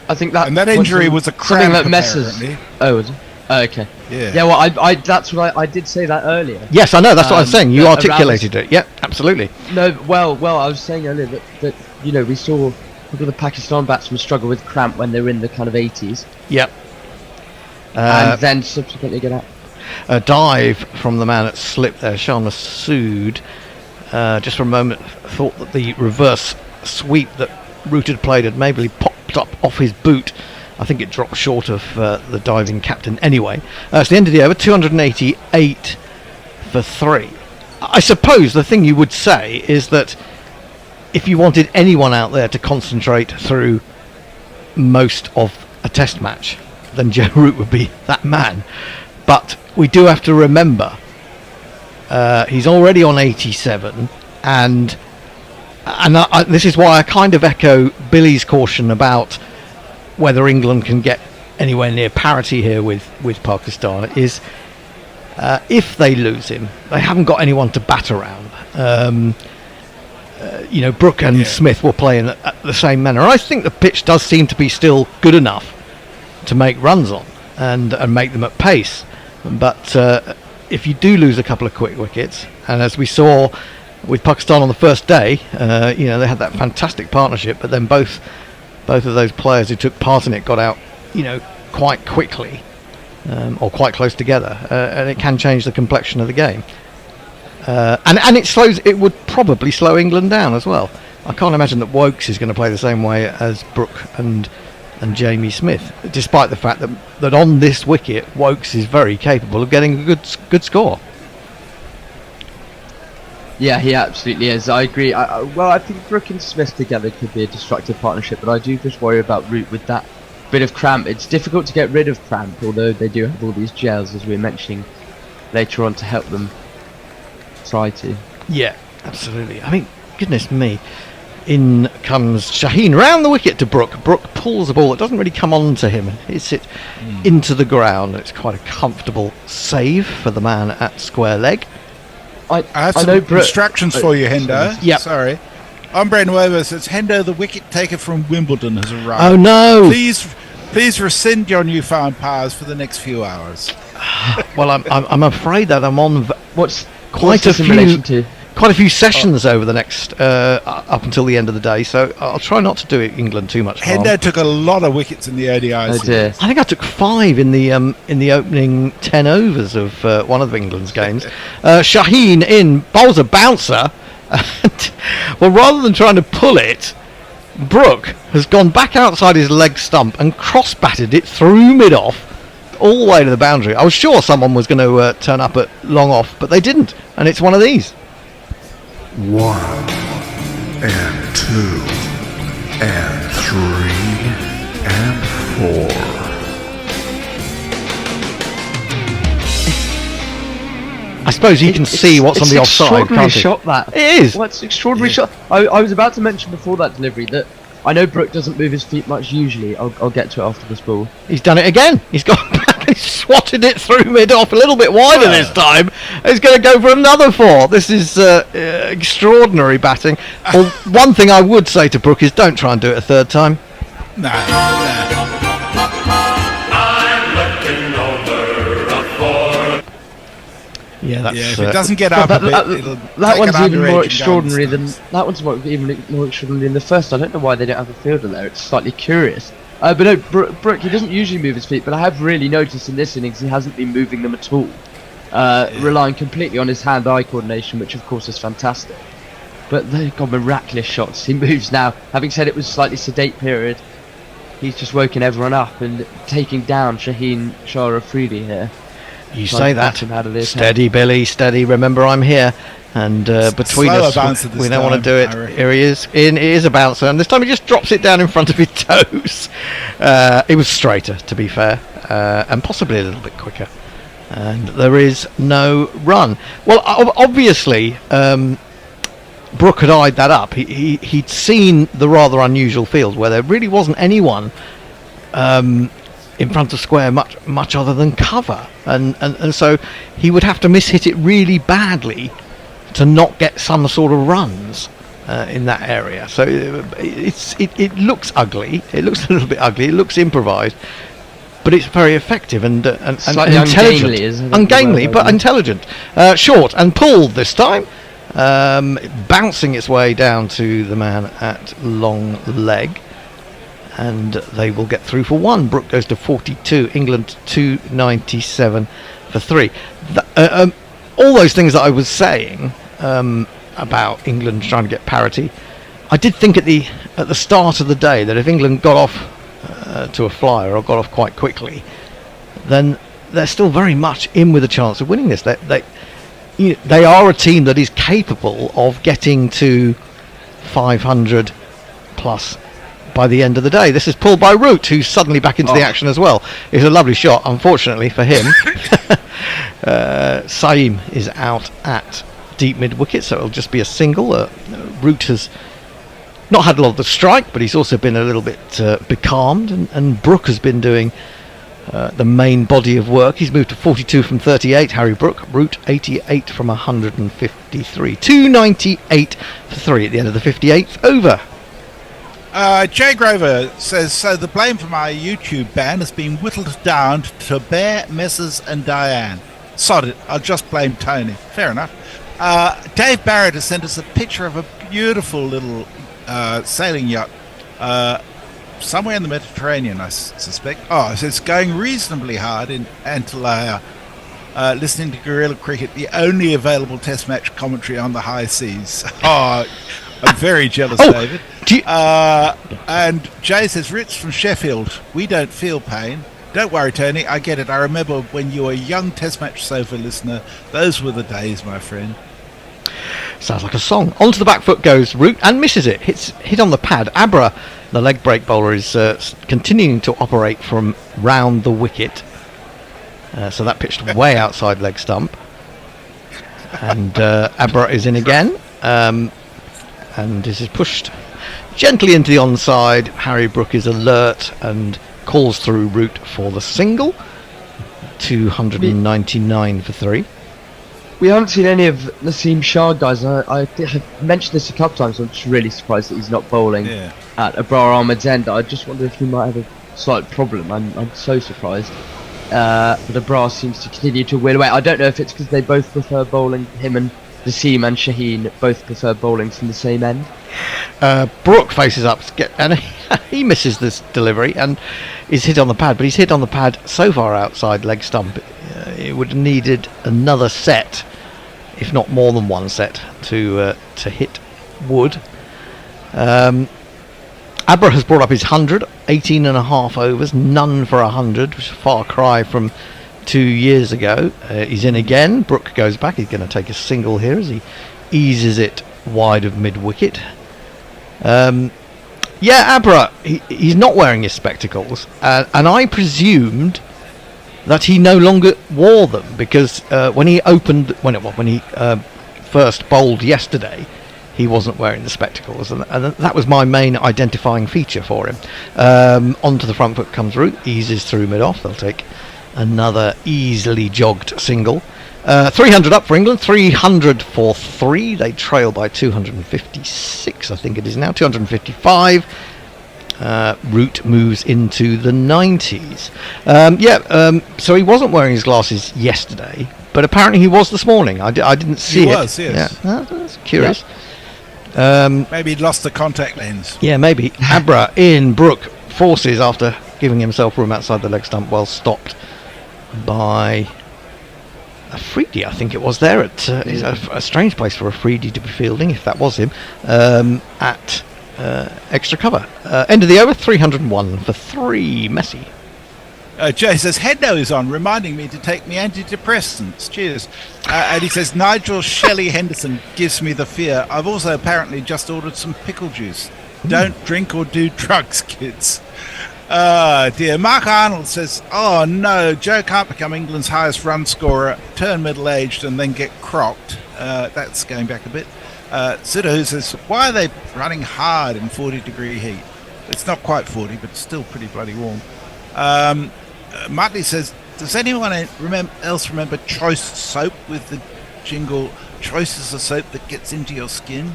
I think that.
And that injury was a cramp.
Something that messes. Oh, was it? Oh, okay. Yeah. Well, I that's what I did say that earlier.
Yes, I know. That's what I was saying. You articulated it. Yeah, absolutely.
No, well, I was saying earlier that we saw the Pakistan batsmen struggle with cramp when they were in the kind of 80s.
Yep.
And then subsequently get out.
A dive from the man at slip there, Shah Massoud. Just for a moment, thought that the reverse sweep that Root had played had maybe popped up off his boot. I think it dropped short of the diving captain anyway. It's the end of the over, 288 for 3. I suppose the thing you would say is that if you wanted anyone out there to concentrate through most of a test match, then Joe Root would be that man. But we do have to remember he's already on 87, and this is why I kind of echo Billy's caution about whether England can get anywhere near parity here with Pakistan is if they lose him, they haven't got anyone to bat around. Brook and Smith will play in the same manner. I think the pitch does seem to be still good enough to make runs on and make them at pace. But if you do lose a couple of quick wickets, and as we saw with Pakistan on the first day, they had that fantastic partnership, but then both of those players who took part in it got out, quite quickly, or quite close together, and it can change the complexion of the game. And it would probably slow England down as well. I can't imagine that Wokes is going to play the same way as Brook and Jamie Smith, despite the fact that on this wicket, Wokes is very capable of getting a good score.
Yeah, he absolutely is. I agree. I think Brook and Smith together could be a destructive partnership, but I do just worry about Root with that bit of cramp. It's difficult to get rid of cramp, although they do have all these gels, as we were mentioning later on, to help them try to.
Yeah, absolutely. I mean, goodness me. In comes Shaheen round the wicket to Brook. Brook pulls the ball. It doesn't really come on to him. Hits it into the ground. It's quite a comfortable save for the man at square leg.
I have some instructions for you, Hendo.
Yeah.
Sorry. I'm Brendan Weber. Says Hendo, the wicket taker from Wimbledon, has arrived.
Oh no!
Please rescind your newfound powers for the next few hours.
Well, I'm afraid that I'm on quite a few sessions over the next up until the end of the day, so I'll try not to do it England too much harm.
Hendo took a lot of wickets in the ODI series.
I think I took 5 in the opening 10 overs of one of England's games. Shaheen in, bowls a bouncer, and, well, rather than trying to pull it, Brook has gone back outside his leg stump and cross-batted it through mid-off all the way to the boundary. I was sure someone was going to turn up at long off, but they didn't, and it's one of these.
1 and 2 and 3 and 4.
I suppose you can see what's on the offside, can't you?
Shot that.
It is.
What's extraordinary shot. I was about to mention before that delivery that I know Brook doesn't move his feet much usually. I'll get to it after this ball.
He's done it again. He's gone back and swatted it through mid-off a little bit wider this time. He's going to go for another 4. This is extraordinary batting. Well, one thing I would say to Brook is don't try and do it a third time.
No.
Yeah, that's,
if it doesn't get up
that one's even more extraordinary than the first. I don't know why they don't have a fielder there. It's slightly curious. But no, Brook, he doesn't usually move his feet, but I have really noticed in this innings he hasn't been moving them at all, relying completely on his hand-eye coordination, which of course is fantastic. But they've got miraculous shots. He moves now. Having said it was a slightly sedate period, he's just woken everyone up and taking down Shaheen Shah Afridi here.
You say that. Steady, Billy, steady. Remember, I'm here. And between us, we don't want to do it. Here he is. It is a bouncer. And this time he just drops it down in front of his toes. It was straighter, to be fair. And possibly a little bit quicker. And there is no run. Well, obviously, Brook had eyed that up. He'd seen the rather unusual field where there really wasn't anyone in front of square much other than cover, and so he would have to miss-hit it really badly to not get some sort of runs in that area. So it looks ugly. It looks a little bit ugly. It looks improvised, but it's very effective and intelligent. Ungainly, but intelligent. Short and pulled this time, bouncing its way down to the man at long leg. And they will get through for 1. Brook goes to 42. England 297 for 3. All those things that I was saying about England trying to get parity, I did think at the start of the day that if England got off to a flyer or got off quite quickly, then they're still very much in with a chance of winning this. They are a team that is capable of getting to 500 plus by the end of the day. This is pulled by Root, who's suddenly back into the action as well. It's a lovely shot, unfortunately for him. Saeem is out at deep mid-wicket, so it'll just be a single. Root has not had a lot of the strike, but he's also been a little bit becalmed, and Brook has been doing the main body of work. He's moved to 42 from 38. Harry Brook, route 88 from 153. 298 for 3 at the end of the 58th over.
Jay Grover says, so the blame for my YouTube ban has been whittled down to Bear, Messrs and Diane. Sod it, I'll just blame Tony. Fair enough. Dave Barrett has sent us a picture of a beautiful little sailing yacht somewhere in the Mediterranean, I suspect. Oh, it says going reasonably hard in Antalya, listening to guerrilla cricket, the only available test match commentary on the high seas. Oh, I'm very jealous, David. And Jay says, Ritz from Sheffield, we don't feel pain. Don't worry, Tony, I get it. I remember when you were a young test match sofa listener. Those were the days, my friend.
Sounds like a song. Onto the back foot goes Root and misses it. Hit on the pad. Abra, the leg break bowler, is continuing to operate from round the wicket. So that pitched way outside leg stump. And Abra is in again. And this is pushed gently into the onside. Harry Brook is alert and calls through Root for the single. 299 for 3.
We haven't seen any of Naseem Shah, guys. I've mentioned this a couple times. I'm just really surprised that he's not bowling at Abrar Ahmed's end. I just wonder if he might have a slight problem. I'm so surprised. But Abrar seems to continue to win away. I don't know if it's because they both prefer bowling. Him and Naseem and Shaheen both prefer bowling from the same end.
Brook faces up and he misses this delivery and is hit on the pad, but he's hit on the pad so far outside leg stump it would have needed another set, if not more than one set, to hit wood. Abra has brought up his 100, 18 and a half overs, none for 100, which is a far cry from 2 years ago. He's in again. Brook goes back. He's going to take a single here as he eases it wide of mid-wicket. Abra, he's not wearing his spectacles, and I presumed that he no longer wore them because when he first bowled yesterday, he wasn't wearing the spectacles, and that was my main identifying feature for him. Onto the front foot comes Root, eases through mid-off. They'll take another easily jogged single. 300 up for England, 300 for 3. They trail by 256, I think it is now, 255. Root moves into the 90s. So he wasn't wearing his glasses yesterday, but apparently he was this morning. I didn't see it.
He was, yes.
Yeah. That's curious.
Maybe he'd lost the contact lens.
Yeah, maybe. Abra in. Brook forces after giving himself room outside the leg stump, well stopped by Afridi, I think it was there. It's a strange place for Afridi to be fielding, if that was him, at extra cover. End of the over, 301 for 3. Messi.
Jay says, Hendo is on, reminding me to take me antidepressants. Cheers. And he says, Nigel Shelley Henderson gives me the fear. I've also apparently just ordered some pickle juice. Don't drink or do drugs, kids. Dear. Mark Arnold says, oh no, Joe can't become England's highest run scorer, turn middle-aged and then get crocked. That's going back a bit. Siddhu says, why are they running hard in 40-degree heat? It's not quite 40, but it's still pretty bloody warm. Martley says, does anyone else remember Choice soap with the jingle, Choice is a soap that gets into your skin?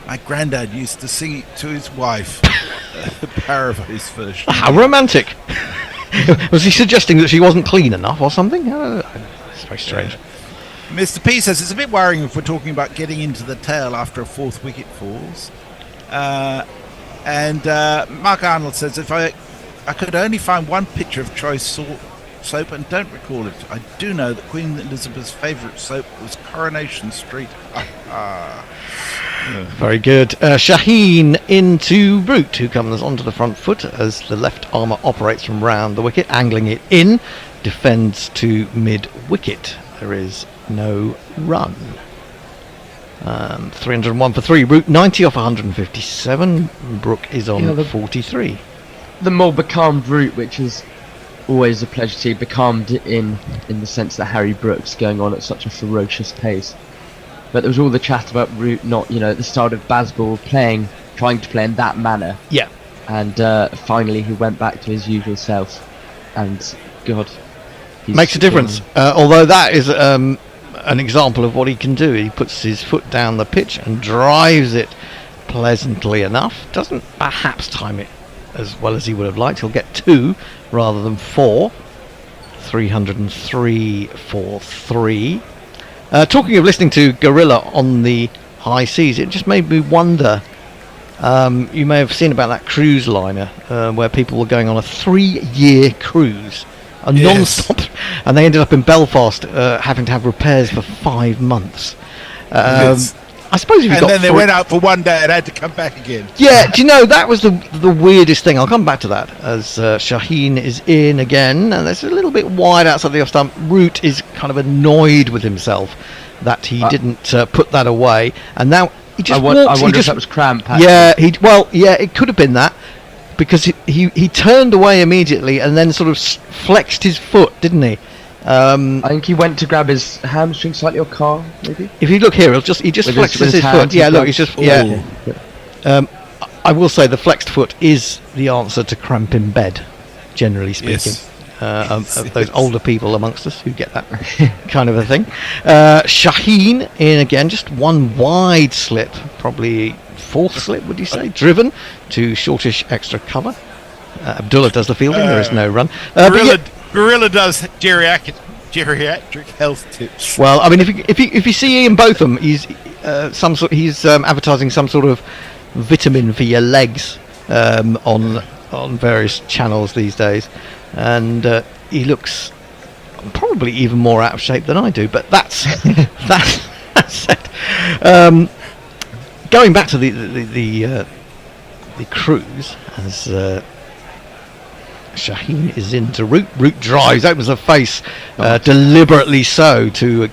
My granddad used to sing it to his wife. The paraphrase version.
How romantic. Was he suggesting that she wasn't clean enough or something? It's very strange.
Mr. P says, it's a bit worrying if we're talking about getting into the tail after a fourth wicket falls. And Mark Arnold says, if I could only find one picture of Choice soap and don't recall it. I do know that Queen Elizabeth's favourite soap was Coronation Street.
Very good. Shaheen into Root, who comes onto the front foot as the left armour operates from round the wicket, angling it in, defends to mid-wicket. There is no run. 301 for 3. Root 90 off 157. Brook is on 43.
The more becalmed Root, which is always a pleasure to see, becalmed in the sense that Harry Brook's going on at such a ferocious pace. But there was all the chat about Root not, at the start of Bazball trying to play in that manner.
Yeah.
And finally he went back to his usual self. And God.
Makes a difference. Although that is an example of what he can do. He puts his foot down the pitch and drives it pleasantly enough. Doesn't perhaps time it as well as he would have liked. He'll get 2 rather than 4. 303 for 3. Talking of listening to Gorilla on the high seas, it just made me wonder. You may have seen about that cruise liner where people were going on a 3-year cruise, non-stop, and they ended up in Belfast having to have repairs for 5 months. I suppose if you got
then they went out for one day and had to come back again.
Yeah, do you know, that was the weirdest thing. I'll come back to that as Shaheen is in again, and it's a little bit wide outside the off stump. Root is kind of annoyed with himself that he didn't put that away, and now he just walks.
I wonder if that was cramp.
Yeah, it could have been that, because he turned away immediately and then sort of flexed his foot, didn't he?
I think he went to grab his hamstring slightly, or calf, maybe.
If you look here, he just flexes his foot. Yeah, look, he's just I will say the flexed foot is the answer to cramp in bed, generally speaking. Yes. Of those older people amongst us who get that kind of a thing. Shaheen in again, just one wide slip, probably 4th slip, would you say? Driven to shortish extra cover. Abdullah does the fielding. There is no run.
Gorilla does geriatric health tips.
Well, I mean, if you see Ian Botham, he's advertising some sort of vitamin for your legs on various channels these days, and he looks probably even more out of shape than I do. But that's it. Going back to the cruise, as Shaheen is into Root. Root drives, opens the face, deliberately so, to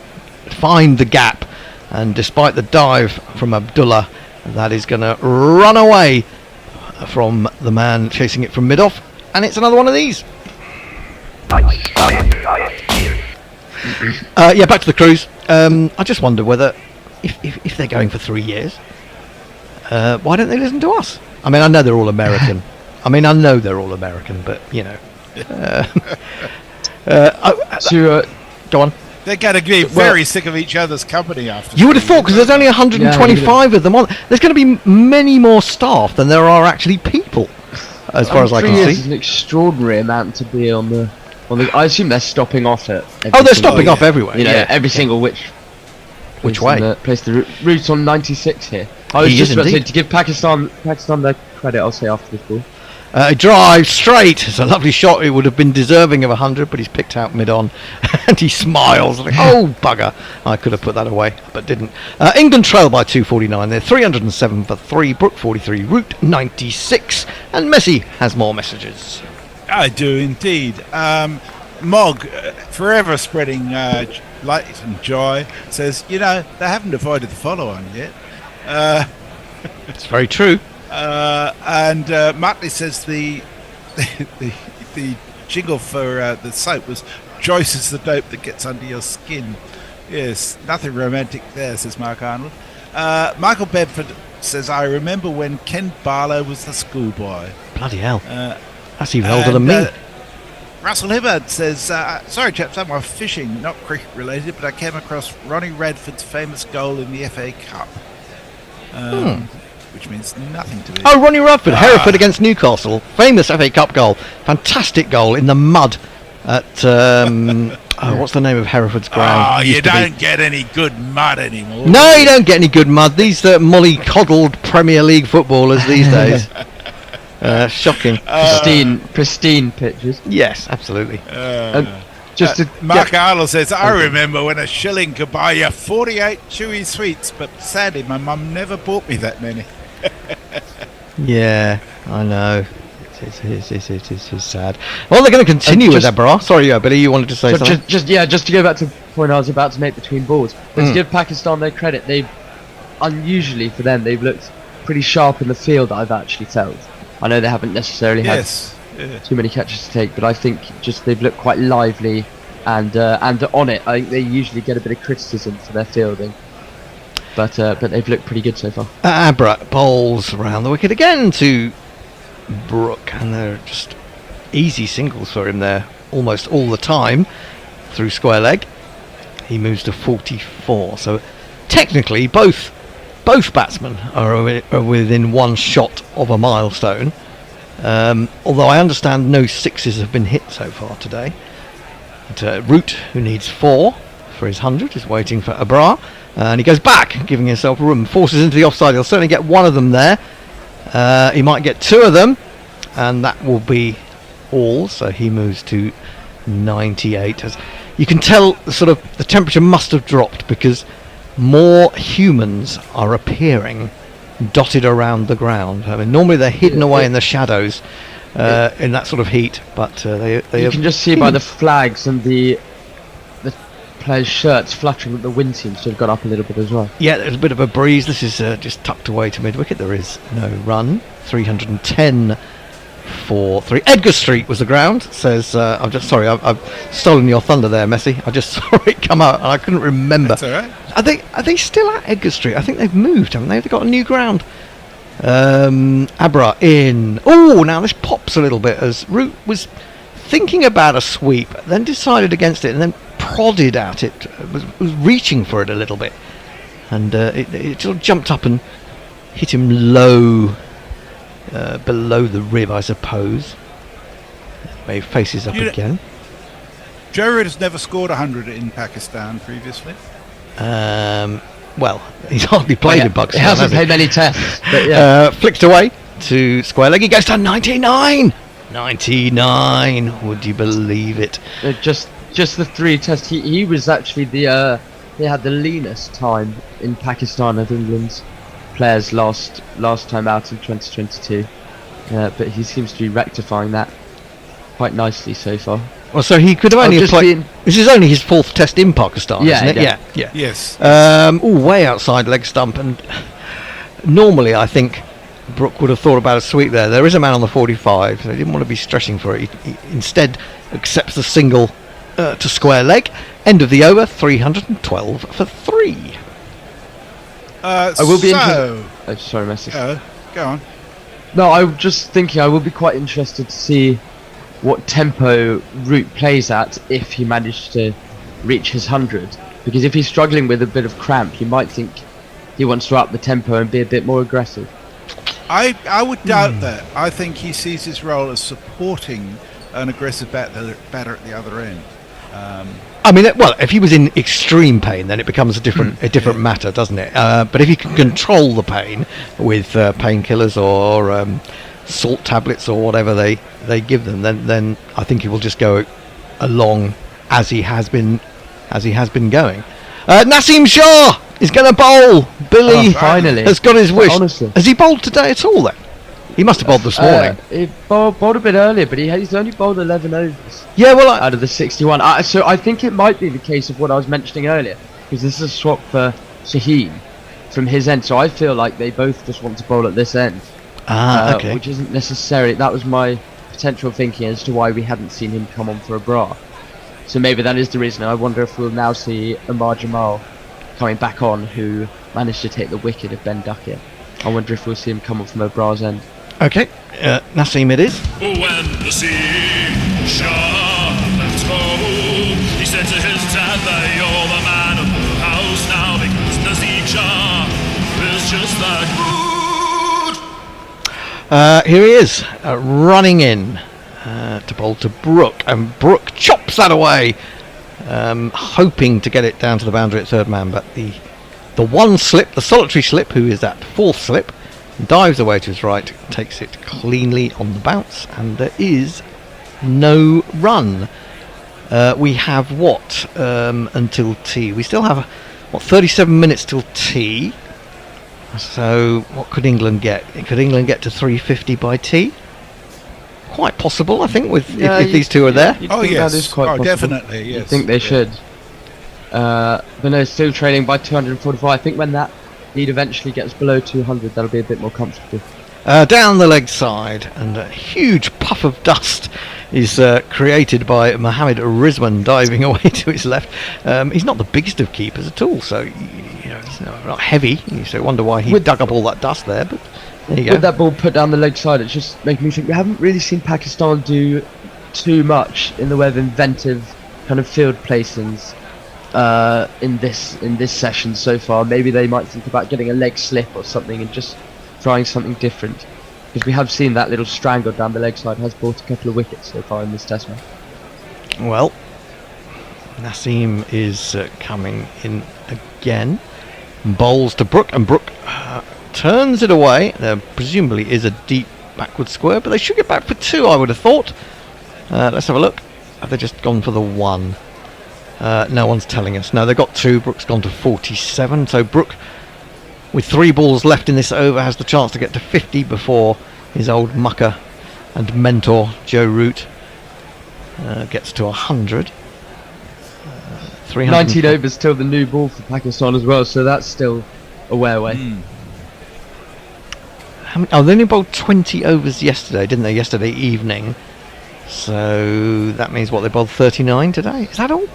find the gap, and despite the dive from Abdullah, that is going to run away from the man chasing it from mid-off, and it's another one of these. Back to the cruise. I just wonder whether, if they're going for 3 years, why don't they listen to us? I mean, I know they're all American. But, you know. Go on.
They're going to be very sick of each other's company after.
You would have thought, because there's only 125 of them on. There's going to be many more staff than there are actually people, as far as I can see.
It's an extraordinary amount to be on the. I assume they're stopping off at.
They're stopping off everywhere.
You know, every single which
way?
Place the route on 96 here. I was just about to say, to give Pakistan their credit, I'll say after this ball.
He drives straight. It's a lovely shot. It would have been deserving of 100, but he's picked out mid-on. And he smiles. Like, oh, bugger. I could have put that away, but didn't. England trail by 249. They're 307 for 3. Brook 43. Root 96. And Messi has more messages.
I do indeed. Mog, forever spreading light and joy, says, they haven't avoided the follow-on yet.
It's very true.
And Muttley says the jingle for the soap was Joyce is the dope that gets under your skin. Yes, nothing romantic there, says Mark Arnold. Michael Bedford says, I remember when Ken Barlow was the schoolboy.
Bloody hell. That's even older than me.
Russell Hibbard says, sorry chaps, I'm off fishing, not cricket related, but I came across Ronnie Radford's famous goal in the FA Cup. Which means nothing to me.
Oh, Ronnie Radford, Hereford against Newcastle. Famous FA Cup goal. Fantastic goal in the mud at, what's the name of Hereford's ground?
Oh, you don't get any good mud anymore.
No, you don't get any good mud. These molly-coddled Premier League footballers these days. Shocking.
Pristine pitches.
Yes, absolutely.
Mark Arnold says, I remember when a shilling could buy you 48 chewy sweets, but sadly my mum never bought me that many.
Yeah, I know. It is sad. Well, they're going to continue with that, bro. Sorry, Billy, you wanted to say something?
Just to go back to the point I was about to make between balls. But to give Pakistan their credit, they've, unusually for them, they've looked pretty sharp in the field, I've actually felt. I know they haven't necessarily had too many catches to take, but I think just they've looked quite lively and on it. I think they usually get a bit of criticism for their fielding. But they've looked pretty good so far.
Abra bowls around the wicket again to Brook, and they're just easy singles for him there. almost all the time through square leg. He moves to 44. So technically, both batsmen are within one shot of a milestone. Although I understand no sixes have been hit so far today. But, Root, who needs 4 for his 100, is waiting for Abra. And he goes back, giving himself room. Forces into the offside. He'll certainly get one of them there. He might get 2 of them. And that will be all. So he moves to 98. As you can tell, the temperature must have dropped because more humans are appearing dotted around the ground. I mean, normally they're hidden away in the shadows in that sort of heat, but they
you can just see by the flags and the players' shirts fluttering that the wind seems to have got up a little bit as well.
Yeah, there's a bit of a breeze. This is just tucked away to mid-wicket. There is no run. 310 for 3. Edgar Street was the ground. Says I'm just sorry, I've stolen your thunder there, Messi. I just saw it come out and I couldn't remember.
That's all right.
Are they still at Edgar Street? I think they've moved, haven't they? They've got a new ground. Abra in. Oh, now this pops a little bit as Root was thinking about a sweep, then decided against it, and then prodded at it. Was reaching for it a little bit, and it sort of jumped up and hit him low, below the rib, I suppose. He faces up again.
Joe Root has never scored 100 in Pakistan previously.
Well, he's hardly played in Pakistan.
He hasn't played many tests. But yeah.
Flicked away to square leg. He goes to 99. 99. Would you believe it?
Just the 3 tests. He was actually he had the leanest time in Pakistan of England's players last time out in 2022. But he seems to be rectifying that quite nicely so far.
Well, so he could have only played. This is only his 4th test in Pakistan, isn't it? Yeah.
Yes.
Way outside leg stump, and normally I think Brook would have thought about a sweep there. There is a man on the 45, so he didn't want to be stressing for it. He instead accepts the single to square leg. End of the over, 312 for 3.
I will be interested. Sorry, Messi.
Go on.
No, I'm just thinking I will be quite interested to see what tempo Root plays at if he managed to reach his 100. Because if he's struggling with a bit of cramp, you might think he wants to up the tempo and be a bit more aggressive.
I would doubt that. I think he sees his role as supporting an aggressive batter at the other end.
I mean, well, if he was in extreme pain, then it becomes a different matter, doesn't it? But if he can control the pain with painkillers or salt tablets or whatever they give them, then I think he will just go along as he has been going. Naseem Shah is going to bowl. Billy
finally
has got his wish.
Honestly.
Has he bowled today at all then? He must have bowled this morning.
He bowled a bit earlier, but he's only bowled 11 overs.
Yeah, well,
out of the 61. So I think it might be the case of what I was mentioning earlier, because this is a swap for Shaheen from his end. So I feel like they both just want to bowl at this end.
Okay.
Which isn't necessarily. That was my potential thinking as to why we hadn't seen him come on for a bra. So maybe that is the reason. I wonder if we'll now see Amar Jamal coming back on, who managed to take the wicket of Ben Duckett. I wonder if we'll see him come on from Obra's end.
Okay, Naseem it is.
When the sea shall left home, he said to his dad that you're the man of the house now, because Naseem Shah is just that good.
Here he is, running in to bowl to Brook, and Brook chops that away, hoping to get it down to the boundary at third man, but the one slip, the solitary slip, who is that 4th slip, dives away to his right, takes it cleanly on the bounce, and there is no run. We have until tea? We still have 37 minutes till tea. So what could England get? Could England get to 350 by tea? Quite possible, I think, if these two are there.
Oh yes,
that is quite possible.
Definitely. Yes.
I think they should. But no, still trailing by 245. I think when that lead eventually gets below 200, that'll be a bit more comfortable.
Down the leg side, and a huge puff of dust is created by Mohammed Rizwan diving away to his left. He's not the biggest of keepers at all, so he's not heavy. So I wonder why he dug up all that dust there. But there you go.
With that ball put down the leg side, it's just making me think we haven't really seen Pakistan do too much in the way of inventive kind of field placings in this session so far. Maybe they might think about getting a leg slip or something and just trying something different, because we have seen that little strangle down the leg side has brought a couple of wickets so far in this test match.
Well, Naseem is coming in again, bowls to Brook, and Brook turns it away. There presumably is a deep backward square, but they should get back for 2, I would have thought. Let's have a look. Have they just gone for the 1? No one's telling us. No, they got 2. Brook's gone to 47. So Brook, with 3 balls left in this over, has the chance to get to 50 before his old mucker and mentor Joe Root gets to 100.
19 overs till the new ball for Pakistan as well, so that's still a way away.
They only bowled 20 overs yesterday, didn't they? Yesterday evening. So that means what, they bowled 39 today? Is that all?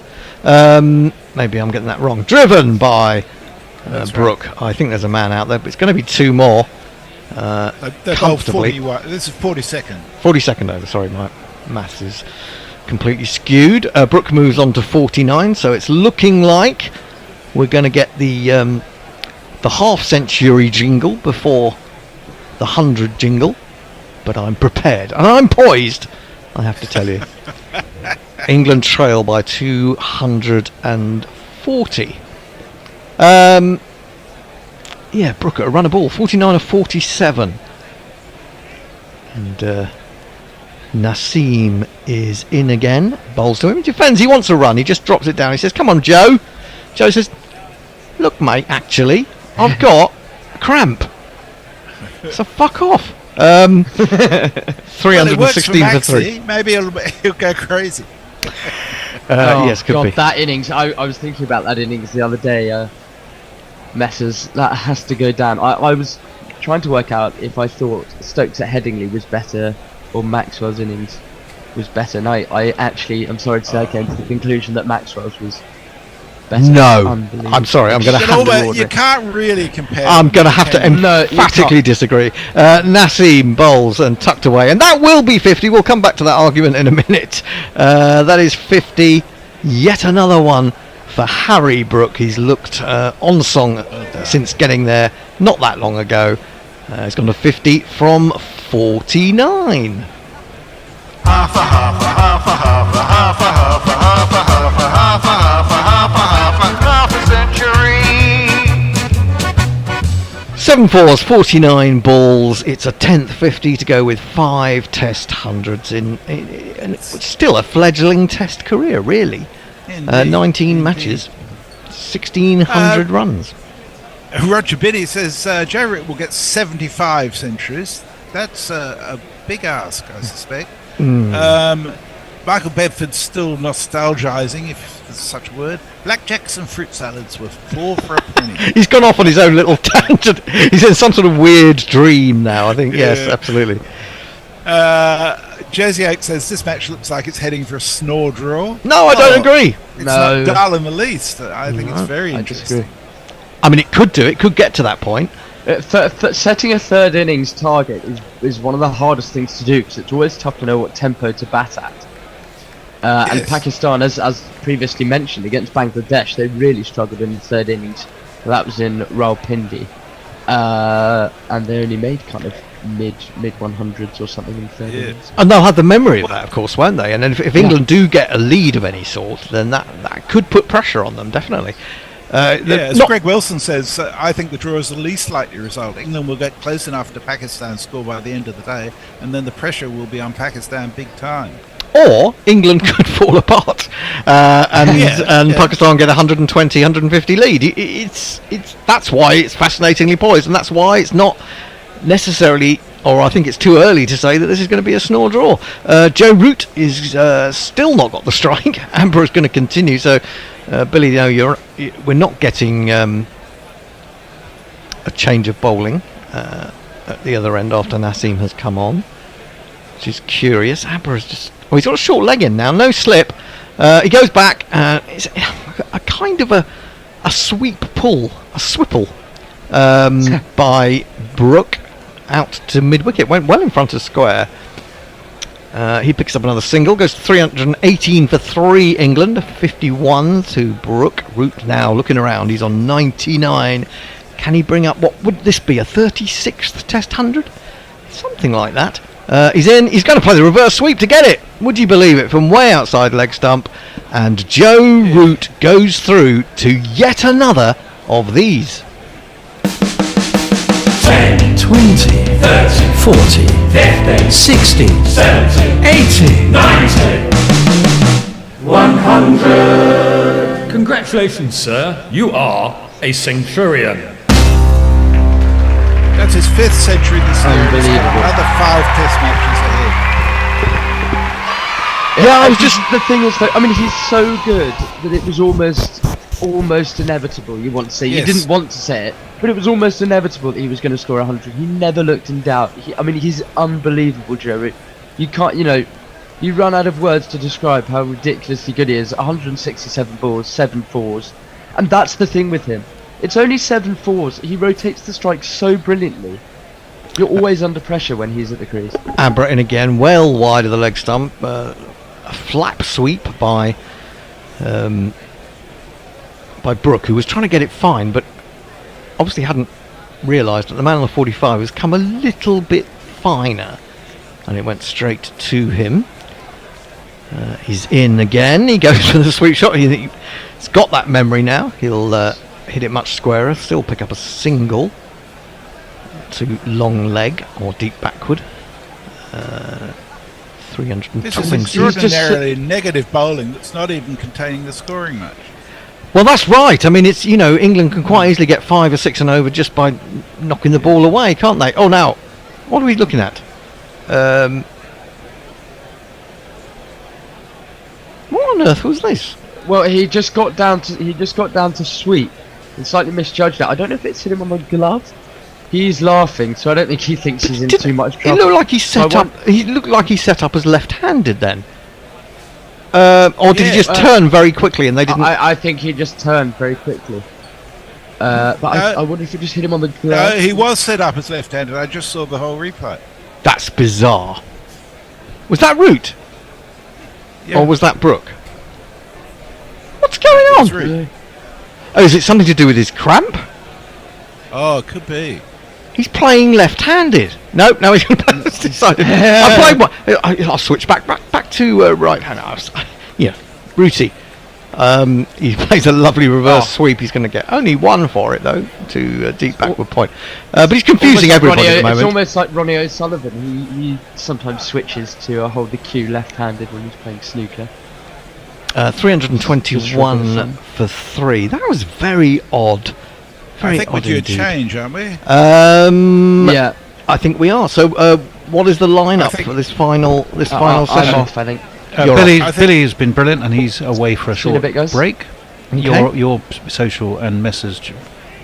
Maybe I'm getting that wrong. Driven by Brook. Right. I think there's a man out there, but it's going to be 2 more.
They're comfortably. This is 42nd.
42nd over. Sorry, my maths is completely skewed. Brook moves on to 49, so it's looking like we're going to get the half-century jingle before the 100 jingle. But I'm prepared and I'm poised, I have to tell you. England trail by 240. Yeah, Brook at a run of ball, 49 of 47. And Naseem is in again. Bowls to him. He defends. He wants a run. He just drops it down. He says, "Come on, Joe." Joe says, "Look, mate, actually, I've got a cramp. So fuck off." 316 for 3.
Maybe he'll go crazy.
Yes, could be.
That innings, I was thinking about that innings the other day. Messers, that has to go down. I was trying to work out if I thought Stokes at Headingley was better or Maxwell's innings was better. And I actually, I'm sorry to say, I came to the conclusion that Maxwell's was better.
No, I'm sorry, I'm going to have to...
You can't really compare.
I'm going to have to emphatically disagree. Naseem bowls and tucked away, and that will be 50. We'll come back to that argument in a minute. That is 50. Yet another one for Harry Brook. He's looked on song since getting there not that long ago. He's gone to 50 from 49.
Half a half a half a half a half a half a half a half a half a half a half a half a century.
7 fours, 49 balls. It's a 10th 50 to go with 5 test hundreds in and it's still a fledgling test career, really. 19 matches, 1,600 runs.
Roger Biddy says Joe Root will get 75 centuries. That's a big ask, I suspect. Michael Bedford's still nostalgising, if there's such a word. Blackjacks and fruit salads were 4 for a penny.
He's gone off on his own little tangent. He's in some sort of weird dream now, I think. Yeah. Yes, absolutely.
Jersey Oak says this match looks like it's heading for a snore draw.
No, I don't agree.
It's not dull in the least. I think it's very interesting.
Disagree. I mean, it could do. It could get to that point.
For setting a third innings target is one of the hardest things to do, because it's always tough to know what tempo to bat at. And Pakistan, as previously mentioned, against Bangladesh, they really struggled in the third innings. That was in Rawalpindi, and they only made kind of mid 100s or something in the third innings.
And they'll have the memory of that, of course, won't they? And then if England do get a lead of any sort, then that could put pressure on them, definitely.
As Greg Wilson says, I think the draw is the least likely result. England will get close enough to Pakistan's score by the end of the day, and then the pressure will be on Pakistan big time.
Or England could fall apart and Pakistan get 120, 150 lead. It's that's why it's fascinatingly poised, and that's why it's not necessarily, or I think it's too early to say that this is going to be a snore draw. Joe Root is still not got the strike. Amber is going to continue. So, Billy, we're not getting a change of bowling at the other end after Naseem has come on, which is curious. Amber is just... Oh, he's got a short leg in now, no slip. He goes back. It's a kind of a sweep pull, a swipple by Brook out to mid wicket. Went well in front of square. He picks up another single, goes to 318 for 3 England, 51 to Brook. Root now looking around, he's on 99. Can he bring up, what would this be, a 36th Test 100? Something like that. He's in, he's going to play the reverse sweep to get it. Would you believe it, from way outside leg stump. And Joe Root goes through to yet another of these.
10, 20, 30, 40, 50, 60, 70, 80, 90, 100.
Congratulations, sir. You are a centurion.
That's his 5th century this year.
Unbelievable.
Another 5 Test matches ahead.
Yeah, I was just the thing is that I mean he's so good that it was almost inevitable. You want to say
Yes.
you didn't want to say it, but it was almost inevitable that he was going to score 100. He never looked in doubt. I mean he's unbelievable, Joe. You can't, you run out of words to describe how ridiculously good he is. 167 balls, 7 fours, and that's the thing with him. It's only 7 fours. He rotates the strike so brilliantly. You're always under pressure when he's at the crease.
And Breton again, well wide of the leg stump. A flap sweep by Brook, who was trying to get it fine, but obviously hadn't realised that the man on the 45 has come a little bit finer, and it went straight to him. He's in again. He goes for the sweep shot. He's got that memory now. He'll hit it much squarer. Still pick up a single to long leg or deep backward. 320.
This is extraordinarily negative bowling that's not even containing the scoring much.
Well, that's right. I mean, it's, England can quite easily get 5 or 6 and over just by knocking the ball away, can't they? Oh, now, what are we looking at? What on earth was this?
Well, he just got down to sweep and slightly misjudged that. I don't know if it's hit him on the glove. He's laughing, so I don't think he thinks he's in too much trouble.
He looked like he set up. He looked like he set up as left-handed then. Or did he just turn very quickly and they didn't?
I think he just turned very quickly. But I wonder if he just hit him on the glove.
No, he was set up as left-handed. I just saw the whole replay.
That's bizarre. Was that Root?
Yeah.
Or was that Brook? What's going on? Oh, is it something to do with his cramp?
Oh, it could be.
He's playing left-handed. Nope, no, he's decided. I'll switch back to right-handed. Rooty. He plays a lovely reverse sweep. He's going to get only 1 for it though, to deep backward point. But he's confusing everybody at the moment.
It's almost like Ronnie O'Sullivan. He sometimes switches to hold the cue left-handed when he's playing snooker.
321 for 3. That was very odd.
I think we're due a change, aren't we?
Yeah,
I think we are. So, what is the lineup for this final session?
I'm off, I think.
Billy has been brilliant, and he's away for a short break.
Okay.
Your social and Messrs.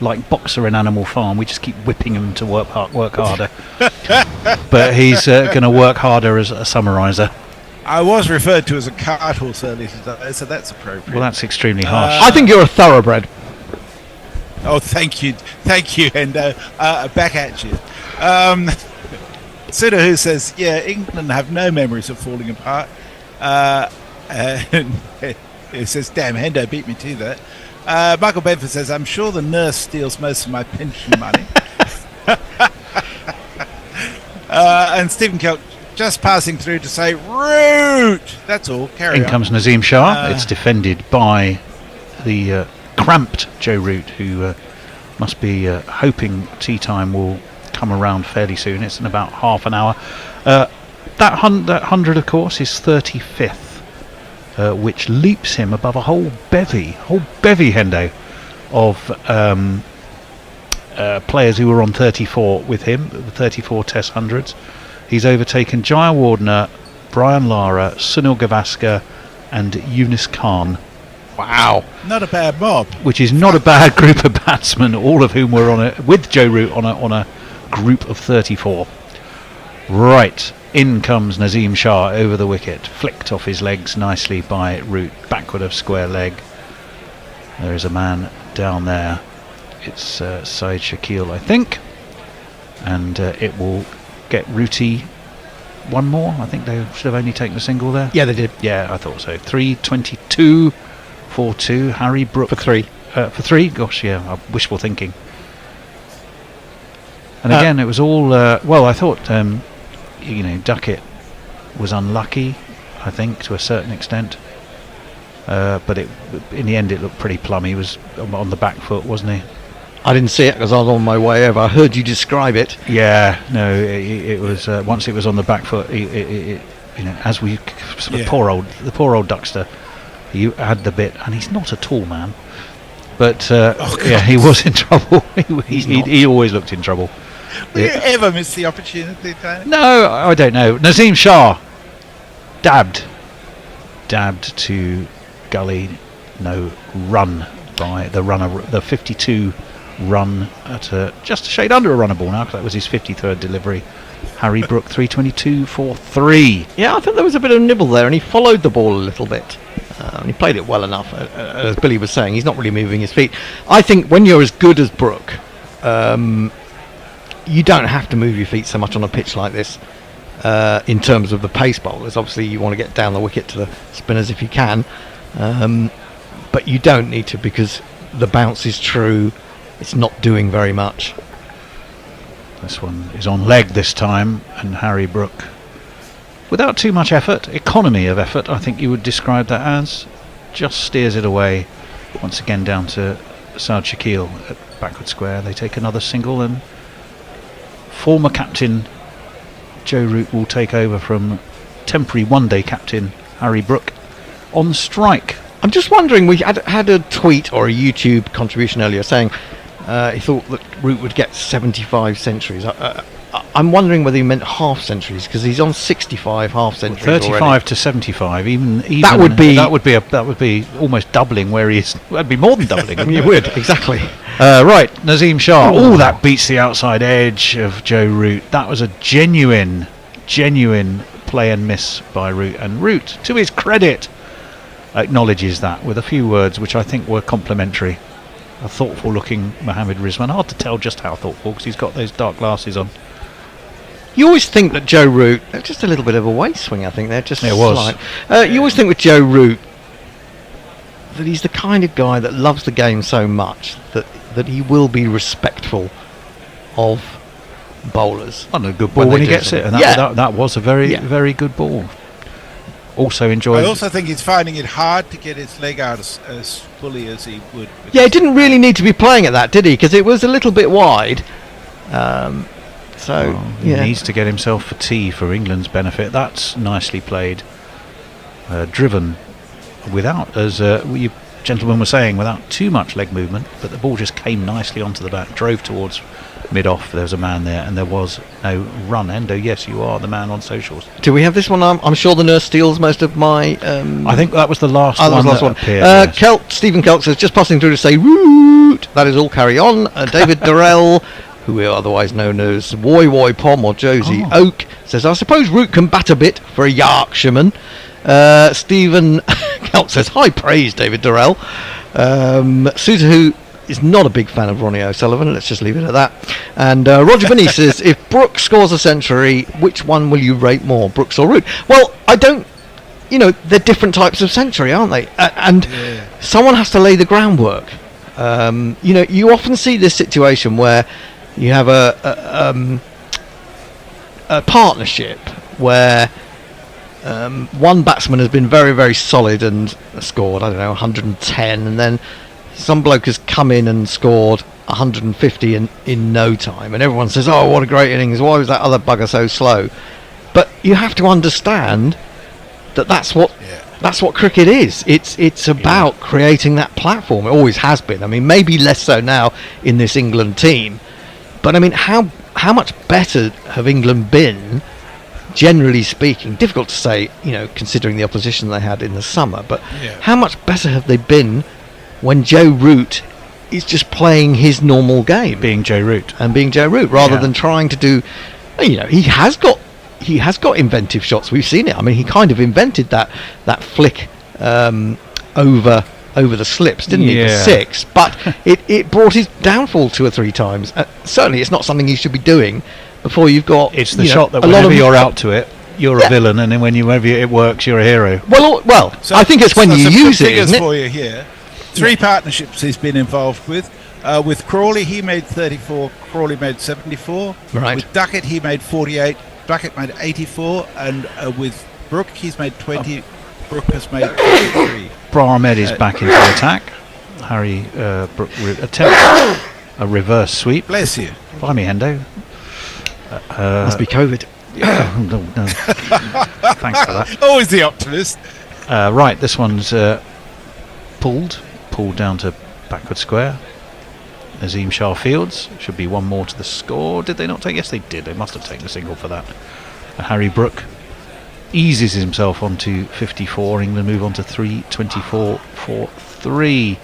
Like Boxer in Animal Farm, we just keep whipping him to work harder. But he's going to work harder as a summariser.
I was referred to as a cart horse earlier today, so that's appropriate.
Well, that's extremely harsh.
I think you're a thoroughbred.
Oh, thank you, Hendo. Back at you. Sudahu says, yeah, England have no memories of falling apart. And he says, damn, Hendo beat me to that. Michael Bedford says, I'm sure the nurse steals most of my pension money. And Stephen Kelk just passing through to say, Root! That's all, carry on.
In comes Nazim Shah. It's defended by the cramped Joe Root, who must be hoping tea time will come around fairly soon. It's in about half an hour. That 100, of course, is 35th, which leaps him above a whole bevy, Hendo, of players who were on 34 with him, the 34 Test 100s. He's overtaken Jaya Wardner, Brian Lara, Sunil Gavaskar and Yunus Khan.
Wow. Not a bad mob.
Which is not a bad group of batsmen, all of whom were with Joe Root on a group of 34. Right, in comes Nazim Shah over the wicket, flicked off his legs nicely by Root, backward of square leg. There is a man down there. It's Syed Shakil, I think, and it will get Rooty one more. I think they should have only taken a single there.
Yeah, they did.
Yeah, I thought so. 3:22 for 2. Harry Brook
For 3.
For 3. Gosh, yeah, wishful thinking. And again, it was all well. I thought Duckett was unlucky, I think, to a certain extent. But in the end, it looked pretty plumb. He was on the back foot, wasn't he?
I didn't see it because I was on my way over. I heard you describe it.
Yeah, no, it was once it was on the back foot. As we the poor old Duckster, he had the bit, and he's not a tall man, but he was in trouble. he always looked in trouble.
Will you ever miss the opportunity, Tony?
No, I don't know. Nazim Shah dabbed to Gully, no run by the runner, the 52 run at just a shade under a runner ball now, because that was his 53rd delivery. Harry Brook 3:22 for 3.
Yeah, I think there was a bit of nibble there, and he followed the ball a little bit. And he played it well enough, as Billy was saying. He's not really moving his feet. I think when you're as good as Brook, you don't have to move your feet so much on a pitch like this. In terms of the pace bowlers, obviously you want to get down the wicket to the spinners if you can, but you don't need to, because the bounce is true. It's not doing very much.
This one is on leg this time, and Harry Brook, without too much effort, economy of effort, I think you would describe that as, just steers it away once again down to Saad Shakil at backward square. They take another single, and former captain Joe Root will take over from temporary one-day captain Harry Brook on strike.
I'm just wondering, we had a tweet or a YouTube contribution earlier saying he thought that Root would get 75 centuries. I'm wondering whether he meant half centuries, because he's on 65 half centuries
35
already.
to 75, even
that would
be almost doubling where he is. That'd be more than doubling.
You would, exactly.
Right, Nazim Shah. Oh, that beats the outside edge of Joe Root. That was a genuine play and miss by Root, and Root, to his credit, acknowledges that with a few words which I think were complimentary. A thoughtful looking Mohammed Rizwan. Hard to tell just how thoughtful, because he's got those dark glasses on.
You always think that Joe Root, just a little bit of a waist swing, I think they're just
it was.
Slight. You always think with Joe Root that he's the kind of guy that loves the game so much that he will be respectful of bowlers.
On a good ball when he gets it, and that was a very good ball. Also enjoys.
I also think he's finding it hard to get his leg out as fully as he would.
Yeah, he didn't really need to be playing at that, did he? Because it was a little bit wide.
He needs to get himself for tea for England's benefit. That's nicely played. Driven without, as you gentlemen were saying, without too much leg movement, but the ball just came nicely onto the bat, drove towards mid-off. There was a man there, and there was no run. Endo, yes, you are the man on socials.
Do we have this one? I'm sure the nurse steals most of my...
I think that was the last one.
That was the last one. Stephen Kelk says, just passing through to say, Root! That is all, carry on. David Durrell, who we are otherwise known as Woy Woy Pom or Josie Oak, says, I suppose Root can bat a bit for a Yorkshireman. Stephen Kelk says, high praise, David Durrell. Suter, who is not a big fan of Ronnie O'Sullivan, let's just leave it at that. And Roger Binney says, if Brook scores a century, which one will you rate more, Brooks or Root? Well, I don't, they're different types of century, aren't they? And someone has to lay the groundwork. You often see this situation where you have a partnership where one batsman has been very, very solid and scored, 110, and then some bloke has come in and scored 150 in no time, and everyone says, oh, what a great innings, why was that other bugger so slow? But you have to understand that that's what cricket is. It's about creating that platform. It always has been. I mean, maybe less so now in this England team, but I mean, how much better have England been, generally speaking? Difficult to say, considering the opposition they had in the summer, but how much better have they been when Joe Root is just playing his normal game,
being Joe Root,
rather than trying to do, he has got inventive shots. We've seen it. I mean, he kind of invented that flick over the slips, didn't he, for 6? But it brought his downfall 2 or 3 times. Certainly, it's not something you should be doing before you've got.
It's the shot that whenever you're out to it, you're a villain, and then whenever it works, you're a hero.
Well,
So-
I think it's when
so
you
some
use
good
it,
figures
isn't it?
for you here. 3 partnerships he's been involved with. With Crawley, he made 34. Crawley made 74.
Right.
With Duckett, he made 48. Duckett made 84, and with Brook, he's made 20. Brook has made 33.
Ahmed is back into attack. Harry Brook attempts a reverse sweep.
Bless you.
Blimey, Hendo.
Must be COVID.
No. Thanks for that.
Always the optimist.
Right, this one's pulled down to backward square. Nazim Shah Fields. Should be one more to the score. Did they not take? Yes, they did. They must have taken a single for that. Harry Brook eases himself onto 54. England move on to 324 for 3.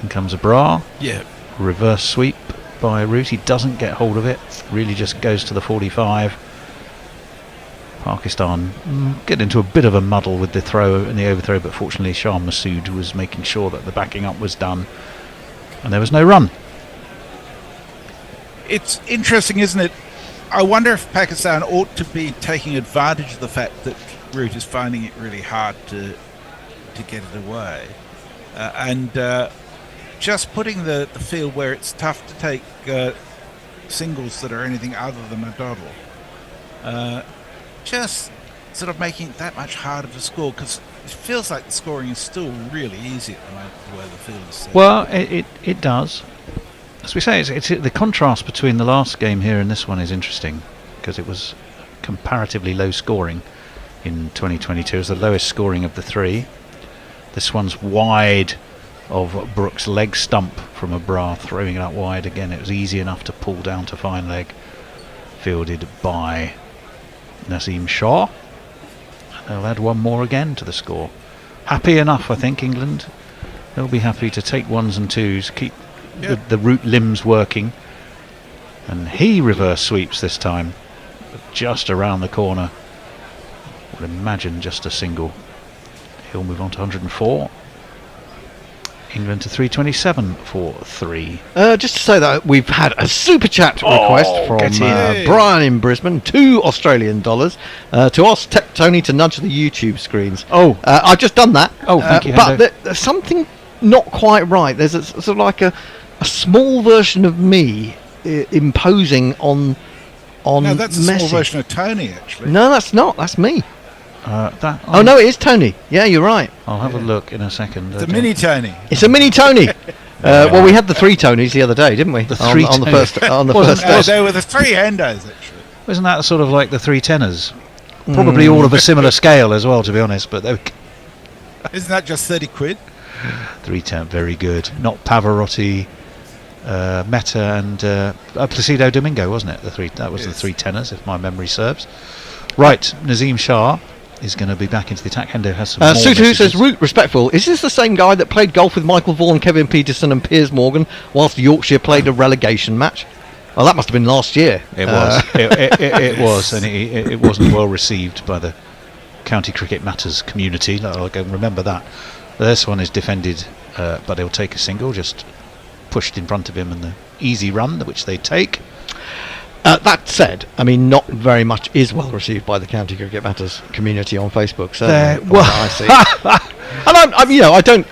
In comes a bra.
Yeah.
Reverse sweep by Root. He doesn't get hold of it. Really just goes to the 45. Pakistan get into a bit of a muddle with the throw and the overthrow, but fortunately Shah Massoud was making sure that the backing up was done and there was no run.
It's interesting, isn't it? I wonder if Pakistan ought to be taking advantage of the fact that Root is finding it really hard to get it away, and just putting the field where it's tough to take singles that are anything other than a dawdle. Just sort of making it that much harder to score, because it feels like the scoring is still really easy at the moment the way the field is set.
Well, it does. As we say, it's the contrast between the last game here and this one is interesting, because it was comparatively low scoring in 2022. It was the lowest scoring of the 3. This one's wide of Brook's leg stump from a bra, throwing it out wide again. It was easy enough to pull down to fine leg, fielded by Nazim Shah. They'll add one more again to the score. Happy enough, I think, England. They'll be happy to take 1s and 2s, keep the Root limbs working. And he reverse sweeps this time, just around the corner. I would imagine just a single. He'll move on to 104. England to 327 for 3.
Just to say that we've had a super chat request from Brian in Brisbane, $2 Australian to ask Tech Tony to nudge the YouTube screens. I've just done that.
Thank you,
but there's something not quite right. There's a sort of like a small version of me imposing on
No, that's a
Messi.
small version of Tony, actually.
No, that's not. That's me.
Oh
no, it is Tony. Yeah, you're right.
I'll have a look in a second.
It's a mini Tony.
It's a mini Tony. Well, we had the 3 Tonys the other day, didn't we?
The 3
on the first. On the
Wasn't
first.
There were the 3 endos, actually.
Wasn't that sort of like the 3 tenors? Probably all of a similar scale as well, to be honest. But
Isn't that just 30 quid?
3 10, very good. Not Pavarotti, Meta, and Placido Domingo, wasn't it? That was the 3 tenors, if my memory serves. Right, Nazim Shah is going to be back into the attack. Hendo has some more
Sutu
messages.
says, Root respectful. Is this the same guy that played golf with Michael Vaughan, Kevin Peterson and Piers Morgan whilst Yorkshire played a relegation match? Well, that must have been last year.
It was. It was, and it wasn't well received by the County Cricket Matters community. I'll go and remember that. This one is defended, but he'll take a single, just pushed in front of him, and the easy run, which they take.
That said, I mean, not very much is well received by the County Cricket Matters community on Facebook. So I see. And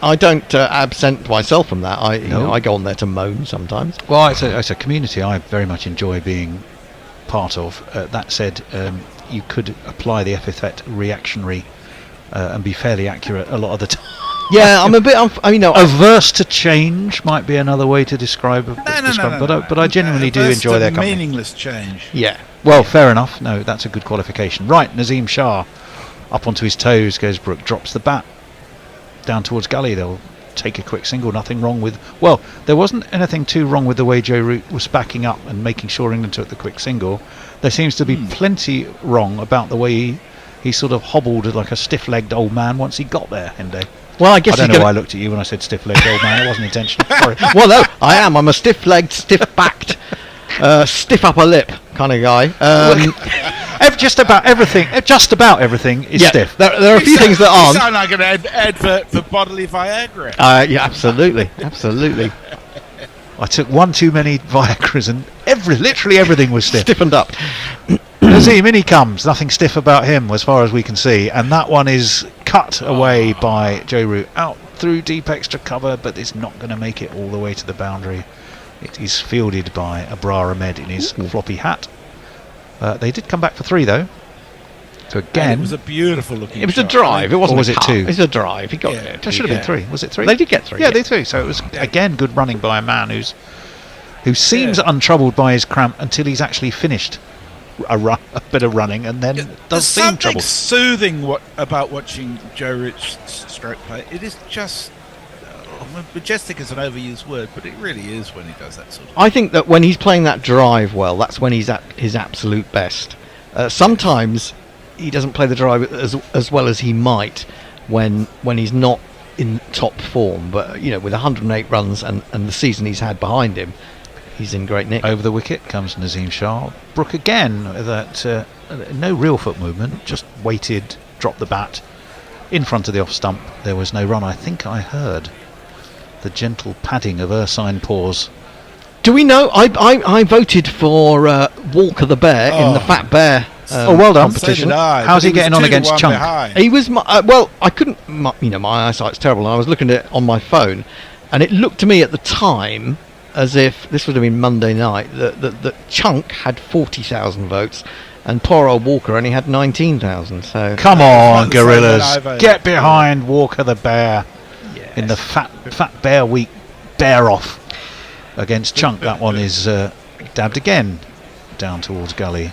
I don't absent myself from that. I go on there to moan sometimes.
Well, it's a community I very much enjoy being part of. That said, you could apply the epithet reactionary and be fairly accurate a lot of the time.
Yeah, I'm a bit.
Averse to change might be another way to describe. But I genuinely do enjoy their company.
Meaningless change.
Yeah. Well, fair enough. No, that's a good qualification. Right, Nazim Shah up onto his toes goes Brook, drops the bat down towards gully. They'll take a quick single. Nothing wrong with. Well, there wasn't anything too wrong with the way Joe Root was backing up and making sure England took the quick single. There seems to be plenty wrong about the way he sort of hobbled like a stiff-legged old man once he got there, Hendo.
Well, I guess
I don't know why I looked at you when I said stiff-legged old man. It wasn't intentional. Sorry.
Well, no, I am. I'm a stiff-legged, stiff-backed, stiff upper lip kind of guy.
Just about everything is stiff.
There are a few things that aren't.
You sound like an advert for bodily Viagra.
Yeah, absolutely.
I took one too many Viagras and literally everything was stiff.
Stiffened up.
Nazim, in he comes. Nothing stiff about him as far as we can see. And that one is cut away by Joe Root. Out through deep extra cover, but it's not going to make it all the way to the boundary. It is fielded by Abrar Ahmed in his floppy hat. They did come back for 3, though. So again,
and it was a beautiful looking.
It was a drive. It wasn't.
Or was it 2?
It was a drive. He got it.
It should have been 3. Was it 3?
They did get 3.
Yeah, they 3. So it was again good running by a man who seems untroubled by his cramp until he's actually finished a bit of running, and then does seem troubled.
There's something soothing about watching Joe Root's stroke play. It is just majestic is an overused word, but it really is when he does that sort of.
I think that when he's playing that drive well, that's when he's at his absolute best. Sometimes he doesn't play the drive as well as he might when he's not in top form. But with 108 runs and the season he's had behind him, he's in great nick.
Over the wicket comes Nazim Shah. Brook again, that no real foot movement, just waited, dropped the bat in front of the off stump. There was no run. I think I heard the gentle padding of Ursine paws.
Do we know? I voted for Walker the Bear in the Fat Bear
well done.
competition.
So did I,
How's he
but
getting on against Chunk?
behind.
He was well. I couldn't. My eyesight's terrible. I was looking at it on my phone, and it looked to me at the time as if this would have been Monday night that Chunk had 40,000 votes, and poor old Walker only had 19,000. So
come on, Gorillas, get behind Walker the Bear in the Fat Bear Week Bear Off against Chunk. That one is dabbed again down towards gully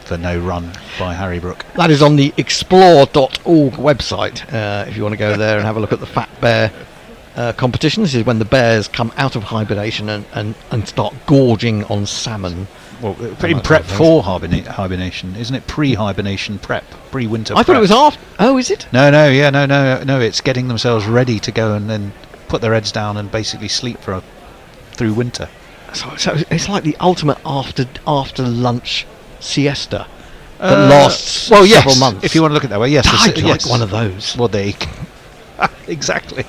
for no run by Harry Brook.
That is on the explore.org website if you want to go there and have a look at the Fat Bear competition. This is when the bears come out of hibernation and start gorging on salmon.
Well, in prep for hibernation, isn't it? Pre-hibernation prep, pre-winter.
I thought it was after. Oh, is it?
No. It's getting themselves ready to go and then put their heads down and basically sleep through winter.
So it's like the ultimate after lunch siesta that lasts several months.
If you want to look at it that way, yes.
I'd like one of those.
Well, exactly.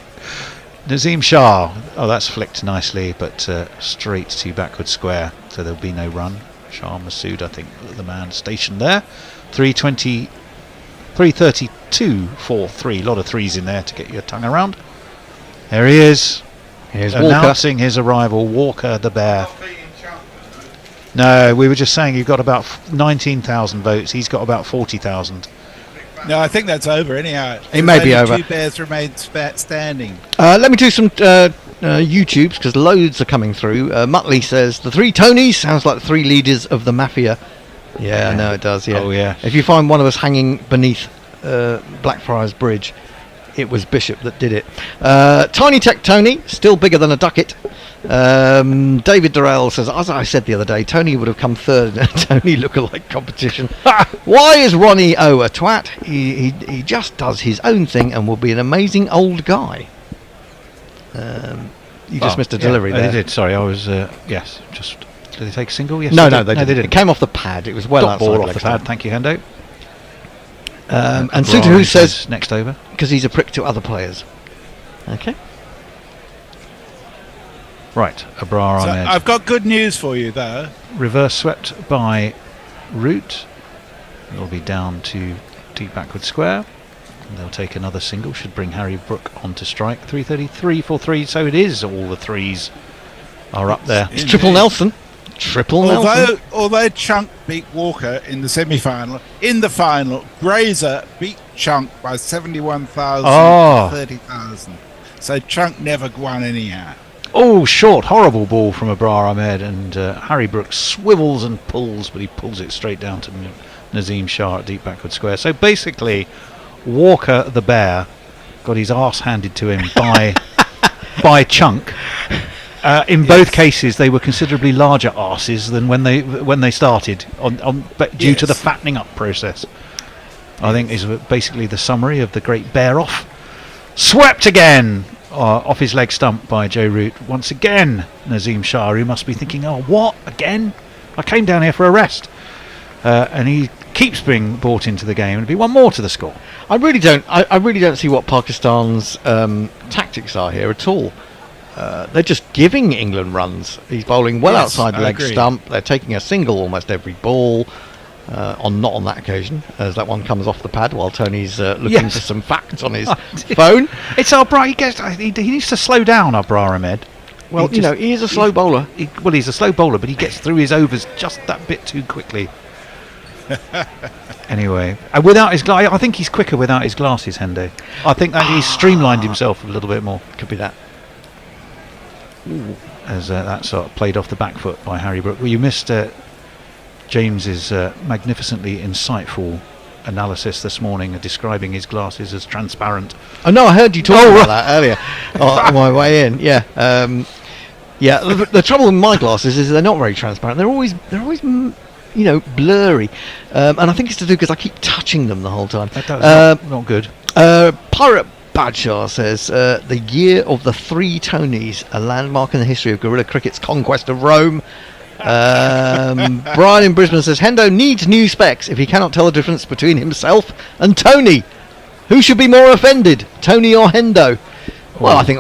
Nazim Shah. Oh, that's flicked nicely, but straight to backward square, so there'll be no run. Shah Masood, I think, the man stationed there. 3:32 for 3. A lot of threes in there to get your tongue around. There he is.
Here's
announcing his arrival. Walker the Bear. No, we were just saying you've got about 19,000 votes. He's got about 40,000.
No, I think that's over anyhow.
It may be over.
2 bears remain standing.
Let me do some YouTubes because loads are coming through. Muttley says the 3 Tonys sounds like the 3 leaders of the mafia. Yeah, I know it does. Yeah.
Oh yeah.
If you find one of us hanging beneath Blackfriars Bridge, it was Bishop that did it. Tiny Tech Tony, still bigger than a Duckett. David Durrell says, as I said the other day, Tony would have come third in a Tony lookalike competition. Why is Ronnie O a twat? He just does his own thing and will be an amazing old guy. You just missed a delivery there.
They did. Sorry, I was yes. Just did they take a single? Yes.
No, they didn't. It came off the pad. It was well
outside
ball
off the pad. Thank you, Hendo.
And Suter who says
next over
because he's a prick to other players. Okay.
Right, Abrar Ahmed.
I've got good news for you, though.
Reverse swept by Root. It'll be down to deep backward square. And they'll take another single. Should bring Harry Brook onto strike. 3:33 for 3. So it is. All the threes are up there.
It's Triple Nelson. Nelson.
Although Chunk beat Walker in the semi-final, in the final, Grazer beat Chunk by 71,000 to 30,000. So Chunk never won anyhow.
Oh, short, horrible ball from Abrar Ahmed, and Harry Brook swivels and pulls, but he pulls it straight down to Nazim Shah at deep backward square. So basically, Walker the Bear got his arse handed to him by Chunk. In both cases, they were considerably larger arses than when they started, due to the fattening up process. I think is basically the summary of the great Bear Off. Swept again. Off his leg stump by Joe Root. Once again, Nazim Shah, who must be thinking, oh, what? Again? I came down here for a rest. And he keeps being brought into the game. It'll be one more to the score.
I really don't see what Pakistan's tactics are here at all. They're just giving England runs. He's bowling well outside the leg stump. They're taking a single almost every ball. not on that occasion, as that one comes off the pad while Tony's looking for some facts on his phone.
It's Arbra. He needs to slow down, Arbra Ahmed.
Well, he is a slow bowler.
He's a slow bowler, but he gets through his overs just that bit too quickly. Anyway, without his I think he's quicker without his glasses, Hendo. I think that he's streamlined himself a little bit more.
Could be that.
Ooh. As that sort of played off the back foot by Harry Brook. Well, you missed James's magnificently insightful analysis this morning, describing his glasses as transparent.
Oh no, I heard you talking about that earlier on my way in. Yeah, the trouble with my glasses is they're not very transparent. They're always blurry, and I think it's to do because I keep touching them the whole time.
That's not good.
Pirate Badshaw says the year of the 3 Tonys, a landmark in the history of guerrilla cricket's conquest of Rome. Brian in Brisbane says Hendo needs new specs if he cannot tell the difference between himself and Tony. Who should be more offended, Tony or Hendo? Well, I think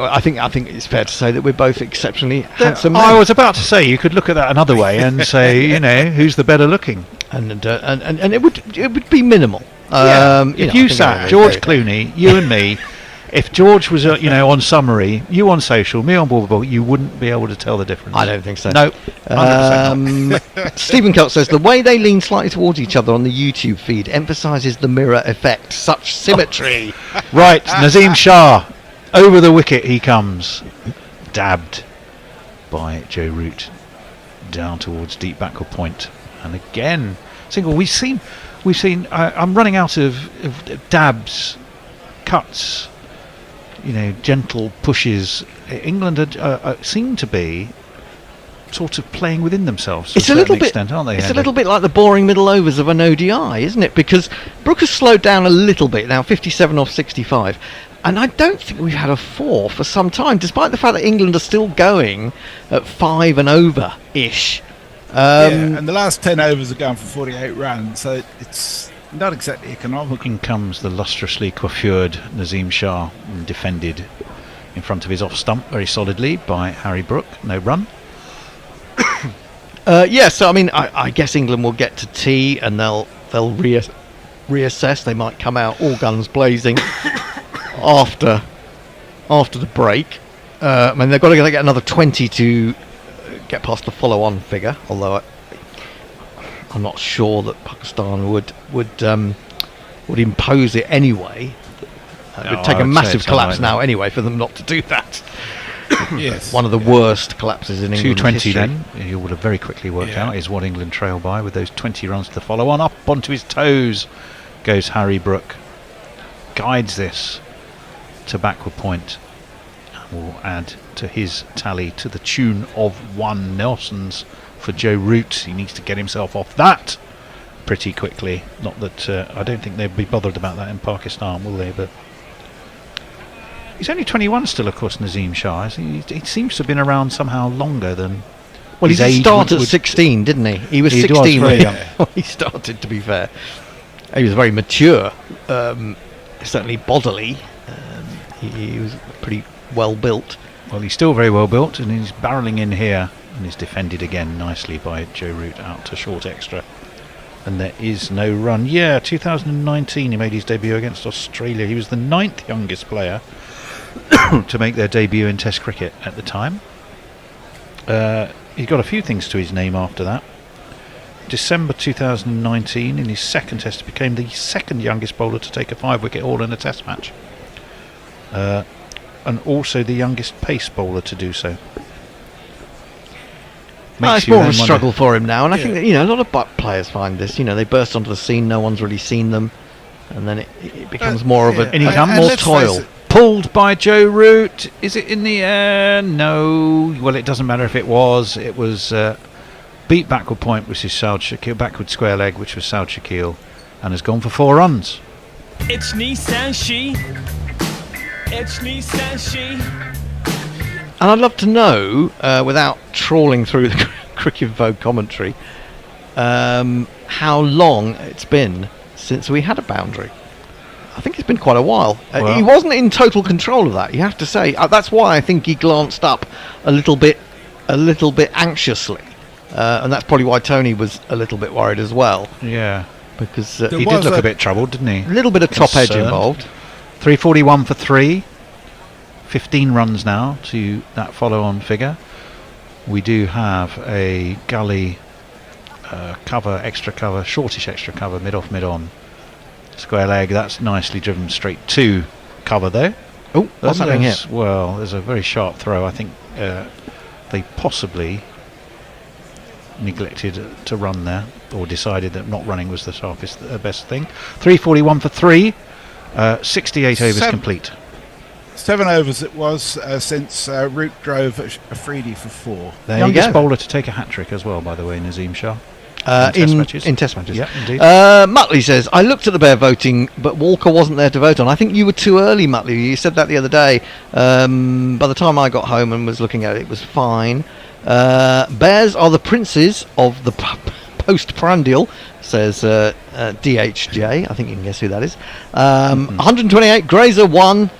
it's fair to say that we're both exceptionally handsome men.
I was about to say you could look at that another way and say, who's the better looking,
and it would be minimal.
If you sat George Clooney, you and me. If George was, on summary, you on social, me on ball, you wouldn't be able to tell the difference.
I don't think so.
No, 100% not.
Stephen Kelt says the way they lean slightly towards each other on the YouTube feed emphasises the mirror effect. Such symmetry.
Right, Nazim Shah, over the wicket he comes, dabbed by Joe Root, down towards deep backward point, and again single. We've seen. I'm running out of dabs, cuts. Gentle pushes. England seem to be sort of playing within themselves to a certain extent, aren't they?
It's a little bit like the boring middle overs of an ODI, isn't it? Because Brook has slowed down a little bit now, 57 off 65, and I don't think we've had a 4 for some time, despite the fact that England are still going at 5 and over-ish.
And the last 10 overs are going for 48 runs, so it's not exactly economical.
In comes the lustrously coiffured Nazim Shah, defended in front of his off stump very solidly by Harry Brook. No run.
So I guess England will get to tea and they'll reassess. They might come out all guns blazing after the break. They've got to get another 20 to get past the follow-on figure. Although I'm not sure that Pakistan would impose it anyway. It would take a massive collapse now anyway for them not to do that.
Yes.
One of the worst collapses in England
220
history.
then, you would have very quickly worked out, is what England trail by with those 20 runs to follow on. Up onto his toes goes Harry Brook. Guides this to backward point. Will add to his tally to the tune of 1 Nelson's for Joe Root. He needs to get himself off that pretty quickly. Not that I don't think they'd be bothered about that in Pakistan, will they? But he's only 21 still, of course, Nazim Shah. He seems to have been around somehow longer than.
Well, he started at 16, didn't he? He was 16 when he started, to be fair. He was very mature, certainly bodily. He was pretty well built.
Well, he's still very well built, and he's barrelling in here and is defended again nicely by Joe Root out to short extra. And there is no run. 2019 he made his debut against Australia. He was the 9th youngest player to make their debut in Test cricket at the time. He got a few things to his name after that. December 2019, in his second Test, he became the 2nd youngest bowler to take a 5-wicket haul in a Test match. And also the youngest pace bowler to do so.
It's more of a struggle for him now, and I think that, a lot of players find this. They burst onto the scene, no one's really seen them, and then it becomes more of more toil.
Pulled by Joe Root. Is it in the air? No. Well, it doesn't matter if it was. It was beat backward point, which is Saud Shakil, backward square leg, which was Saud Shakil, and has gone for 4 runs.
It's Nissan Shi. It's Nissan Shi.
And I'd love to know, without trawling through the Cricket Vogue commentary, how long it's been since we had a boundary. I think it's been quite a while. He wasn't in total control of that, you have to say. That's why I think he glanced up a little bit anxiously and that's probably why Tony was a little bit worried as well.
Yeah,
because
he did look a bit troubled, didn't he?
A little bit of top edge involved.
341 for 3. 15 runs now to that follow-on figure. We do have a gully cover, extra cover, shortish extra cover, mid-off, mid-on. Square leg, that's nicely driven straight to cover though.
Oh, what's happening here?
Well, there's a very sharp throw. I think they possibly neglected to run there, or decided that not running was the sharpest, best thing. 341 for 3, 68 overs complete.
7 overs it was since Root drove a Freedy for 4.
The youngest bowler to take a hat-trick as well, by the way, Nazim Shah.
In test matches.
Yeah, indeed.
Muttley says, I looked at the Bear voting, but Walker wasn't there to vote on. I think you were too early, Muttley. You said that the other day. By the time I got home and was looking at it, it was fine. Bears are the princes of the post-prandial, says DHJ. I think you can guess who that is. 128, Grazer 1.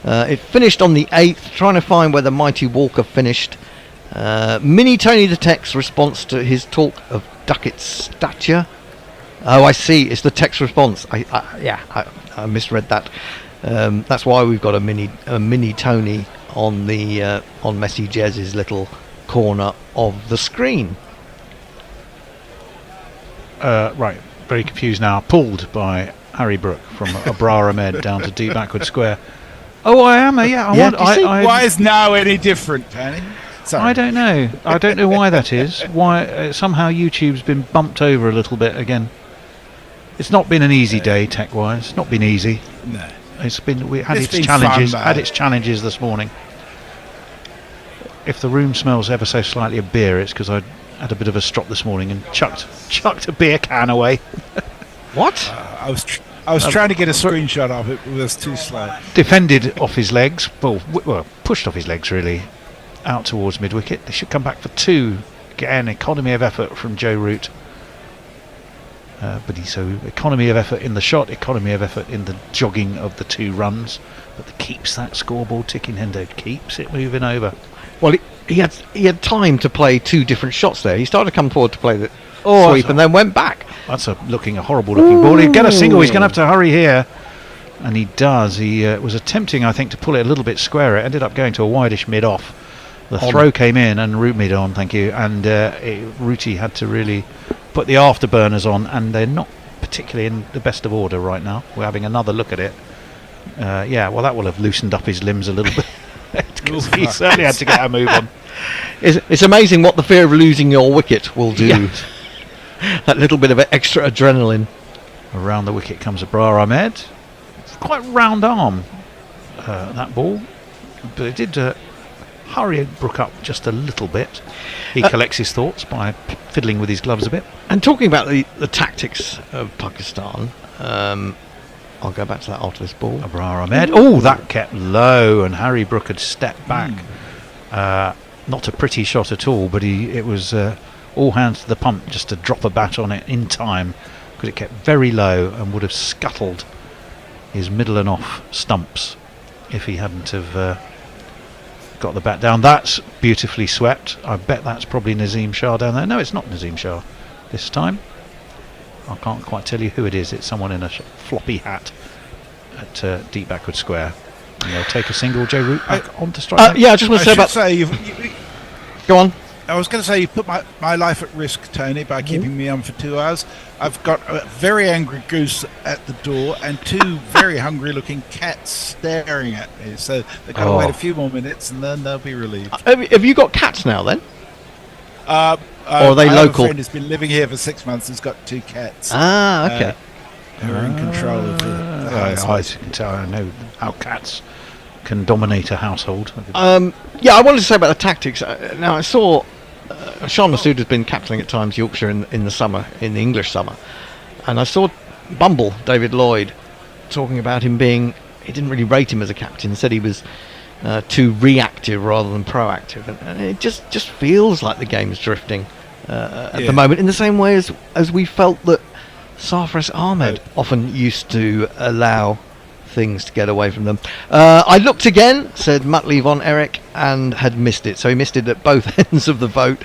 It finished on the 8th, trying to find where the mighty Walker finished. Mini Tony the Tech's response to his talk of Duckett's stature. Oh, I see. It's the text response. I misread that. That's why we've got a mini Tony on the on Messi Jez's little corner of the screen.
Right, very confused now. Pulled by Harry Brook from Abrar Ahmed down to deep backward square. Oh, I am.
Why is now any different, Tony? Sorry.
I don't know. I don't know why that is. Why somehow YouTube's been bumped over a little bit again. It's not been an easy day tech-wise. Not been easy.
No.
It's been. We had its challenges. Had its challenges this morning. If the room smells ever so slightly of beer, it's because I had a bit of a strop this morning and chucked a beer can away.
What?
I was trying to get a screenshot of it, but it was too slow.
Defended off his legs. Well, pushed off his legs really. Out towards mid-wicket. They should come back for 2. Again, economy of effort from Joe Root. So economy of effort in the shot, economy of effort in the jogging of the 2 runs. But that keeps that scoreboard ticking, Hendo. Keeps it moving over.
Well, he had time to play 2 different shots there. He started to come forward to play the sweep and then went back.
That's a horrible looking ball. He'd get a single. He's going to have to hurry here. And he does. He was attempting, I think, to pull it a little bit square. It ended up going to a wideish mid-off. The throw came in and Root mid on, thank you. And Rooty had to really put the afterburners on, and they're not particularly in the best of order right now. We're having another look at it. Well, that will have loosened up his limbs a little bit. He certainly had to get a move on.
It's amazing what the fear of losing your wicket will do. Yeah. That little bit of extra adrenaline.
Around the wicket comes Abrar Ahmed. It's quite round arm, that ball. But it did hurry Brook up just a little bit. He collects his thoughts by fiddling with his gloves a bit.
And talking about the tactics of Pakistan, I'll go back to that after this ball.
Abrar Ahmed. Oh, that kept low, and Harry Brook had stepped back. Not a pretty shot at all, but it was all hands to the pump just to drop a bat on it in time, because it kept very low and would have scuttled his middle and off stumps if he hadn't have got the bat down. That's beautifully swept. I bet that's probably Nazim Shah down there. No, it's not Nazim Shah this time. I can't quite tell you who it is. It's someone in a floppy hat at deep backward square. And they'll take a single. Joe Root back on to strike.
I just want to say go on.
I was going to say you put my life at risk, Tony, by keeping me on for 2 hours. I've got a very angry goose at the door and 2 very hungry-looking cats staring at me. So they've got to wait a few more minutes and then they'll be relieved.
Have you got cats now, then?
Or are they local? My friend has been living here for 6 months. Has got 2 cats.
Okay.
Who are in control of the house.
I can tell. I know how cats can dominate a household.
I wanted to say about the tactics. Now I saw Sean Masood has been captaining at times Yorkshire in the summer, in the English summer, and I saw Bumble, David Lloyd, talking about him being, he didn't really rate him as a captain, said he was too reactive rather than proactive, and it just feels like the game's drifting at the moment, in the same way as we felt that Sarfaraz Ahmed often used to allow things to get away from them. I looked again, said Matley von Erich, and had missed it. So he missed it at both ends of the vote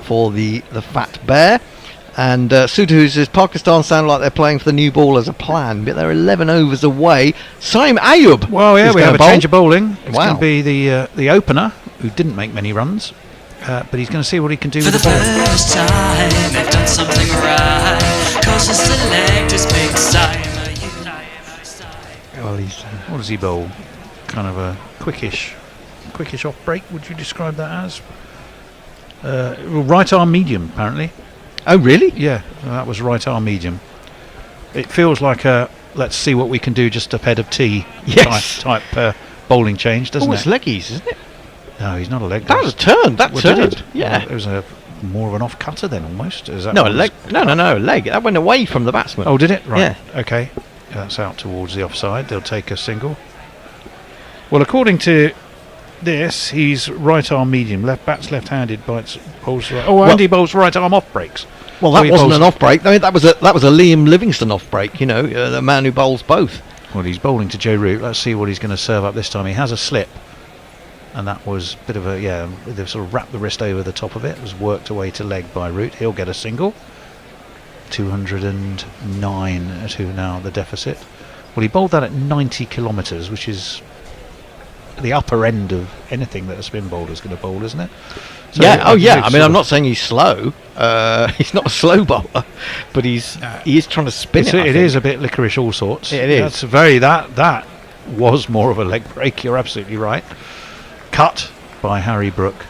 for the Fat Bear. And Sudahu says Pakistan sound like they're playing for the new ball as a plan, but they're 11 overs away. Saim Ayub.
Well, yeah, we have a change of bowling. It's
Wow.
going to be the opener, who didn't make many runs, but he's going to see what he can do
For
with
the
the ball.
first time, they've done something right. Cause the selectors pick Simon.
Well, he's,
what does he bowl? Kind of a quickish off break. Would you describe that as? Right arm medium, apparently.
Oh, really?
Yeah, that was right arm medium. It feels like a let's see what we can do just ahead of tea type bowling change, doesn't
it's
it?
leggies, isn't it?
No, he's not a leg.
That was turned. That
Well, did
turned.
it?
Yeah.
Well, it was a more of an off cutter then, almost. Is that
No, a
what it
leg.
was?
No, leg. That went away from the batsman.
Oh, did it? Right.
Yeah.
Okay. That's out towards the offside. They'll take a single. Well, according to this, he's right arm medium. Bats left-handed, bowls right. Oh, and he bowls right arm off breaks.
Well,
So
that
he
wasn't
bowls-
an off break. I mean, that was a Liam Livingstone off break. You know, the man who bowls both.
Well, he's bowling to Joe Root. Let's see what he's going to serve up this time. He has a slip, and that was a bit of a they've sort of wrapped the wrist over the top of it. It was worked away to leg by Root. He'll get a single. 209 to now the deficit. Well, he bowled that at 90 kilometres, which is the upper end of anything that a spin bowler's going to bowl, isn't it? So
Yeah. Oh, yeah.
it's
I mean,
sort
I'm
of-
not saying he's slow. He's not a slow bowler, but he is trying to spin it. I
It
think.
is a bit licorice all sorts.
It is.
That's very that was more of a leg break. You're absolutely right. Cut by Harry Brook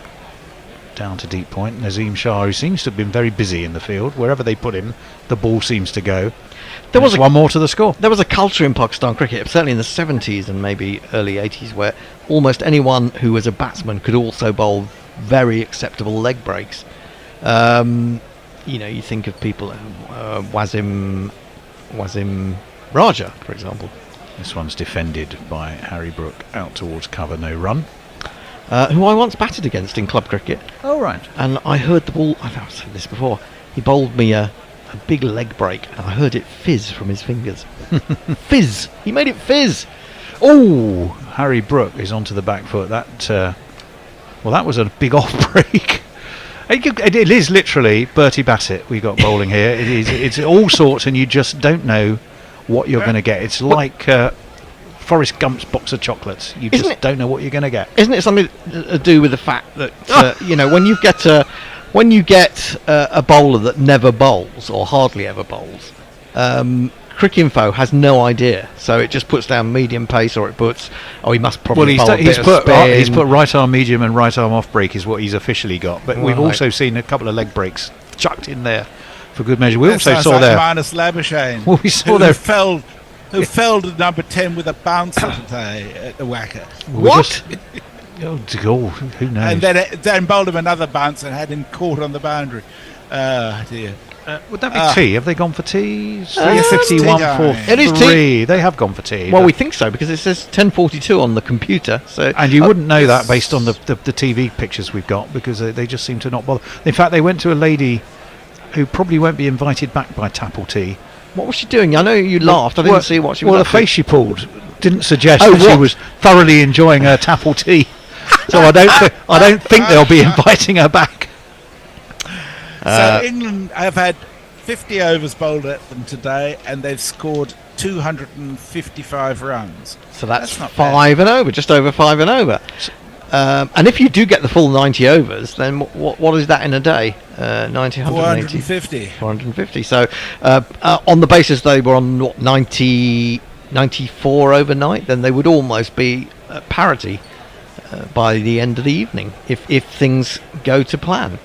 down to deep point. Nazim Shah, who seems to have been very busy in the field, wherever they put him, the ball seems to go.
There was
one more to the score.
There was a culture in Pakistan cricket, certainly in the 70s and maybe early 80s, where almost anyone who was a batsman could also bowl very acceptable leg breaks. You know, you think of people, Wasim Raja, for example.
This one's defended by Harry Brook out towards cover, no run.
Who I once batted against in club cricket.
Oh, right.
And I heard the ball, I've said this before, he bowled me a big leg break, and I heard it fizz from his fingers. Fizz! He made it fizz!
Oh, Harry Brook is onto the back foot. That was a big off break. It is literally Bertie Bassett we got bowling here. It's all sorts, and you just don't know what you're going to get. It's like Forrest Gump's box of chocolates. You just don't know what you're going to get.
Isn't it something to do with the fact that you know, when you get a bowler that never bowls or hardly ever bowls, Cricinfo has no idea, so it just puts down medium pace, or it puts he must probably bowl a bit of spin.
He's put right arm medium and right arm off break is what he's officially got. But we've
Right.
also seen a couple of leg breaks chucked in there for good measure. We
That
also
sounds
saw
like
there.
Minus Labuschagne.
Well, we saw
who
there.
Who felled at number 10 with a bouncer today at the Wacker.
What? Oh, who knows?
And then bowled him another bounce and had him caught on the boundary. Dear.
Would that be tea? Have they gone for tea?
Yes,
351
it's
for
tea.
It is tea.
3. They have gone for tea.
Well,
but-
we think so because it says 10:42 on the computer. So
and you wouldn't know that based on the TV pictures we've got, because they just seem to not bother. In fact, they went to a lady who probably won't be invited back by Tapple Tea.
What was she doing? I know you laughed. I didn't see what she was.
Well, the
up to.
face she pulled didn't suggest
Oh,
that she
what?
was thoroughly enjoying her Tapple Tea. So I don't think they'll be inviting her back.
So England have had 50 overs bowled at them today, and they've scored 255 runs.
So that's
not
5 and over, just over 5 and over. And if you do get the full 90 overs, then what is that in a day? 90, 180,
450.
450. So on the basis they were on 94 overnight, then they would almost be at parity by the end of the evening if things go to plan.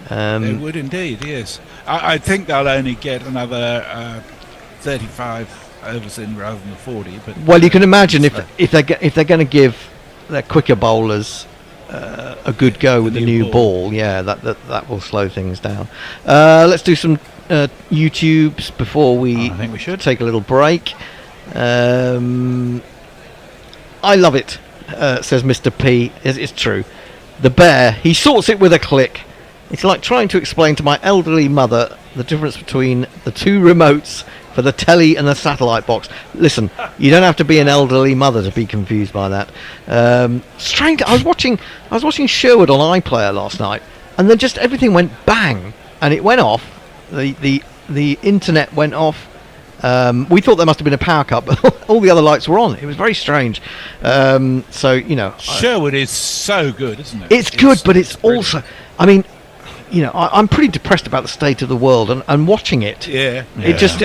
They would indeed, yes. I think they'll only get another 35 overs in rather than 40. But
well, you can imagine if they're going to give their quicker bowlers a good go with the new ball, yeah, that will slow things down. Let's do some YouTubes before we,
I think we should
take a little break. I love it, says Mr. P. It's true. The bear, he sorts it with a click. It's like trying to explain to my elderly mother the difference between the two remotes for the telly and the satellite box. Listen, you don't have to be an elderly mother to be confused by that. Strange. I was watching Sherwood on iPlayer last night, and then just everything went bang, and it went off. The internet went off. We thought there must have been a power cut, but all the other lights were on. It was very strange. So, you know,
Sherwood is so good, isn't it?
it's good, but it's also, I mean, you know, I'm pretty depressed about the state of the world, and watching it.
Yeah.
It just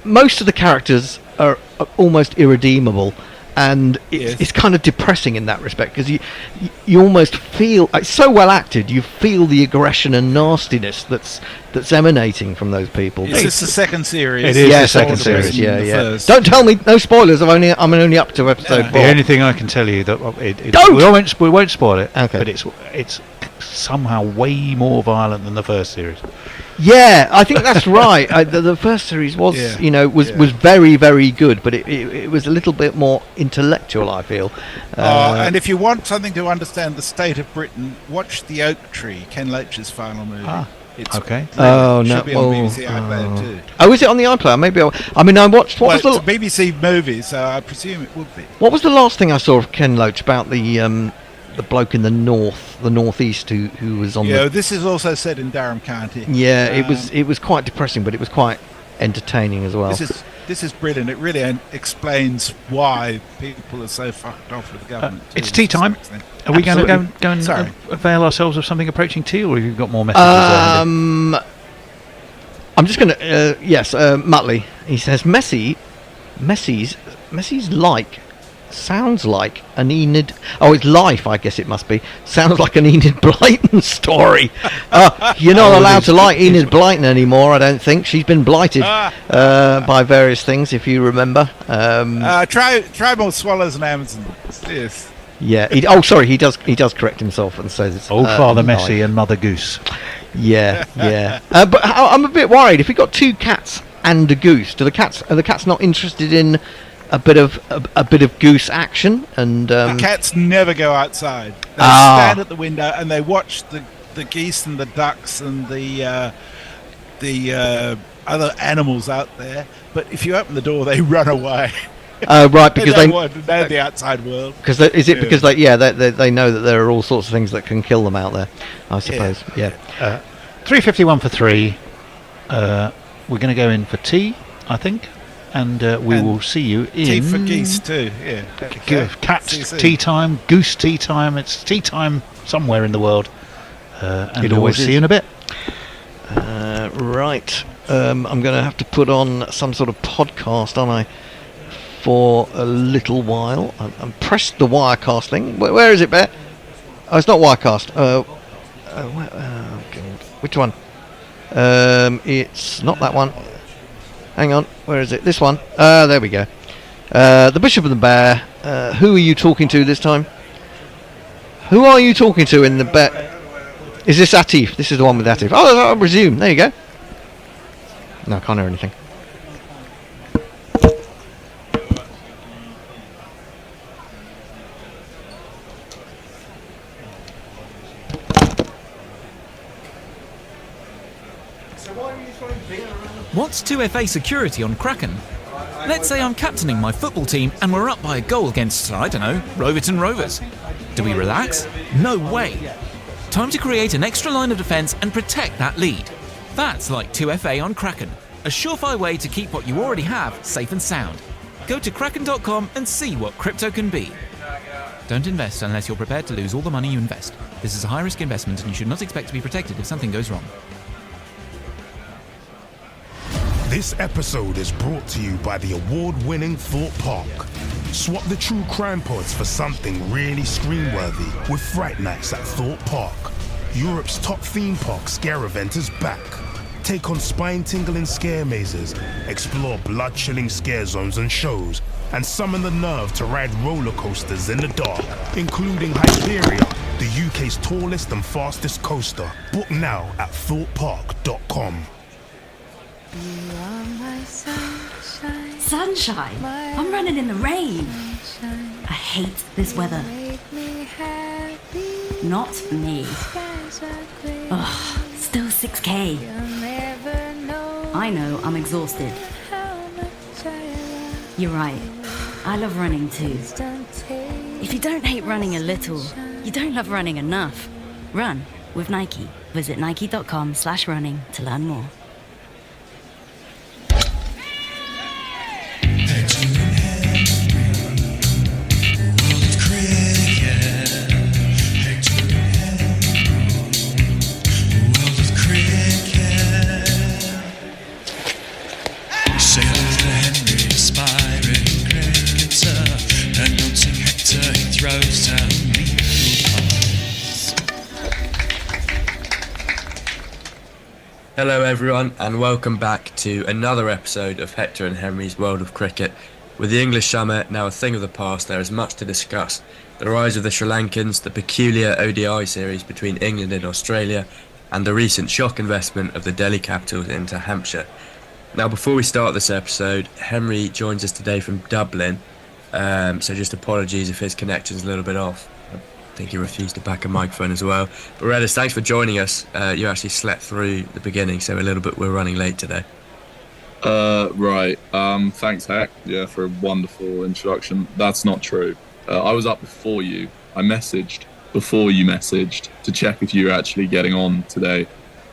most of the characters are almost irredeemable, and it's kind of depressing in that respect, because you almost feel it's so well acted. You feel the aggression and nastiness that's emanating from those people.
Is this the second series?
It is the second series. Yeah.
First.
Don't tell me no spoilers. I'm only up to episode 4.
The only thing I can tell you that we won't spoil it.
Okay.
But it's somehow way more violent than the first series.
Yeah, I think that's right. The first series was, was very, very good, but it was a little bit more intellectual, I feel.
And if you want something to understand the state of Britain, watch The Oak Tree, Ken Loach's final movie. It's
okay.
Oh no!
Should be on BBC iPlayer too.
Oh, is it on the iPlayer? Maybe. I watched. What was
it's a BBC movie, so I presume it would be.
What was the last thing I saw of Ken Loach about the bloke in the northeast who was on?
This is also set in Durham County.
Yeah, it was quite depressing, but it was quite entertaining as well.
This is brilliant. It really explains why people are so fucked off with the government.
It's tea time. Are we going to go and avail ourselves of something approaching tea, or have you got more messages?
I'm just going to yes, Muttley. He says Messi's sounds like an Enid. Oh, it's life, I guess it must be. Sounds like an Enid Blyton story. You're not allowed to like Enid Blyton anymore, I don't think. She's been blighted by various things, if you remember.
Try more swallows and Amazon. Yes.
Yeah. He does correct himself and says
Old Father Messi and Mother Goose.
Yeah. But I'm a bit worried. If we got 2 cats and a goose, are the cats not interested in a bit of goose action? And
the cats never go outside. They stand at the window and they watch the geese and the ducks and the other animals out there. But if you open the door, they run away.
Right, because
they want to know the outside world.
Because because they know that there are all sorts of things that can kill them out there, I suppose. Yeah.
3:51 for 3. We're going to go in for tea, I think. And we will see you in...
Tea for geese too, yeah.
Cat tea time, goose tea time. It's tea time somewhere in the world. And we'll see you in a bit.
Right. I'm going to have to put on some sort of podcast, aren't I? For a little while. I'm pressed the Wirecast thing. Where is it, Bear? Oh, it's not Wirecast. Which one? It's not that one. Hang on, where is it? This one. There we go. The Bishop and the Bear. Who are you talking to this time? Who are you talking to in the bear? Is this Atif? This is the one with Atif. Oh, I'll resume. There you go. No, I can't hear anything.
What's 2FA security on Kraken? Let's say I'm captaining my football team and we're up by a goal against, I don't know, Roverton Rovers. Do we relax? No way. Time to create an extra line of defence and protect that lead. That's like 2FA on Kraken, a surefire way to keep what you already have safe and sound. Go to kraken.com and see what crypto can be. Don't invest unless you're prepared to lose all the money you invest. This is a high-risk investment and you should not expect to be protected if something goes wrong.
This episode is brought to you by the award-winning Thought Park. Swap the true crime pods for something really screen-worthy with Fright Nights at Thought Park. Europe's top theme park scare event is back. Take on spine-tingling scare mazes, explore blood-chilling scare zones and shows, and summon the nerve to ride roller coasters in the dark, including Hyperia, the UK's tallest and fastest coaster. Book now at thoughtpark.com.
You are my sunshine. Sunshine? I'm running in the rain. I hate this weather. Not me. Ugh, still 6K. I I know I'm exhausted. You're right. I love running too. If you don't hate running a little, you don't love running enough. Run with Nike. Visit nike.com/running to learn more.
Hello everyone and welcome back to another episode of Hector and Henry's World of Cricket. With the English summer now a thing of the past, there is much to discuss. The rise of the Sri Lankans, the peculiar ODI series between England and Australia, and the recent shock investment of the Delhi Capitals into Hampshire. Now before we start this episode, Henry joins us today from Dublin, so just apologies if his connection's a little bit off. I think he refused to back a microphone as well. But Redis, thanks for joining us. You actually slept through the beginning, so we're running late today.
Right. Thanks, Heck. Yeah, for a wonderful introduction. That's not true. I was up before you. I messaged before you messaged to check if you were actually getting on today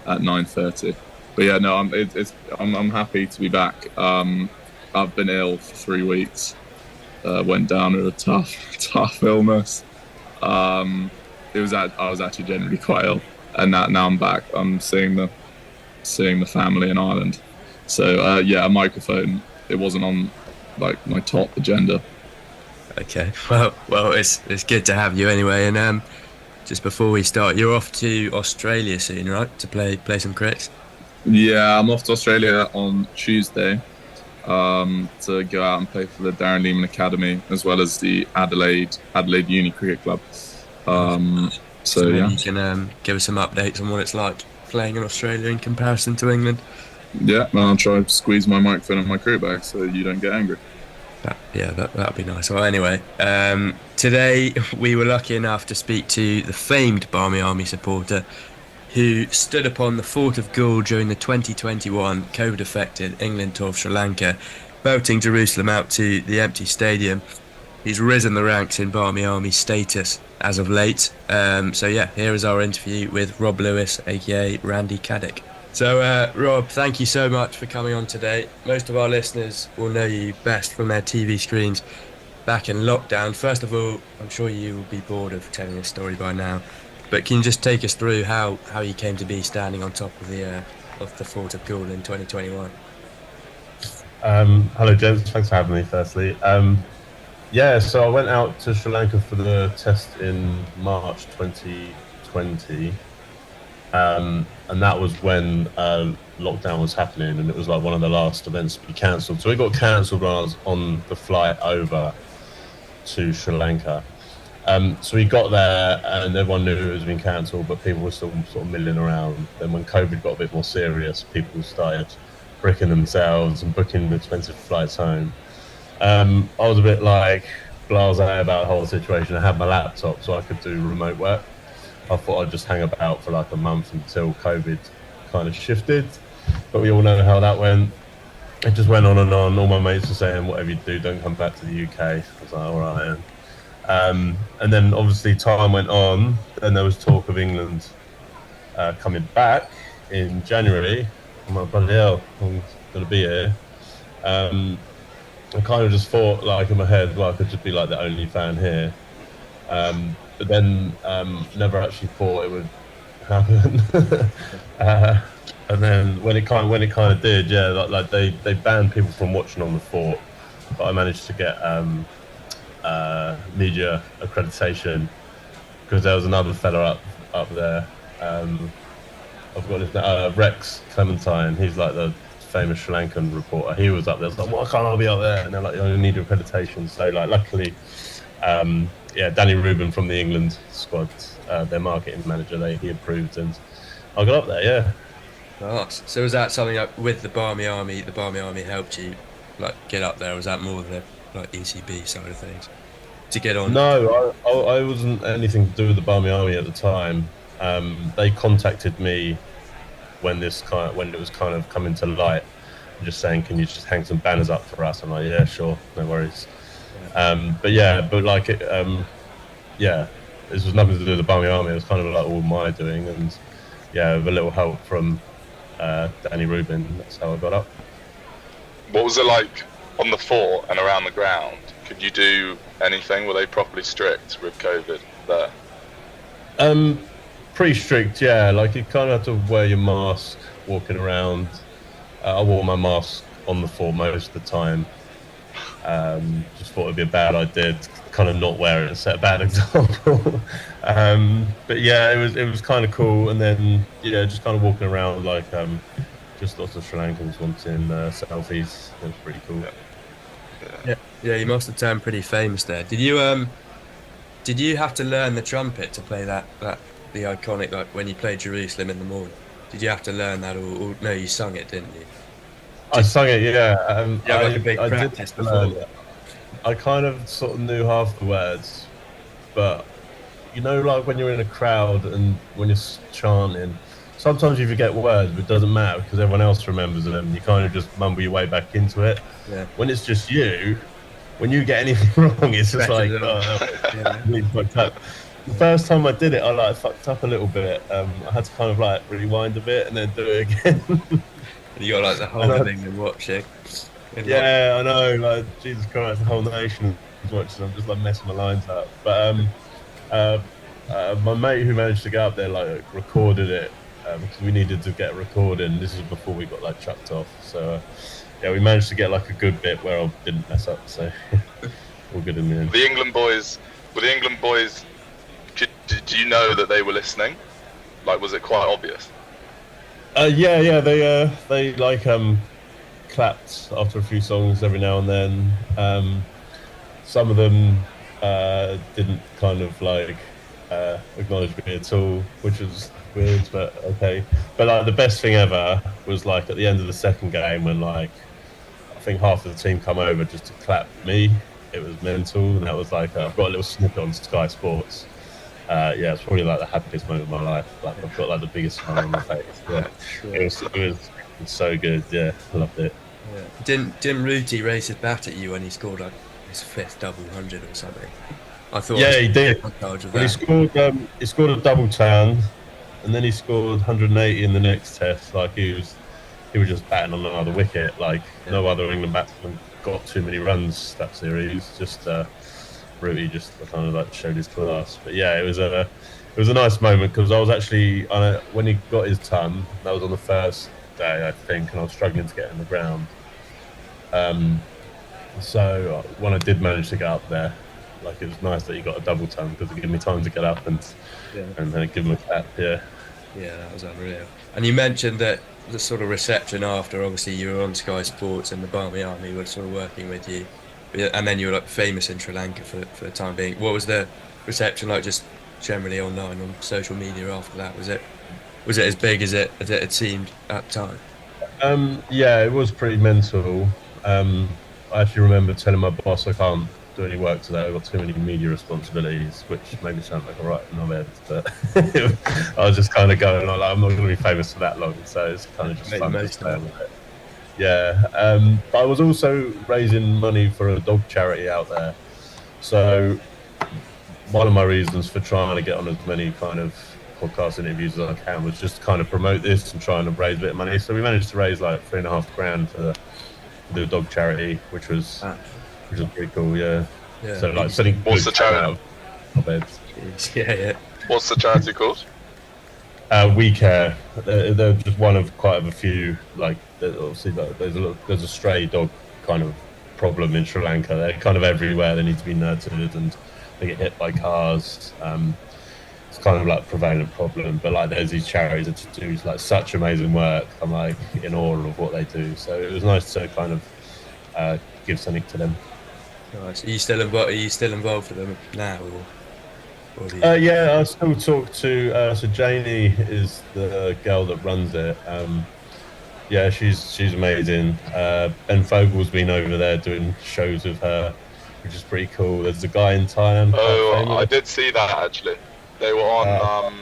at 9:30. But yeah, no, I'm happy to be back. I've been ill for 3 weeks. Went down with a tough illness. I was actually generally quite ill, and now I'm back. I'm seeing the family in Ireland. So yeah, a microphone. It wasn't on like my top agenda.
Okay, well, it's good to have you anyway. And just before we start, you're off to Australia soon, right? To play some cricket.
Yeah, I'm off to Australia on Tuesday to go out and play for the Darren Lehman Academy as well as the Adelaide Uni Cricket Club. So yeah,
you can give us some updates on what it's like playing in Australia in comparison to England.
Yeah, well, I'll try to squeeze my microphone in my crew bag so you don't get angry.
That'd be nice. Well, anyway, today we were lucky enough to speak to the famed Barmy Army supporter who stood upon the Fort of Gaul during the 2021 COVID-affected England tour of Sri Lanka, belting Jerusalem out to the empty stadium. He's risen the ranks in Barmy Army status as of late. So yeah, here is our interview with Rob Lewis, aka Randy Caddick. So Rob, thank you so much for coming on today. Most of our listeners will know you best from their TV screens back in lockdown. First of all, I'm sure you will be bored of telling this story by now, but can you just take us through how you came to be standing on top of the Fort of Gaul in 2021?
Hello gents, thanks for having me firstly. Yeah, so I went out to Sri Lanka for the test in March 2020, and that was when lockdown was happening, and it was like one of the last events to be cancelled. So it got cancelled when I was on the flight over to Sri Lanka. So we got there and everyone knew it was been cancelled, but people were still sort of milling around. Then when COVID got a bit more serious, people started bricking themselves and booking expensive flights home. I was a bit like blasé about the whole situation. I had my laptop so I could do remote work. I thought I'd just hang about for like a month until COVID kind of shifted, but we all know how that went. It just went on and on. All my mates were saying, whatever you do, don't come back to the UK. I was like, all right. And then obviously time went on, and there was talk of England coming back in January. I'm like, bloody hell, I'm going to be here. I kind of just thought, like, in my head, well, I could just be like the only fan here. But then never actually thought it would happen. And then when it kind of did, yeah, like they banned people from watching on the fort, but I managed to get media accreditation because there was another fella up there. I've got his Rex Clementine. He's like the famous Sri Lankan reporter. He was up there. I was like, why can't I be up there? And they're like, you need accreditation. So like, luckily, Danny Rubin from the England squad, their marketing manager, he approved, and I got up there. Yeah.
Nice. So was that something like with the Barmy Army? The Barmy Army helped you like get up there. Was that more the like ECB side of things to get on?
No, I wasn't anything to do with the Barmy Army at the time. They contacted me when it was kind of coming to light. just saying, can you just hang some banners up for us? I'm like, yeah, sure, no worries. But like yeah, this was nothing to do with the Barmy Army. It was kind of like all my doing, and yeah, with a little help from Danny Rubin. That's how I got up.
What was it like on the fort and around the ground? Could you do anything? Were they properly strict with COVID there?
Pretty strict, yeah. Like you kind of have to wear your mask walking around. I wore my mask on the fort most of the time. Just thought it'd be a bad idea to kind of not wear it and set a bad example. But yeah, it was kind of cool. And then just kind of walking around like just lots of Sri Lankans wanting selfies. It was pretty cool.
Yeah, you must have turned pretty famous there. Did you have to learn the trumpet to play the iconic, like when you played Jerusalem in the morning? Did you have to learn that, or no? You sung it, didn't you?
I sung it, yeah.
Like a big practice before.
I kind of sort of knew half the words, but like when you're in a crowd and when you're chanting, sometimes you forget words, but it doesn't matter because everyone else remembers them. You kind of just mumble your way back into it. Yeah. When it's just you, when you get anything wrong, it's just like, really fucked up. The first time I did it, I like fucked up a little bit. I had to kind of like rewind a bit and then do it again.
You got like the whole thing and watching.
Yeah, I know. Like Jesus Christ, the whole nation is watching. I'm just like messing my lines up. But my mate who managed to get up there like recorded it because we needed to get a recording. This is before we got like chucked off. So yeah, we managed to get like a good bit where I didn't mess up. So all good in the end.
The England boys. Did you know that they were listening? Like, was it quite obvious?
Yeah. They like clapped after a few songs every now and then. Some of them didn't kind of like acknowledge me at all, which was weird, but okay. But like the best thing ever was like at the end of the second game when like I think half of the team come over just to clap me. It was mental, and that was like I've got a little snippet on Sky Sports. Yeah, it's probably like the happiest moment of my life. Like I've got like the biggest smile on my face. Yeah, it was so good. Yeah, I loved it.
Yeah. Didn't Ruti raise his bat at you when he scored like his 5th double 100 or something? I thought.
Yeah, he did. Well, he scored a double tan, and then he scored 180 in the next test. Like he was just batting on another wicket. Like no other England batsman got too many runs that series. Just Ruti just kind of like showed his class. But yeah, it was a nice moment because I was actually when he got his ton. That was on the first day, I think, and I was struggling to get in the ground. So when I did manage to get up there, like it was nice that he got a double ton because it gave me time to get up and then give him a clap. Yeah,
that was unreal. And you mentioned that the sort of reception after, obviously you were on Sky Sports and the Barmy Army were sort of working with you, and then you were like famous in Sri Lanka for the time being. What was the reception like, just generally online on social media after that? Was it as big as it had seemed at the time?
Yeah, it was pretty mental. I actually remember telling my boss I can't do any work today. I've got too many media responsibilities, which made me sound like a right knobhead. But I was just kind of going like, I'm not going to be famous for that long, so it's kind of just fun to stay with it. Yeah, but I was also raising money for a dog charity out there. So one of my reasons for trying to get on as many kind of podcast interviews as I can was just kind of promote this and trying to raise a bit of money. So we managed to raise like $3,500 for the dog charity, which was pretty cool. Yeah. So like selling.
What's the charity?
Yeah.
What's the charity called?
We Care. They're just one of quite a few. Like obviously, there's a stray dog kind of problem in Sri Lanka. They're kind of everywhere. They need to be nurtured and they get hit by cars. It's kind of like a prevalent problem. But like there's these charities that do like such amazing work. I'm like in awe of what they do. So it was nice to kind of give something to them.
Nice. Are you still involved with them now?
Yeah, I still talk to. So Janie is the girl that runs it. Yeah, she's amazing. Ben Fogel's been over there doing shows with her, which is pretty cool. There's a guy in Thailand.
Oh, I did see that actually. They were on.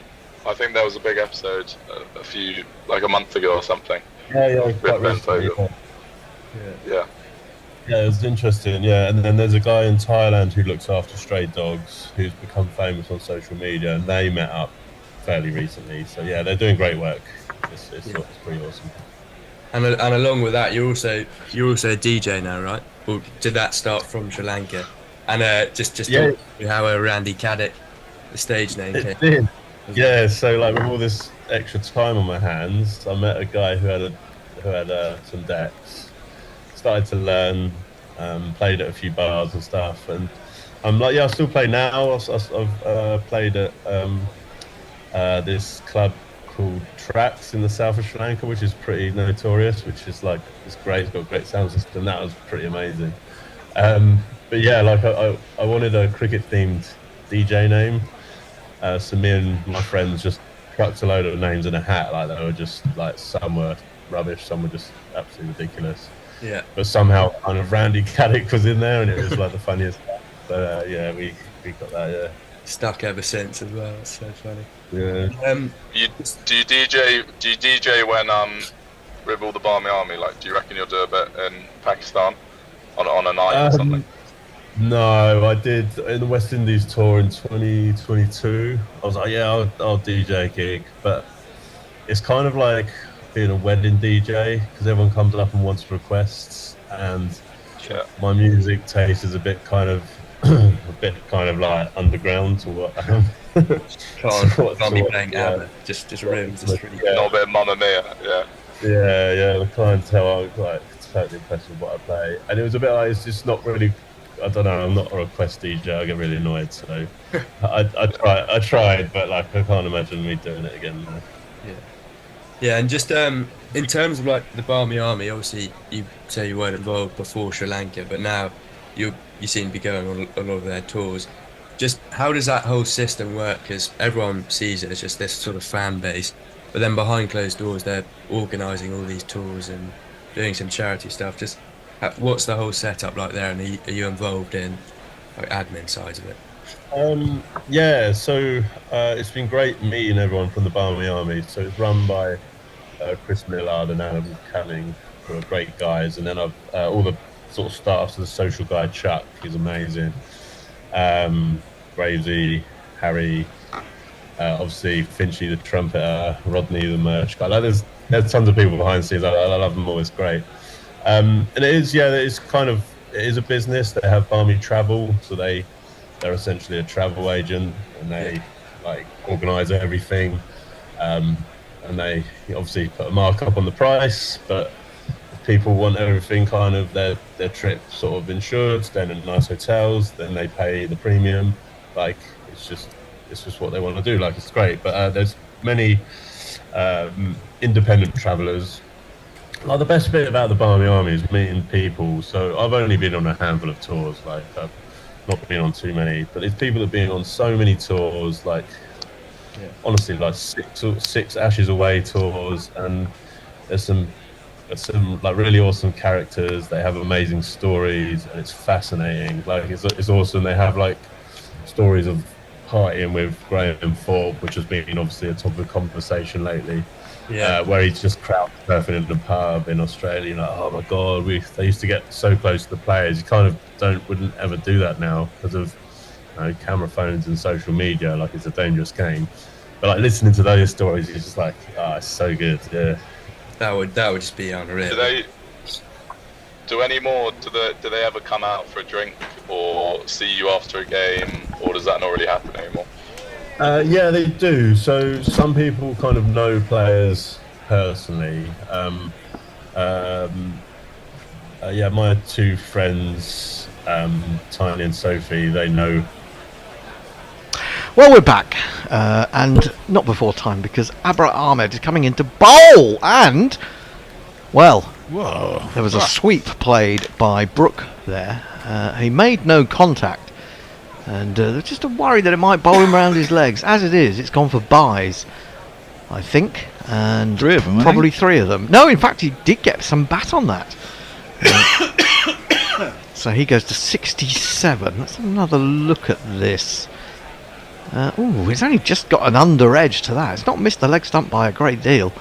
I think there was a big episode a month ago or something.
Yeah,
with Ben Fogel. Yeah.
Yeah, it's interesting. Yeah, and then there's a guy in Thailand who looks after stray dogs who's become famous on social media, and they met up fairly recently. So yeah, they're doing great work. It's pretty awesome.
And along with that, you're also a DJ now, right? Or did that start from Sri Lanka? And just
Yeah. Yeah.
how Randy Caddick, the stage name
It
came.
did. Yeah, so like with all this extra time on my hands, I met a guy who had some decks. Started to learn, played at a few bars and stuff, and I'm like, yeah, I still play now. I've played at this club called Tracks in the south of Sri Lanka, which is pretty notorious, which is like, it's great, it's got a great sound system. That was pretty amazing. But yeah, like I wanted a cricket themed DJ name. So me and my friends just chucked a load of names in a hat. Like they were just like, some were rubbish, some were just absolutely ridiculous.
Yeah.
But somehow kind of Randy Caddick was in there, and it was like the funniest. So yeah, we got that. Yeah.
Stuck ever since as well. It's so funny.
Yeah.
Do you DJ when with all the Barmy Army? Like, do you reckon you'll do a bit in Pakistan on a night or something?
No, I did in the West Indies tour in 2022. I was like, yeah, I'll DJ a gig, but it's kind of like being a wedding DJ because everyone comes up and wants requests, and my music taste is a bit kind of like underground to what.
Can't be playing ABBA, just rims. Just really
Not a bit of Mamma Mia, yeah.
Yeah, the clientele are like totally impressed with what I play, and it was a bit like, it's just not really. I don't know. I'm not a request DJ. I get really annoyed. So I tried, but like I can't imagine me doing it again.
Yeah, and just in terms of like the Barmy Army, obviously you say you weren't involved before Sri Lanka, but now you seem to be going on a lot of their tours. Just how does that whole system work? Because everyone sees it as just this sort of fan base, but then behind closed doors they're organising all these tours and doing some charity stuff. Just what's the whole setup like there, and are you involved in like admin sides of it?
Yeah, so it's been great meeting everyone from the Barmy Army. So it's run by Chris Millard and Adam Canning, who are great guys, and then I've all the sort of staff. So the social guy Chuck, he's amazing. Gravesy, Harry, obviously Finchy the trumpeter, Rodney the merch guy. Like there's tons of people behind the scenes. I love them all. It's great. And it is a business. They have Barmy Travel, so they're essentially a travel agent, and they like organise everything. And they obviously put a markup on the price, but if people want everything kind of their trip sort of insured, staying in nice hotels, then they pay the premium. Like it's just what they want to do. Like it's great, but there's many independent travellers. Like the best bit about the Barmy Army is meeting people. So I've only been on a handful of tours. Like I've not been on too many, but there's people that have been on so many tours. Like honestly, like six Ashes Away tours, and there's some like really awesome characters. They have amazing stories, and it's fascinating. Like it's awesome. They have like stories of partying with Graham Thorpe, which has been obviously a topic of conversation lately. Where he's just crowd surfing in the pub in Australia. Like, oh my god, they used to get so close to the players. You kind of wouldn't ever do that now because of camera phones and social media. Like it's a dangerous game. But like listening to those stories, it's just like, it's so good. Yeah,
that would just be unreal.
Do they ever come out for a drink or see you after a game, or does that not really happen anymore?
Yeah, they do. So some people kind of know players personally. My two friends, Tiny and Sophie, they know.
Well, we're back, and not before time because Abra Ahmed is coming in to bowl, and there was a sweep played by Brook there. He made no contact. And there's just a worry that it might bowl him around his legs. As it is, it's gone for buys, I think. And
three of them,
probably three of them. No, in fact, he did get some bat on that. So he goes to 67. Let's have another look at this. He's only just got an under edge to that. It's not missed the leg stump by a great deal.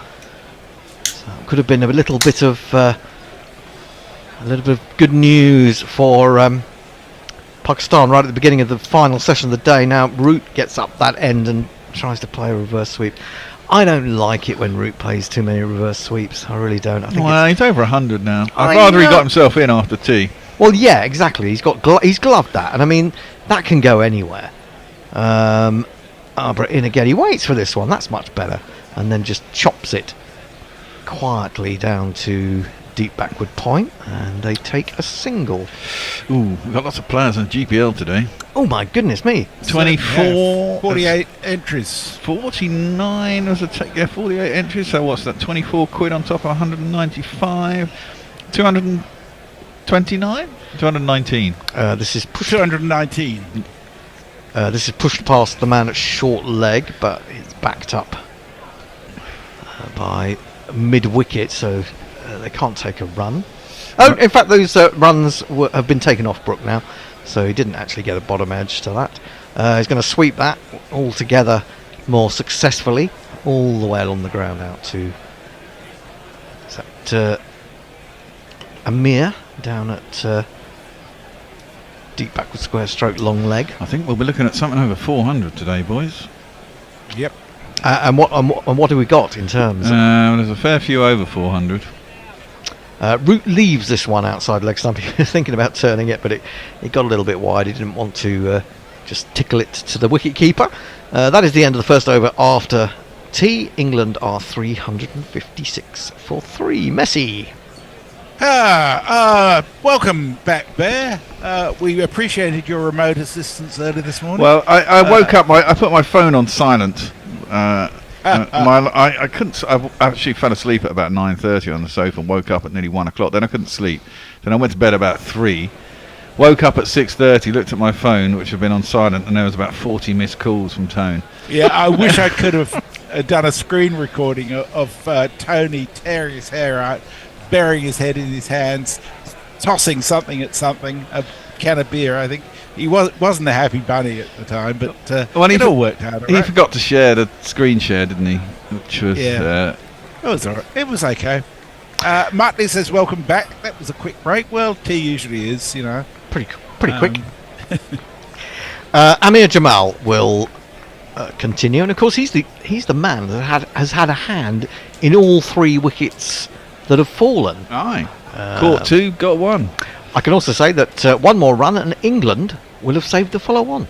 So it could have been a little bit of A little bit of good news for Pakistan right at the beginning of the final session of the day. Now Root gets up that end and tries to play a reverse sweep. I don't like it when Root plays too many reverse sweeps. I really don't. I think
he's over 100 now. I'd
I
rather he
know.
got himself in after tea.
Well, yeah, exactly. He's gloved that, and I mean that can go anywhere. But in again, he waits for this one. That's much better, and then just chops it quietly down to deep backward point, and they take a single.
Ooh, we've got lots of players on GPL today.
Oh my goodness me!
24,
48 entries.
49 was 48 entries. So what's that? 24 quid on top of 195. 229? 219.
This is pushed.
219.
This is pushed past the man at short leg, but it's backed up by mid wicket, so they can't take a run. Oh, in fact, those runs have been taken off Brook now, so he didn't actually get a bottom edge to that. He's going to sweep that all together more successfully, all the way along the ground out to Amir down at deep backward square stroke long leg.
I think we'll be looking at something over 400 today, boys.
Yep.
And what do we got in terms?
There's a fair few over 400.
Root leaves this one outside leg stump. He was thinking about turning it, but it got a little bit wide. He didn't want to just tickle it to the wicket keeper. That is the end of the first over after tea. England are 356 for 3. Messi.
Welcome back, Bear. We appreciated your remote assistance early this morning.
Well, I woke up. I put my phone on silent. I couldn't. I actually fell asleep at about 9:30 on the sofa and woke up at nearly 1 o'clock. Then I couldn't sleep. Then I went to bed about 3. Woke up at 6:30. Looked at my phone, which had been on silent, and there was about 40 missed calls from Tone.
Yeah, I wish I could have done a screen recording of Tony tearing his hair out, burying his head in his hands, tossing something at something, a can of beer, I think. He wasn't a happy bunny at the time, but it all worked out.
He forgot to share the screen share, didn't he? Which was...
it was all right. It was okay. Mutley says, welcome back. That was a quick break. Well, tea usually is, you know.
Pretty quick. Amir Jamal will continue, and of course he's the man that has had a hand in all 3 wickets that have fallen.
Aye. Caught 2, got 1.
I can also say that one more run and England will have saved the follow-on.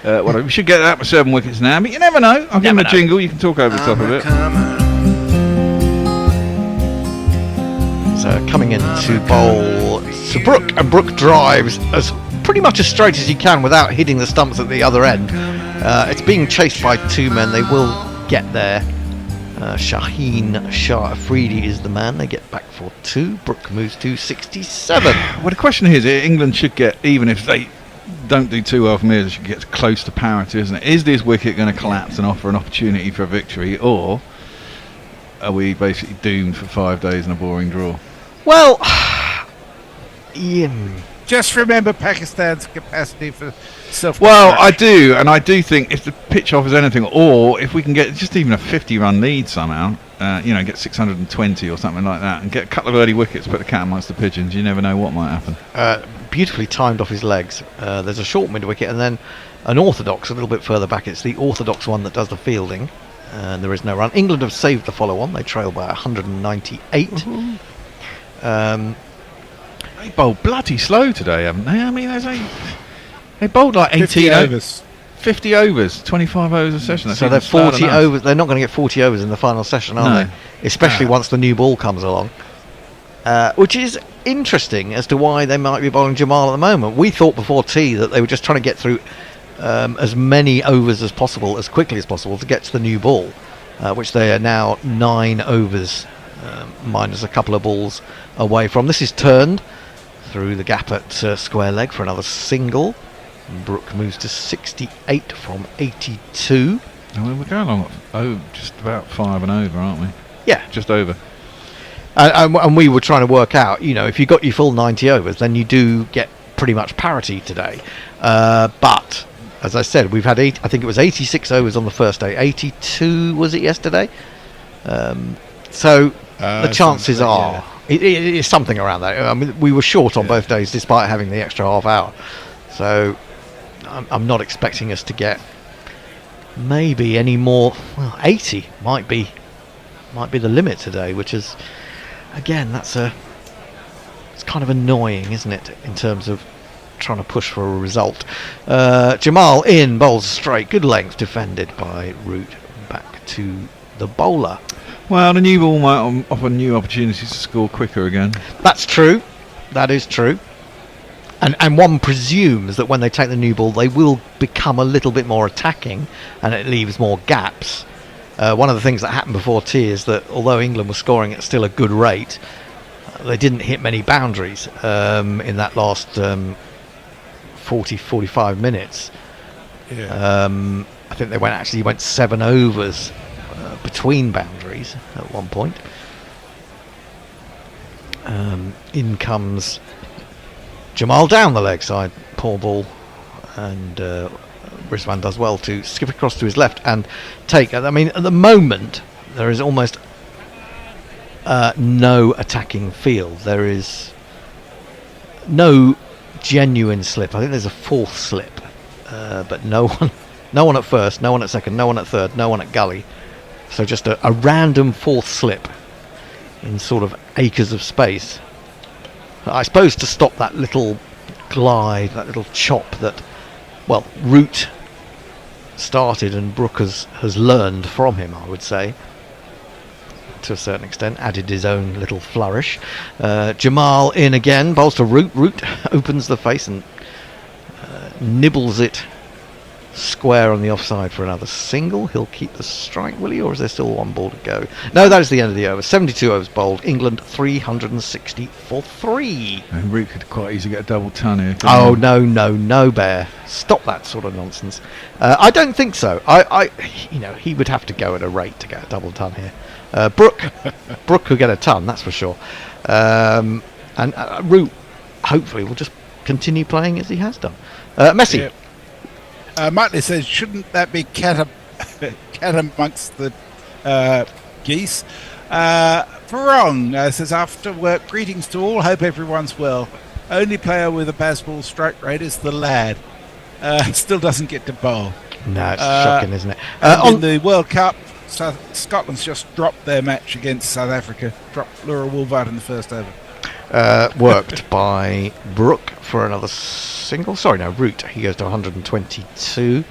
Well, we should get that with 7 wickets now, but you never know. I'll give him a jingle. You can talk over the top of it.
So coming in to bowl to Brook, and Brook drives as pretty much as straight as he can without hitting the stumps at the other end. It's being chased by 2 men. They will get there. Shaheen Shah Afridi is the man. They get back for 2. Brook moves to 67.
Well, the question is, England should get, even if they don't do too well from here, they should get close to parity, isn't it? Is this wicket going to collapse and offer an opportunity for a victory, or are we basically doomed for 5 days in a boring draw?
Well,
just remember Pakistan's capacity for self.
Well, I do, and I do think if the pitch offers anything, or if we can get just even a 50-run lead somehow, get 620 or something like that, and get a couple of early wickets, put the cat amongst the pigeons, you never know what might happen.
Beautifully timed off his legs. There's a short mid-wicket, and then an orthodox a little bit further back. It's the orthodox one that does the fielding, and there is no run. England have saved the follow-on. They trail by 198.
They bowled bloody slow today, haven't they? I mean, they bowled like
50 overs.
50 overs, 25 overs a session. That's
So they're 40 overs. They're not going to get 40 overs in the final session, are they? Especially once the new ball comes along. Which is interesting as to why they might be bowling Jamal at the moment. We thought before tea that they were just trying to get through as many overs as possible, as quickly as possible, to get to the new ball, which they are now 9 overs, minus a couple of balls away from. This is turned through the gap at square leg for another single. Brook moves to 68 from 82.
We're going along just about 5 and over, aren't we?
Yeah.
Just over.
And we were trying to work out, if you got your full 90 overs, then you do get pretty much parity today. But, as I said, we've had I think it was 86 overs on the first day. 82 was it yesterday? So the chances are It's something around that. I mean, we were short on both days despite having the extra half hour. So I'm not expecting us to get maybe any more. Well, 80 might be the limit today, which is, again, it's kind of annoying, isn't it, in terms of trying to push for a result. Jamal in, bowls straight, good length, defended by Root. Back to the bowler.
Well, the new ball might offer new opportunities to score quicker again.
That's true. That is true. And one presumes that when they take the new ball, they will become a little bit more attacking, and it leaves more gaps. One of the things that happened before tea is that although England was scoring at still a good rate, they didn't hit many boundaries in that last 40-45 minutes.
Yeah.
I think they went 7 overs between boundaries at one point. In comes Jamal down the leg side, poor ball, and Rizwan does well to skip across to his left and take. I mean, at the moment there is almost no attacking field. There is no genuine slip. I think there's a fourth slip, but no one at first, no one at second, no one at third, no one at gully. So just a random fourth slip in sort of acres of space. I suppose to stop that little glide, that little chop that, well, Root started and Brook has learned from him, I would say, to a certain extent, added his own little flourish. Jamal in again, bowls to Root. Root opens the face and nibbles it square on the offside for another single. He'll keep the strike, will he, or is there still one ball to go? No, that is the end of the over. 72 overs bowled. England 360 for 3.
And Root could quite easily get a double ton here.
Oh, no, Bear. Stop that sort of nonsense. I don't think so. He would have to go at a rate to get a double ton here. Brook could get a ton, that's for sure. And Root, hopefully, will just continue playing as he has done. Messi.
Yep. Martley says, shouldn't that be cat amongst the geese? Farong says, after work, greetings to all, hope everyone's well. Only player with a baseball strike rate is the lad. Still doesn't get to bowl.
No, it's shocking, isn't it?
In the World Cup, Scotland's just dropped their match against South Africa. Dropped Laura Woolvard in the first over.
Worked by Brook for another single. Sorry, no, Root. He goes to 122.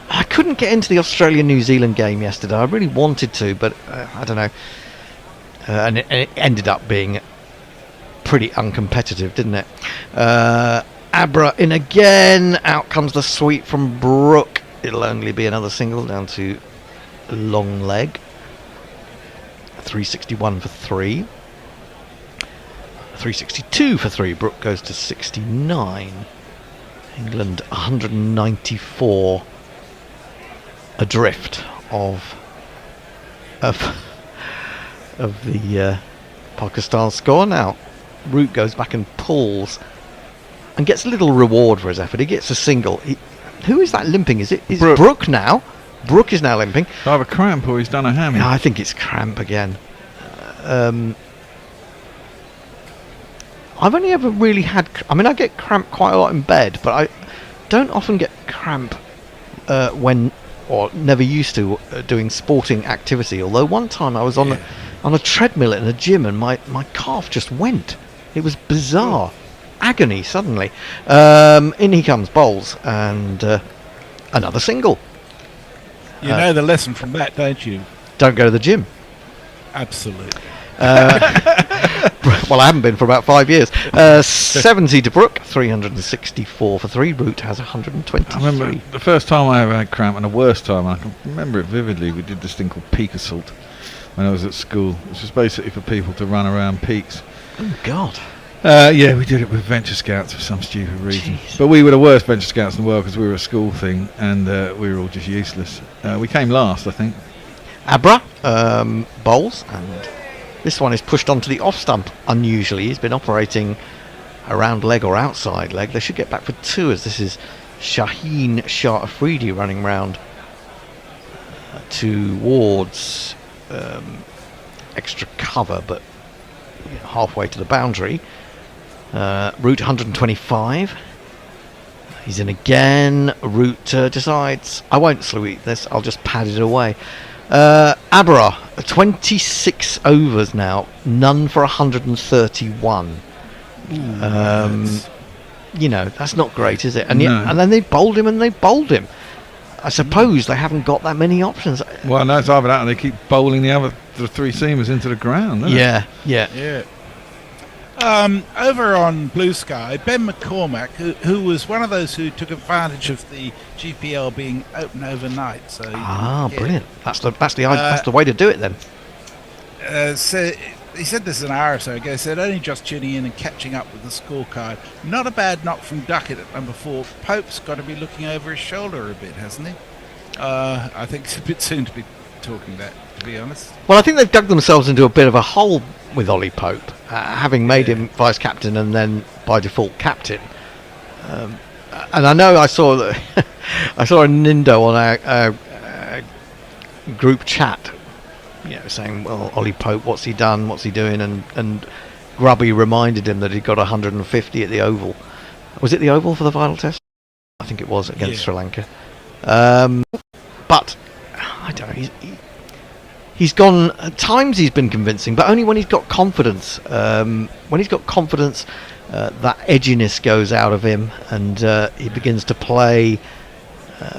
I couldn't get into the Australia-New Zealand game yesterday. I really wanted to, but I don't know. And it ended up being pretty uncompetitive, didn't it? Abra in again. Out comes the sweep from Brook. It'll only be another single down to long leg. 361 for 3. 362 for 3. Brook goes to 69. England 194 adrift of the Pakistan score. Now Root goes back and pulls and gets a little reward for his effort. He gets a single. Who is that limping? Is it Brook now? Brook is now limping.
Either cramp or he's done a hammy.
No, I think it's cramp again. I've only ever really had... I mean, I get cramp quite a lot in bed, but I don't often get cramp when... or never used to doing sporting activity. Although one time I was on a treadmill in a gym and my calf just went. It was bizarre. Agony suddenly. In he comes, bowls, and another single.
You know the lesson from that, don't you?
Don't go to the gym.
Absolutely.
Well, I haven't been for about 5 years. 70 to Brook, 364 for 3. Root has 123.
I remember the first time I ever had cramp, and the worst time, I can remember it vividly. We did this thing called peak assault when I was at school. It was basically for people to run around peaks.
Oh, God.
Yeah, we did it with Venture Scouts for some stupid reason. Jeez. But we were the worst Venture Scouts in the world because we were a school thing, and we were all just useless. We came last, I think.
Abra bowls, and this one is pushed onto the off stump. Unusually, he's been operating around leg or outside leg. They should get back for 2, as this is Shaheen Shah Afridi running round towards extra cover, but halfway to the boundary. Root 125. He's in again. Root decides, I won't sweep this, I'll just pad it away. Abra, 26 overs now, none for 131. You know, that's not great, is it? And, and then they bowled him and they bowled him. I suppose they haven't got that many options.
Well, no, it's either that and they keep bowling the three seamers into the ground.
Yeah.
Over on Blue Sky, Ben McCormack, who was one of those who took advantage of the GPL being open overnight. So
brilliant! That's the way to do it then.
So he said this an hour or so ago. He said only just tuning in and catching up with the scorecard. Not a bad knock from Duckett at number 4. Pope's got to be looking over his shoulder a bit, hasn't he? I think it's a bit soon to be talking that, to be honest.
Well, I think they've dug themselves into a bit of a hole with Ollie Pope, having made him vice captain and then by default captain. And I know I saw that I saw a Nindo on our group chat, saying, "Well, Ollie Pope, what's he done? What's he doing?" And Grubby reminded him that he got 150 at the Oval. Was it the Oval for the final test? I think it was against Sri Lanka. But I don't know. He's gone. At times he's been convincing, but only when he's got confidence. When he's got confidence, that edginess goes out of him, and he begins to play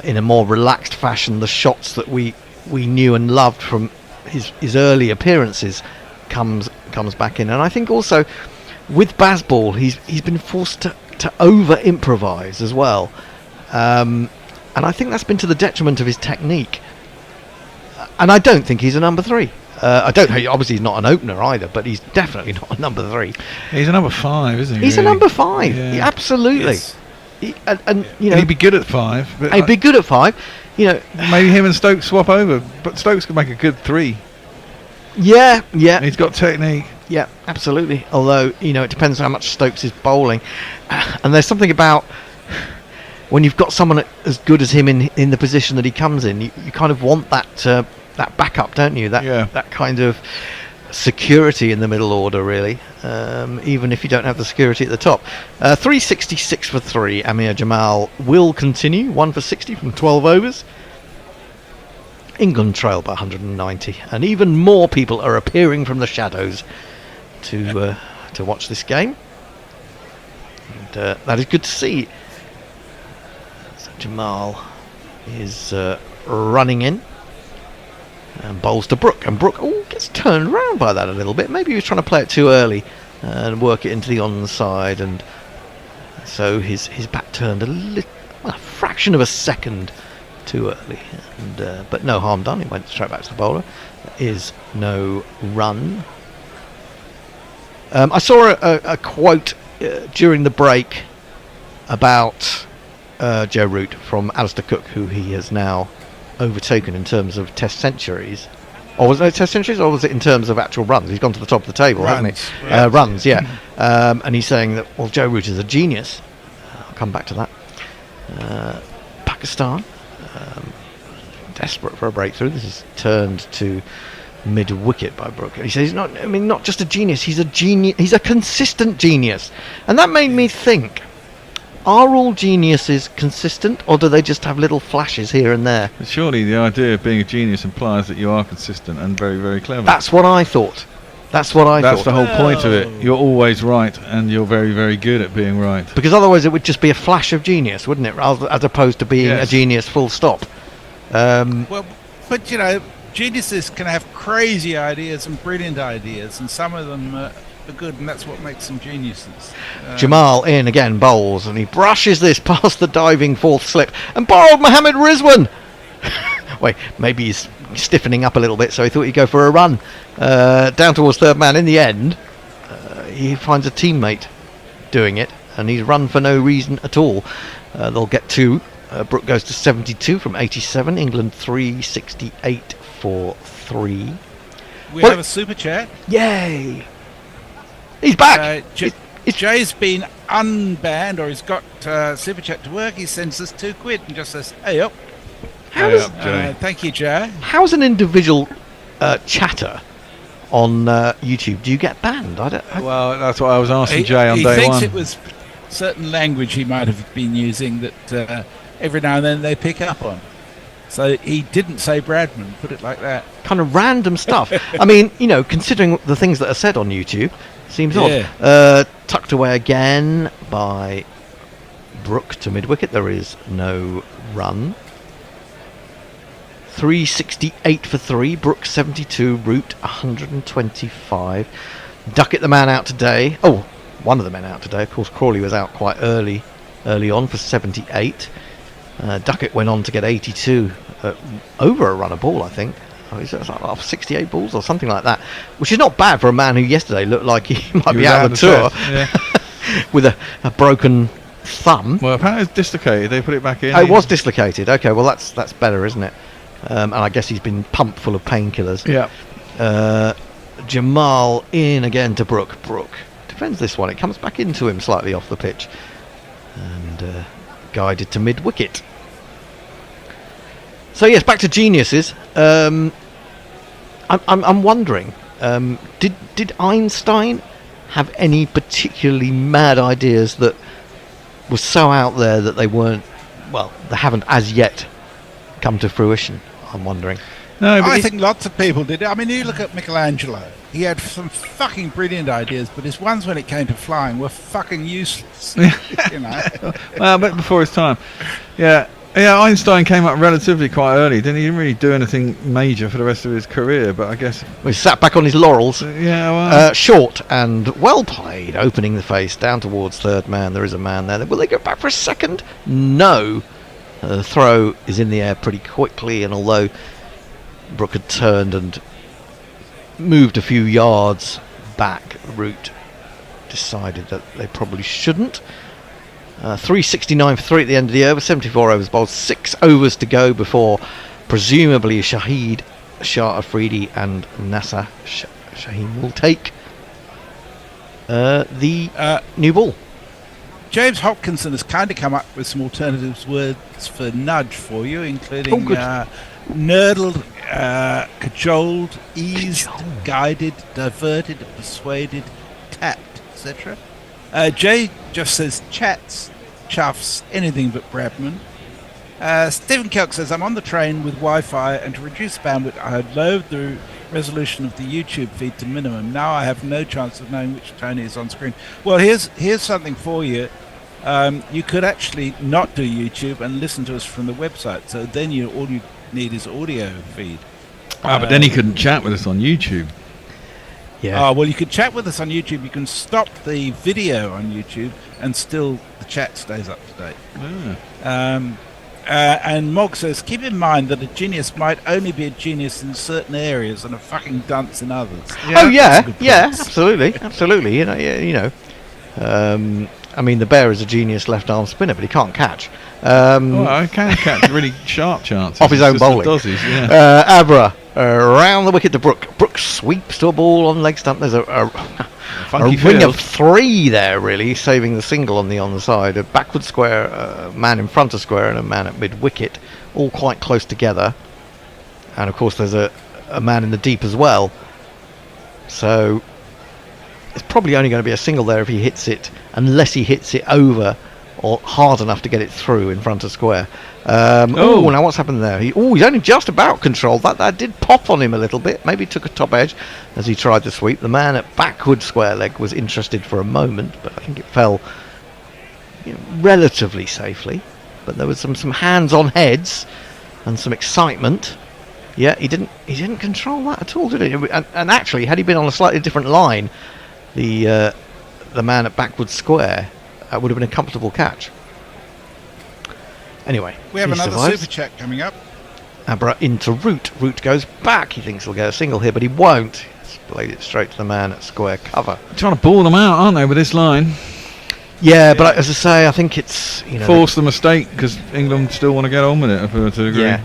in a more relaxed fashion. The shots that we knew and loved from his early appearances comes back in. And I think also with Bazball, he's been forced to over improvise as well, and I think that's been to the detriment of his technique. And I don't think he's a number 3. Obviously he's not an opener either, but he's definitely not a number 3.
He's a number 5, isn't he?
He's
really?
a number 5.
Yeah.
Absolutely.
Yes.
And
he'd be good at 5. But
he'd be good at 5.
Maybe him and Stokes swap over, but Stokes could make a good 3.
Yeah.
He's got technique.
Yeah, absolutely. Although it depends how much Stokes is bowling, and there's something about when you've got someone as good as him in the position that he comes in, you kind of want that backup, don't you? That kind of security in the middle order, really. Even if you don't have the security at the top. 366 for 3. Amir Jamal will continue. 1 for 60 from 12 overs. England trail by 190, and even more people are appearing from the shadows to watch this game. And that is good to see. So Jamal is running in and bowls to Brook, and Brook gets turned around by that a little bit. Maybe he was trying to play it too early and work it into the onside, and so his bat turned a fraction of a second too early, and but no harm done. He went straight back to the bowler. There is no run. I saw a quote during the break about Joe Root from Alistair Cook, who he has now overtaken in terms of test centuries. Or was it test centuries, or was it in terms of actual runs? He's gone to the top of the table, hasn't he? Runs, yeah. And he's saying that, well, Joe Root is a genius. I'll come back to that. Pakistan, desperate for a breakthrough. This is turned to mid-wicket by Brook. He says, not just a genius, he's a genius. He's a consistent genius. And that made me think, are all geniuses consistent, or do they just have little flashes here and there?
Surely the idea of being a genius implies that you are consistent and very, very clever.
That's what I thought. That's the
whole point of it. You're always right, and you're very, very good at being right.
Because otherwise it would just be a flash of genius, wouldn't it? As opposed to being a genius full stop.
Well, but geniuses can have crazy ideas and brilliant ideas, and some of them are good, and that's what makes them geniuses.
Jamal in again, bowls, and he brushes this past the diving fourth slip and bowled Mohammed Rizwan. Wait, maybe he's stiffening up a little bit, so he thought he'd go for a run down towards third man. In the end, he finds a teammate doing it, and he's run for no reason at all. They'll get 2. Brook goes to 72 from 87. England 368 for 3.
We have a super chat.
Yay! He's back.
Jay's been unbanned, or he's got super chat to work. He sends us £2 and just says, "Hey up."
Hey up, Jay.
Thank you, Jay.
How's an individual chatter on YouTube, do you get banned?
Well, that's what I was asking Jay on
he
day
thinks
one.
it was certain language he might have been using that every now and then they pick up on. So he didn't say Bradman, put it like that.
Kind of random stuff. I mean, considering the things that are said on YouTube, seems
Yeah.
odd. Tucked away again by Brook to mid-wicket. There is no run. 368 for 3. Brook 72. Root 125. Duckett, the man out today. Oh, one of the men out today. Of course, Crawley was out quite early on for 78. Duckett went on to get 82 over a run of ball, I think. He's like 68 balls or something like that, which is not bad for a man who yesterday looked like he might be out of the tour with a broken thumb.
Well, apparently it's dislocated. They put it back in.
Oh, it was dislocated. Okay, well that's better, isn't it? And I guess he's been pumped full of painkillers.
Yeah.
Jamal in again to Brook. Brook defends this one. It comes back into him slightly off the pitch and guided to mid-wicket. So yes, back to geniuses. I'm wondering, did Einstein have any particularly mad ideas that were so out there that they weren't? Well, they haven't as yet come to fruition. I'm wondering.
No, but
I think lots of people did. I mean, you look at Michelangelo. He had some fucking brilliant ideas, but his ones when it came to flying were fucking useless.
Well, but before his time. Yeah, Einstein came up relatively quite early. He didn't really do anything major for the rest of his career, but I guess...
He sat back on his laurels.
Yeah, well...
Short and well played, opening the face, down towards third man. There is a man there. Will they go back for a second? No. The throw is in the air pretty quickly, and although Brook had turned and moved a few yards back, Root decided that they probably shouldn't. 369 for 3 at the end of the over, 74 overs bowled, 6 overs to go before presumably Shahid Shah Afridi and Nasser Shaheen will take the new ball.
James Hopkinson has kind of come up with some alternative words for nudge for you, including nurdled, cajoled, eased, guided, diverted, persuaded, tapped, etc. Jay just says chats, chuffs, anything but Bradman. Stephen Kelk says, I'm on the train with Wi-Fi, and to reduce bandwidth I had lowered the resolution of the YouTube feed to minimum. Now I have no chance of knowing which Tony is on screen. Well, here's something for you. You could actually not do YouTube and listen to us from the website, so then all you need is audio feed.
But then he couldn't chat with us on YouTube.
Yeah.
Oh, well, you can chat with us on YouTube. You can stop the video on YouTube, and still the chat stays up to date. And Mog says, keep in mind that a genius might only be a genius in certain areas and a fucking dunce in others.
Absolutely. I mean, the bear is a genius left-arm spinner, but he can't catch.
I can catch really sharp chances.
Off his own bowling.
Dozzies, yeah.
Abra, around the wicket to Brook. Brook sweeps to a ball on leg stump. There's a ring of 3 there, really, saving the single on the onside. A backward square, a man in front of square, and a man at mid-wicket, all quite close together. And, of course, there's a man in the deep as well. So it's probably only going to be a single there if he hits it, unless he hits it over or hard enough to get it through in front of square. Now what's happened there? He's only just about controlled that. That did pop on him a little bit. Maybe took a top edge as he tried to sweep. The man at backward square leg was interested for a moment, but I think it fell relatively safely. But there was some hands on heads and some excitement. Yeah, he didn't control that at all, did he? And actually, had he been on a slightly different line, the man at backward square would have been a comfortable catch. Anyway,
we have
he
another
survives.
super chat coming up.
Abra into Root. Root goes back. He thinks he'll get a single here, but he won't. He's played it straight to the man at square cover.
Trying to ball them out, aren't they, with this line?
Yeah, but as I say, I think it's
force the mistake because England still want to get on with it to a degree.
Yeah,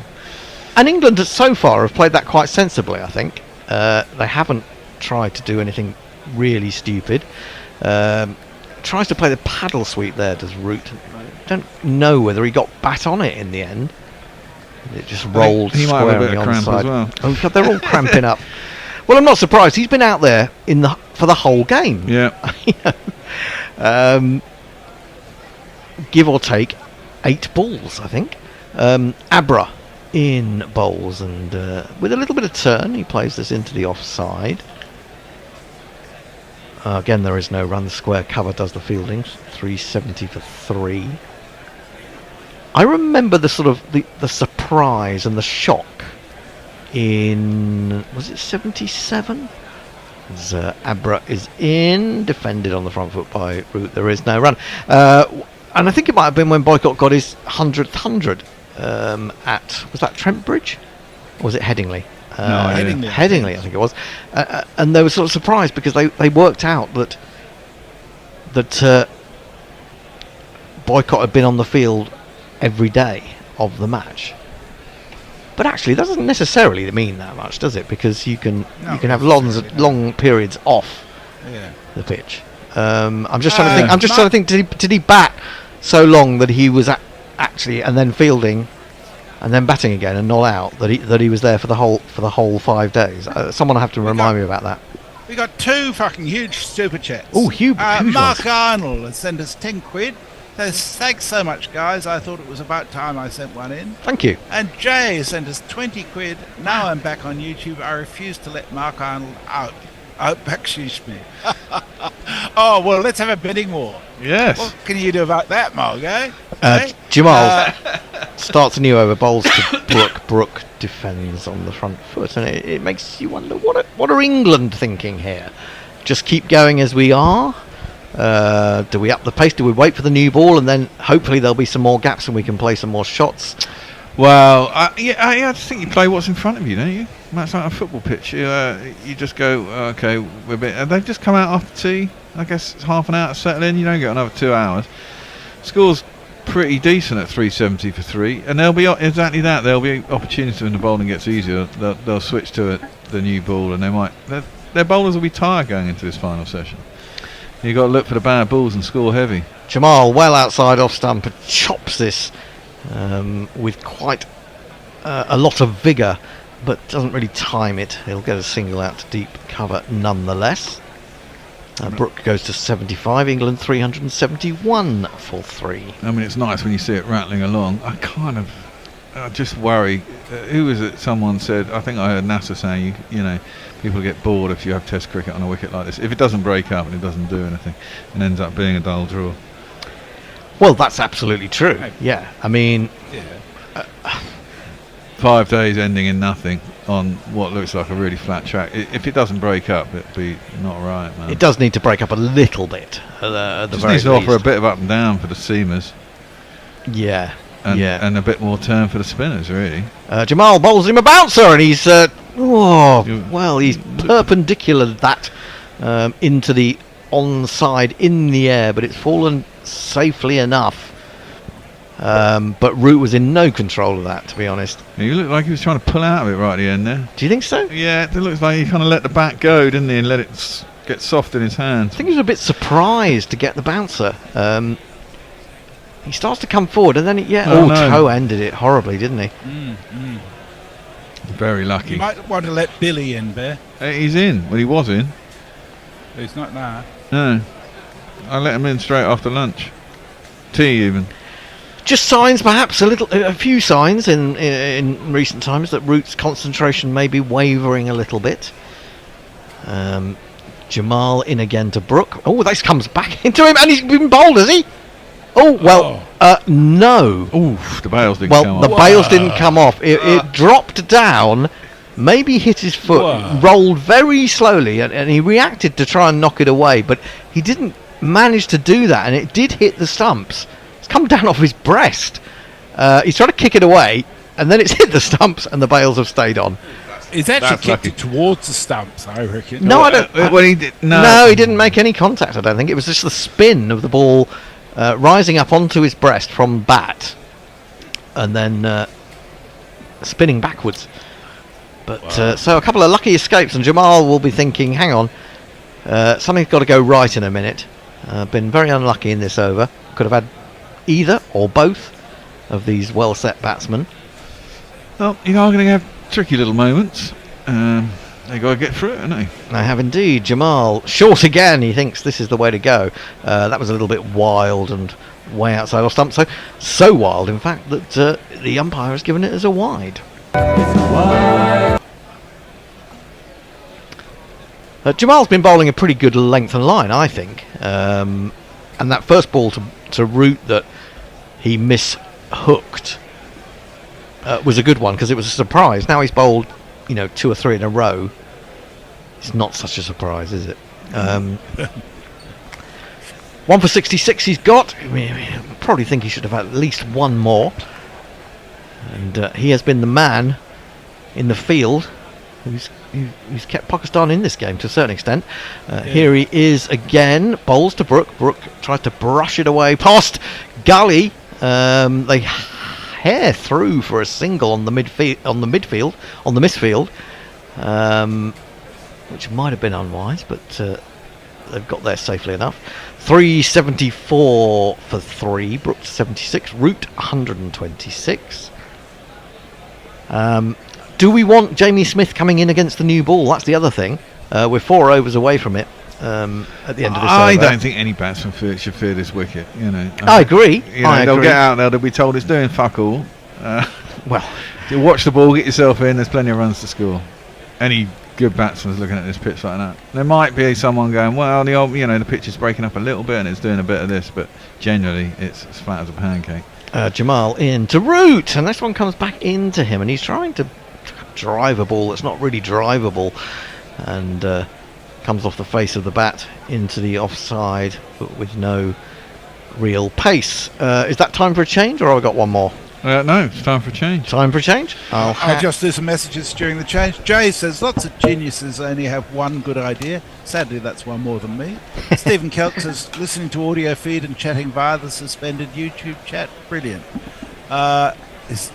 and England so far have played that quite sensibly. I think they haven't tried to do anything really stupid. Tries to play the paddle sweep there, does Root. I don't know whether he got bat on it in the end. It just rolled
he might
square
have a bit
on
of
the
cramp
onside.
as well.
Oh God, they're all cramping up. Well, I'm not surprised. He's been out there for the whole game.
Yeah.
Give or take 8 balls, I think. Abra in bowls, and with a little bit of turn, he plays this into the offside. Again, there is no run. The square cover does the fielding. 370 for 3. I remember the sort of the surprise and the shock in, was it 77? Abra is in, defended on the front foot by Root. There is no run. And I think it might have been when Boycott got his 100th 100 at, was that Trent Bridge? Or was it Headingley? Headingley, I think it was. And they were sort of surprised because they worked out that Boycott had been on the field every day of the match. But actually, that doesn't necessarily mean that much, does it? Because you can have long periods off the pitch. I'm just trying to think. I'm just trying to think. Did he bat so long that he was actually and then fielding, and then batting again and not out? That he was there for the whole 5 days. Someone will have to remind me about that.
We got 2 fucking huge super chats.
Oh, huge
Mark
ones.
Arnold has sent us 10 quid. Says, thanks so much, guys. I thought it was about time I sent one in.
Thank you.
And Jay sent us 20 quid. Now I'm back on YouTube. I refuse to let Mark Arnold out. Backsheesh me. Oh, well, let's have a bidding war.
Yes.
What can you do about that, Mark, eh?
Jamal starts a new over, bowls to Brook. Brook defends on the front foot, and it makes you wonder, what are England thinking here? Just keep going as we are? Do we up the pace? Do we wait for the new ball, and then hopefully there'll be some more gaps and we can play some more shots?
Well, I just think you play what's in front of you, don't you? That's like a football pitch. You just go, okay, they've just come out after tea. I guess it's half an hour to settle in. You don't get another 2 hours. Score's pretty decent at 370 for 3, and there'll be exactly that. There'll be opportunities when the bowling gets easier. They'll switch to the new ball, and their bowlers will be tired going into this final session. You've got to look for the bad balls and score heavy.
Jamal, well outside off stump, chops this with quite a lot of vigour, but doesn't really time it. He'll get a single out to deep cover nonetheless. Brook goes to 75, England 371 for 3.
I mean, it's nice when you see it rattling along. I just worry. Who was it? Someone said, I think I heard NASA saying, you know, people get bored if you have Test cricket on a wicket like this. If it doesn't break up and it doesn't do anything, and ends up being a dull draw.
Well, that's absolutely true. Yeah, I mean,
5 days ending in nothing on what looks like a really flat track. If it doesn't break up, it'd be not right, man.
It does need to break up a little bit at the
Just
very
needs to
least.
offer a bit of up and down for the seamers.
Yeah.
And a bit more turn for the spinners, really.
Jamal bowls him a bouncer, and he's he's perpendicular that into the onside in the air, but it's fallen safely enough. But Root was in no control of that, to be honest.
He looked like he was trying to pull out of it right at the end there.
Do you think so?
Yeah, it looks like he kind of let the bat go, didn't he, and let it get soft in his hands.
I think he was a bit surprised to get the bouncer. He starts to come forward, and then toe ended it horribly, didn't he?
Very lucky.
You might want to let Billy in, Bear.
He's in. Well, he was in.
He's not now.
No. I let him in straight after lunch. Tea, even.
Just signs, perhaps a few signs in recent times that Root's concentration may be wavering a little bit. Jamal in again to Brook. Oh, this comes back into him, and he's been bowled, has he? Oh, well, no.
Oof, the bails didn't come off.
The bails didn't come off. It dropped down, maybe hit his foot, rolled very slowly, and he reacted to try and knock it away, but he didn't manage to do that, and it did hit the stumps. It's come down off his breast. He's trying to kick it away, and then it's hit the stumps, and the bails have stayed on.
He's actually kicked it towards the stumps, I reckon.
No, I don't.
He did,
no, he didn't make any contact, I don't think. It was just the spin of the ball rising up onto his breast from bat, and then spinning backwards. But so a couple of lucky escapes, and Jamal will be thinking, hang on, something's got to go right in a minute. Been very unlucky in this over. Could have had either or both of these well-set batsmen.
Well, you are going to have tricky little moments. They got to get through it, haven't they?
They have indeed. Jamal short again. He thinks this is the way to go. That was a little bit wild and way outside off stump. So wild, in fact, that the umpire has given it as a wide. Jamal's been bowling a pretty good length and line, I think. And that first ball to Root that he mishooked was a good one because it was a surprise. Now he's bowled, 2 or 3 in a row. It's not such a surprise, is it? 1 for 66 he's got. I probably think he should have had at least one more. And he has been the man in the field who's kept Pakistan in this game to a certain extent. Here he is again. Bowls to Brook. Brook tries to brush it away past Gully. They hair through for a single on the misfield, which might have been unwise, but they've got there safely enough. 374 for 3. Brook 76. Root 126. Do we want Jamie Smith coming in against the new ball? That's the other thing. We're 4 overs away from it at the end of this over.
I don't think any batsman should fear this wicket.
I agree.
They'll get out there. They'll be told it's doing fuck all.
Well,
you watch the ball, get yourself in. There's plenty of runs to score. Any good batsman's looking at this pitch like that. There might be someone going, well, the pitch is breaking up a little bit and it's doing a bit of this, but generally it's as flat as a pancake.
Jamal into Root, and this one comes back into him, and he's trying to drive a ball that's not really drivable, and comes off the face of the bat into the offside, but with no real pace. Is that time for a change, or have I got one more?
No, it's time for a change.
Time for a change?
I'll just do some messages during the change. Jay says lots of geniuses only have one good idea. Sadly, that's one more than me. Stephen Kelk says listening to audio feed and chatting via the suspended YouTube chat. Brilliant. Is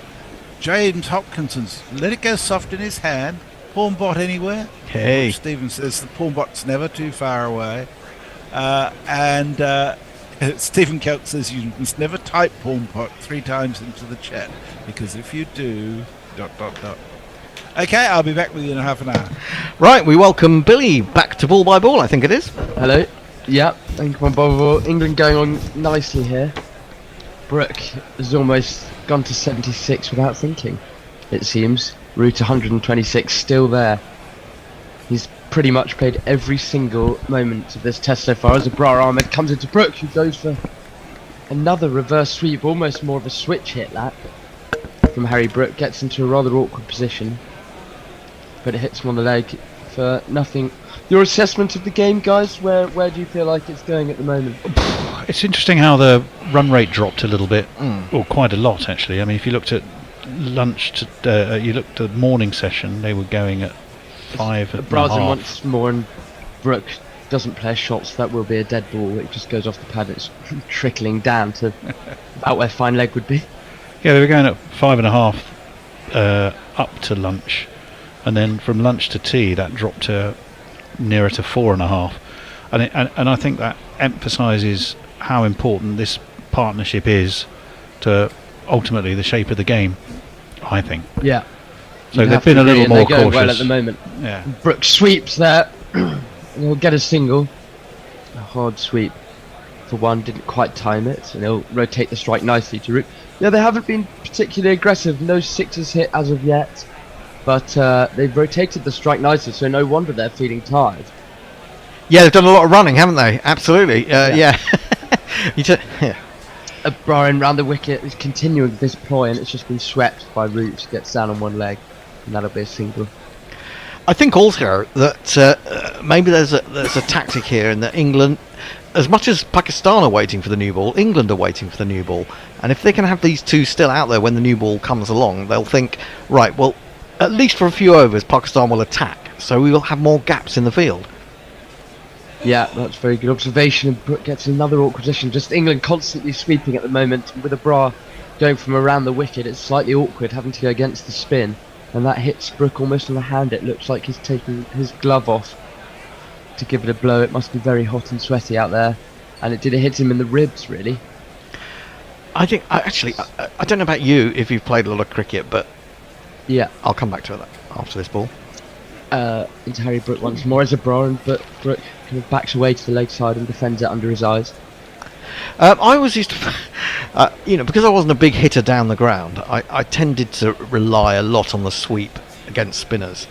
James Hopkinson's let it go soft in his hand. Pawn bot anywhere?
Hey.
Stephen says the pawn bot's never too far away. Stephen Kelk says you must never type pawn pot 3 times into the chat, because if you do ... Okay, I'll be back with you in half an hour.
Right, we welcome Billy back to ball by ball, I think it is.
Hello. Yeah, thank you, ball. England going on nicely here. Brook has almost gone to 76 without thinking, it seems. Root 126 still there. He's pretty much played every single moment of this test so far as Abrar Ahmed comes into Brook, who goes for another reverse sweep, almost more of a switch hit that from Harry Brook. Gets into a rather awkward position, but it hits him on the leg for nothing. Your assessment of the game, guys, where do you feel like it's going at the moment?
It's interesting how the run rate dropped a little bit, or quite a lot actually. I mean, if you looked at lunch, you looked at the morning session, they were going at 5.5.
Brazil once more, and Brook doesn't play shots. That will be a dead ball. It just goes off the pad. It's trickling down to about where fine leg would be.
Yeah, they were going at 5.5 up to lunch, and then from lunch to tea that dropped to nearer to 4.5, and I think that emphasises how important this partnership is to ultimately the shape of the game, I think.
Yeah.
So they've been a little more
going
cautious.
well at the moment.
Yeah.
Brook sweeps there. He'll get a single. A hard sweep for one. Didn't quite time it, and he'll rotate the strike nicely to Root. Yeah, they haven't been particularly aggressive. No sixes hit as of yet, but they've rotated the strike nicely, so no wonder they're feeling tired.
Yeah, they've done a lot of running, haven't they? Absolutely. Yeah.
Brian round the wicket is continuing this ploy, and it's just been swept by Root. Gets down on one leg, and that'll be a single.
I think also that maybe there's a tactic here in that England, as much as Pakistan are waiting for the new ball, England are waiting for the new ball, and if they can have these two still out there when the new ball comes along, they'll think, right, well, at least for a few overs Pakistan will attack, so we will have more gaps in the field.
Yeah, that's very good observation, and Brook gets another awkward position. Just England constantly sweeping at the moment, with Abrar going from around the wicket. It's slightly awkward having to go against the spin, and that hits Brook almost on the hand. It looks like he's taking his glove off to give it a blow. It must be very hot and sweaty out there, and it did hit him in the ribs, really.
I think, I don't know about you if you've played a lot of cricket, but
yeah,
I'll come back to that after this ball.
into Harry Brook once more as a bra, and Brook kind of backs away to the leg side and defends it under his eyes.
I always used to, because I wasn't a big hitter down the ground, I tended to rely a lot on the sweep against spinners.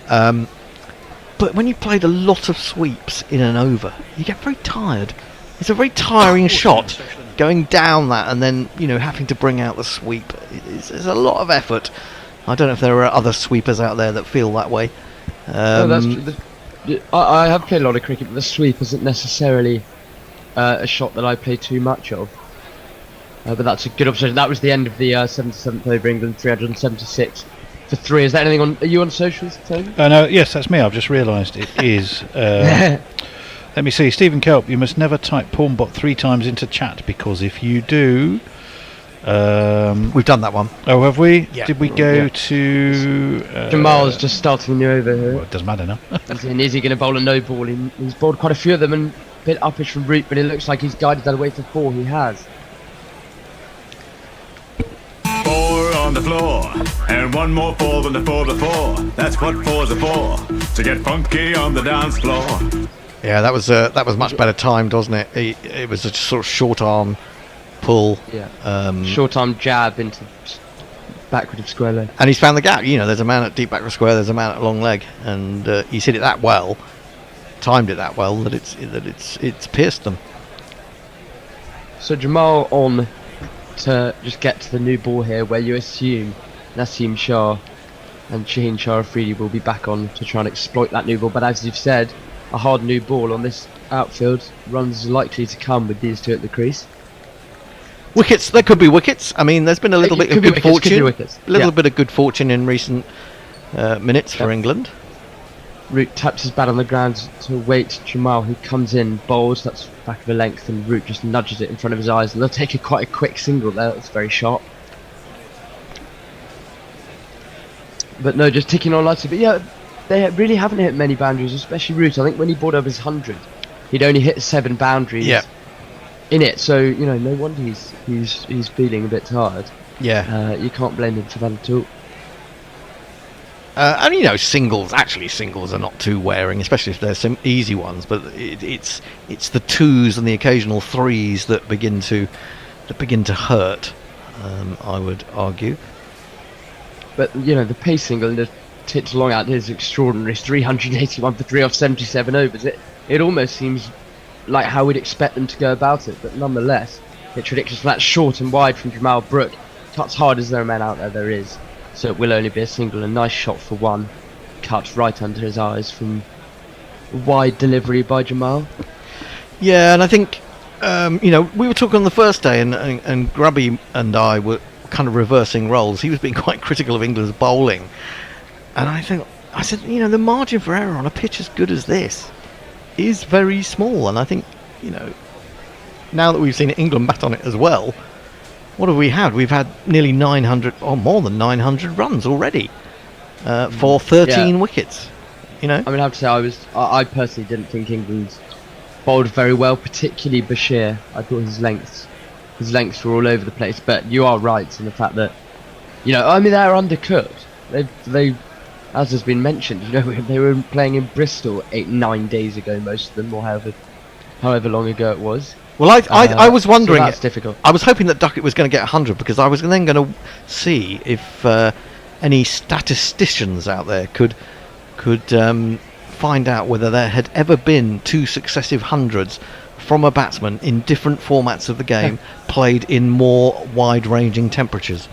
But when you played a lot of sweeps in an over, you get very tired. It's a very tiring shot going down that and then, having to bring out the sweep. It's a lot of effort. I don't know if there are other sweepers out there that feel that way.
No, that's true. I have played a lot of cricket, but the sweep isn't necessarily a shot that I play too much of. But that's a good observation. That was the end of the 77th over, England 376 for 3. Is that anything on? Are you on socials, Tony?
No, yes, that's me. I've just realised it is. Let me see. Stephen Kelp, you must never type Pornbot 3 times into chat, because if you do...
we've done that one.
Oh, have we?
Yeah.
Did we go to...
Jamal's just starting a new over here.
Well, it doesn't matter now.
Is he going to bowl a no ball? He's bowled quite a few of them and a bit uppish from route, but it looks like he's guided that away for 4. He has.
4 on the floor, and 1 more 4 than the 4 before. That's what 4s are for, to get funky on the dance floor.
Yeah, that was much better timed, wasn't it? It was a sort of short arm pull.
Yeah. Short arm jab into backward of square leg.
And he's found the gap. There's a man at deep backward square, there's a man at long leg, and he's hit it that well, timed it that well that it's pierced them.
So Jamal on to just get to the new ball here, where you assume Naseem Shah and Shaheen Shah Afridi will be back on to try and exploit that new ball. But as you've said, a hard new ball on this outfield. Runs likely to come with these 2 at the crease.
Wickets, there could be wickets. I mean, there's been a little bit of good fortune. A little bit of good fortune in recent minutes for England.
Root taps his bat on the ground to wait Jamal, who comes in, bowls, that's back of a length, and Root just nudges it in front of his eyes, and they'll take quite a quick single there. That's very sharp. But no, just ticking on nicely. But yeah, they really haven't hit many boundaries, especially Root. I think when he brought up his 100, he'd only hit 7 boundaries in it. So no wonder he's feeling a bit tired.
Yeah,
you can't blame him for that at all.
And singles are not too wearing, especially if there's some easy ones. But it's the 2s and the occasional 3s that begin to hurt. I would argue.
But the pace single and the tits long out is extraordinary. It's 381 for 3 off 77 overs. It almost seems like how we'd expect them to go about it, but nonetheless, it's ridiculous. That's short and wide from Jamal Brook. Cuts hard as there are men out there is. So it will only be a single. A nice shot for 1. Cut right under his eyes from wide delivery by Jamal.
Yeah, and I think we were talking on the first day, and Grubby and I were kind of reversing roles. He was being quite critical of England's bowling, and I said, the margin for error on a pitch as good as this is very small. And I think, now that we've seen England bat on it as well, what have we had? We've had nearly 900 or more than 900 runs already for 13 wickets. I mean,
I have to say, I personally didn't think England bowled very well, particularly Bashir. I thought his lengths were all over the place. But you are right in the fact that, they're undercooked. They, as has been mentioned, they were playing in Bristol 8-9 days ago, most of them, or however long ago it was.
Well, I was wondering.
So that's difficult.
I was hoping that Duckett was going to get 100, because I was then going to see if any statisticians out there could find out whether there had ever been 2 successive hundreds from a batsman in different formats of the game played in more wide-ranging temperatures.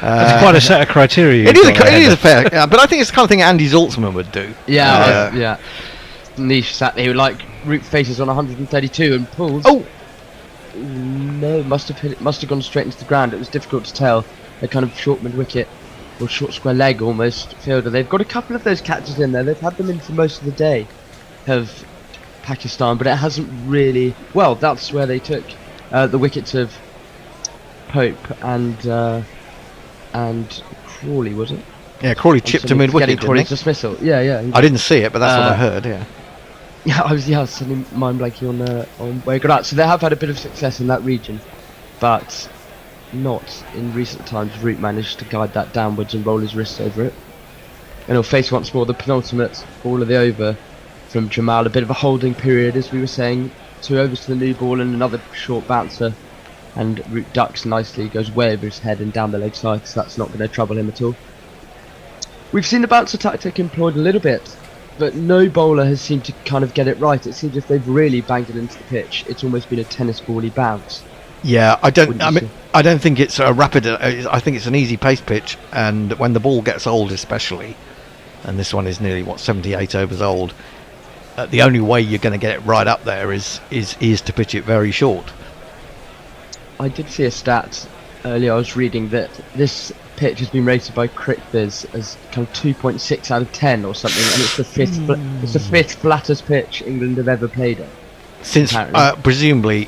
That's quite a set of criteria.
It is a fair, but I think it's the kind of thing Andy Zaltzman would do.
Yeah. Niche sat there, like Root faces on 132 and pulls. Oh no, must have gone straight into the ground. It was difficult to tell. A kind of short mid wicket or short square leg almost fielder. They've got a couple of those catches in there. They've had them in for most of the day of Pakistan, but it hasn't really. Well, that's where they took the wickets of Pope and Crawley, was it?
Yeah, Crawley chipped a mid wicket.
Crawley's dismissal. Yeah.
I didn't see it, but that's what I heard. Yeah.
Yeah, I was suddenly mind blanking on where he got out. So they have had a bit of success in that region, but not in recent times. Root managed to guide that downwards and roll his wrists over it. And he'll face once more the penultimate ball of the over from Jamal. A bit of a holding period, as we were saying. 2 overs to the new ball and another short bouncer. And Root ducks nicely, goes way over his head and down the leg side, so that's not going to trouble him at all. We've seen the bouncer tactic employed a little bit, but no bowler has seemed to kind of get it right. It seems if they've really banged it into the pitch, it's almost been a tennis bally bounce.
Yeah, I don't think it's a rapid. I think it's an easy pace pitch, and when the ball gets old, especially, and this one is nearly 78 overs old. The only way you're going to get it right up there is to pitch it very short.
I did see a stat earlier. I was reading that this pitch has been rated by CricViz as kind of 2.6 out of 10 or something, and it's the fifth flattest pitch England have ever played at.
Since presumably.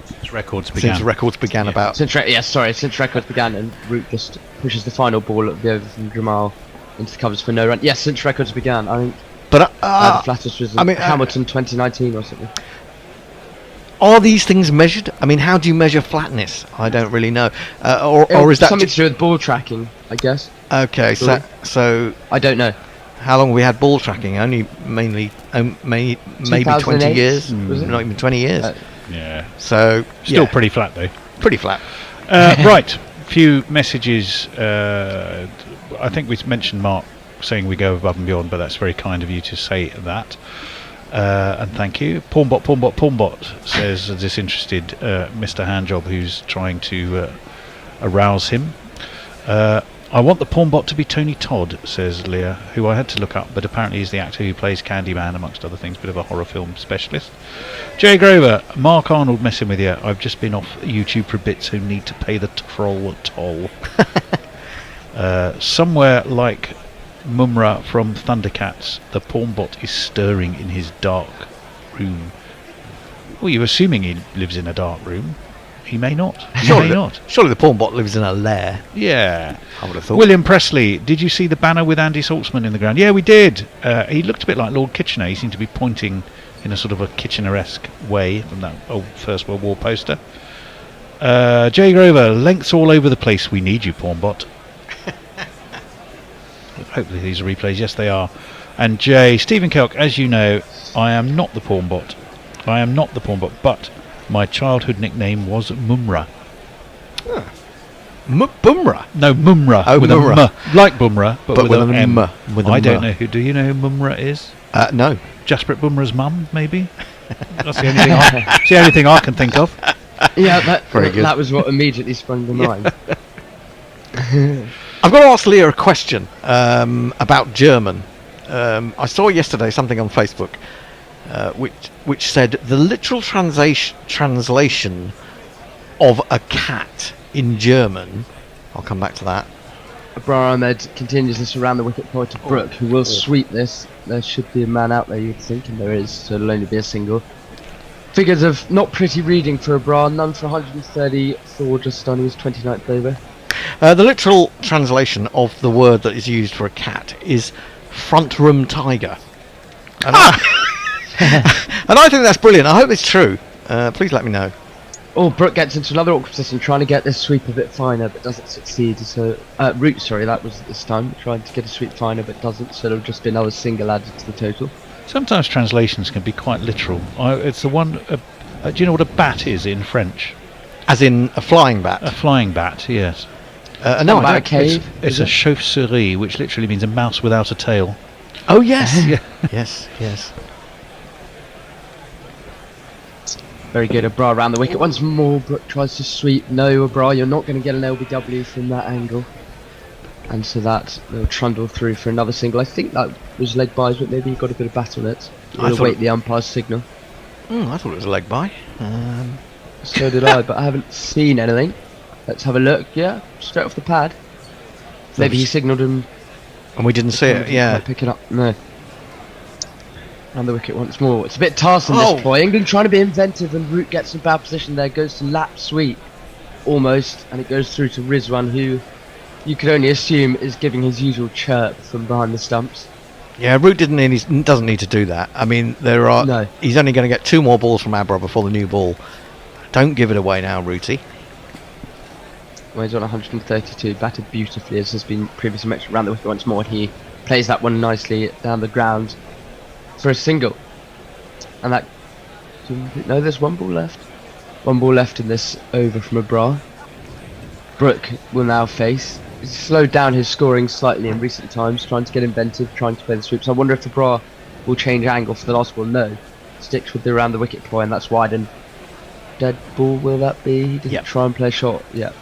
Since records began.
Since records began
Since records began, and Root just pushes the final ball at the over from Jamal into the covers for no run. Yes, since records began, I think.
But
the flattest was Hamilton 2019 or something.
Are these things measured? I mean, how do you measure flatness? I don't really know. Or is that
something to do with ball tracking? I guess.
Okay, so
I don't know.
How long have we had ball tracking? Only maybe 20 years. Not even 20 years.
Yeah.
So
still pretty flat though.
Pretty flat.
Right. Few messages. I think we mentioned Mark saying we go above and beyond, but that's very kind of you to say that. And thank you. Pornbot says a disinterested Mr. Handjob who's trying to arouse him. I want the Pornbot to be Tony Todd, says Leah, who I had to look up, but apparently is the actor who plays Candyman, amongst other things, bit of a horror film specialist. Jay Grover, Mark Arnold messing with you. I've just been off YouTube for a bit, so need to pay the troll toll. Somewhere like Mumra from Thundercats, the Pornbot is stirring in his dark room. Well, you're assuming he lives in a dark room. He may not.
Surely the Pornbot lives in a lair.
Yeah.
I would have thought.
William Presley, did you see the banner with Andy Saltzman in the ground? Yeah, we did. He looked a bit like Lord Kitchener. He seemed to be pointing in a sort of a Kitchener-esque way from that old First World War poster. Jay Grover, lengths all over the place. We need you, Pornbot. Hopefully these are replays. Yes, they are. And Jay, Stephen Kelk, as you know, I am not the Pornbot. But my childhood nickname was Mumra.
Bumrah?
No, Mumra.
Oh,
with
Mumra.
a M. Like Bumrah, but with an M. I don't
M.
know who. Do you know who Mumra is?
No.
Jasprit Bumrah's mum, maybe? That's the only thing I can think of.
Yeah, that was what immediately sprung to mind.
I've got to ask Leah a question about German. I saw yesterday something on Facebook which said the literal translation of a cat in German. I'll come back to that.
Abrar Ahmed continues this around the wicket point of Brook, who will sweep this. There should be a man out there, you'd think, and there is, so it'll only be a single. Figures of not pretty reading for Abrar, none for 130, Thor just on his 29th over.
The literal translation of the word that is used for a cat is front room tiger. And, and I think that's brilliant. I hope it's true. Please let me know.
Oh, Brook gets into another awkward position, trying to get this sweep a bit finer, but doesn't succeed. So, Root, sorry, that was this time, trying to get a sweep finer, but doesn't. So it'll just be another single added to the total.
Sometimes translations can be quite literal. It's the one. Do you know what a bat is in French?
As in a flying bat.
A flying bat, yes.
No,
about a cave.
It's a chauve-souris, which literally means a mouse without a tail.
Oh yes,
Yeah.
yes.
Very good, Abrar around the wicket once more. Brook tries to sweep. No, Abrar, you're not going to get an LBW from that angle. And so that they'll trundle through for another single. I think that was leg buys, but maybe he got a bit of bat on it. We'll await the umpire's signal.
I thought it was a leg buy.
So did I, but I haven't seen anything. Let's have a look. Yeah, straight off the pad. Maybe he signalled him.
And we didn't see it, yeah.
Pick it up. No. And the wicket once more. It's a bit tarsome this ploy. England trying to be inventive, and Root gets in bad position there. Goes to lap sweep, almost, and it goes through to Rizwan, who you could only assume is giving his usual chirp from behind the stumps.
Yeah, Root doesn't need to do that. I mean, he's only going to get 2 more balls from Abra before the new ball. Don't give it away now, Rooty.
Well, he's on 132, batted beautifully, as has been previously mentioned, around the wicket once more, and he plays that one nicely down the ground for a single. And that... No, there's one ball left. One ball left in this over from a bra. Brook will now face. He's slowed down his scoring slightly in recent times, trying to get inventive, trying to play the sweeps. I wonder if the bra will change angle for the last ball. No. Sticks with the around the wicket ploy, and that's wide. And dead ball, will that be? He didn't try and play a shot. Yeah.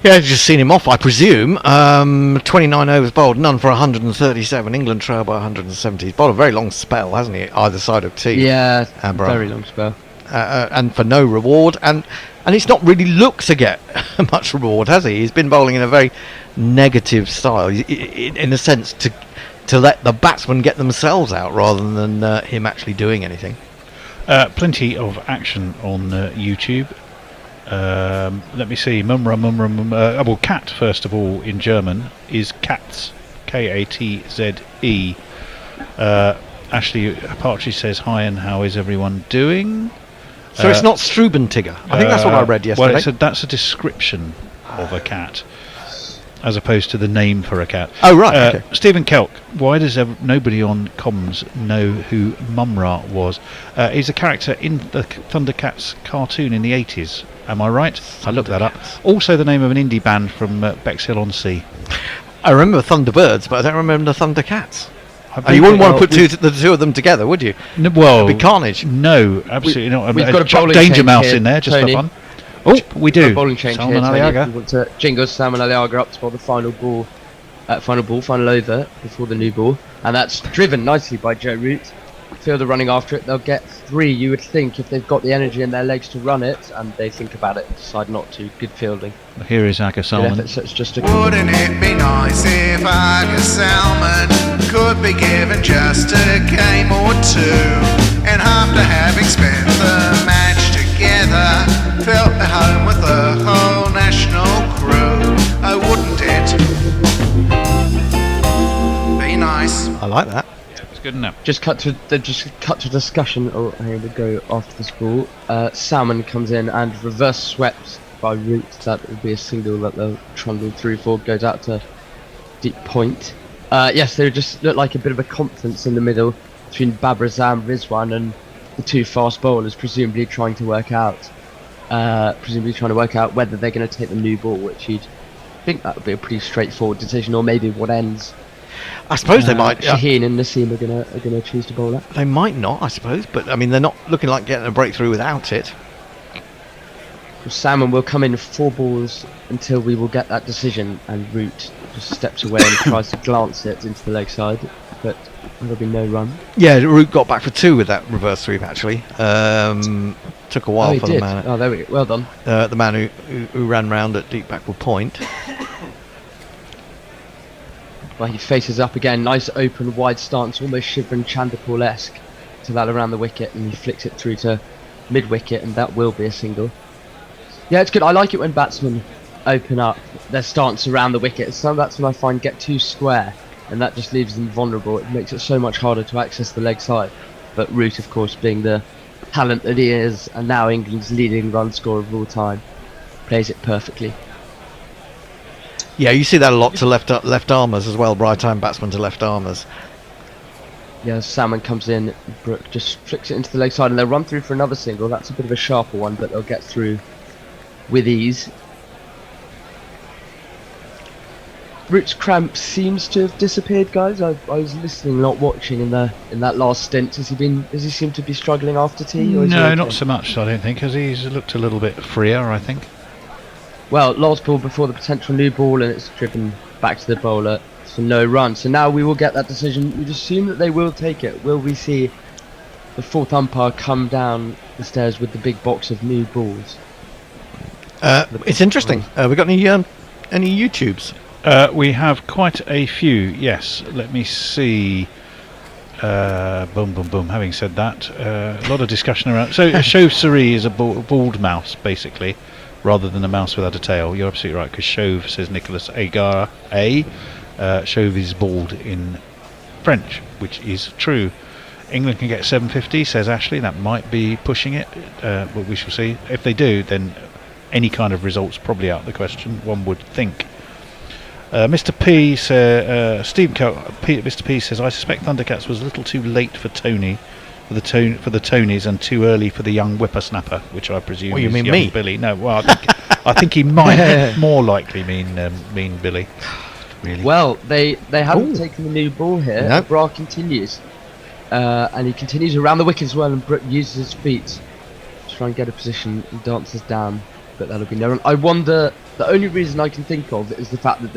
Yeah, I've just seen him off, I presume. 29 overs bowled, none for 137. England trail by 170. He's bowled a very long spell, hasn't he, either side of tee?
Yeah, very long spell.
And for no reward, and it's not really looked to get much reward, has he? He's been bowling in a very negative style, in a sense, to let the batsmen get themselves out rather than him actually doing anything.
Plenty of action on YouTube. Let me see. Well, cat, first of all, in German is Katz, K-A-T-Z-E. Ashley Partridge says, hi, and how is everyone doing?
So it's not Strubentiger. I think that's what I read yesterday.
Well, that's a description of a cat, as opposed to the name for a cat.
Oh, right. Okay.
Stephen Kelk, why does nobody on comms know who Mumra was? He's a character in the Thundercats cartoon in the 80s. Am I right? I looked that up. Also the name of an indie band from Bexhill-on-Sea.
I remember Thunderbirds, but I don't remember the Thundercats. You wouldn't want to put the two of them together, would you?
No, well,
it'd be carnage.
No, absolutely not.
We've got a bowling
Danger
change
Mouse
here,
in there, just
Tony.
for fun. Oh, we do.
A bowling change
Salman
here, Tony.
Aliaga.
We want to jingle Salman Aliaga up for the final over before the new ball, and that's driven nicely by Joe Root. Fielder running after it, they'll get 3, you would think, if they've got the energy in their legs to run it, and they think about it and decide not to. Good fielding.
Here is Aga Salman.
So it's just a
Wouldn't it be nice if Aga Salman could be given just a game or two, and after having spent the match together, felt at home with the whole national crew? Oh, wouldn't it be nice?
I like that.
It's good enough.
Just cut to discussion. Oh, here we go after this ball. Salmon comes in and reverse swept by Root. That will be a single that they'll trundle through for. Goes out to deep point. Yes, they just look like a bit of a conference in the middle between Babur Azam, Rizwan, and the two fast bowlers, presumably trying to work out whether they're going to take the new ball, which you'd think that would be a pretty straightforward decision, or maybe what ends.
I suppose they might.
Shaheen and Nassim are gonna choose to bowl that.
They might not, I suppose, but I mean they're not looking like getting a breakthrough without it.
Salmon will come in 4 balls until we will get that decision, and Root just steps away and tries to glance it into the leg side, but there'll be no run.
Yeah, Root got back for 2 with that reverse sweep actually. Took a while for the man.
Oh, there we go. Well done.
The man who ran round at deep backward point.
Well, he faces up again, nice open wide stance, almost Shivran Chanderpaul-esque to that around the wicket, and he flicks it through to mid-wicket, and that will be a single. Yeah, it's good. I like it when batsmen open up their stance around the wicket. Some batsmen I find get too square, and that just leaves them vulnerable. It makes it so much harder to access the leg side. But Root, of course, being the talent that he is, and now England's leading run scorer of all time, plays it perfectly.
Yeah, you see that a lot to left armers as well, right-hand batsmen to left armers.
Yeah, Salmon comes in, Brook just flicks it into the leg side, and they'll run through for another single. That's a bit of a sharper one, but they'll get through with ease. Root's cramp seems to have disappeared, guys. I was listening, not watching in that last stint. Does he seem to be struggling after tea? Or
no, not so much, I don't think, because he's looked a little bit freer, I think.
Well, last ball before the potential new ball, and it's driven back to the bowler for no run. So now we will get that decision. We'd assume that they will take it. Will we see the 4th umpire come down the stairs with the big box of new balls?
It's interesting. We got any YouTubes?
We have quite a few, yes. Let me see. Boom, boom, boom. Having said that, a lot of discussion around. So, chauve-souris is a bald mouse, basically, rather than a mouse without a tail. You're absolutely right, because chauve, says Nicholas Agar, chauve is bald in French, which is true. England can get 750, says Ashley. That might be pushing it, but we shall see. If they do, then any kind of results probably out of the question, one would think. Mr. P says, Mr. P says, I suspect Thundercats was a little too late for Tony, for the Tonys, and too early for the young whippersnapper, which I presume
What, you
is
mean
young
me?
Billy. No, well, I think he might more likely mean Billy. Really?
Well, they haven't taken the new ball here.
Nope.
Brook continues, and he continues around the wicket as well, and Brook uses his feet to try and get a position and dances down, but that'll be no run. I wonder, the only reason I can think of is the fact that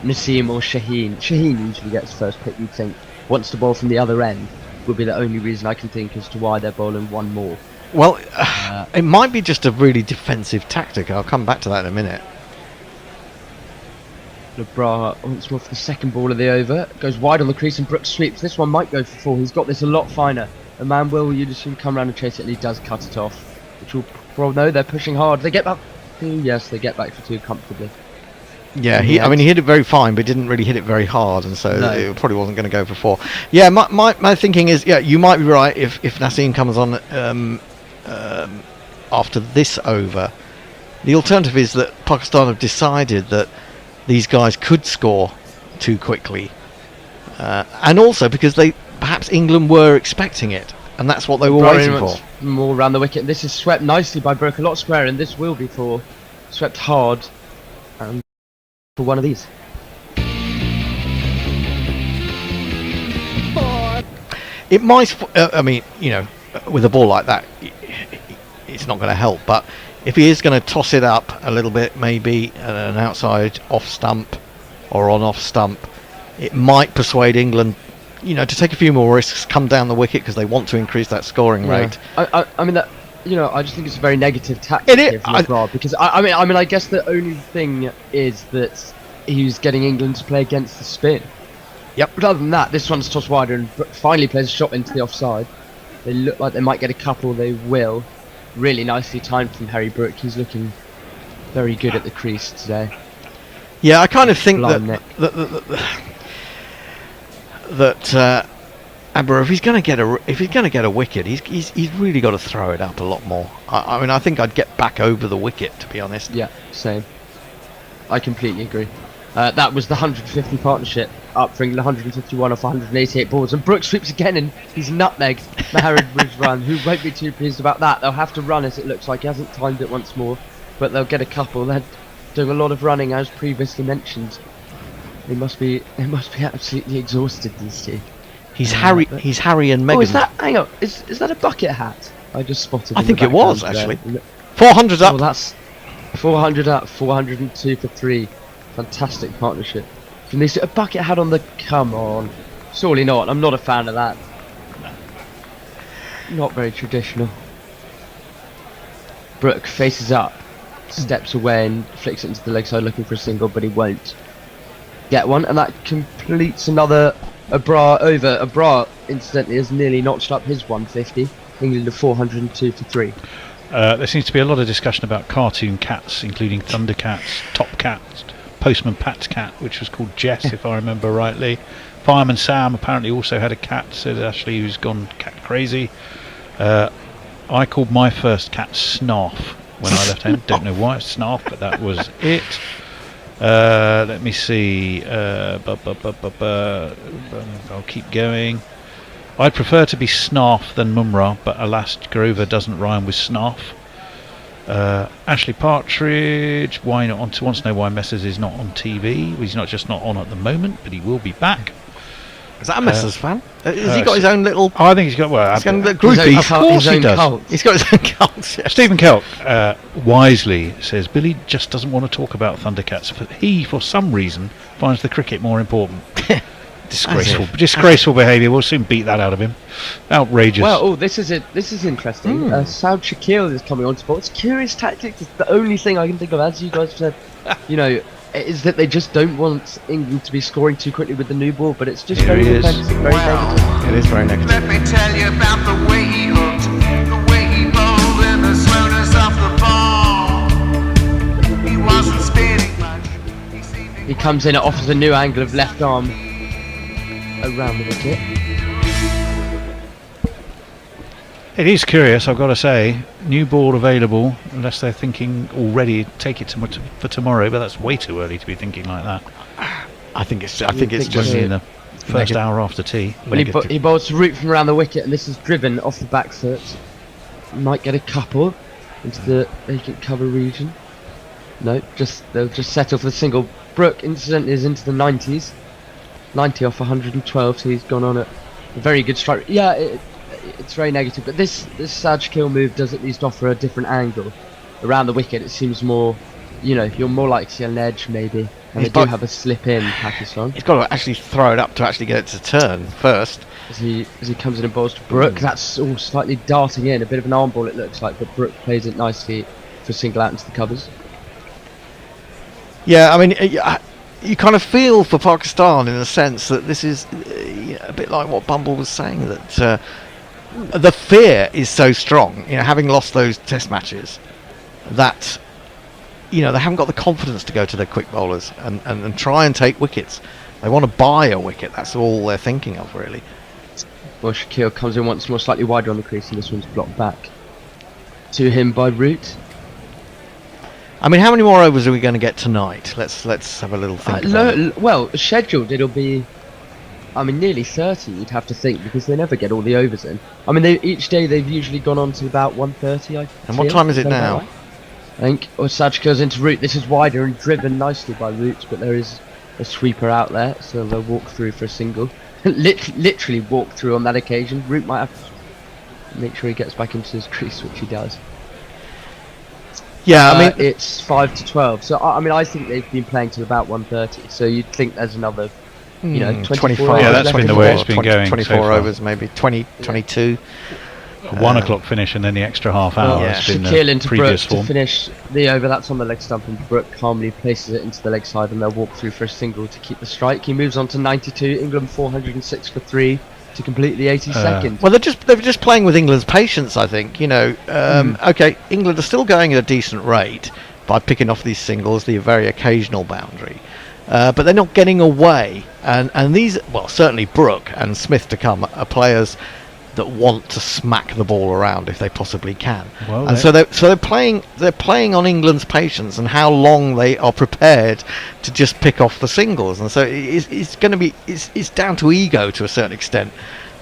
Naseem or Shaheen usually gets first pick, you'd think, wants to bowl from the other end, would be the only reason I can think as to why they're bowling one more.
Well, it might be just a really defensive tactic. I'll come back to that in a minute.
LeBras once more for the second ball of the over, goes wide on the crease and Brook sweeps. This one might go for 4. He's got this a lot finer. A man will, you'd assume, come round and chase it, and he does cut it off. Which will, well, no, they're pushing hard. They get back. Yes, they get back for 2 comfortably.
Yeah, he hit it very fine, but didn't really hit it very hard, and so it probably wasn't going to go for 4. Yeah, my thinking is, yeah, you might be right if Naseem comes on after this over. The alternative is that Pakistan have decided that these guys could score too quickly, and also because perhaps England were expecting it, and that's what they were waiting for.
More around the wicket. This is swept nicely by Brook, a lot square, and this will be for swept hard, and for one of these.
It might. I mean, with a ball like that, it's not going to help. But if he is going to toss it up a little bit, maybe an outside off stump or on off stump, it might persuade England, to take a few more risks, come down the wicket because they want to increase that scoring rate.
I mean that. I just think it's a very negative tactic here from LeBras, because I guess the only thing is that he's getting England to play against the spin.
Yep.
But other than that, this one's tossed wider and finally plays a shot into the offside. They look like they might get a couple. They will. Really nicely timed from Harry Brook. He's looking very good at the crease today.
Yeah, I kind of think that Amber, if he's going to get a wicket, he's really got to throw it up a lot more. I think I'd get back over the wicket, to be honest.
Yeah, same. I completely agree. That was the 150 partnership up for England, 151 off 188 balls, and Brook sweeps again, and he's nutmegged Maharaj Rizwan, who won't be too pleased about that. They'll have to run it looks like. He hasn't timed it once more, but they'll get a couple. They're doing a lot of running, as previously mentioned. They must be absolutely exhausted, these two.
He's Harry and Meghan.
Oh, is that? Hang on, is that a bucket hat? I just spotted.
I think it was actually. 400 up.
Oh, that's 400 up. 402 for 3. Fantastic partnership. From these a bucket hat on the. Come on, surely not. I'm not a fan of that. Not very traditional. Brook faces up, steps away and flicks it into the leg side looking for a single, but he won't get one, and that completes another Abra over. Abra, incidentally, has nearly notched up his 150. England are 402 for 3.
There seems to be a lot of discussion about cartoon cats, including Thundercats, Top Cats, Postman Pat's cat, which was called Jess, if I remember rightly. Fireman Sam apparently also had a cat, said Ashley, who's gone cat crazy. I called my first cat Snarf when I left home. Don't know why it's Snarf, but that was it. Let me see. I'll keep going. I'd prefer to be Snarf than Mumra, but alas, Grover doesn't rhyme with Snarf. Ashley Partridge, why not wants to know why Messers is not on TV. He's not on at the moment, but he will be back.
Is that a Messers fan? Has he got his own little?
I think he's got. Well,
he's got a
groupie. Of course he does.
Cult. He's got his own cult. Yeah.
Stephen Kelk wisely says Billy just doesn't want to talk about Thundercats. He, for some reason, finds the cricket more important. Disgraceful behaviour. We'll soon beat that out of him. Outrageous.
Well, this is interesting. Saud Shakil is coming on spot. It's curious tactics. It's the only thing I can think of, as you guys said. Is that they just don't want England to be scoring too quickly with the new ball, but it's just very defensive, very negative.
It is very negative.
Let me tell you about the way he hooked, the way he bowled, and the slowness of the ball. He wasn't spinning much.
He comes in, it offers a new angle of left arm around the wicket.
It is curious, I've got to say. New ball available, unless they're thinking already take it for tomorrow, but that's way too early to be thinking like that.
I think it's just
in the first hour after tea.
Well, he bowls to Root from around the wicket, and this is driven off the back foot. Might get a couple into the vacant cover region. No, they'll just settle for the single. Brook incidentally is into the 90s. 90 off 112, so he's gone on a very good strike. Yeah, it's very negative, but this Saj kill move does at least offer a different angle. Around the wicket, it seems more, you're more likely to see an edge maybe. And they do have a slip in, Pakistan.
He's got to actually throw it up to actually get it to turn first.
As he comes in and bowls to Brook, that's all slightly darting in, a bit of an arm ball it looks like, but Brook plays it nicely for single out into the covers.
Yeah, I mean, you kind of feel for Pakistan in the sense that this is a bit like what Bumble was saying, that the fear is so strong, having lost those test matches, that they haven't got the confidence to go to their quick bowlers and try and take wickets. They want to buy a wicket, that's all they're thinking of, really.
Well, Shakil comes in once more, slightly wider on the crease, and this one's blocked back to him by Root.
I mean, how many more overs are we going to get tonight? Let's have a little think about it.
Well, scheduled it'll be, nearly 30 you'd have to think, because they never get all the overs in. Each day they've usually gone on to about 1:30,
And what time is it now?
Right? I think Saj goes into Root. This is wider and driven nicely by Root, but there is a sweeper out there, so they'll walk through for a single. Literally walk through on that occasion. Root might have to make sure he gets back into his crease, which he does.
Yeah,
it's 5 to 12. So I think they've been playing till about 1:30. So you'd think there's another, 24.
Yeah, that's been the way it's been going.
24
so
overs, maybe 20, 22.
1 o'clock finish and then the extra half hour.
Yeah.
Has been
Shakil
the
into
previous
Brook
form.
to finish the over. That's on the leg stump, and Brook calmly places it into the leg side, and they'll walk through for a single to keep the strike. He moves on to 92. England 406 for 3 to complete the 82nd.
Well, they're just playing with England's patience, I think. Okay, England are still going at a decent rate by picking off these singles, the very occasional boundary, but they're not getting away. And these, well, certainly Brook and Smith to come are players that want to smack the ball around if they possibly can.
Well,
and so they're playing on England's patience and how long they are prepared to just pick off the singles. And so it's going to be it's down to ego to a certain extent.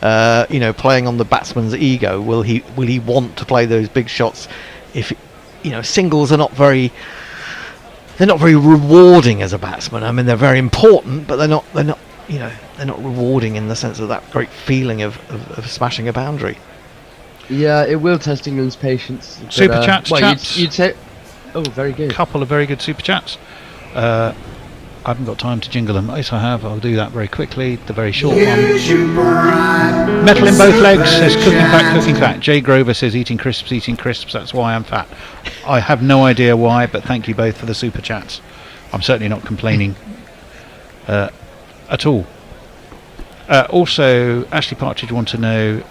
Playing on the batsman's ego. Will he want to play those big shots? If singles are not very rewarding as a batsman. I mean, they're very important, but they're not rewarding in the sense of that great feeling of smashing a boundary.
Yeah, it will test England's patience. But,
Super chats, chaps.
You'd say, oh, very good.
Couple of very good super chats. I haven't got time to jingle them. Yes, I have. I'll do that very quickly. The very short one. Metal in both legs says cooking fat. Jay Grover says eating crisps. That's why I'm fat. I have no idea why, but thank you both for the super chats. I'm certainly not complaining at all. Also, Ashley Partridge wants to know.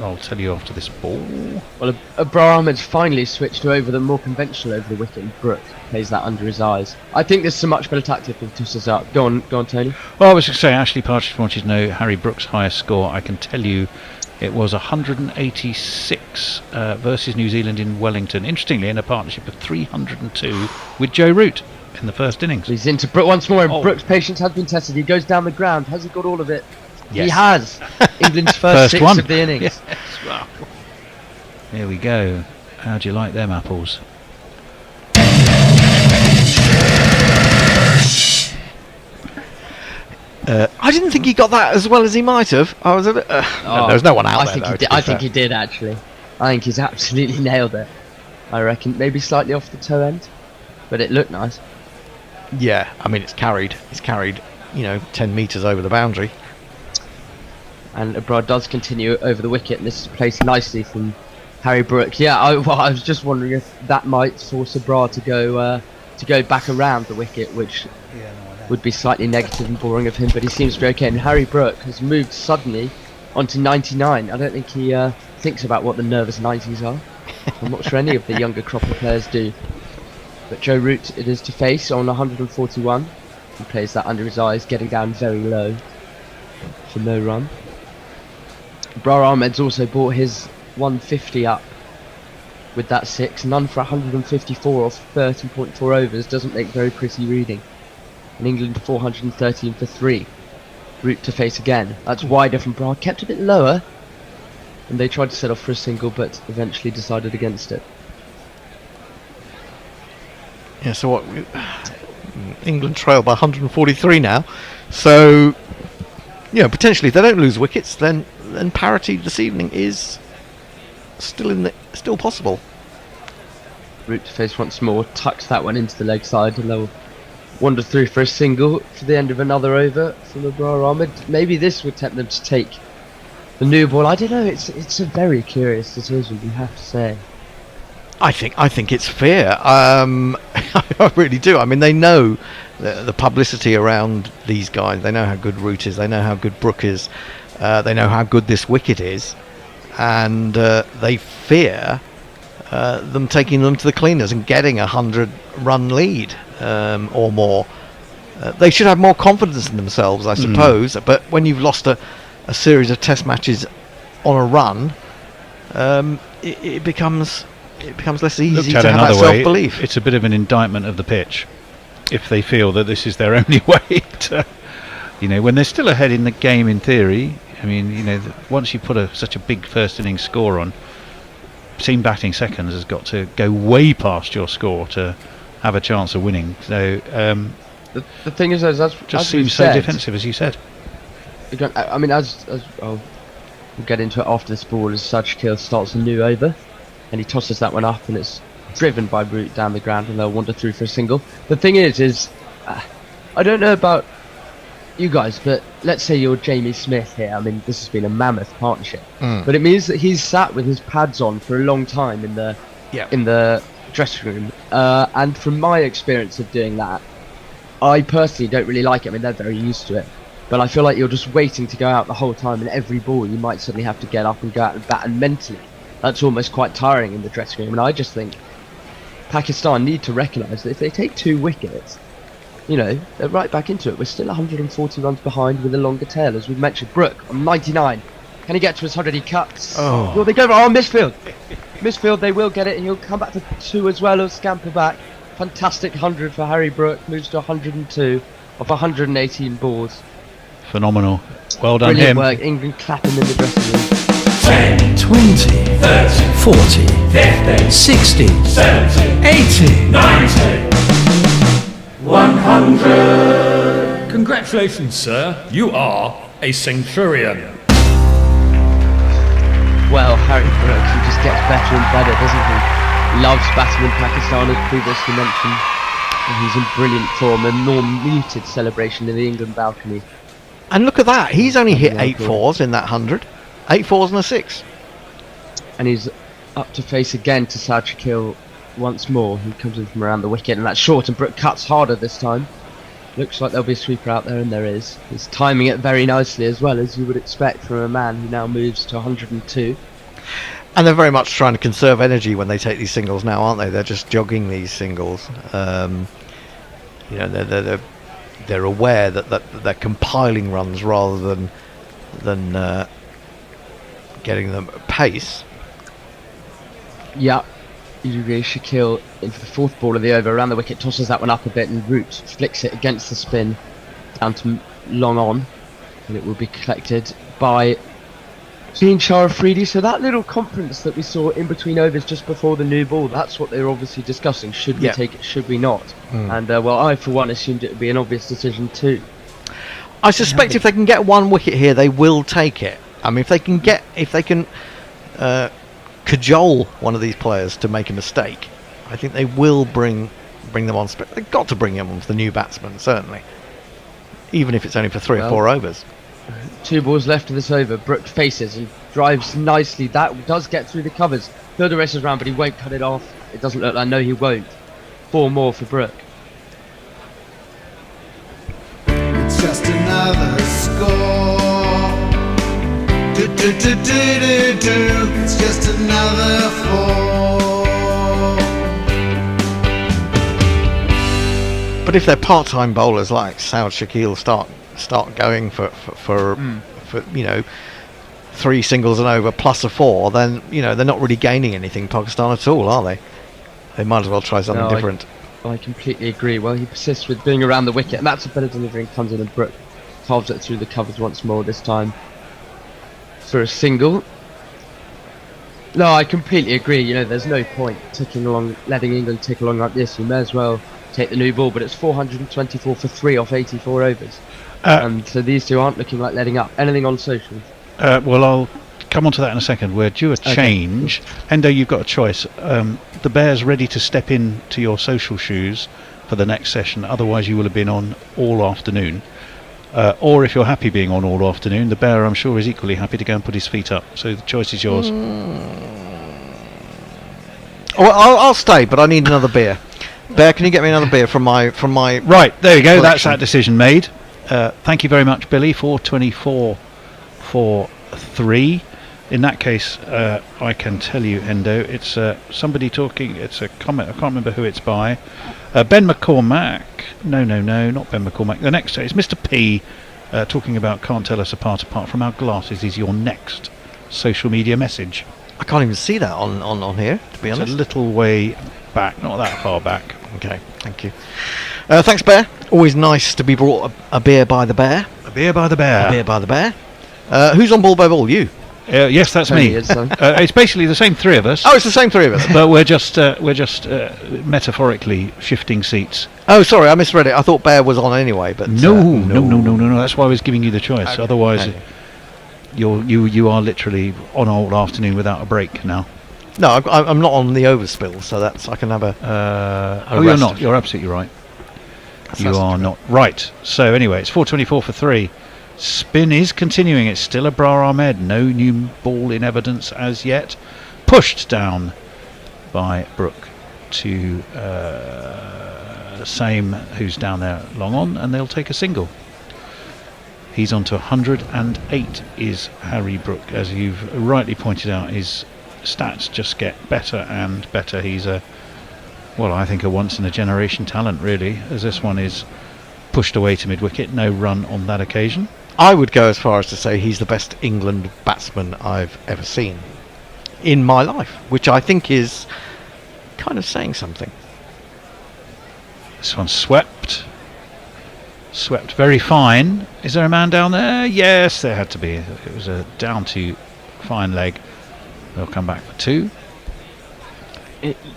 I'll tell you after this ball.
Well, Abrar Ahmed's finally switched to over the more conventional over the wicket, and Brook plays that under his eyes. I think this is a much better tactic than tosses up. Go on, Tony.
Well, I was going to say, Ashley Partridge wanted to know Harry Brook's highest score. I can tell you, it was 186 versus New Zealand in Wellington. Interestingly, in a partnership of 302 with Joe Root in the first innings.
He's into Brook once more, and Brook's patience has been tested. He goes down the ground. Has he got all of it?
Yes.
He has. England's first six
one
of the innings.
Yes. Well, there we go. How do you like them apples?
I didn't think he got that as well as he might have. I was a bit. There's no one out there.
I think he did actually. I think he's absolutely nailed it. I reckon maybe slightly off the toe end, but it looked nice.
Yeah, I mean it's carried. 10 metres over the boundary.
And Abrar does continue over the wicket, and this is placed nicely from Harry Brook. Yeah, I was just wondering if that might force Abrar to go back around the wicket, which would be slightly negative and boring of him, but he seems to be okay. And Harry Brook has moved suddenly onto 99. I don't think he thinks about what the nervous 90s are. I'm not sure any of the younger crop of players do. But Joe Root it is to face on 141. He plays that under his eyes, getting down very low for no run. Brar Ahmed's also brought his 150 up with that 6. None for 154 off 30.4 overs doesn't make very pretty reading. And England 413 for 3. Root to face again. That's wider from Brar. Kept a bit lower. And they tried to set off for a single, but eventually decided against it.
Yeah, so what? England trail by 143 now. So, potentially if they don't lose wickets, then parity this evening is still possible.
Root to face once more, tucks that one into the leg side, and they'll wander through for a single for the end of another over from Brar Ahmed. Maybe this would tempt them to take the new ball. I don't know. It's a very curious decision, you have to say.
I think it's fair. I really do. I mean, they know the publicity around these guys. They know how good Root is. They know how good Brook is. They know how good this wicket is, and they fear them taking them to the cleaners and getting a 100-run lead or more. They should have more confidence in themselves, I suppose. But when you've lost a series of Test matches on a run, it becomes less easy to have that self-belief.
It's a bit of an indictment of the pitch if they feel that this is their only way to, when they're still ahead in the game in theory. I mean, once you put such a big first innings score on, team batting seconds has got to go way past your score to have a chance of winning. So
the thing is, that's
just seems so defensive, as you said.
I mean, as we'll get into it after this ball, as Sajkill starts a new over, and he tosses that one up, and it's driven by Brook down the ground, and they'll wander through for a single. The thing is I don't know about you guys, but let's say you're Jamie Smith here. I mean, this has been a mammoth partnership, but it means that he's sat with his pads on for a long time in the dressing room, and from my experience of doing that, I personally don't really like it. I mean, they're very used to it, but I feel like you're just waiting to go out the whole time, and every ball you might suddenly have to get up and go out and bat, and mentally that's almost quite tiring in the dressing room. And I just think Pakistan need to recognise that if they take 2 wickets, they're right back into it. We're still 140 runs behind with a longer tail, as we've mentioned. Brook on 99. Can he get to his 100? He cuts. Will they go? Misfield. Misfield, they will get it. He'll come back to 2 as well. He'll scamper back. Fantastic 100 for Harry Brook. Moves to 102 off 118 balls.
Phenomenal. Well done,
Brilliant
him.
work. England clapping in the dressing room.
10, 20, 30, 40, 50, 60, 70, 80, 90, 100.
Congratulations, sir. You are a centurion.
Well, Harry Brook, he just gets better and better, doesn't he? Loves batting in Pakistan, as previously mentioned. And he's in brilliant form. A more muted celebration in the England balcony.
And look at that. He's only hit 8 fours in that 100. 8 fours and a 6.
And he's up to face again to Sajkill once more. He comes in from around the wicket, and that's short, and Brook cuts harder this time. Looks like there'll be a sweeper out there, and there is. He's timing it very nicely, as well as you would expect from a man who now moves to 102.
And they're very much trying to conserve energy when they take these singles now, aren't they? They're just jogging these singles. They're aware that they're compiling runs rather than getting them at pace.
Yeah, Shakil into the 4th ball of the over, around the wicket, tosses that one up a bit, and Root flicks it against the spin down to long on, and it will be collected by Dean Shah Afridi. So that little conference that we saw in between overs just before the new ball, that's what they're obviously discussing. Should we take it, should we not? And I for one assumed it would be an obvious decision too.
I suspect if they can get 1 wicket here, they will take it. I mean, if they can cajole one of these players to make a mistake, I think they will bring them on. They've got to bring them on for the new batsman, certainly, even if it's only for 3 or 4 overs.
2 balls left of this over. Brook faces and drives nicely. That does get through the covers. Fielder races round, but he won't cut it off. It doesn't look like. No, he won't. 4 more for Brook.
It's just another score. It's just another 4.
But if they're part-time bowlers like Saud Shakil start going for 3 singles and over plus a 4, then they're not really gaining anything, Pakistan, at all, are they? They might as well try something different.
I completely agree. Well, he persists with being around the wicket, and that's a better delivery. Comes in and Brook carves it through the covers once more, this time for a single. No, I completely agree. There's no point ticking along, letting England tick along like this. You may as well take the new ball, but it's 424 for 3 off 84 overs. And so these two aren't looking like letting up. Anything on social?
Well, I'll come on to that in a second. We're due a change. Endo, you've got a choice. The Bear's ready to step into your social shoes for the next session. Otherwise, you will have been on all afternoon. Or if you're happy being on all afternoon, the Bear, I'm sure, is equally happy to go and put his feet up. So the choice is yours.
Well, I'll stay, but I need another beer. Bear, can you get me another beer from my
Right, there you go.
collection?
That's that decision made. Thank you very much, Billy. 424 for 3. In that case, I can tell you, Endo, it's somebody talking. It's a comment. I can't remember who it's by. Ben McCormack. No, not Ben McCormack. The next is Mr. P. Talking about can't tell us apart from our glasses is your next social media message.
I can't even see that on here, to be honest.
It's a little way back, not that far back.
Okay, thank you. Thanks, Bear. Always nice to be brought a beer by the Bear.
A beer by the Bear.
A beer by the Bear. Who's on ball by ball? You?
Yes, that's me. It's basically the same 3 of us.
Oh, it's the same 3 of us.
But we're just metaphorically shifting seats.
Oh, sorry, I misread it. I thought Bear was on anyway, but
no. That's why I was giving you the choice. Okay. Otherwise, you are literally on all afternoon without a break now.
No, I'm not on the overspill, so that's I can have a
oh, you're not. You're absolutely right. You are not right. So anyway, it's 424 for 3. Spin is continuing. It's still Abrar Ahmed. No new ball in evidence as yet. Pushed down by Brook to Same, who's down there long on, and they'll take a single. He's on to 108 is Harry Brook. As you've rightly pointed out, his stats just get better and better. He's I think a once-in-a-generation talent, really, as this one is pushed away to mid-wicket. No run on that occasion.
I would go as far as to say he's the best England batsman I've ever seen in my life, which I think is kind of saying something.
This one's swept very fine. Is there a man down there? Yes, there had to be. It was a down to fine leg. They'll come back for 2.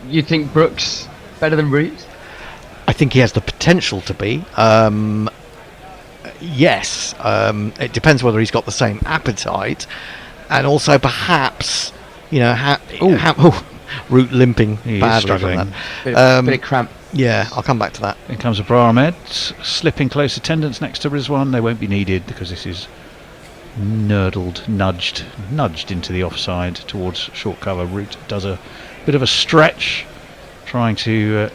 You think Brooks better than Root?
I think he has the potential to be. Yes, it depends whether he's got the same appetite, and also perhaps Root limping badly from that.
Bit of cramp.
Yeah, I'll come back to that.
In comes Abrar Ahmed, slipping close attendance next to Rizwan. They won't be needed because this is nudged into the offside towards short cover. Root does a bit of a stretch, trying to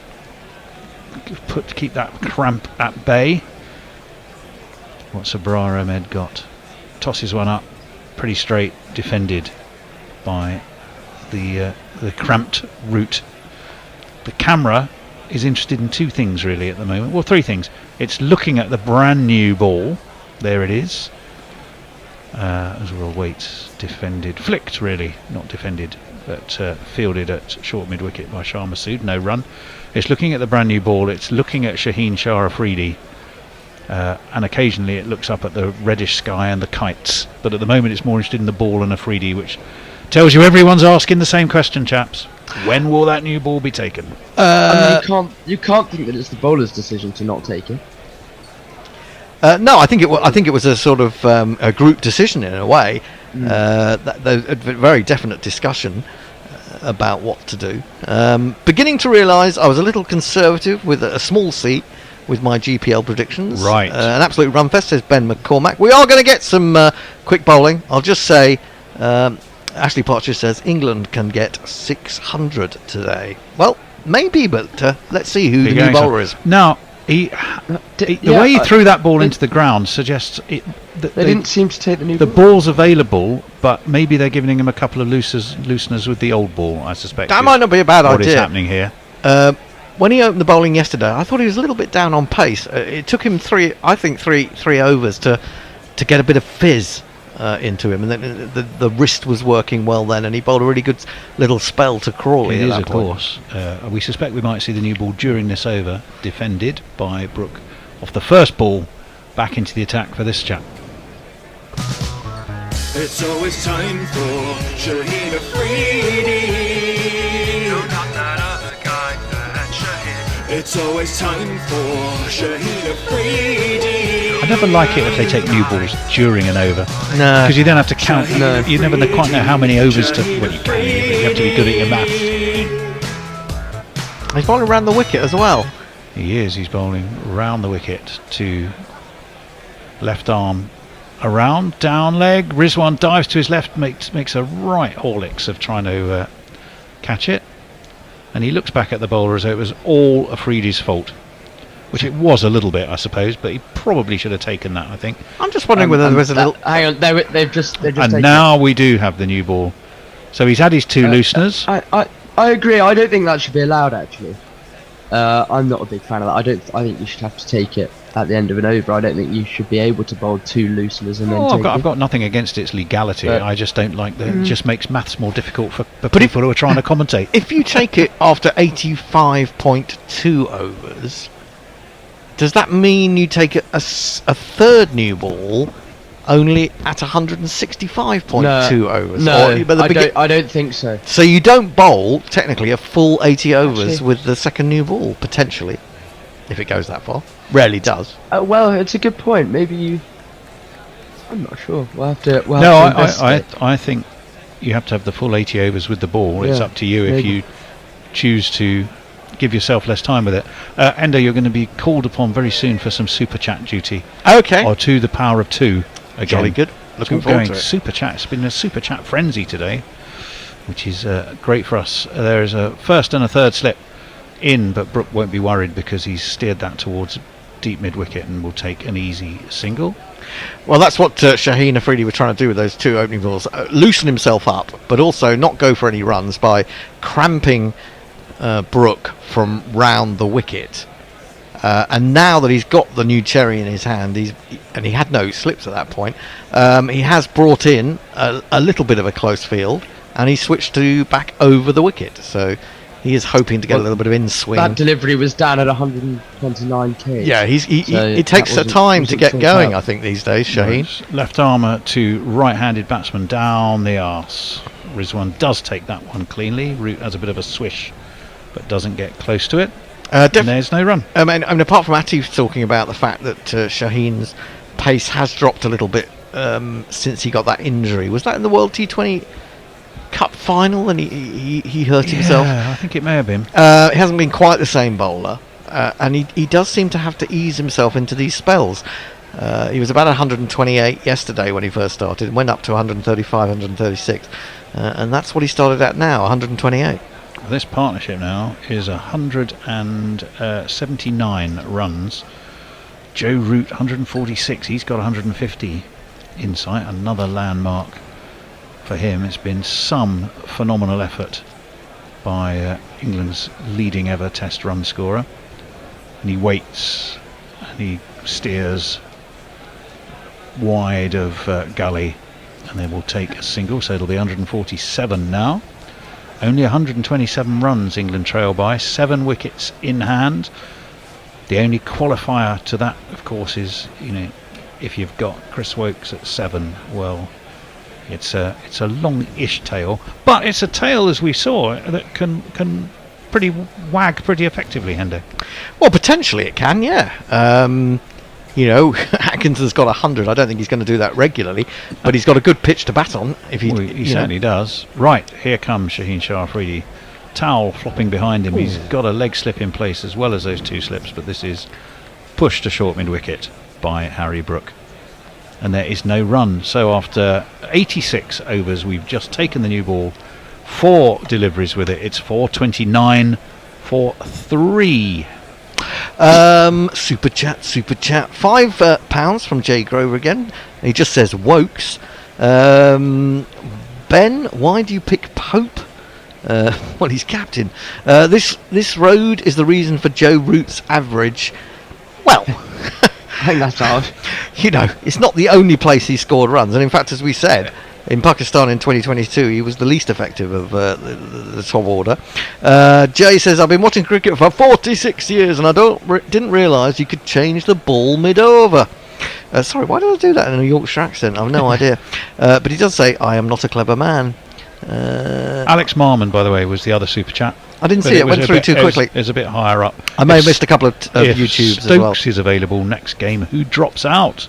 keep that cramp at bay. What's Abrar Ahmed got? Tosses one up, pretty straight, defended by the cramped Root. The camera is interested in 2 things really at the moment. Well, 3 things. It's looking at the brand new ball. There it is. As well, Waits defended, flicked really, not defended, but fielded at short mid-wicket by Shah Masood. No run. It's looking at the brand new ball. It's looking at Shaheen Shah Afridi. And occasionally it looks up at the reddish sky and the kites, but at the moment it's more interested in the ball and Afridi, which tells you everyone's asking the same question, chaps. When will that new ball be taken?
You can't think that it's the bowler's decision to not take it.
No, I think it was a sort of a group decision in a way. A very definite discussion about what to do. Beginning to realise I was a little conservative with a small C with my GPL predictions.
Right.
An absolute run fest, says Ben McCormack. We are going to get some quick bowling. I'll just say, Ashley Partridge says England can get 600 today. Well, maybe, but let's see who the new bowler is.
Now, the way he threw that ball into the ground suggests they
didn't seem to take the new
ball.
ball.
The ball's available, but maybe they're giving him a couple of looseners with the old ball, I suspect.
That might not be a bad idea.
What is happening here?
When he opened the bowling yesterday, I thought he was a little bit down on pace. It took him three overs to get a bit of fizz into him, and then the wrist was working well then, and he bowled a really good little spell to Crawley.
It
at
is,
that
of
point.
course. We suspect we might see the new ball during this over, defended by Brook off the first ball, back into the attack for this chap.
It's always time for Shaheen Afridi. You're not that other guy that Shaheen. It's always time for Shaheen Afridi.
I never like it if they take new balls during an over.
No.
Because you then have to count. You never quite know how many overs to. Well, you can, but you have to be good at your maths.
He's bowling around the wicket as well.
He is. He's bowling round the wicket to left arm around, down leg. Rizwan dives to his left, makes a right Horlicks of trying to catch it. And he looks back at the bowler as though it was all Afridi's fault. Which it was a little bit, I suppose, but he probably should have taken that, I think.
I'm just wondering whether there was a little...
Hang on, they've just
And
taken
now we do have the new ball. So he's had his two looseners.
I agree. I don't think that should be allowed. Actually, I'm not a big fan of that. I think you should have to take it at the end of an over. I don't think you should be able to bowl two looseners and then take
I've got nothing against its legality.
But-
I just don't like that. It just makes maths more difficult for people who are trying to commentate.
If you take it after 85.2 overs, does that mean you take a third new ball only at 165.2 overs?
No,
Or, but the
I don't think so.
So you don't bowl technically a full 80 overs
Actually-
with the second new ball potentially, if it goes that far. Rarely does.
Well, it's a good point. Maybe you. I'm not sure. We'll have to.
I think you have to have the full 80 overs with the ball. It's
Yeah,
up to you if
maybe.
you choose to give yourself less time with it. Endo, you're going to be called upon very soon for some super chat duty.
Okay.
Or to the power of two. Again.
Jolly good. Looking
It's all
forward
going
to it.
Super chat. It's been a super chat frenzy today, which is great for us. There is a first and a third slip in, but Brook won't be worried because he's steered that towards deep mid wicket and will take an easy single.
Well, that's what Shaheen Afridi were trying to do with those two opening balls. Loosen himself up, but also not go for any runs by cramping Brook from round the wicket. And now that he's got the new cherry in his hand, and he had no slips at that point, he has brought in a little bit of a close field, and he switched to back over the wicket. So he is hoping to get a little bit of in swing.
That delivery was down at 129 k's.
Yeah, it takes a time to get going, I think, these days, Shaheen.
Left armour to right-handed batsman down the arse. Rizwan does take that one cleanly. Root has a bit of a swish, but doesn't get close to it. And there's no run.
I mean, apart from Atif talking about the fact that Shaheen's pace has dropped a little bit since he got that injury. Was that in the World T20 Cup final and he hurt himself?
Yeah, I think it may have been.
He hasn't been quite the same bowler, and he does seem to have to ease himself into these spells. He was about 128 yesterday when he first started, and went up to 135, 136, and that's what he started at now, 128.
This partnership now is 179 runs. Joe Root 146. He's got 150 in sight. Another landmark for him. It's been some phenomenal effort by England's leading ever Test run scorer. And he waits and he steers wide of Gully, and they will take a single. So it'll be 147 now. Only 127 runs England trail by, 7 wickets in hand. The only qualifier to that, of course, is if you've got Chris Wokes at 7, well, it's a long-ish tail, but it's a tail, as we saw, that can wag pretty effectively, Hendo.
Well, potentially it can, yeah. Atkinson's got 100. I don't think he's going to do that regularly, but he's got a good pitch to bat on. If he
certainly does. Right, here comes Shaheen Shah Afridi. Towel flopping behind him. He's got a leg slip in place as well as those two slips, but this is pushed to short mid wicket by Harry Brook. And there is no run. So after 86 overs, we've just taken the new ball. 4 deliveries with it. It's 429 for 3.
Super chat. £5 from Jay Grover again. He just says Wokes. Ben, why do you pick Pope? Well, he's captain. This road is the reason for Joe Root's average. Well,
I think that's hard.
You know, it's not the only place he scored runs, and in fact, as we said, in Pakistan in 2022, he was the least effective of the top order. Jay says, I've been watching cricket for 46 years, and I didn't realise you could change the ball mid-over. Sorry, why did I do that in a Yorkshire accent? I've no idea. But he does say, I am not a clever man.
Alex Marmon, by the way, was the other super chat.
I didn't see it. Went through too quickly.
It's a bit higher up.
I may have missed a couple of YouTubes as well.
Stokes is available next game, who drops out?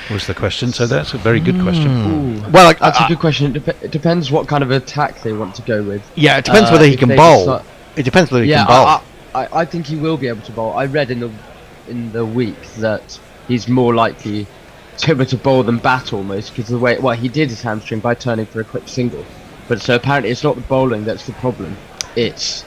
Was the question. So that's a very good question.
Well,
that's a good question. It depends what kind of attack they want to go with.
Yeah, it depends whether he can bowl. It depends whether he can bowl.
I think he will be able to bowl. I read in the week that he's more likely to be able to bowl than bat almost, because the way he did his hamstring by turning for a quick single. But so apparently it's not the bowling that's the problem.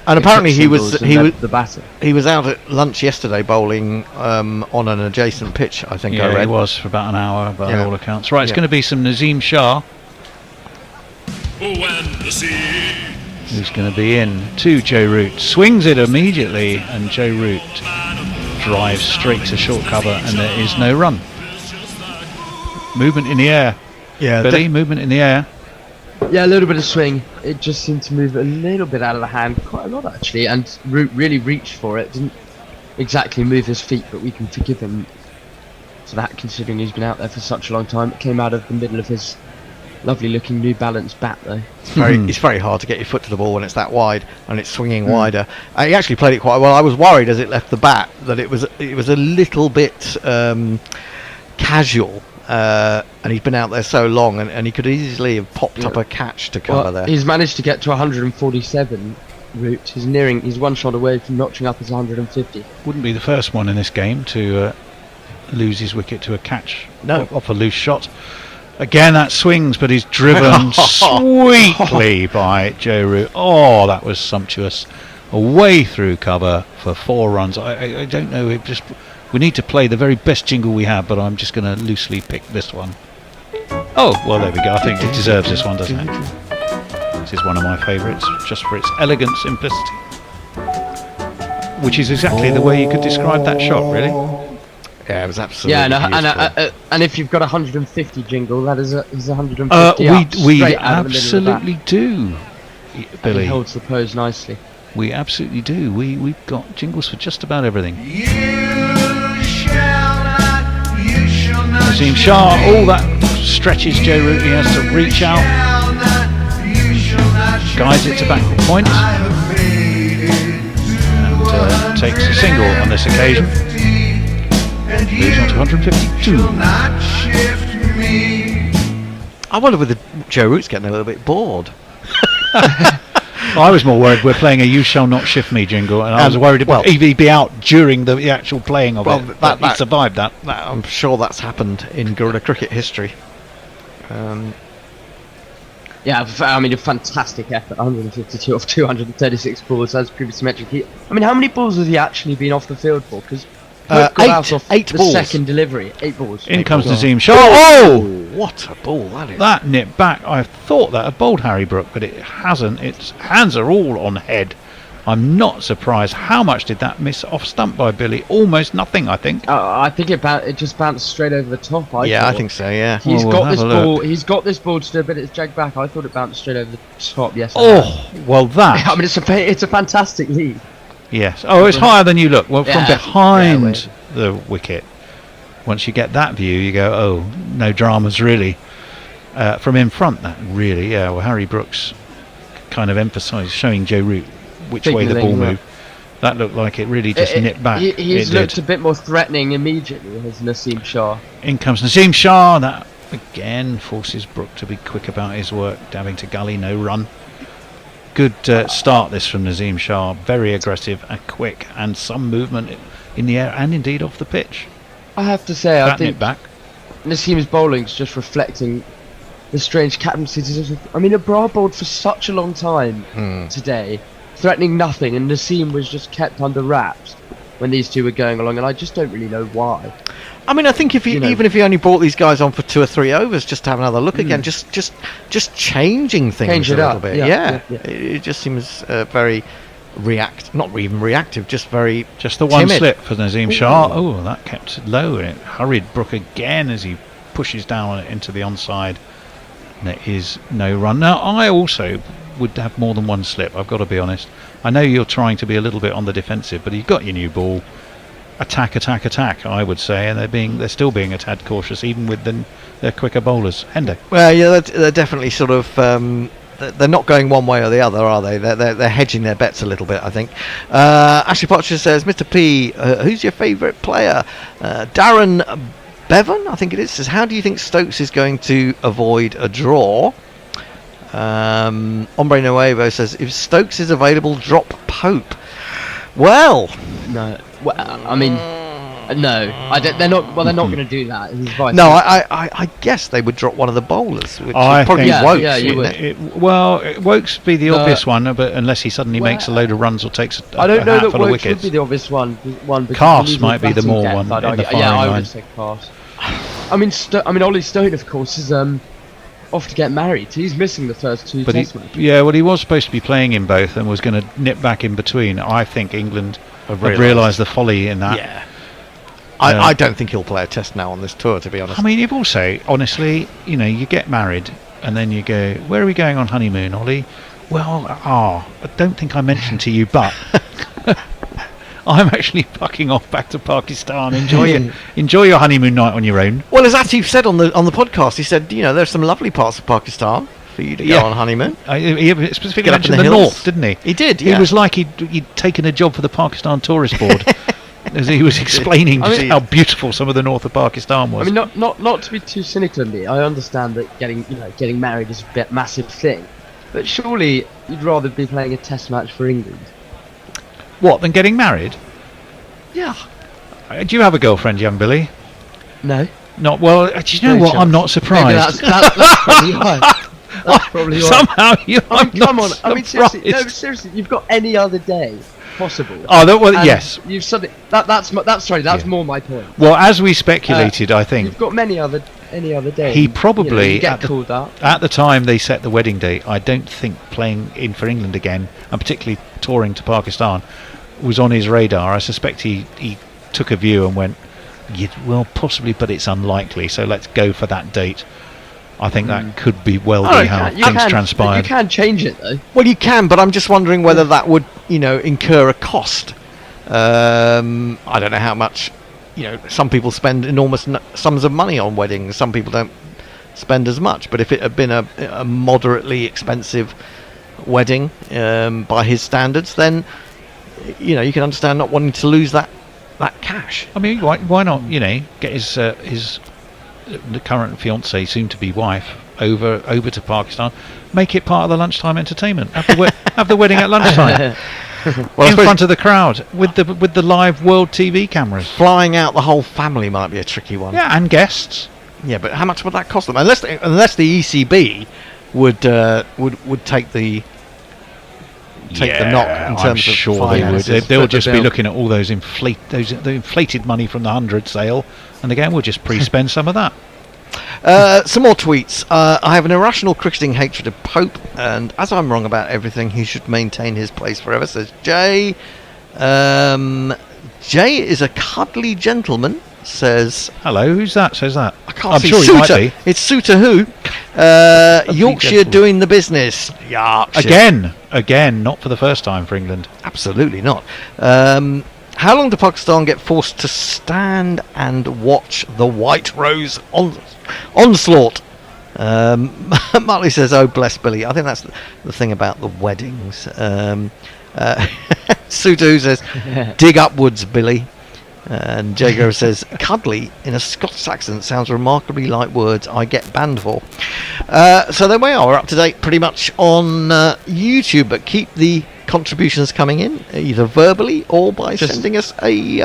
Apparently he was
the batter.
He was out at lunch yesterday bowling on an adjacent pitch. I think I read.
He was for about an hour by all accounts. Right, it's going to be some Nazim Shah. Who's going to be in to Joe Root. Swings it immediately, and Joe Root drives straight to short cover, and there is no run. Movement in the air.
Yeah,
Billy, movement in the air.
Yeah, a little bit of swing. It just seemed to move a little bit out of the hand, quite a lot actually, and Root really reached for it. Didn't exactly move his feet, but we can forgive him for that, considering he's been out there for such a long time. It came out of the middle of his lovely-looking New Balance bat, though.
It's very hard to get your foot to the ball when it's that wide and it's swinging wider. He actually played it quite well. I was worried as it left the bat that it was a little bit casual. And he's been out there so long, and he could easily have popped up a catch to cover there.
He's managed to get to 147 Root. He's one shot away from notching up his 150.
Wouldn't be the first one in this game to lose his wicket to a catch off a loose shot. Again, that swings, but he's driven sweetly by Joe Root. Oh, that was sumptuous. Away through cover for 4 runs. I don't know, we need to play the very best jingle we have, but I'm just going to loosely pick this one. Oh, well, there we go. I think it deserves this one, doesn't it? This is one of my favourites, just for its elegant simplicity. Which is exactly the way you could describe that shot, really.
Yeah, it was absolutely beautiful.
And if you've got a 150 jingle, that is 150
we absolutely do, Billy.
He holds the pose nicely.
We absolutely do. We've got jingles for just about everything. Nazim Shah, all that stretches Joe Root. He has to reach out, guides it to backward point, and takes a single on this occasion. Moves on to 152.
I wonder whether Joe Root's getting a little bit bored.
I was more worried we're playing a "You Shall Not Shift Me" jingle, and I was worried about he'd be out during the actual playing of it. But he survived that.
I'm sure that's happened in Guerrilla cricket history.
Yeah, I mean, a fantastic effort. 152 off 236 balls, as previously mentioned. I mean, how many balls has he actually been off the field for? Because
8 balls.
Second delivery, 8 balls.
In comes Nazim Shah.
Oh, what a ball that is!
That nipped back. I thought that had bowled Harry Brook, but it hasn't. Its hands are all on head. I'm not surprised. How much did that miss off stump by Billy? Almost nothing, I think.
I think it just bounced straight over the top.
I think so. Yeah.
He's got this ball. He's got this ball to do a bit. It's jagged back. I thought it bounced straight over the top. Yes.
Oh, well, that.
I mean, it's a fantastic lead.
Yes. Oh, it's higher than you look. Well, from behind the wicket. Once you get that view, you go, oh, no dramas really. From in front, that really, well, Harry Brooks kind of emphasised showing Joe Root which way the ball moved. That looked like it really just nipped back.
He's looked a bit more threatening immediately, has Nazim Shah.
In comes Nazim Shah. That again forces Brook to be quick about his work. Dabbing to gully, no run. Good start this from Nazim Shah. Very aggressive and quick, and some movement in the air and indeed off the pitch.
I have to say, I think
back.
Nazim's bowling is just reflecting the strange captaincy. I mean, Abrar bowled for such a long time today, threatening nothing, and Nazim was just kept under wraps when these two were going along, and I just don't really know why.
I mean, I think if even if you only brought these guys on for 2 or 3 overs, just to have another look again, just changing things a little bit. Yeah. It just seems very not even reactive, just very
Just the one
timid.
slip for Nazim Shah. Oh, that kept it low, and it hurried Brook again as he pushes down on it into the onside. And there is no run. Now, I also would have more than one slip, I've got to be honest. I know you're trying to be a little bit on the defensive, but you've got your new ball. Attack, attack, attack, I would say, and they're still being a tad cautious, even with their quicker bowlers. Hendo.
Well, yeah, they're definitely sort of. They're not going one way or the other, are they? They're hedging their bets a little bit, I think. Ashley Potcher says, Mr. P, who's your favourite player? Darren Bevan, I think it is, says, how do you think Stokes is going to avoid a draw? Hombre Nuevo says, if Stokes is available, drop Pope. Well,
no. Well, I mean, no. They're not. Well, they're not going to do that. He's vice
no, I guess they would drop one of the bowlers, which would probably be Wokes.
Yeah, you would.
Wokes would be the obvious one, but unless he suddenly makes a load of runs or takes
I don't know that
handful of
Wokes
wickets.
would be the obvious one.
Calves might be the more one in the firing
Yeah, I
line.
would say Calves. I mean, Ollie Stone, of course, is off to get married. He's missing the first two Test matches.
Yeah, well, he was supposed to be playing in both and was going to nip back in between. I think England have realised the folly in that.
Yeah. I don't think he'll play a Test now on this tour, to be honest.
I mean, you've also, honestly, you get married and then you go, where are we going on honeymoon, Ollie? Well, I don't think I mentioned to you, but I'm actually fucking off back to Pakistan. Enjoy your honeymoon night on your own.
Well, as Atif said on the podcast, he said, there's some lovely parts of Pakistan for you to go on honeymoon.
He specifically mentioned the north, didn't he?
He did,
He was like he'd taken a job for the Pakistan Tourist Board. As he was explaining how beautiful some of the north of Pakistan was.
I mean, not to be too cynical of me. I understand that getting married is a massive thing, but surely you'd rather be playing a Test match for England.
What, than getting married?
Yeah.
Do you have a girlfriend, young Billy?
No.
Not well. Do you know what? I'm not surprised.
Maybe that's probably why. That's probably why.
Somehow you.
Come on. I mean, seriously, you've got any other day possible.
Yes.
You've suddenly that's more my point.
Well, as we speculated, I think
you've got any other day.
He probably
you get called up.
At the time they set the wedding date. I don't think playing in for England again, and particularly touring to Pakistan, was on his radar. I suspect he took a view and went, well, possibly, but it's unlikely. So let's go for that date. I think that could be be how things transpired.
You can change it though.
Well, you can, but I'm just wondering whether that would, incur a cost. I don't know how much. Some people spend enormous sums of money on weddings. Some people don't spend as much. But if it had been a moderately expensive wedding by his standards, then you can understand not wanting to lose that cash.
I mean, why not? Get his the current fiancée, soon to be wife, over to Pakistan, make it part of the lunchtime entertainment. Have the wedding at lunchtime. Well, in front of the crowd with the live world TV cameras.
Flying out the whole family might be a tricky one.
Yeah, and guests.
Yeah, but how much would that cost them? Unless the ECB would take the knock in terms
I'm
of
sure
finances.
they would. They'll just be looking at all those the inflated money from the 100 sale, and again we'll just pre-spend some of that.
Some more tweets. I have an irrational cricketing hatred of Pope, and as I'm wrong about everything, he should maintain his place forever, says Jay. Jay is a cuddly gentleman, says...
Hello, who's that says that?
I can't
I'm
see.
sure
Suter.
he might be.
It's Suter who? Yorkshire
gentleman.
doing the business.
Yorkshire. Again, not for the first time for England.
Absolutely not. How long do Pakistan get forced to stand and watch the White Rose onslaught? Marley says, oh, bless Billy. I think that's the thing about the weddings. Sutu says, dig upwards, Billy. And Jago says, cuddly in a Scots accent sounds remarkably like words I get banned for. So there we are. We're up to date pretty much on YouTube, but keep the contributions coming in, either verbally or by sending us a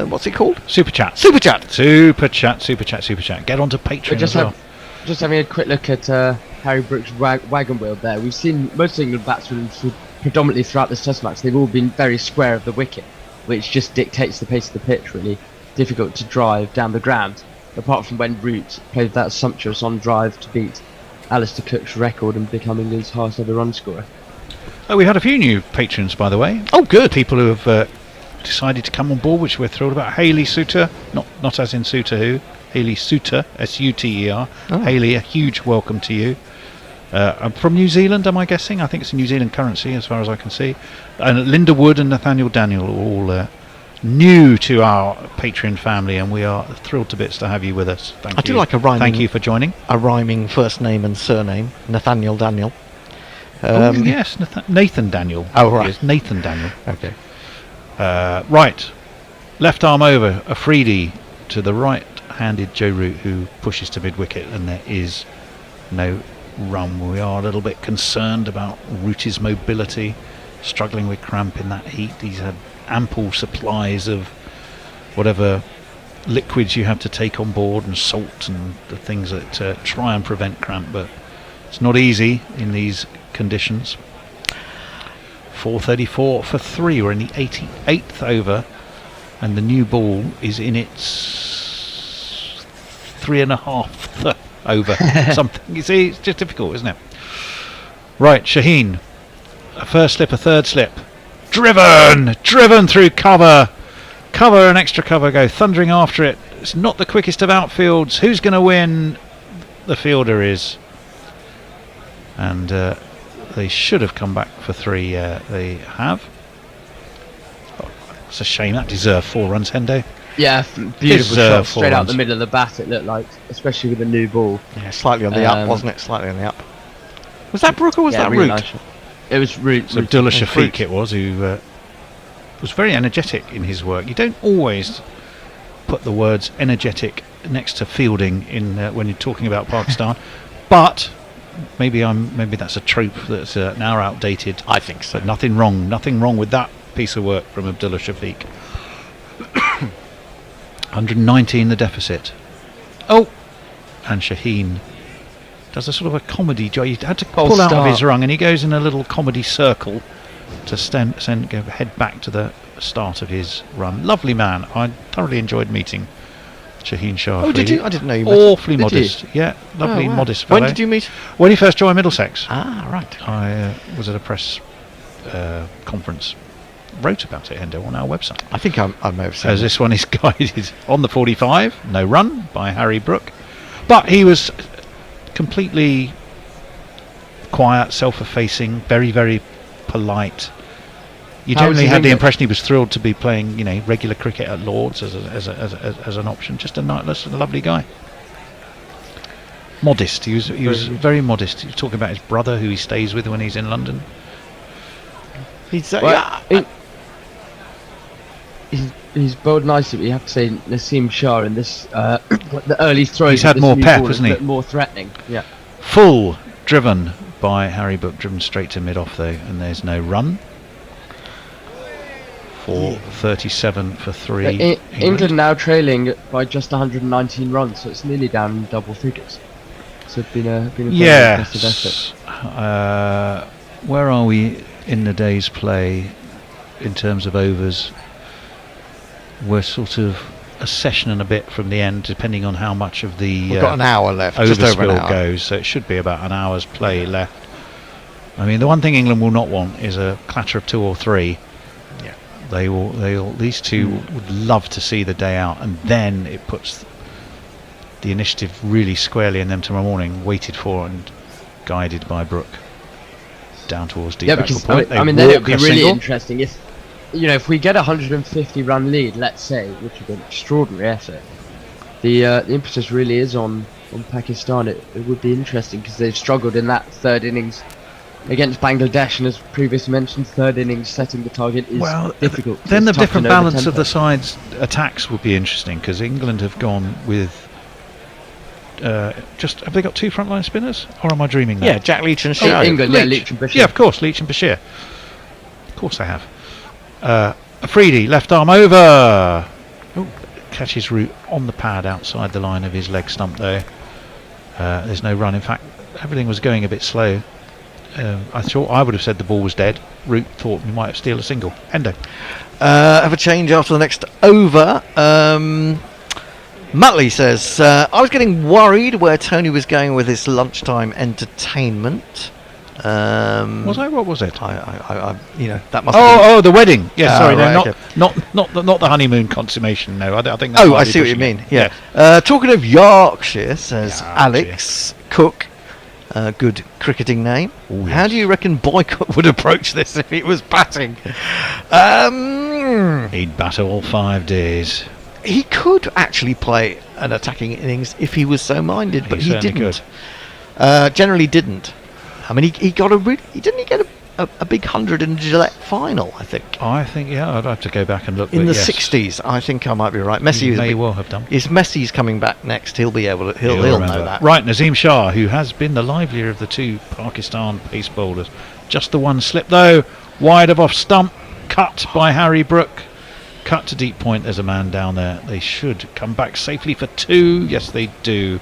what's it called?
Super chat.
Super chat. Get
onto Patreon as well.
Just having a quick look at Harry Brook's wagon wheel there. We've seen most England batsmen predominantly throughout this Test match. They've all been very square of the wicket, which just dictates the pace of the pitch. Really difficult to drive down the ground, apart from when Root played that sumptuous on drive to beat Alistair Cook's record and become England's highest ever run scorer.
Oh, we had a few new patrons, by the way.
Oh, good.
People who have decided to come on board, which we're thrilled about. Hayley Suter, not as in Suter Who. Hayley Suter, Suter.
Oh.
Hayley, a huge welcome to you. I'm from New Zealand, am I guessing? I think it's a New Zealand currency, as far as I can see. And Linda Wood and Nathaniel Daniel are all new to our Patreon family, and we are thrilled to bits to have you with us. Thank you.
I do like a rhyming.
Thank you for joining.
A rhyming first name and surname, Nathaniel Daniel.
Yes, Nathan Daniel.
Oh, right.
Yes, Nathan Daniel.
Okay.
Right. Left arm over, Afridi to the right-handed Joe Root, who pushes to mid-wicket, and there is no run. We are a little bit concerned about Root's mobility, struggling with cramp in that heat. He's had ample supplies of whatever liquids you have to take on board, and salt and the things that try and prevent cramp, but it's not easy in these conditions. 4:34 for 3. We're in the 88th over, and the new ball is in its 3.5th over. Something, you see, it's just difficult, isn't it? Right, Shaheen, a first slip, a third slip, driven through cover, and extra cover, go thundering after it. It's not the quickest of outfields. Who's going to win? The fielder is, and they should have come back for 3. They have. Oh, it's a shame. That deserved 4 runs, Hendo.
Yeah, beautiful shot straight out
runs.
the middle of the bat, it looked like, especially with the new ball.
Yeah, slightly on the up, wasn't it? Slightly on the up. Was that Brook or was that
really
Root?
nice shot. It was Root.
So Abdullah Shafiq it was, who was very energetic in his work. You don't always put the words energetic next to fielding in when you're talking about Pakistan, but maybe that's a trope that's now outdated.
I think so.
But nothing wrong with that piece of work from Abdullah Shafiq. 119 the deficit. Oh, and Shaheen does a sort of a comedy job. He had to pull out of his rung, and he goes in a little comedy circle to head back to the start of his run. Lovely man. I thoroughly enjoyed meeting Shaheen Shah.
Oh, did you? I didn't know you met.
Awfully
Did
modest.
you?
Yeah, lovely,
Oh, wow.
modest fellow.
When did you meet?
When he first joined Middlesex.
Ah, right.
I was at a press conference. Wrote about it, Hendo, on our website.
I think I may have seen
As this one is guided on the 45, no run by Harry Brook. But he was completely quiet, self-effacing, very, very polite. You generally had the impression he was thrilled to be playing, regular cricket at Lords as an option. Just a lovely guy. Modest. He was very modest. He was talking about his brother, who he stays with when he's in London.
He's bowled nicely, but you have to say Naseem Shah in this the early throws.
He's had more pep, hasn't he?
More threatening. Yeah.
Full driven by Harry Brook, driven straight to mid-off though, and there's no run. 4:37 for 3.
England now trailing by just 119 runs, so it's nearly down in double figures. So it's been a very impressive effort.
Where are we in the day's play in terms of overs? We're sort of a session and a bit from the end, depending on how much of the
We've got an hour left, just over an
overspill
hour.
goes. So it should be about an hour's play left. I mean, the one thing England will not want is a clatter of 2 or 3.
Yeah,
these two would love to see the day out, and then it puts the initiative really squarely in them tomorrow morning, waited for and guided by Brook down towards deep backward
because
point.
then it would be really interesting if we get a 150 run lead, let's say, which would be an extraordinary effort. The impetus really is on Pakistan. It would be interesting because they've struggled in that third innings against Bangladesh, and as previously mentioned, third innings setting the target is difficult.
Then
It's
the
tough
different
to know
balance of
tempo.
the sides' attacks would be interesting, because England have gone with have they got 2 frontline spinners, or am I dreaming that?
Yeah, Jack Leach and Bashir.
England, Leach and Bashir.
Yeah, of course, Leach and Bashir. Of course they have. Afridi, left arm over. Ooh, catches Root on the pad outside the line of his leg stump though. There's no run. In fact, everything was going a bit slow. I would have said the ball was dead. Root thought we might steal a single. Hendo.
Have a change after the next over. Muttley says, I was getting worried where Tony was going with his lunchtime entertainment.
Was I? What was it?
I that must.
The wedding. Yes, sorry,
right,
no,
okay.
not the honeymoon consummation. No, I think. That's
I see what you mean. Yeah. Talking of Yorkshire, says Alex Cook. Good cricketing name.
Ooh, yes.
How do you reckon Boycott would approach this if he was batting?
He'd bat all 5 days.
He could actually play an attacking innings if he was so minded, but he didn't. Generally didn't. I mean, he got he didn't get a big 100 in the Gillette final, I think.
I'd have to go back and look.
In the 60s, I think I might be right. Messi
may well have done.
If Messi's coming back next, he'll be able to. He'll know that.
Right, Nazim Shah, who has been the livelier of the two Pakistan pace bowlers. Just the one slip though, wide of off stump, cut by Harry Brook. Cut to deep point. There's a man down there. They should come back safely for 2. Yes, they do.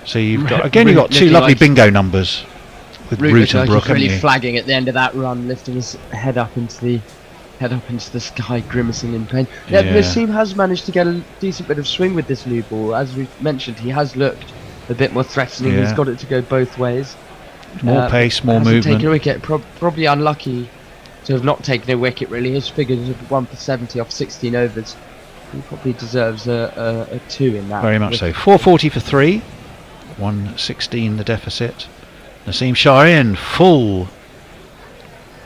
So you've got you've got 2 lovely bingo numbers. With Root and Brook,
really flagging at the end of that run, lifting his head up into the sky, grimacing in pain. Yeah, Nassim has managed to get a decent bit of swing with this new ball. As we mentioned, he has looked a bit more threatening. He's got it to go both ways.
More pace, more movement.
Taken a wicket, probably unlucky to have not taken a wicket. Really, his figures of 1 for 70 off 16 overs. He probably deserves a 2 in that.
Very much so. 440 for 3, 116 the deficit. Nazim Shah in full,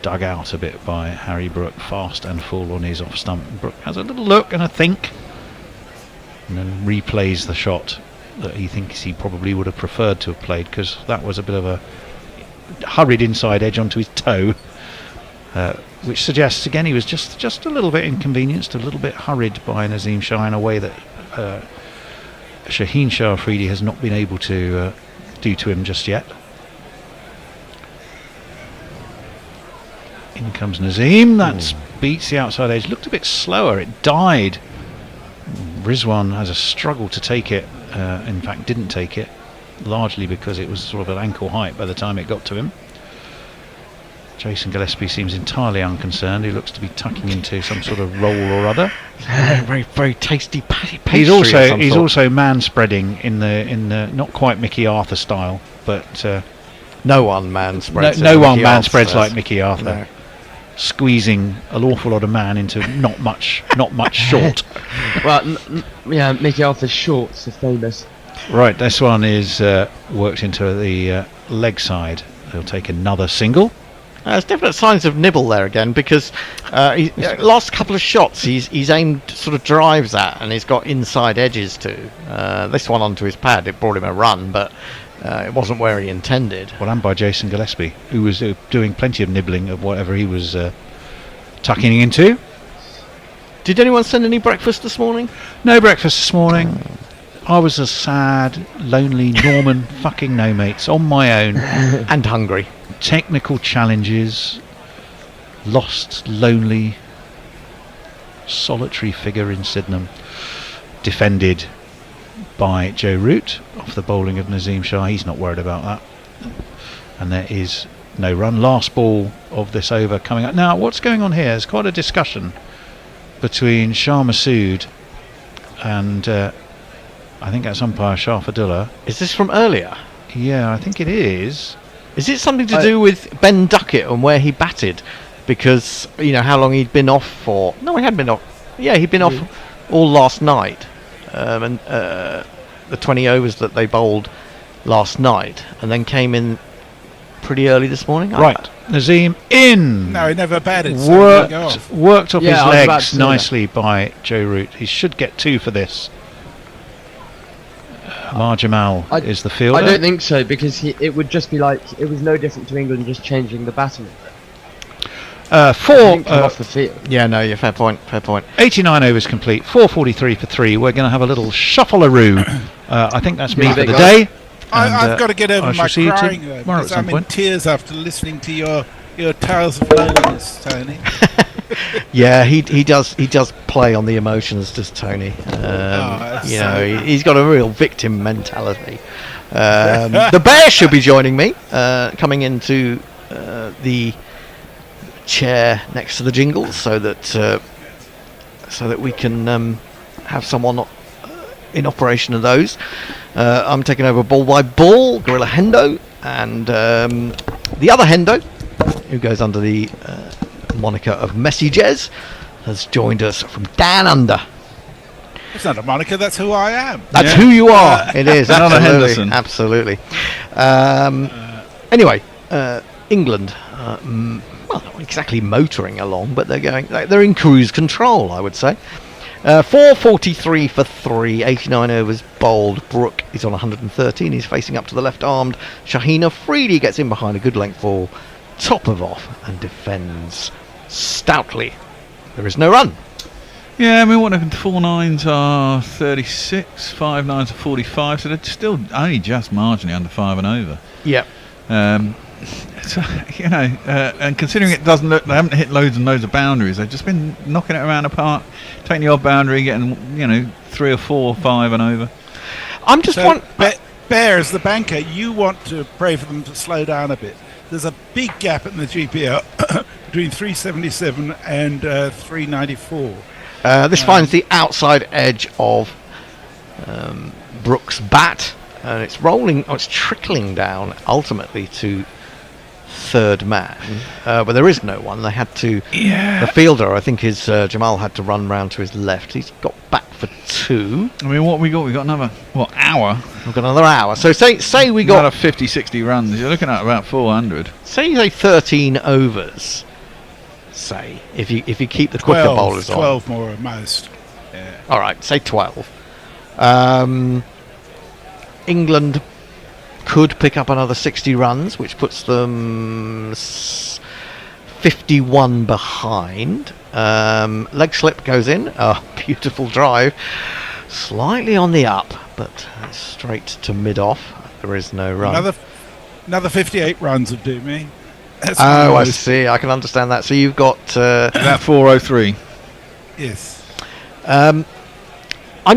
dug out a bit by Harry Brook, fast and full on his off stump. Brook has a little look and a think, and then replays the shot that he thinks he probably would have preferred to have played, because that was a bit of a hurried inside edge onto his toe, which suggests again he was just a little bit inconvenienced, a little bit hurried by Nazim Shah in a way that Shaheen Shah Afridi has not been able to do to him just yet. In comes Nazim. That beats the outside edge. Looked a bit slower. It died. Rizwan has a struggle to take it. In fact, didn't take it, largely because it was sort of at ankle height by the time it got to him. Jason Gillespie seems entirely unconcerned. He looks to be tucking into some sort of roll or other.
Very, very tasty pastry.
He's also man spreading in the not quite Mickey Arthur style, but
no one man spreads.
No one man spreads like Mickey Arthur. No. Squeezing an awful lot of man into not much short.
Well, Mickey Arthur's shorts are famous.
Right, this one is worked into the leg side. He'll take another single.
There's definite signs of nibble there again, because last couple of shots he's aimed sort of drives at, and he's got inside edges too. This one onto his pad, it brought him a run, but it wasn't where he intended.
Well, and by Jason Gillespie, who was doing plenty of nibbling of whatever he was tucking into.
Did anyone send any breakfast this morning?
No breakfast this morning. I was a sad, lonely Norman fucking no mates on my own.
And hungry.
Technical challenges. Lost, lonely, solitary figure in Sydenham. Defended by Joe Root off the bowling of Nazim Shah. He's not worried about that. And there is no run. Last ball of this over coming up. Now, what's going on here? There's quite a discussion between Shah Masood and I think that's umpire Shah Fadullah.
Is this from earlier?
Yeah, I think it is.
Is it something to do with Ben Duckett and where he batted? Because, how long he'd been off for. No, he hadn't been off. Yeah, he'd been off all last night. And the 20 overs that they bowled last night, and then came in pretty early this morning.
Right, Nazim in.
No, he never batted.
Worked off his legs nicely by Joe Root. He should get 2 for this. Marjamal is the fielder.
I don't think so, because it would just be like, it was no different to England just changing the batting.
4
off the field.
Yeah, no, fair point.
89 overs complete, 443 for 3. We're going to have a little shuffle-a-roo. I think that's me for the day.
I've got to get over my crying because I'm in tears after listening to your tales of loneliness, Tony.
Yeah, he does play on the emotions, does Tony. He's got a real victim mentality. The Bear should be joining me, coming into the chair next to the jingles, so that we can have someone in operation of those. I'm taking over ball by ball, Gorilla Hendo, and The other Hendo, who goes under the moniker of Messi Jez, has joined us from down under.
It's not a moniker, that's who I am.
That's who you are. It is,
Another
absolutely.
Henderson.
Absolutely. Anyway, England, well, not exactly motoring along, but they're in cruise control, I would say. 443 for 3, 89 overs bowled. Brook is on 113. He's facing up to the left-armed. Shaheen Afridi gets in behind a good length ball, top of off, and defends stoutly. There is no run.
Yeah, I mean, what the 4 9s are 36, 5 9s are 45, so they're still only just marginally under 5 and over.
Yeah.
So, you know, and considering it doesn't look, they haven't hit loads and loads of boundaries. They've just been knocking it around the park, taking the odd boundary, getting 3 or 4 or 5 and over.
I'm just
Bear, as the banker, you want to pray for them to slow down a bit. There's a big gap in the GPL between 377 and 394.
This finds the outside edge of Brook's bat, and it's rolling. It's trickling down ultimately to third man, but there is no one. They had to.
Yeah.
The fielder, I think, is Jamal, had to run round to his left. He's got back for 2.
I mean, what we got? We got another hour.
We've got another hour. So say we got
another 50, 60 runs. You're looking at about 400.
Say 13 overs. Say if you keep the quicker bowlers on.
12 more at most. Yeah.
All right, say 12. England could pick up another 60 runs, which puts them 51 behind. Leg slip goes in. Oh, beautiful drive. Slightly on the up, but straight to mid-off. There is no run.
Another 58 runs would do me. That's
I see. I can understand that. So you've got...
that 403.
Yes.
I'm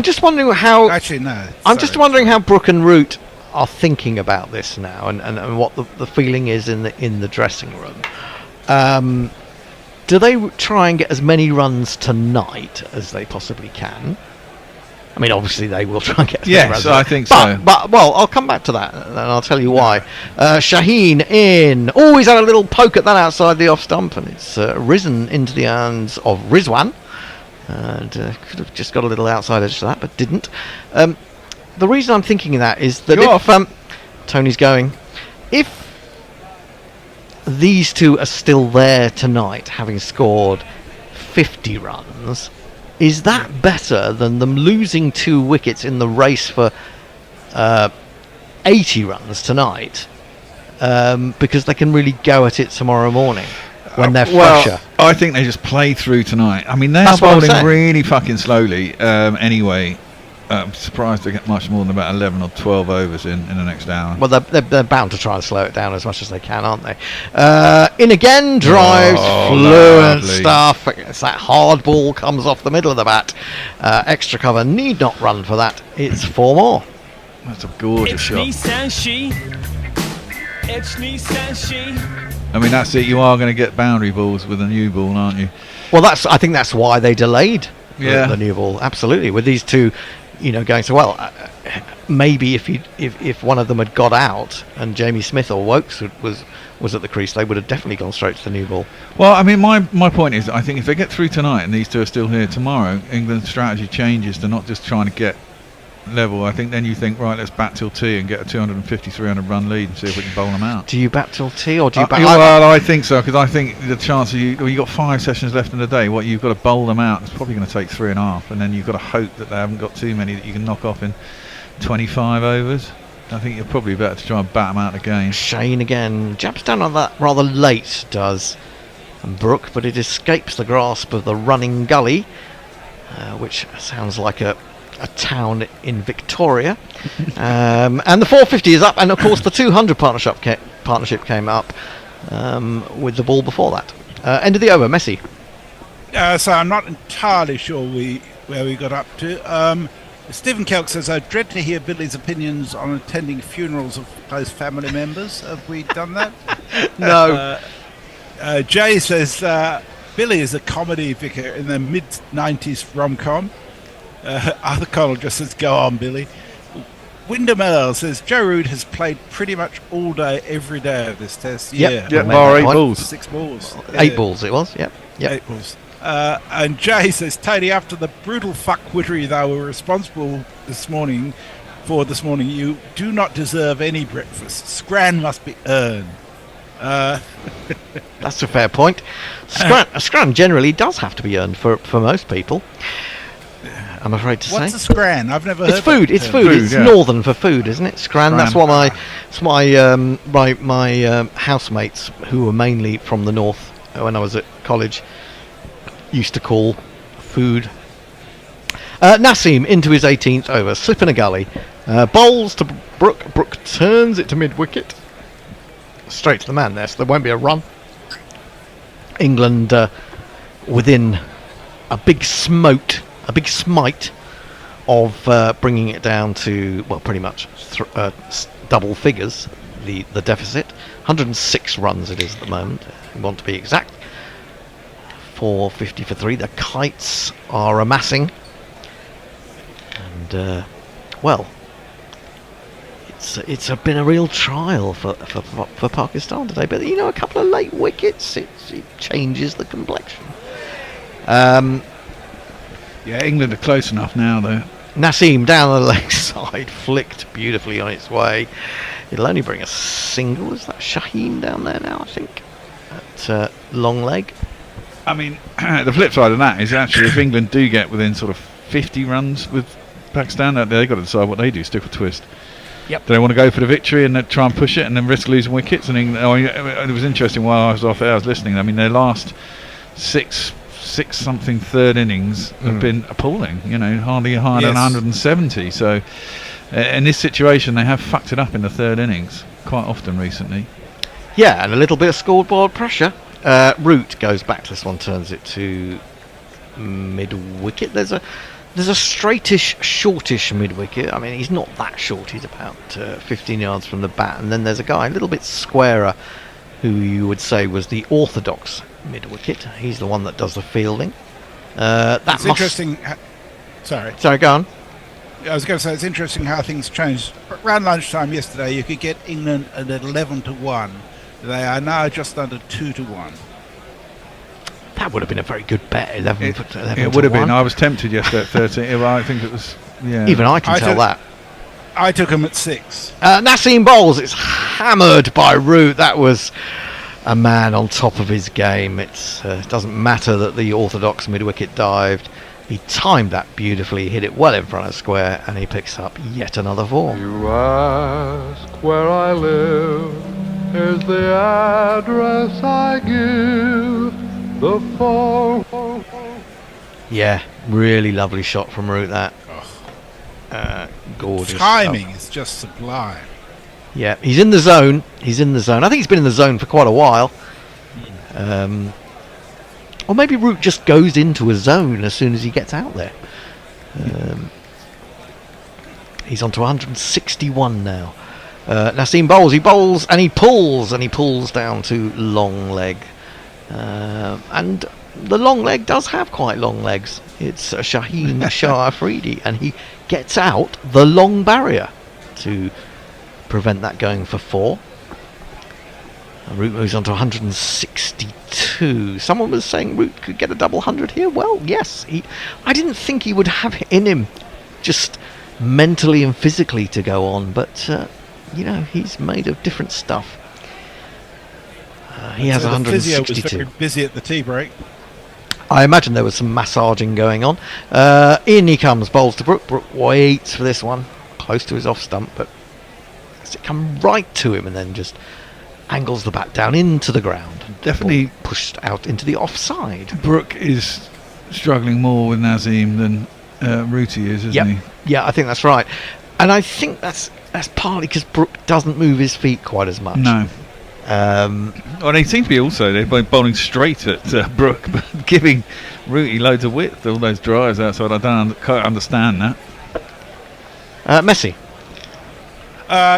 just wondering how...
Actually, no.
I'm just wondering how Brook and Root are thinking about this now, and what the feeling is in the dressing room. Do they try and get as many runs tonight as they possibly can? I mean, obviously they will try and get as many runs.
Yes, I think so.
But I'll come back to that, and I'll tell you why. Shaheen in. Oh, he's had a little poke at that outside the off stump, and it's risen into the hands of Rizwan. And could have just got a little outside edge to that, but didn't. The reason I'm thinking of that is that if Tony's going, if these two are still there tonight, having scored 50 runs, is that better than them losing 2 wickets in the race for 80 runs tonight? Because they can really go at it tomorrow morning when they're fresher.
I think they just play through tonight. I mean, they're bowling really fucking slowly anyway. I'm surprised they get much more than about 11 or 12 overs in the next hour.
Well, they're bound to try and slow it down as much as they can, aren't they? In again, drives, fluent stuff. It's that hard ball comes off the middle of the bat. Extra cover, need not run for that. It's 4 more.
That's a gorgeous shot. I mean, that's it. You are going to get boundary balls with a new ball, aren't you?
Well, I think that's why they delayed the new ball. Absolutely, with these two, going so well. Maybe if one of them had got out and Jamie Smith or Wokes was at the crease, they would have definitely gone straight to the new ball.
Well, I mean, my point is, I think if they get through tonight and these two are still here tomorrow, England's strategy changes to not just trying to get level. I think then you think, right, let's bat till tea and get a 250, 300 run lead and see if we can bowl them out.
Do you bat till tea or do you bat?
Well, I think so, because I think the chance of you got 5 sessions left in the day. What you've got to bowl them out. It's probably going to take 3.5, and then you've got to hope that they haven't got too many that you can knock off in 25 overs. I think you're probably better to try and bat them out again.
Shane again jumps down on that rather late, does Brook, but it escapes the grasp of the running gully, which sounds like a town in Victoria. And the 450 is up, and of course the 200 partnership came up with the ball before that. End of the over, Messi.
So I'm not entirely sure where we got up to. Stephen Kelk says, I dread to hear Billy's opinions on attending funerals of close family members. Have we done that?
No.
Jay says, Billy is a comedy vicar in the mid-90s rom-com. Arthur Connell just says, go on, Billy. Windermere says Joe Root has played pretty much all day, every day of this test.
Yep.
Yeah,
bar 8 balls.
6 balls.
8 balls it was, yep.
8 balls. And Jay says, Tony, after the brutal fuckwittery they were responsible this morning, you do not deserve any breakfast. Scran must be earned.
That's a fair point. Scran generally does have to be earned for most people. I'm afraid to say.
What's a scran? I've never heard.
It's food. It's food. It's northern for food, isn't it? Scran. That's what my housemates, who were mainly from the north when I was at college, used to call food. Nassim into his 18th over, slip in a gully, bowls to Brook. Brook turns it to mid wicket, straight to the man there. So there won't be a run. England within a big smite of bringing it down to, well, pretty much double figures, the deficit. 106 runs it is at the moment, we want to be exact. 450 for 3. The kites are amassing. And, well, it's been a real trial for Pakistan today. But, a couple of late wickets, it changes the complexion.
Yeah, England are close enough now, though.
Nassim down the leg side, flicked beautifully on its way. It'll only bring a single. Is that Shaheen down there now, I think? At long leg.
I mean, the flip side of that is actually if England do get within sort of 50 runs with Pakistan, they've got to decide what they do, stick or twist.
Yep.
Do they want to go for the victory and then try and push it and then risk losing wickets? And it was interesting while I was off air, I was listening. I mean, their last six something third innings have been appalling, hardly higher than 170. So in this situation they have fucked it up in the third innings quite often recently.
Yeah, and a little bit of scoreboard pressure. Root goes back to this one, turns it to mid wicket. There's a straightish, shortish mid wicket. I mean, he's not that short, he's about 15 yards from the bat, and then there's a guy a little bit squarer who you would say was the orthodox mid-wicket. He's the one that does the fielding. That's
interesting. Sorry,
go on.
I was going to say it's interesting how things changed. Around lunchtime yesterday, you could get England at 11-1. They are now just under 2-1.
That would have been a very good bet. 11
it would have been. I was tempted yesterday at 13. I think it was. Yeah.
Even I can tell that.
I took him at 6.
Nassim bowls. It's hammered by Root. That was a man on top of his game. It doesn't matter that the orthodox mid-wicket dived. He timed that beautifully, hit it well in front of square, and he picks up yet another 4.
You ask where I live, is the address I give, the phone.
Yeah, really lovely shot from Root, that. Gorgeous.
Timing is just sublime.
Yeah, he's in the zone. I think he's been in the zone for quite a while. Or maybe Root just goes into a zone as soon as he gets out there. He's on to 161 now. Nassim bowls. He bowls and he pulls down to long leg. And the long leg does have quite long legs. It's Shaheen Shah Afridi, and he gets out the long barrier to prevent that going for 4. Root moves on to 162. Someone was saying Root could get a double 100 here. Well, yes. I didn't think he would have it in him, just mentally and physically, to go on. But, he's made of different stuff. He has 162. The physio was
very busy at the tea break.
I imagine there was some massaging going on. In he comes, bowls to Brook. Brook waits for this one, close to his off stump, but it come right to him and then just angles the bat down into the ground.
Definitely
pushed out into the offside.
Brook is struggling more with Nassim than Rooty is, isn't he?
Yeah, I think that's right. And I think that's partly because Brook doesn't move his feet quite as much.
No. Well, they seem to be also, they're bowling straight at Brook, but giving Rooty loads of width, all those drives outside. I don't quite understand that.
Messi.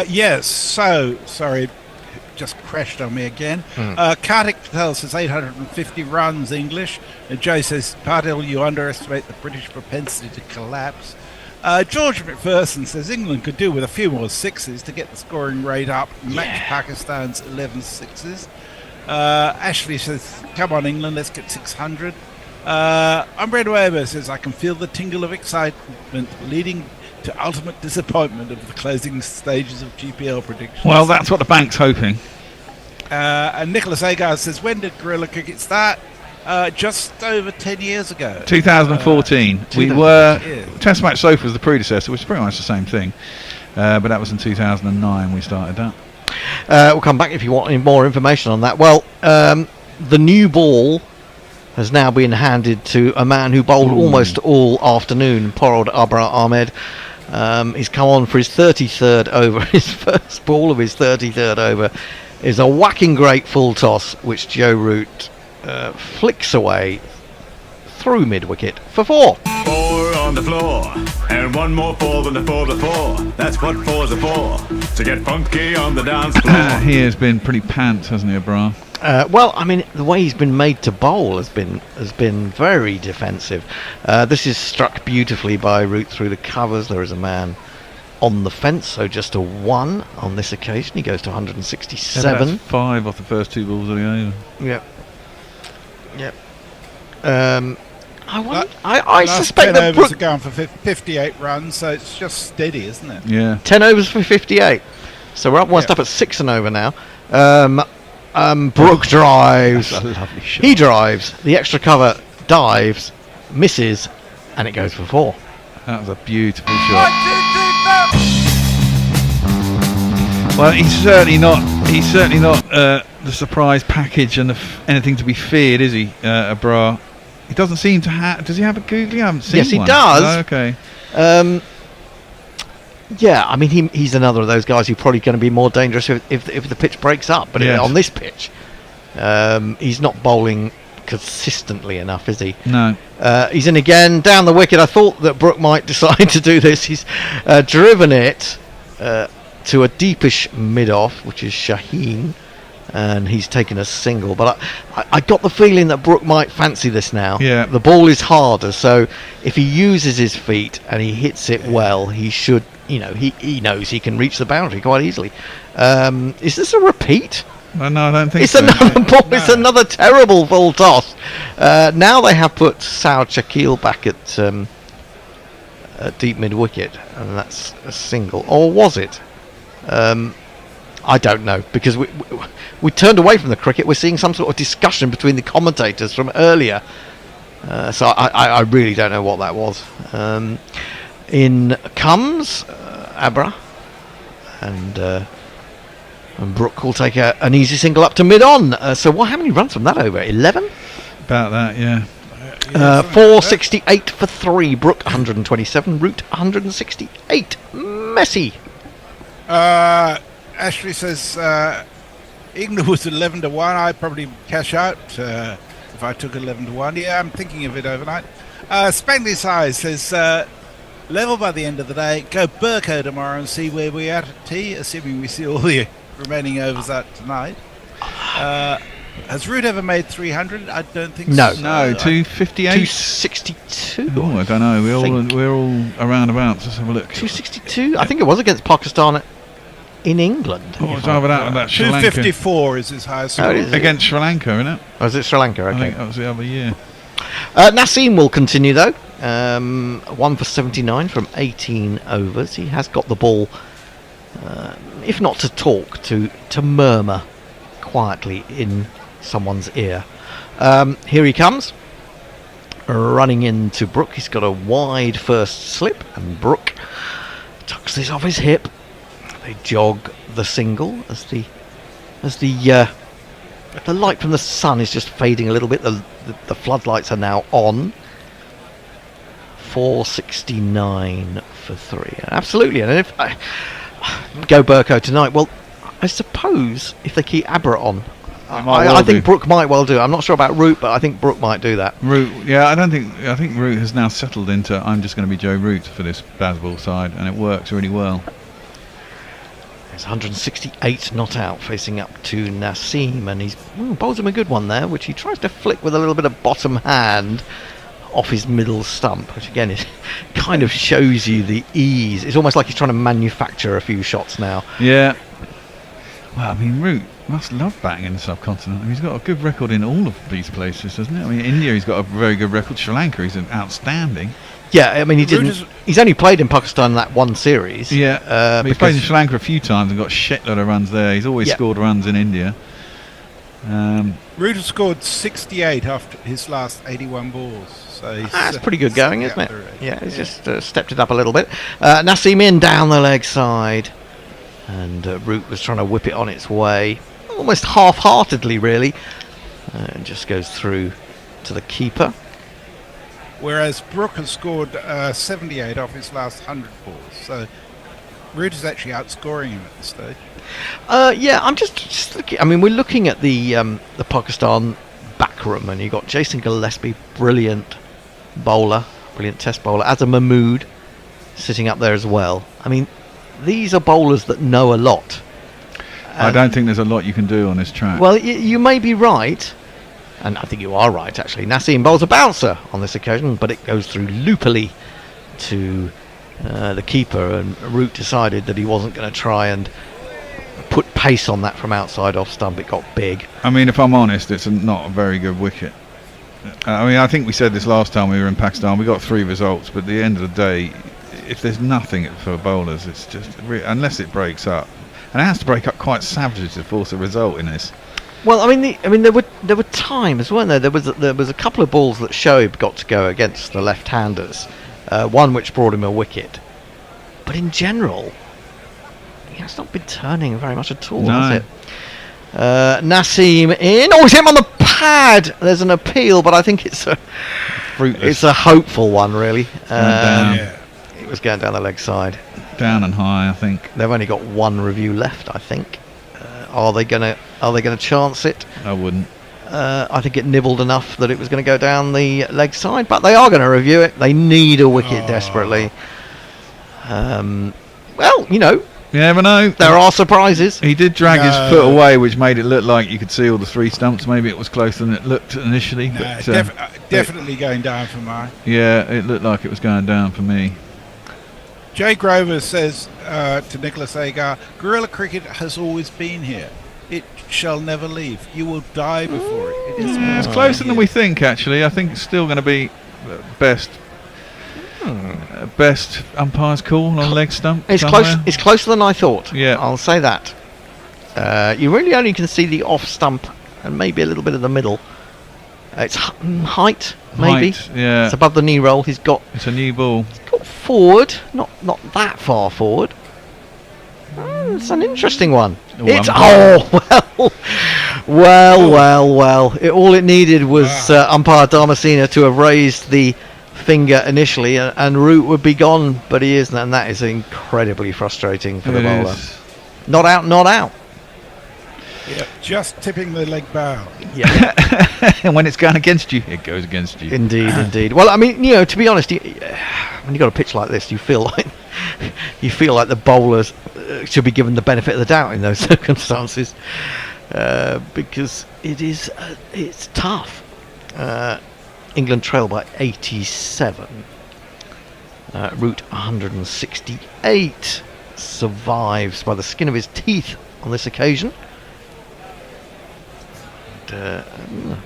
Yes, so, sorry, just crashed on me again. Kartik Patel says 850 runs English. And Joe says, Patel, you underestimate the British propensity to collapse. George McPherson says England could do with a few more sixes to get the scoring rate up, match Pakistan's 11 sixes. Ashley says, come on England, let's get 600. Umbrella Weber says, I can feel the tingle of excitement leading to ultimate disappointment of the closing stages of GPL predictions.
Well, that's what the bank's hoping.
And Nicholas Agar says, when did guerrilla cricket start? Just over 10 years ago.
2014. We were... Test Match Sofa was the predecessor, which is pretty much the same thing. But that was in 2009 we started that.
We'll come back if you want any more information on that. Well, the new ball has now been handed to a man who bowled almost all afternoon, poor old Abra Ahmed. He's come on for his 33rd over. His first ball of his 33rd over is a whacking great full toss, which Joe Root flicks away through mid-wicket for 4.
4 on the floor, and one more 4 than the 4 before. That's what 4's are for, to get funky on the dance floor.
He has been pretty pants, hasn't he, Abra?
Well, I mean, the way he's been made to bowl has been very defensive. This is struck beautifully by Root through the covers. There is a man on the fence, so just a 1 on this occasion. He goes to 167.
Yeah, that's 5 off the first 2 balls of the over.
Yep. I suspect that
overs are going for 58 runs, so it's just steady, isn't it?
Yeah.
10 overs for 58. So we're up one step at 6 and over now. Brook drives.
That's a lovely shot.
He drives. The extra cover dives, misses, and it goes for 4.
That was a beautiful shot. Well, he's certainly not the surprise package and anything to be feared, is he, Abra? He doesn't seem to have. Does he have a googly? I haven't seen
Yes,
one.
he does.
Oh, okay.
Yeah, I mean, he's another of those guys who's probably going to be more dangerous if the pitch breaks up. But
Yes.
on this pitch, he's not bowling consistently enough, is he?
No.
He's in again, down the wicket. I thought that Brook might decide to do this. He's driven it to a deepish mid-off, which is Shaheen, and he's taken a single. But I got the feeling that Brook might fancy this now.
Yeah.
The ball is harder, so if he uses his feet and he hits it well, he should, he knows he can reach the boundary quite easily. Is this a repeat?
No, I don't think
It's
so.
another ball. It's another terrible full toss. Now they have put Saud Shakil back at deep mid wicket, and that's a single. Or was it? I don't know, because we turned away from the cricket. We're seeing some sort of discussion between the commentators from earlier. So I really don't know what that was. In comes Abra, and Brook will take an easy single up to mid-on. So how many runs from that over? 11?
About that, yeah.
468 for 3. Brook 127. Root 168. Messi.
Ashley says England was 11 to 1. I'd probably cash out if I took 11 to 1. Yeah, I'm thinking of it overnight. Spangley's Eyes says level by the end of the day. Go Burko tomorrow and see where we're at tea, assuming we see all the remaining overs out tonight. Has Root ever made 300? I don't think
No.
so.
No, 258?
262.
Oh, I don't know. We're all around about. Let's have a look.
262? I think it was against Pakistan in England.
Oh, it's over that Sri Lanka.
254 is his highest score.
Against Sri Lanka, isn't it?
Oh, is it Sri Lanka? Okay.
I think that was the other year.
Naseem will continue though. 1 for 79 from 18 overs. He has got the ball, if not to talk, to murmur quietly in someone's ear. Here he comes, running into Brook. He's got a wide first slip, and Brook tucks this off his hip. They jog the single as the light from the sun is just fading a little bit. The floodlights are now on. 469 for 3. Absolutely. And if I go Burko tonight, well, I suppose if they keep Abra on, I think Brook might well do. I'm not sure about Root, but I think Brook might do that.
Root, yeah, I think Root has now settled into I'm just going to be Joe Root for this Bazball side, and it works really well.
There's 168 not out, facing up to Naseem, and he's bowls him a good one there, which he tries to flick with a little bit of bottom hand. off his middle stump, which again is kind of shows you the ease. It's almost like he's trying to manufacture a few shots now.
Yeah. Well, I mean, Root must love batting in the subcontinent. I mean, he's got a good record in all of these places, doesn't he? I mean, India, he's got a very good record. Sri Lanka, he's outstanding.
Yeah, I mean, he's only played in Pakistan that one series.
Yeah, he's played in Sri Lanka a few times and got a shitload of runs there. He's always scored runs in India.
Root has scored 68 after his last 81 balls. So
that's pretty good going, isn't it? Yeah, he's just stepped it up a little bit. Naseem in down the leg side. And Root was trying to whip it on its way, almost half-heartedly, really. And just goes through to the keeper.
Whereas Brook has scored 78 off his last 100 balls. So Root is actually outscoring him at this stage.
Yeah, I'm just looking. I mean, we're looking at the Pakistan backroom, and you've got Jason Gillespie, brilliant bowler, brilliant test bowler, Azam Mahmood sitting up there as well. I mean, these are bowlers that know a lot.
I don't think there's a lot you can do on this track.
Well, you may be right, and I think you are right, actually. Naseem bowls a bouncer on this occasion, but it goes through loopily to the keeper, and Root decided that he wasn't going to try and put pace on that from outside off stump. It got big.
I mean, if I'm honest, it's not a very good wicket. I mean, I think we said this last time we were in Pakistan. We got 3 results, but at the end of the day, if there's nothing for bowlers, it's just unless it breaks up, and it has to break up quite savagely to force a result in this.
Well, I mean, there were times, weren't there? There was a couple of balls that Shoaib got to go against the left-handers, one which brought him a wicket. But in general, it's not been turning very much at all, has it? Naseem in. Oh, he's hit him on the pad. There's an appeal, but I think it's a hopeful one, really. It was going down the leg side.
Down and high, I think.
They've only got one review left, I think. Are they gonna chance it?
I wouldn't.
I think it nibbled enough that it was going to go down the leg side, but they are going to review it. They need a wicket desperately. Well, you know.
You never know.
There are surprises.
He did drag his foot away, which made it look like you could see all the 3 stumps. Maybe it was closer than it looked initially. But,
definitely going down for mine.
Yeah, it looked like it was going down for me.
Jay Grover says to Nicholas Agar, "Guerrilla cricket has always been here. It shall never leave. You will die before it.
It's closer than we think, actually. I think it's still going to be best umpire's call on leg stump.
It's
somewhere.
close. It's closer than I thought.
Yeah,
I'll say that. You really only can see the off stump and maybe a little bit of the middle. It's height, maybe.
Yeah,
it's above the knee roll. It's
a new ball.
He's got forward, not that far forward. It's an interesting one. Well. All it needed was umpire Dharmasena to have raised the finger initially, and Root would be gone, but he isn't, and that is incredibly frustrating for the bowler. Not out.
Yeah, just tipping the leg bow.
Yeah.
And when it's going against you, it goes against you.
Indeed. Well, I mean, you know, to be honest, when you got a pitch like this, you feel like the bowlers should be given the benefit of the doubt in those circumstances, because it's tough. England trail by 87. Root 168 survives by the skin of his teeth on this occasion.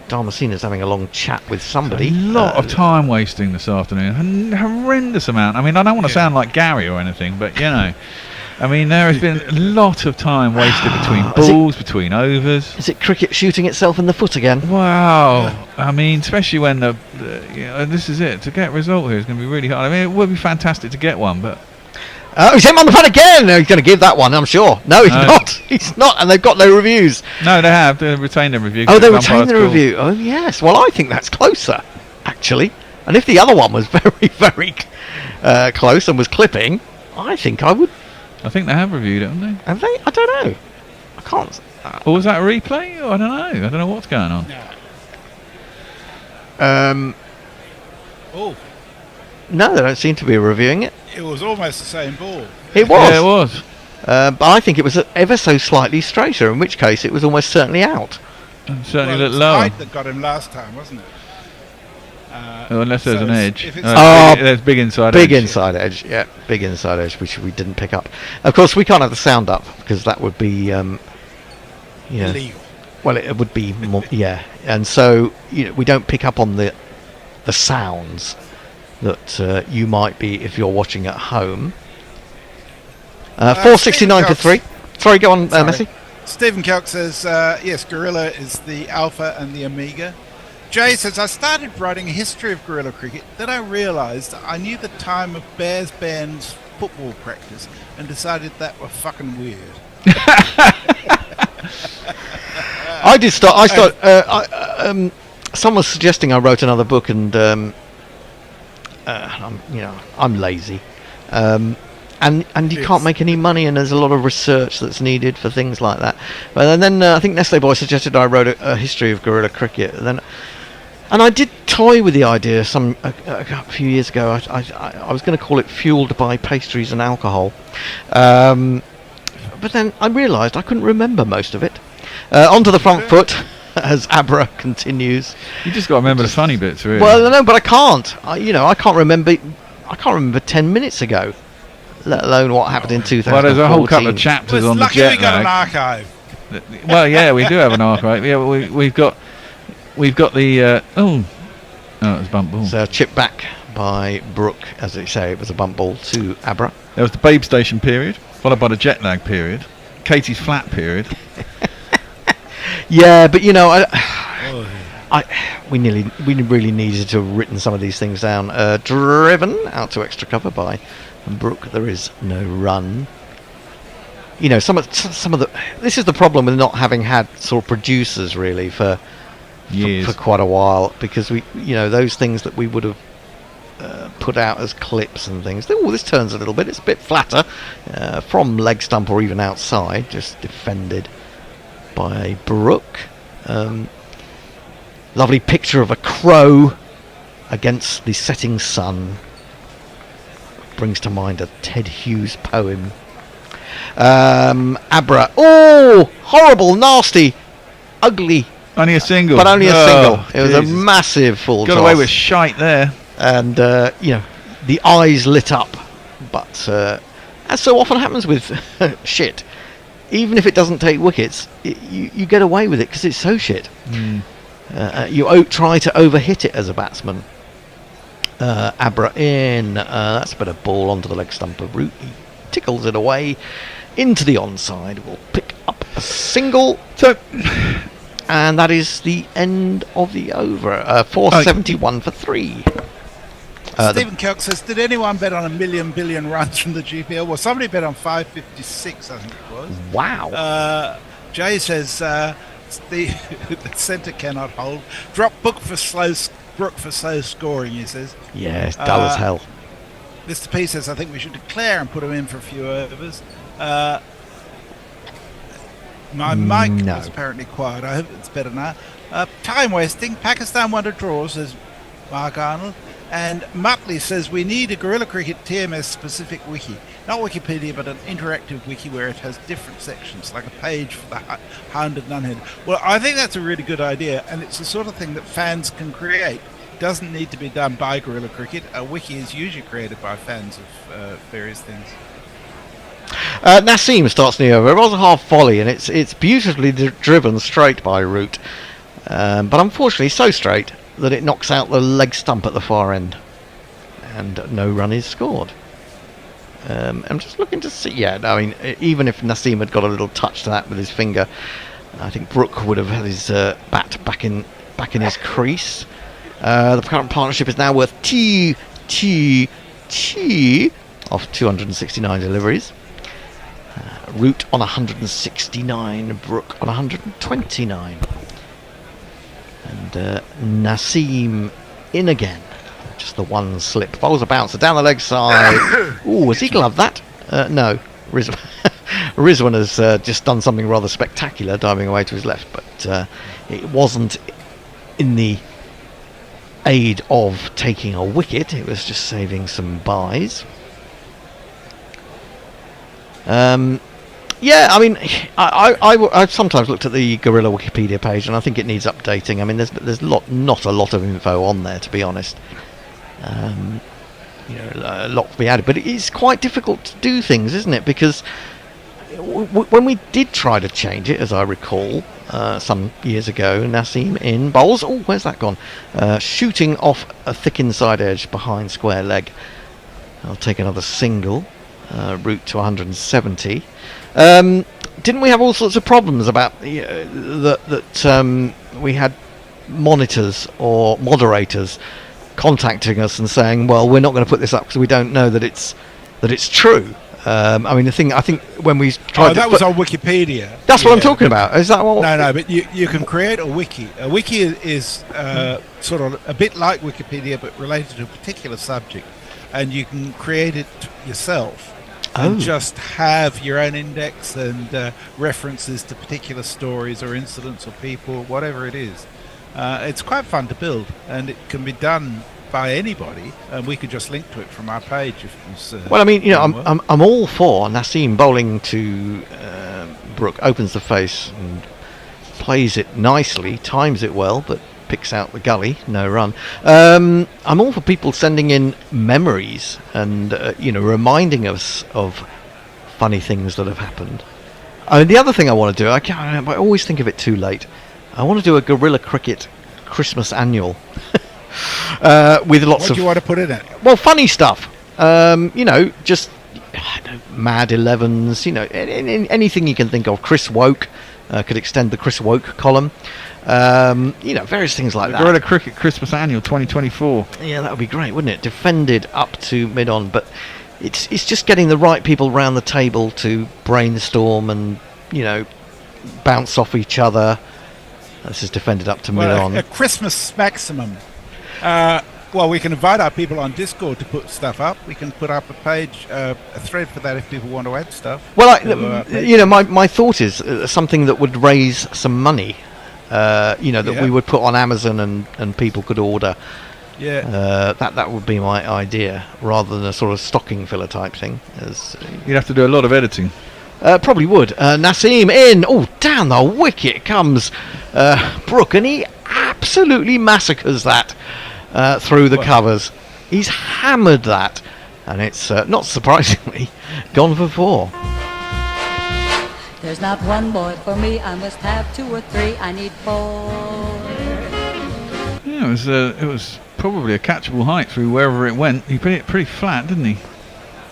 Dharmasena's having a long chat with somebody.
A lot of time wasting this afternoon. A horrendous amount. I mean, I don't want to sound like Gary or anything, but you know, I mean, there has been a lot of time wasted between balls, between overs.
Is it cricket shooting itself in the foot again?
Wow. Yeah. I mean, especially when this is it. To get a result here is going to be really hard. I mean, it would be fantastic to get one, but.
He's him on the pad again. He's going to give that one, I'm sure. No, he's not. He's not, and they've got no reviews.
No, they have. They retained their review.
Oh, they retained the review. Oh, yes. Well, I think that's closer, actually. And if the other one was very, very close and was clipping, I think I would.
I think they have reviewed it, haven't they?
Have they? I don't know. I can't.
Or was that a replay? I don't know. I don't know what's going on.
No, they don't seem to be reviewing it.
It was almost the same ball.
It was.
Yeah, it was.
But I think it was ever so slightly straighter, in which case it was almost certainly out.
And certainly looked lower.
Height that got him last time, wasn't it?
Unless there's
so
an edge.
if it's-
There's big inside
big
edge.
inside edge, yeah, big inside edge, which we didn't pick up. Of course, we can't have the sound up because that would be,
Illegal.
Well, it would be, more, yeah, and so we don't pick up on the sounds that you might be if you're watching at home. 469 for 3. Sorry, go on, Messi.
Stephen Kelk says, yes, Gorilla is the Alpha and the Omega. Jay says, I started writing a history of guerrilla cricket, then I realised I knew the time of Bears Band's football practice and decided that were fucking weird.
I did start. Someone was suggesting I wrote another book, and I'm lazy, and you can't make any money, and there's a lot of research that's needed for things like that. But then I think Nestle Boy suggested I wrote a history of guerrilla cricket, and I did toy with the idea a few years ago. I was going to call it Fueled by Pastries and Alcohol, but then I realised I couldn't remember most of it. Onto the front foot as Abra continues.
You just got to remember the funny bits, really.
Well, no, but I can't. I can't remember. I can't remember 10 minutes ago, let alone what happened in 2014.
Well, there's a whole couple of chapters on the jet
Lucky we got an
lag.
archive.
Well, yeah, we do have an archive. Yeah, we've got the it was bump ball.
So chip back by Brook, as they say, it was a bump ball to Abra.
There was the Babe Station period, followed by the jet lag period, Katie's flat period.
Yeah, but we really needed to have written some of these things down. Driven out to extra cover by Brook. There is no run. Some of the. This is the problem with not having had sort of producers really for
years,
for quite a while, because we, those things that we would have put out as clips and things. Oh, this turns a little bit. It's a bit flatter from leg stump or even outside, just defended by Brook. Lovely picture of a crow against the setting sun. Brings to mind a Ted Hughes poem. Abra. Oh, horrible, nasty, ugly.
Only a single.
But only a single. It was
Jesus.
a massive full
Got
toss.
away with shite there.
And, the eyes lit up. But, as so often happens with shit, even if it doesn't take wickets, you get away with it because it's so shit. You try to overhit it as a batsman. Abra in. That's a bit of ball onto the leg stump of Root. He tickles it away into the onside. We'll pick up a single. And that is the end of the over. 471 for 3.
Stephen Kelk says, did anyone bet on 1 billion runs from the GPL? Well, somebody bet on 556, I think it was.
Wow.
Jay says, the centre cannot hold. Drop Brook for slow scoring, he says.
Yeah, it's dull as hell.
Mr. P says, I think we should declare and put him in for a few overs. My mic was apparently quiet. I hope it's better now. Time wasting. Pakistan won a draw, says Mark Arnold. And Muttley says we need a Guerrilla Cricket TMS specific wiki. Not Wikipedia, but an interactive wiki where it has different sections, like a page for the hound and nunhead. Well, I think that's a really good idea, and it's the sort of thing that fans can create. It doesn't need to be done by Guerrilla Cricket. A wiki is usually created by fans of various things.
Naseem starts the over. It was a half volley, and it's beautifully driven straight by Root, but unfortunately so straight that it knocks out the leg stump at the far end, and no run is scored. I'm just looking to see. Yeah, I mean, even if Naseem had got a little touch to that with his finger, I think Brook would have had his bat back in his crease. The current partnership is now worth T of 269 deliveries. Root on 169, Brook on 129. And Naseem in again. Just the one slip. Bowls a bouncer down the leg side. Ooh, has he gloved that? No. Rizwan has just done something rather spectacular, diving away to his left, but it wasn't in the aid of taking a wicket. It was just saving some buys. Yeah, I mean, I've sometimes looked at the Gorilla Wikipedia page, and I think it needs updating. I mean, there's not a lot of info on there, to be honest. A lot to be added, but it's quite difficult to do things, isn't it? Because when we did try to change it, as I recall, some years ago, Nassim in bowls. Oh, where's that gone? Shooting off a thick inside edge behind square leg. I'll take another single. Route to 170. Didn't we have all sorts of problems about that we had monitors or moderators contacting us and saying, well, we're not going to put this up because we don't know that it's true. I mean, the thing, I think when we tried
that was on Wikipedia.
That's what I'm talking about. Is that what?
No, but you can create a wiki. A wiki is sort of a bit like Wikipedia, but related to a particular subject, and you can create it yourself. And just have your own index and references to particular stories or incidents or people, whatever it is. It's quite fun to build, and it can be done by anybody, and we could just link to it from our page.
Well, I mean, I'm all for Nassim bowling to Brook, opens the face and plays it nicely, times it well, but picks out the gully, no run. I'm all for people sending in memories and reminding us of funny things that have happened. The other thing I want to do, I always think of it too late. I want to do a Gorilla Cricket Christmas annual with lots
what
of.
Do you want to put in it?
Well, funny stuff. Just mad 11s. Anything you can think of. Chris Woke could extend the Chris Woke column. Various things like that.
Gorilla Cricket Christmas Annual 2024.
Yeah, that would be great, wouldn't it? Defended up to mid-on, but it's just getting the right people round the table to brainstorm and bounce off each other. This is defended up to mid-on.
A Christmas maximum. We can invite our people on Discord to put stuff up. We can put up a page, a thread for that if people want to add stuff.
Well, my thought is something that would raise some money. That we would put on Amazon and people could order.
Yeah.
That would be my idea, rather than a sort of stocking filler type thing.
You'd have to do a lot of editing.
Probably would. Nassim in. Oh, down the wicket comes Brook, and he absolutely massacres that through the covers. He's hammered that, and it's not surprisingly gone for 4.
There's not one boy for me, I must have 2 or 3, I need 4.
Yeah, it was probably a catchable height through wherever it went. He put it pretty flat, didn't he?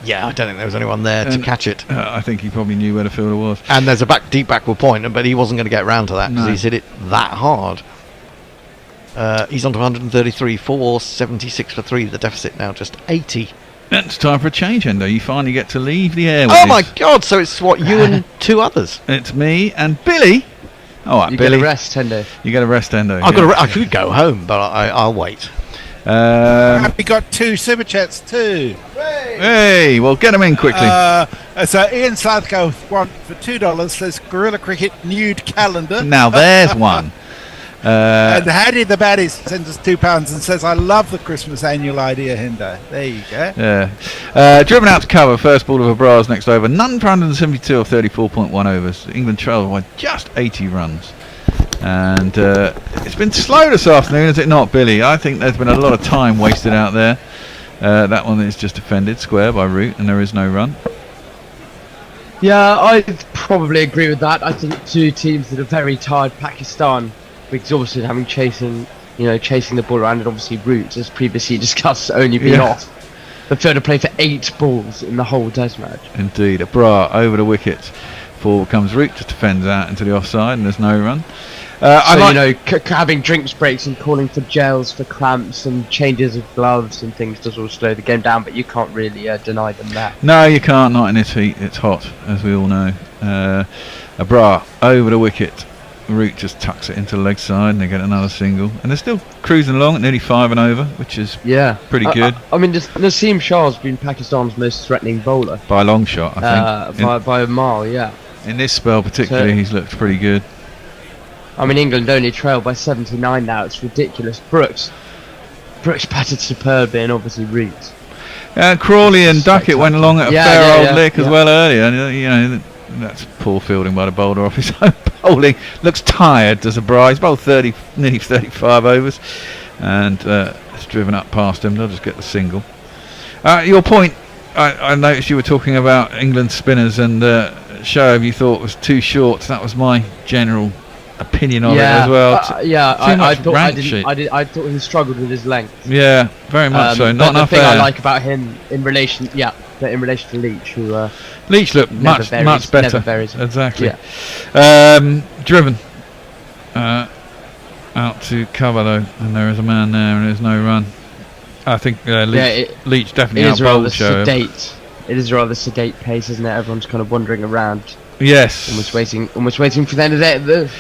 Yeah, I don't think there was anyone there to catch it.
I think he probably knew where the fielder was.
And there's a deep backward point, but he wasn't going to get round to that because he's hit it that hard. He's on to 133, 4, 76 for 3. The deficit now just 80.
It's time for a change, Endo. You finally get to leave the air.
Oh my God! So it's you and 2 others.
It's me and Billy. All right, Billy.
You get a rest, Endo.
You get a rest, Endo.
I could go home, but I'll wait.
We got 2 super chats too.
Hey, well, get them in quickly.
So Ian Southcote for $2 says Gorilla Cricket nude calendar.
Now there's one.
And Hattie the Baddie sends us £2 and says, I love the Christmas annual idea, Hendo. There you go.
Yeah. Driven out to cover, first ball of a Bras next over. None for 172 or 34.1 overs. England trail by just 80 runs. And it's been slow this afternoon, is it not, Billy? I think there's been a lot of time wasted out there. That one is just defended square by Root, and there is no run.
Yeah, I probably agree with that. I think 2 teams that are very tired. Pakistan, exhausted, having chasing the ball around, and obviously Root, as previously discussed, only been off. The third to play for 8 balls in the whole Test match.
Indeed, a Bra over the wicket. Forward comes Root, just defends out into the offside, and there's no run.
Having drinks breaks and calling for gels for cramps and changes of gloves and things does all slow the game down, but you can't really deny them that.
No, you can't, not in this heat. It's hot, as we all know. A Bra over the wicket. Root just tucks it into the leg side and they get another single. And they're still cruising along at nearly 5 and over, which is pretty good.
I mean, Nassim Shah's been Pakistan's most threatening bowler.
By a long shot, I think.
By a mile, yeah.
In this spell particularly, he's looked pretty good.
I mean, England only trail by 79 now. It's ridiculous. Brooks batted superbly, and obviously Root.
Crawley and Duckett went along at a fair old lick as well earlier. That's poor fielding by the bowler off his own bowling. Looks tired, does a Bryce. Bowled 30, nearly 35 overs, and it's driven up past him. They'll just get the single. Your point, I noticed you were talking about England spinners, and Shoaib you thought was too short. That was my general opinion of it as well.
I thought he struggled with his length.
Yeah, very much so. Not enough
the thing
air.
I like about him in relation to Leach, who
Leach looked much better.
Never varies.
Exactly.
Yeah.
Driven out to cover though, and there is a man there, and there's no run. I think Leach definitely outbowled Shoaib.
It is rather sedate pace, isn't it? Everyone's kind of wandering around.
Yes.
Almost waiting for the end of it. The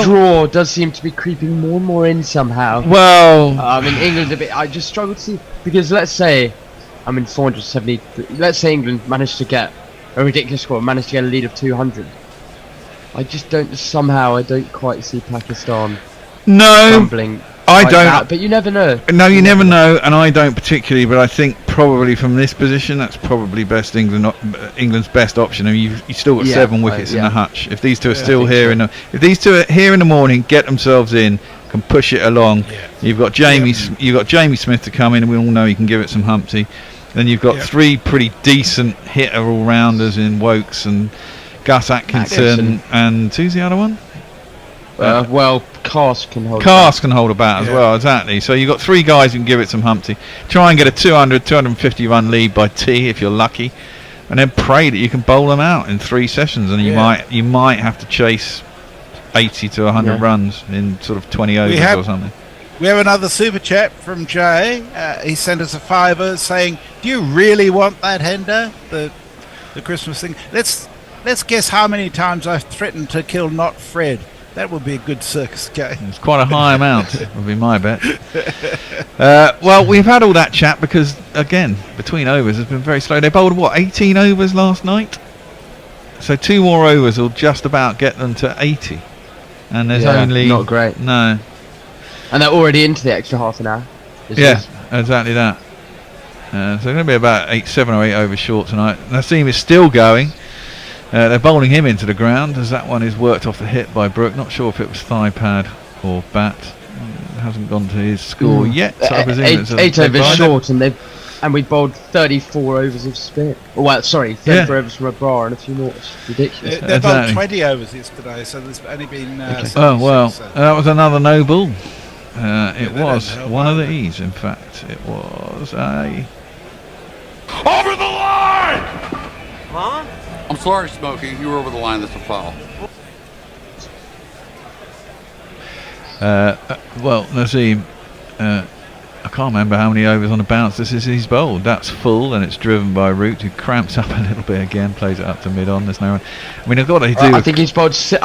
draw does seem to be creeping more and more in somehow.
Well,
I mean, England a bit. I just struggle to see, because let's say, 470. Let's say England managed to get a ridiculous score, managed to get a lead of 200. I don't quite see Pakistan crumbling.
I
like
don't.
That, but you never know.
No, you never know, and I don't particularly. But I think probably from this position, that's probably England's best option. I mean, you still got 7 wickets in the hutch. If these two are still here if these two are here in the morning, get themselves in, can push it along. Yeah. You've got Jamie Smith to come in, and we all know he can give it some Humpty. Then you've got 3 pretty decent hitter all rounders in Wokes and Gus Atkinson, and who's the other one?
Cast can hold
a bat as well, exactly. So you've got 3 guys who can give it some Humpty. Try and get a 250 run lead by T if you're lucky, and then pray that you can bowl them out in 3 sessions, and you might have to chase 80 to 100 runs in sort of 20 overs or something.
We have another super chat from Jay. He sent us a fiver saying, "Do you really want that Hender? The Christmas thing? Let's guess how many times I've threatened to kill not Fred. That would be a good circus game."
It's quite a high amount, would be my bet. Well, we've had all that chat because, again, between overs has been very slow. They bowled, 18 overs last night? So 2 more overs will just about get them to 80. And there's only...
Not great.
No.
And they're already into the extra half an hour.
Exactly that. So they're going to be about 7 or 8 overs short tonight. Naseem is still going. They're bowling him into the ground as that one is worked off the hit by Brook. Not sure if it was thigh pad or bat. It hasn't gone to his score yet. So I presume
8 overs short, and we bowled 34 overs of spin. 34 overs from a bar and a few more. It's ridiculous.
They bowled 20 overs yesterday, so there's only been.
That was another no ball. It was one of the E's. In fact, it was a
over the line.
Huh? I'm sorry, Smokey. You were over the line. That's a foul.
Naseem, I can't remember how many overs on a bounce this is he's bowled. That's full, and it's driven by Root, who cramps up a little bit again, plays it up to mid-on. There's no run. I mean, I've got to do.
I think he's bowled 6.
Is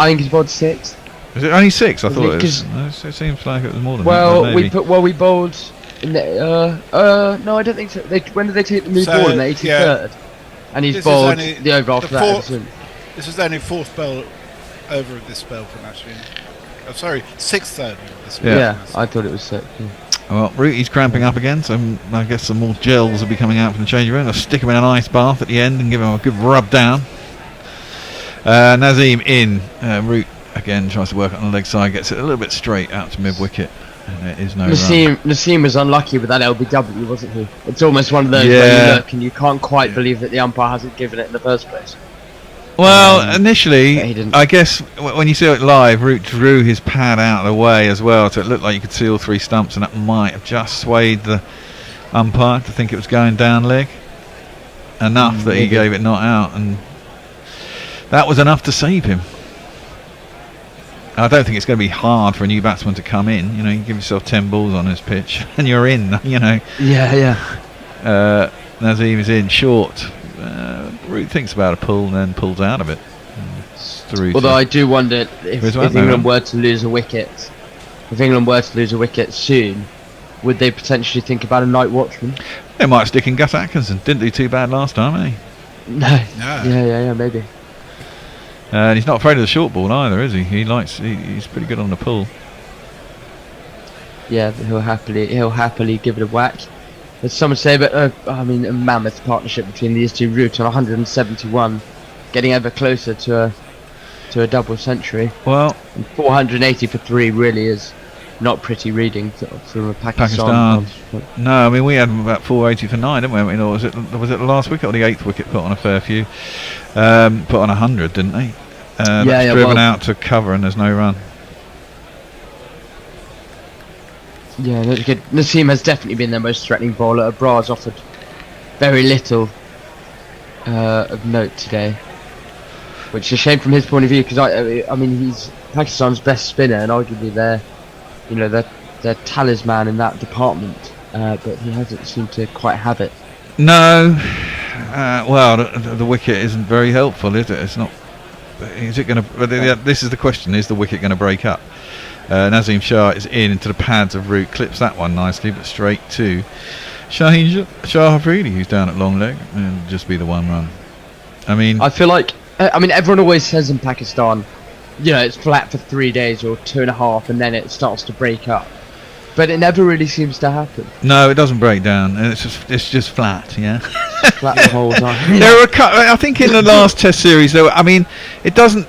it only 6? I thought it was. It seems like it was more than that.
We bowled. No, I don't think so. When did they take the move ball in the 83rd? Yeah. And he's bowled the over after that.
This is only 4th ball over of this spell for Nashville. Oh, sorry, 6th over this spell.
Yeah, I thought it was 6. Yeah.
Well, Rooty's cramping up again, so I guess some more gels will be coming out from the change room. I'll stick him in an ice bath at the end and give him a good rub down. Naseem in. Root again tries to work it on the leg side, gets it a little bit straight out to mid wicket. And there is no
Naseem was unlucky with that LBW, wasn't he? It's almost one of those where you look and you can't quite believe that the umpire hasn't given it in the first place.
Well, initially, I guess when you see it live, Root drew his pad out of the way as well, so it looked like you could see all 3 stumps, and that might have just swayed the umpire to think it was going down leg enough that he gave it not out, and that was enough to save him. I don't think it's going to be hard for a new batsman to come in. You know, you give yourself 10 balls on this pitch and you're in, you know. Naseem is in short. Root thinks about a pull and then pulls out of it.
Although I do wonder if England were to lose a wicket, soon, would they potentially think about a night watchman?
They might stick in Gus Atkinson. Didn't do too bad last time, eh?
No. Yeah, maybe.
And he's not afraid of the short ball either, is he? He's pretty good on the pull.
Yeah, he'll happily give it a whack. As some would say, but I mean, a mammoth partnership between these two. Root on 171 getting ever closer to a double century.
Well,
and 480 for 3 really is not pretty reading from a Pakistan.
No, I mean we had them about 480 for 9, didn't we? I mean, or was it the last wicket or the 8th wicket put on a fair few? Put on 100, didn't they? Driven out to cover and there's no run.
Yeah, Naseem has definitely been their most threatening bowler. Abra's offered very little of note today, which is a shame from his point of view, because I mean he's Pakistan's best spinner and arguably their talisman in that department, but he hasn't seemed to quite have it.
No, well, the wicket isn't very helpful, is it? It's not. Is it going to? This is the question: is the wicket going to break up? Nazim Shah is into the pads of Root, clips that one nicely, but straight to Shaheen Shah Afridi, who's down at long leg, and just be the 1 run. I mean,
I feel like everyone always says in Pakistan, it's flat for 3 days or 2.5, and then it starts to break up. But it never really seems to happen.
No, it doesn't break down. It's just flat, yeah.
Flat the whole time.
There were I think in the last Test series, it doesn't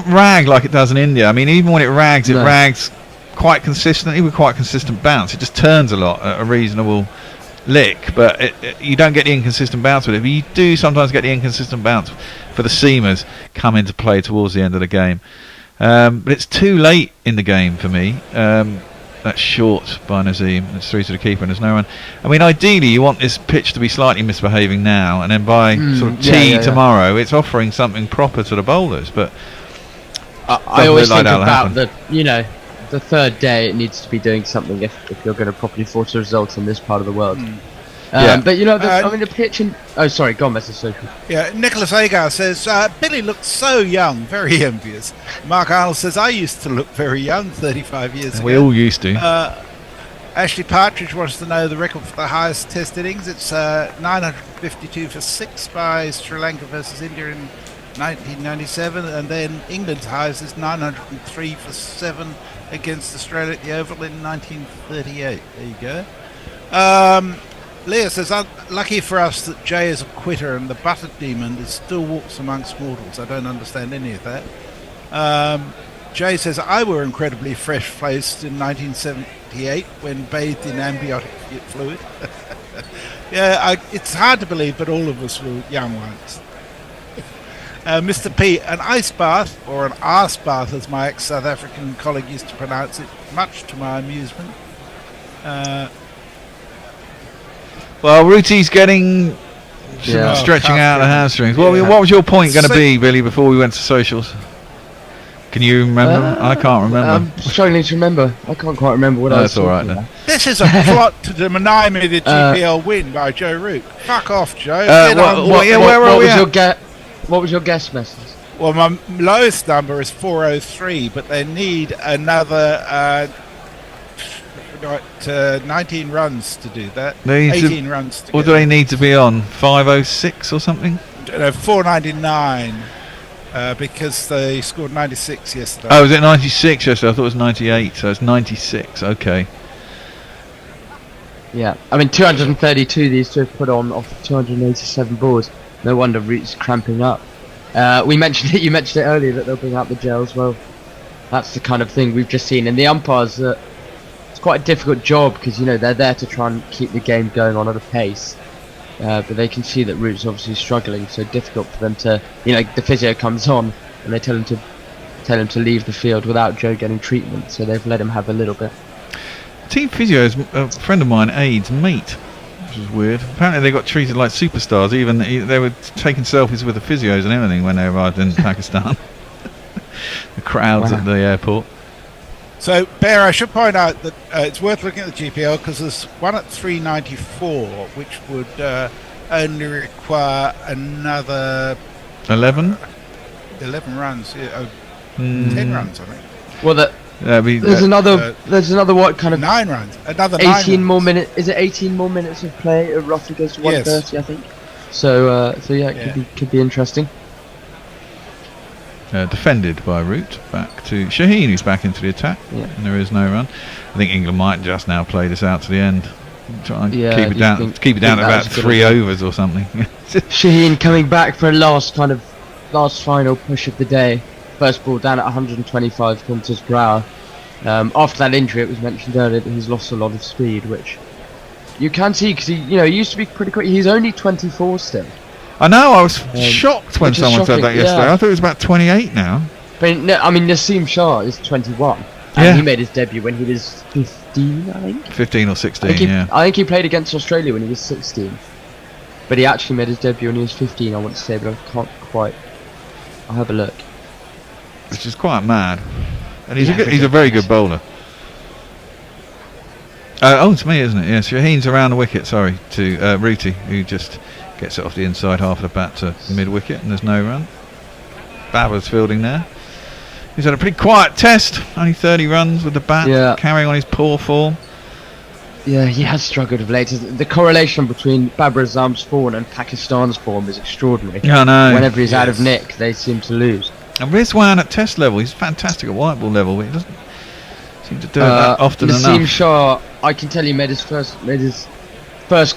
rag like it does in India. I mean, even when it rags, it rags quite consistently with quite consistent bounce. It just turns a lot at a reasonable lick, but you don't get the inconsistent bounce with it. But you do sometimes get the inconsistent bounce for the seamers come into play towards the end of the game. But it's too late in the game for me. That's short by Nazim. It's through to the keeper and there's no run. I mean, ideally you want this pitch to be slightly misbehaving now, and then by sort of tomorrow it's offering something proper to the bowlers. But
I always think about the third day it needs to be doing something if you're going to properly force a result in this part of the world. But the pitch and sorry, go on, Mr. Social.
Yeah, Nicholas Agar says Billy looks so young, very envious. Mark Arnold says I used to look very young 35 years ago.
We all used to.
Ashley Partridge wants to know the record for the highest Test innings. It's 952 for 6 by Sri Lanka versus India in 1997, and then England's highest is 903 for 7 against Australia at the Oval in 1938. There you go. Leah says, lucky for us that Jay is a quitter and the butter demon still walks amongst mortals. I don't understand any of that. Jay says, I were incredibly fresh-faced in 1978 when bathed in ambiotic fluid. It's hard to believe, but all of us were young ones. Mr. P, an ice bath, or an arse bath as my ex-South African colleague used to pronounce it, much to my amusement.
Well, Ruti's getting stretching out the hamstrings. What was your point going to be, Billy, before we went to socials? Can you remember? I can't remember.
I'm struggling to remember. I can't quite remember what I was
talking about. Then.
This is a plot to deny me the GPL win by Joe Root. Fuck off, Joe.
What was your guess message?
Well, my lowest number is 403, but they need another 19 runs to do that. 18 runs to
What do they need to be on? 506 or something?
499, because they scored 96 yesterday.
Oh, was it 96 yesterday? I thought it was 98, so it's 96. Okay.
Yeah, I mean 232 these two have put on off 287 balls. No wonder Root's cramping up. You mentioned it earlier that they'll bring out the gels. Well, that's the kind of thing we've just seen. And the umpires, it's quite a difficult job because they're there to try and keep the game going on at a pace. But they can see that Root's obviously struggling, so difficult for them to, the physio comes on and they tell him to leave the field without Joe getting treatment. So they've let him have a little bit.
Team physio is a friend of mine, Aide's mate. Which is weird. Apparently they got treated like superstars. Even they were taking selfies with the physios and everything when they arrived in Pakistan. The crowds at the airport.
So, Bear, I should point out that it's worth looking at the GPL because there's one at 394, which would only require another
11
runs. 10 runs, I think.
Well, there's another what kind of
9 runs. Another
18 more minutes. Is it 18 more minutes of play? It roughly goes to 130, I think. So it could be interesting.
Defended by Root, back to Shaheen, who's back into the attack, and there is no run. I think England might just now play this out to the end, try and keep it down at about 3 overs or something.
Shaheen coming back for a last kind of last final push of the day. First ball down at 125 kilometers per hour. After that injury, it was mentioned earlier that he's lost a lot of speed, which you can see because he used to be pretty quick. He's only 24 still.
I know. I was shocked when someone said that yesterday.
Yeah.
I thought he was about 28 now.
But no, I mean, Nassim Shah is 21, and he made his debut when he was 15, I think.
15 or 16.
I think he played against Australia when he was 16. But he actually made his debut when he was 15, I want to say, but I can't quite. I'll have a look.
Which is quite mad. And he's a very good bowler. It's me, isn't it? Yeah, Shaheen's around the wicket, sorry, to Rooty, who just gets it off the inside half of the bat to mid-wicket, and there's no run. Babar's fielding there. He's had a pretty quiet test, only 30 runs with the bat, carrying on his poor form.
Yeah, he has struggled of late. The correlation between Babar Azam's form and Pakistan's form is extraordinary.
Yeah, I know.
Whenever he's out of nick, they seem to lose.
And Rizwan at test level, he's fantastic at white ball level, but he doesn't seem to do it that often
Nassim
enough.
Shah, I can tell you, made his first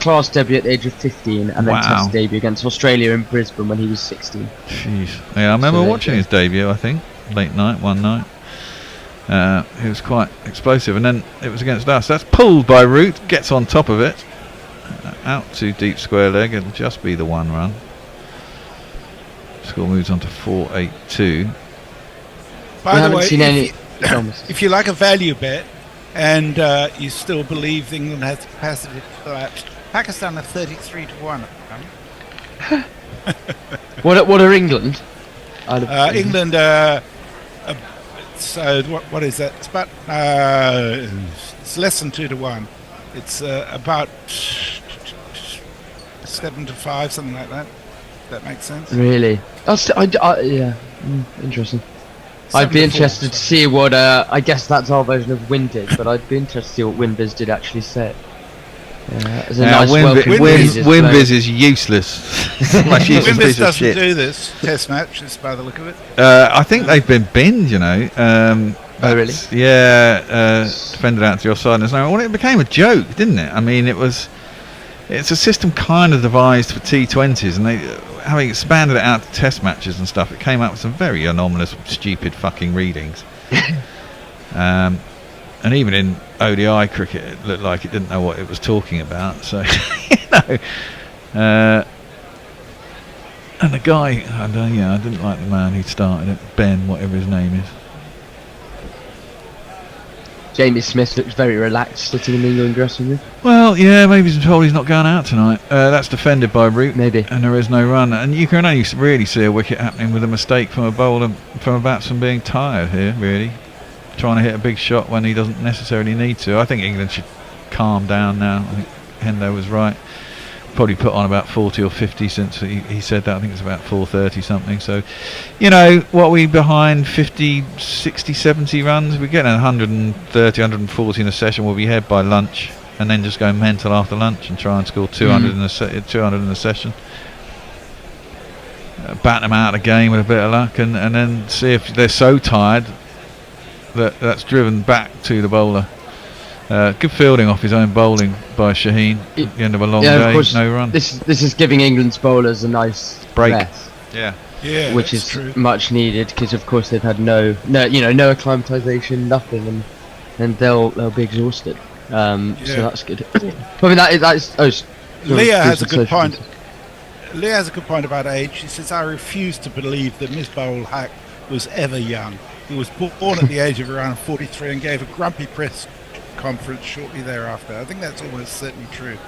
class debut at the age of 15, and then test debut against Australia in Brisbane when he was 16.
Jeez. Yeah, I remember watching his debut, I think, late night, one night. He was quite explosive, and then it was against us. That's pulled by Root, gets on top of it, out to deep square leg. It'll just be the 1 run. Score moves on to 482.
By the way, if you like a value bet and you still believe England has capacity to collapse, Pakistan are 33 to 1.
What are England?
England. So what is that? It's about it's less than 2 to 1. It's about 7 to 5, something like that. That makes sense.
Really? Interesting. I'd be interested to see what. I guess that's our version of Windid, but I'd be interested to see what Winbiz did actually say. As a nice
Winbiz is useless.
Winbiz doesn't do this test match, just by the look of it.
I think they've been binned, you know.
Oh, really?
Yeah, defended out to your side. Well, it became a joke, didn't it? I mean, it's a system kind of devised for T20s, and they, having expanded it out to test matches and stuff, it came out with some very anomalous, stupid fucking readings. And even in ODI cricket, it looked like it didn't know what it was talking about. So, and the guy, I didn't like the man who started it, Ben, whatever his name is.
Jamie Smith looks very relaxed sitting in the England dressing room.
Well, yeah, maybe he's told he's not going out tonight. That's defended by Brook,
maybe,
and there is no run. And you can only really see a wicket happening with a mistake from a bowler, from a batsman being tired here, really. Trying to hit a big shot when he doesn't necessarily need to. I think England should calm down now. I think Hendo was right. Probably put on about 40 or 50 since he said that. I think it's about 430 something. So, what are we behind? 50, 60, 70 runs? We're getting 130, 140 in a session. We'll be ahead by lunch, and then just go mental after lunch and try and score 200 in a session. Bat them out of the game with a bit of luck, and then see if they're so tired that's driven back to the bowler. Good fielding off his own bowling by Shaheen at the end of a long day. Of course, no run.
This is giving England's bowlers a nice
break.
Rest,
yeah,
which is true. Much needed, because of course they've had no acclimatization, nothing, and they'll be exhausted. So that's good. I mean
Leah has a good point. Leah has a good point about age. She says, "I refuse to believe that Misbah-ul Haq was ever young. He was born at the age of around 43 and gave a grumpy press conference shortly thereafter." I think that's almost certainly true.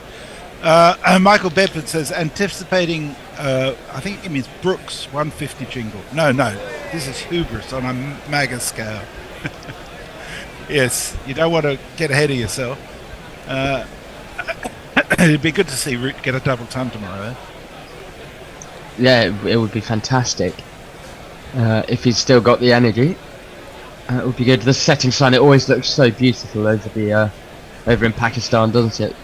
Michael Bedford says, anticipating, I think it means Brooks 150 jingle. No, this is hubris on a MAGA scale. Yes, you don't want to get ahead of yourself. It'd be good to see Root get a double ton tomorrow.
Yeah, it would be fantastic if he's still got the energy. It would be good. The setting sun, it always looks so beautiful over in Pakistan, doesn't it?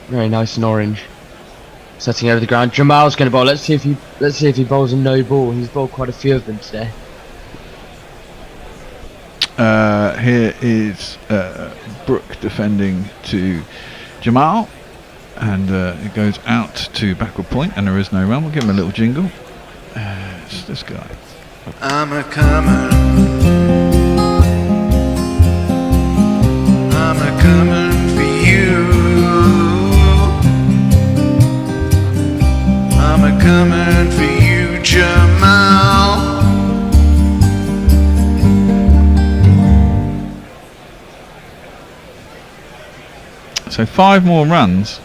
Very nice and orange. Setting over the ground. Jamal's going to bowl. Let's see if he bowls a no ball. He's bowled quite a few of them today.
Here is Brook defending to Jamal, and it goes out to backward point, and there is no run. We'll give him a little jingle. It's this guy.
I'm a comin'. I'm a comin' for you. I'm a comin' for you, Jamal.
So 5 more runs,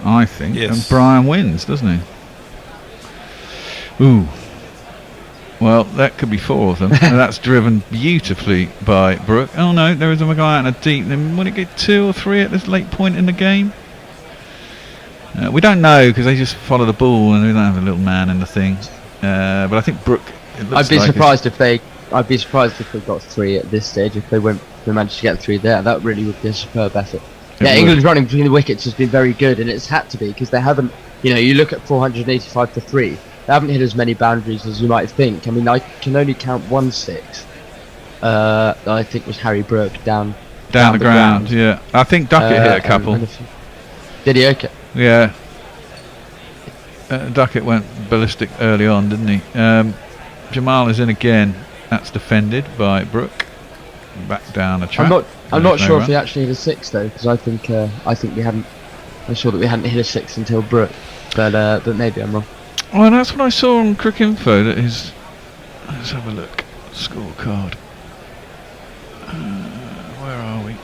I think,
Yes.
and Brian wins, doesn't he? Ooh. Well, that could be 4 of them. And that's driven beautifully by Brook. Oh no, there is a guy out in a deep. Then will it get 2 or 3 at this late point in the game? We don't know because they just follow the ball and they don't have a little man in the thing. But I think Brook.
I'd be surprised if they got 3 at this stage. If they managed to get 3 there, that really would be a superb effort. Yeah, England's running between the wickets has been very good, and it's had to be because they haven't. You look at 485 for 3. They haven't hit as many boundaries as you might think. I mean, I can only count 1 6. I think was Harry Brook down
the ground. Yeah, I think Duckett hit a couple.
Did he? Okay.
Yeah. Duckett went ballistic early on, didn't he? Jamal is in again. That's defended by Brook. Back down a track.
I'm not sure if he actually hit a 6 though, because I think we hadn't. I'm sure that we hadn't hit a 6 until Brook, but maybe I'm wrong.
Well, that's what I saw on Cricinfo. That is. Let's have a look. Scorecard. Where are we?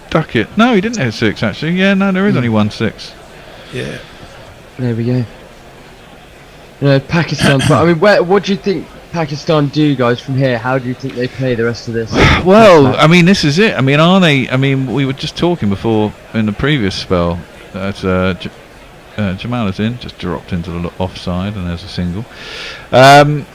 Duckett. No, he didn't hit a 6 actually. Yeah, no, there is only 1 6.
Yeah.
There we go. Pakistan. But I mean, what do you think Pakistan do, guys, from here? How do you think they play the rest of this?
Well, I mean, this is it. I mean, are they? I mean, we were just talking before in the previous spell that Jamal is in, just dropped into the offside, and there's a single. That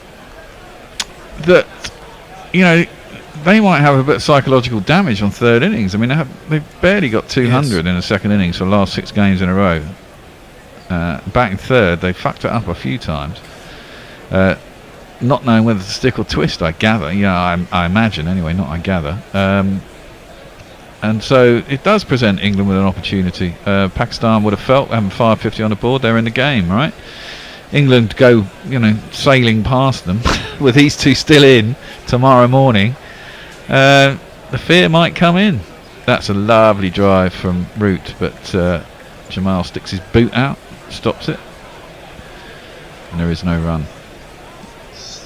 they might have a bit of psychological damage on third innings. I mean, they've barely got 200 in the second innings for the last 6 games in a row. Back in third, they fucked it up a few times. Not knowing whether to stick or twist, I gather. Yeah, I imagine anyway, not I gather. And so it does present England with an opportunity. Pakistan would have felt having 550 on the board, they're in the game, right? England go, sailing past them with these 2 still in tomorrow morning. The fear might come in. That's a lovely drive from Root, but Jamal sticks his boot out, stops it, and there is no run.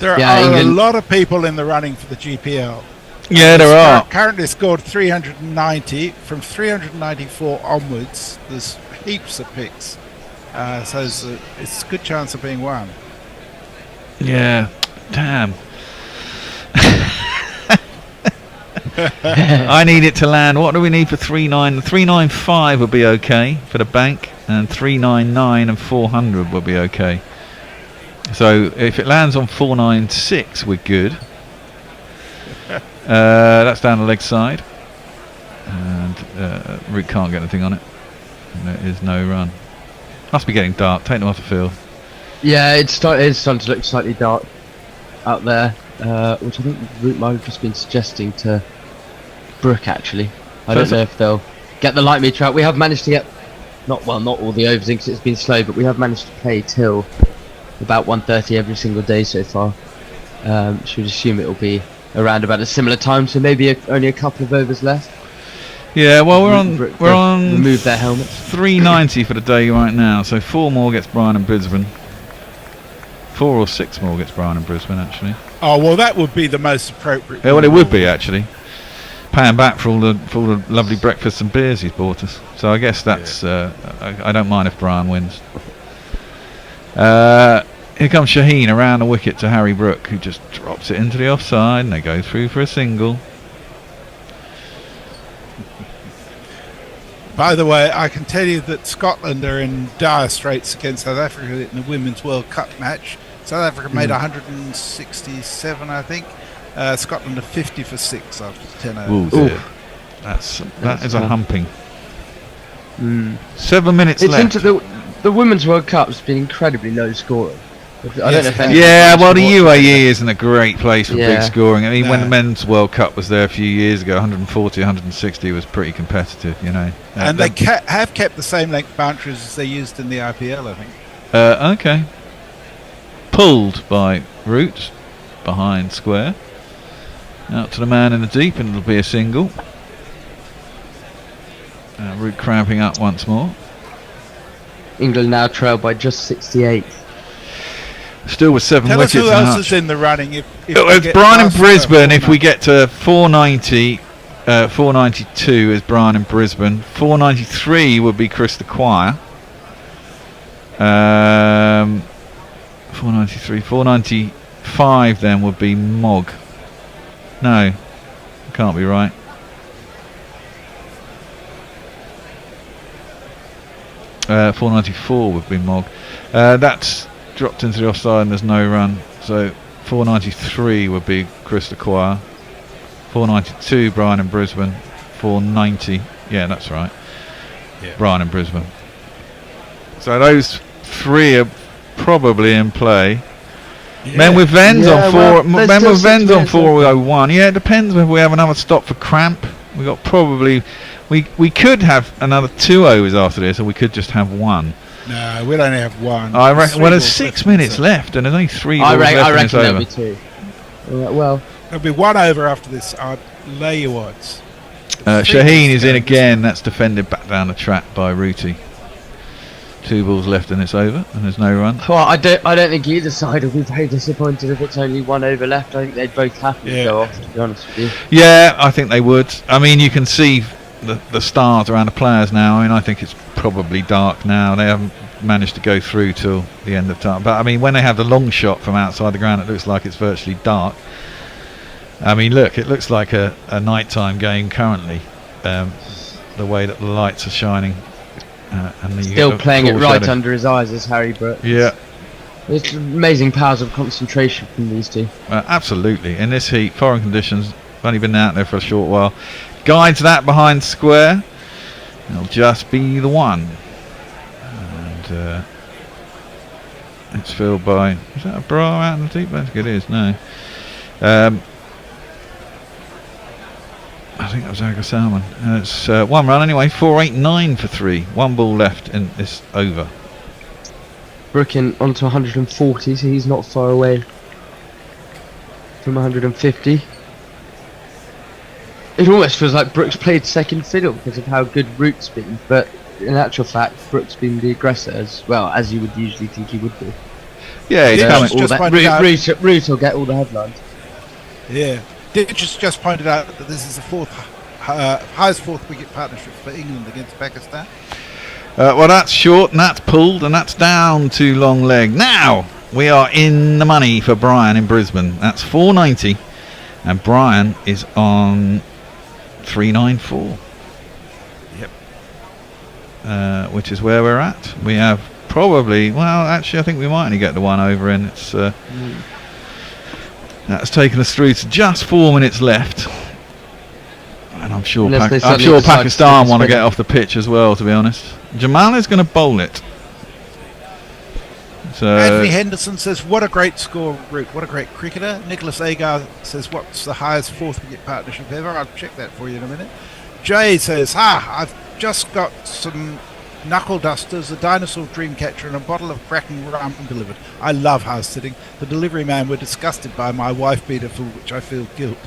There are a lot of people in the running for the GPL.
Yeah, there are.
Currently scored 390. From 394 onwards, there's heaps of picks. So it's a good chance of being won.
Yeah, damn. I need it to land. What do we need for 3.9? 3.95 would be okay for the bank, and 3.99 and 400 would be okay. So if it lands on 4.96, we're good. That's down the leg side, and Root can't get anything on it. And there is no run. Must be getting dark. Take them off the field.
Yeah, it's starting to look slightly dark out there, which I think Root might have just been suggesting to Brook actually. I don't know if they'll get the light meter out. We have managed to get not all the overs in because it's been slow, but we have managed to play till about 1:30 every single day so far. Should assume it will be around about a similar time, so maybe only a couple of overs left.
Yeah, well, we're on
remove their helmets.
390 for the day right now, so 4 more gets Brian and Brisbane. 4 or 6 more gets Brian and Brisbane actually.
Oh well, that would be the most appropriate.
Yeah, well, it would be actually. Paying back for all the lovely breakfasts and beers he's bought us. So I guess that's. I don't mind if Brian wins. Here comes Shaheen around the wicket to Harry Brook, who just drops it into the offside, and they go through for a single.
By the way, I can tell you that Scotland are in dire straits against South Africa in the Women's World Cup match. South Africa made 167, I think. Scotland are 50 for 6 after 10 overs.
Ooh, that is a humping. 7 minutes left.
The Women's World Cup's been incredibly low scoring. I don't know if any.
Yeah, well, the UAE isn't a great place for
Yeah.
big scoring. I mean, when
No.
the men's World Cup was there a few years ago, 140, 160 was pretty competitive, you know.
And they have kept the same length boundaries as they used in the IPL, I think.
Okay. Pulled by Root, behind square. Out to the man in the deep, and it'll be a single. Root cramping up once more.
England now trail by just 68.
Still with 7
Tell us
wickets.
who
and
else
Hutch.
is in the running. If
It's
we get
Brian in
past
Brisbane. If we
490.
get to 490, 492 is Brian in Brisbane. 493 would be Chris the Choir. 493, 495 then would be Mog. No, can't be right. Uh, 494 would be Mog. That's dropped into the offside and there's no run. So 493 would be Chris the Choir. 492 Brian in Brisbane. 490. Yeah, that's right.
Yeah.
Brian in Brisbane. So those three are probably in play.
Yeah.
Men with Vens
Yeah,
on
well,
4.
there's
Men
still
with
6
Vens on
minutes
401. Yeah, it depends if we have another stop for cramp. We got probably. We could have another 2 overs after this, or we could just have one.
No, we'll only have one.
I reckon. Well, there's
Three
6
balls
minutes
so
left, and there's only 3
I
balls left in
reckon
this
there'll
over.
be 2. Well,
There'll be one over after this. I'd lay you odds.
Shaheen is in again. That's defended back down the track by Rooty. 2 balls left and it's over, and there's no run.
well, I don't think either side will be very disappointed if it's only 1 over left. I think they'd both happily go off, to be honest with you.
Yeah, I think they would. I mean, you can see the stars around the players now. I mean, I think it's probably dark now. They haven't managed to go through till the end of time. But I mean, when they have the long shot from outside the ground, it looks like it's virtually dark. I mean, look, it looks like a nighttime game currently. The way that the lights are shining. And
Still playing it right under his eyes as Harry Brook.
Yeah.
It's amazing powers of concentration from these two.
Absolutely. In this heat, foreign conditions, only been out there for a short while. Guides that behind square. It'll just be the one. And it's filled by. Is that a bra out in the deep? I think it is. No. I think that was Aga Salmon. It's 1 run anyway. 489 for 3. 1 ball left in this over.
Brook in onto 140, so he's not far away from 150. It almost feels like Brook's played second fiddle because of how good Root's been, but in actual fact, Brook's been the aggressor as well, as you would usually think he would be.
Yeah, he's coming.
Root will get all the headlines.
Yeah. Ditch just highest 4th wicket partnership for England against Pakistan.
Well, that's short and that's pulled and that's down to long leg. Now we are in the money for Brian in Brisbane. That's 490, and Brian is on 394.
Yep.
Which is where we're at. We have probably. Well, actually, I think we might only get the 1 over in. It's. That's taken us through to just 4 minutes left, and I'm sure Pakistan want to get off the pitch as well. To be honest, Jamal is going to bowl it. So
Anthony Henderson says, "What a great score, Root! What a great cricketer." Nicholas Agar says, "What's the highest 4th wicket partnership ever?" I'll check that for you in a minute. Jay says, "I've just got some knuckle dusters, a dinosaur dream catcher and a bottle of cracking rum delivered. I love house sitting. The delivery man were disgusted by my wife beater, for which I feel guilt."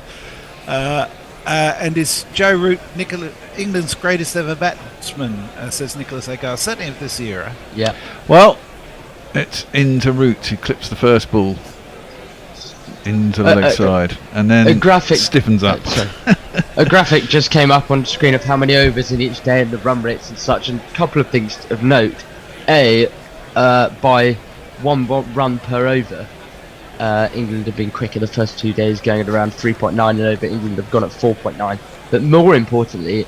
And is Joe Root England's greatest ever batsman, says Nicholas Agar, certainly of this era.
Yeah.
Well, it's into Root, who clips the first ball into the leg side, and then
a graphic
stiffens up.
A graphic just came up on screen of how many overs in each day and the run rates and such, and a couple of things of note. By 1 run per over, England have been quicker the first 2 days, going at around 3.9 and over. England have gone at 4.9. But more importantly,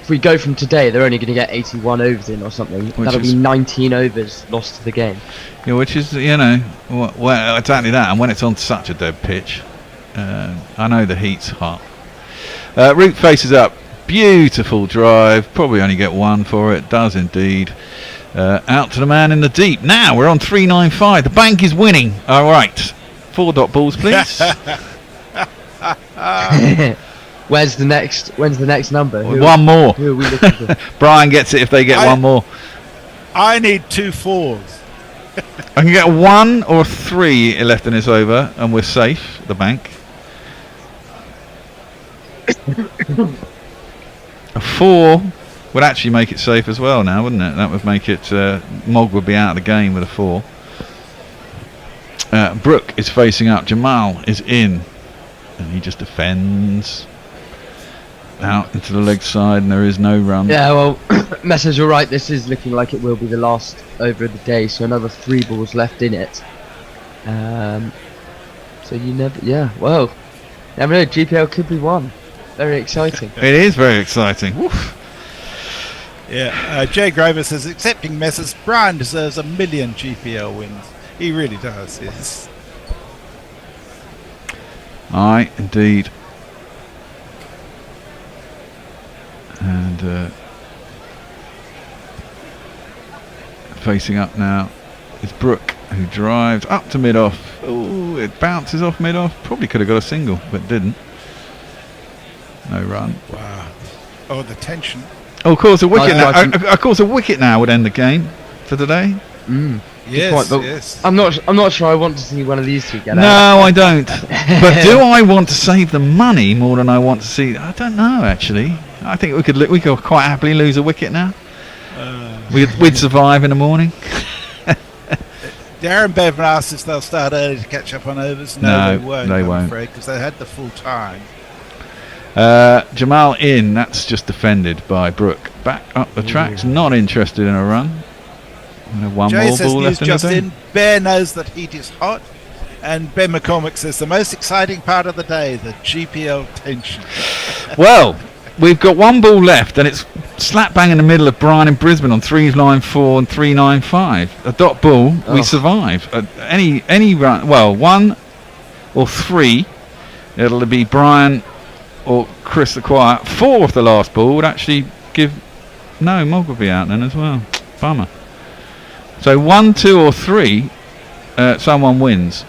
if we go from today, they're only going to get 81 overs in or something. That'll be 19 overs lost to the game.
Yeah, which is, well, exactly that. And when it's on such a dead pitch, I know the heat's hot. Root faces up. Beautiful drive. Probably only get 1 for it. Does indeed. Out to the man in the deep. Now we're on 395. The bank is winning. All right. 4 dot balls, please.
When's the next number?
One more.
Who are we looking for?
Brian gets it if they get one more.
I need 2 4s.
I can get 1 or 3 left in this over, and we're safe. The bank. A 4 would actually make it safe as well now, wouldn't it? That would make it. Mog would be out of the game with a 4. Brook is facing up. Jamal is in, and he just defends out into the leg side, and there is no run.
Yeah, well, Messer's all right. This is looking like it will be the last over of the day, so another 3 balls left in it. So you never, yeah. Well, never know. GPL could be won. Very exciting.
It is very exciting. Woof.
Yeah, Jay Grover says, accepting Messrs, Brian deserves 1 million GPL wins. He really does, yes.
Aye, indeed. And facing up now is Brook, who drives up to mid-off. Oh, it bounces off mid-off. Probably could have got a single, but didn't. No run.
Wow. Oh, the tension.
Oh, of course, a wicket now. Of course, a wicket now would end the game for today.
Yes,
point,
yes.
I'm not sure I want to see one of these 2 get out.
No, I don't. But do I want to save the money more than I want to see? I don't know, actually. I think we could quite happily lose a wicket now. We'd survive in the morning.
Darren Bevan asked if they'll start early to catch up on overs. No, they won't.
They
I'm
won't.
afraid, because they had the full time.
Jamal in. That's just defended by Brook. Back up the tracks. Not interested in a run. One
Jay
more
says
ball
news
left
just
in the
in. Bear knows that heat is hot. And Ben McCormick says the most exciting part of the day, the GPL tension.
Well, we've got 1 ball left, and it's slap bang in the middle of Brian and Brisbane on 394 and 395. A dot ball, we survive. Any run, well, 1 or 3, it'll be Brian or Chris the Quiet. 4 off the last ball would actually give. No, Mog would be out then as well. Bummer. So 1, 2, or 3, someone wins.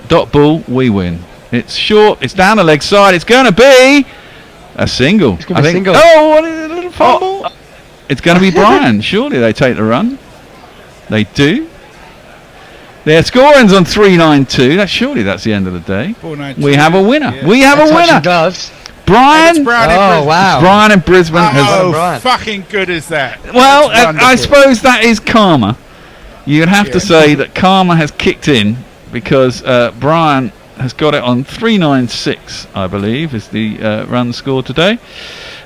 Dot ball, we win. It's short. It's down the leg side. It's going to be a single.
It's going to be a single.
Oh, what is it, a little fumble? It's going to be Brian. Surely they take the run. They do. Their scoring's on 392. Surely that's the end of the day.
492.
We have a winner.
Yeah.
We have a winner.
Gloves.
Brian.
Wow.
Brian and Brisbane.
How fucking good is that?
Well, I suppose that is karma. You'd have to say that karma has kicked in, because Brian has got it on 396, I believe, is the run score today.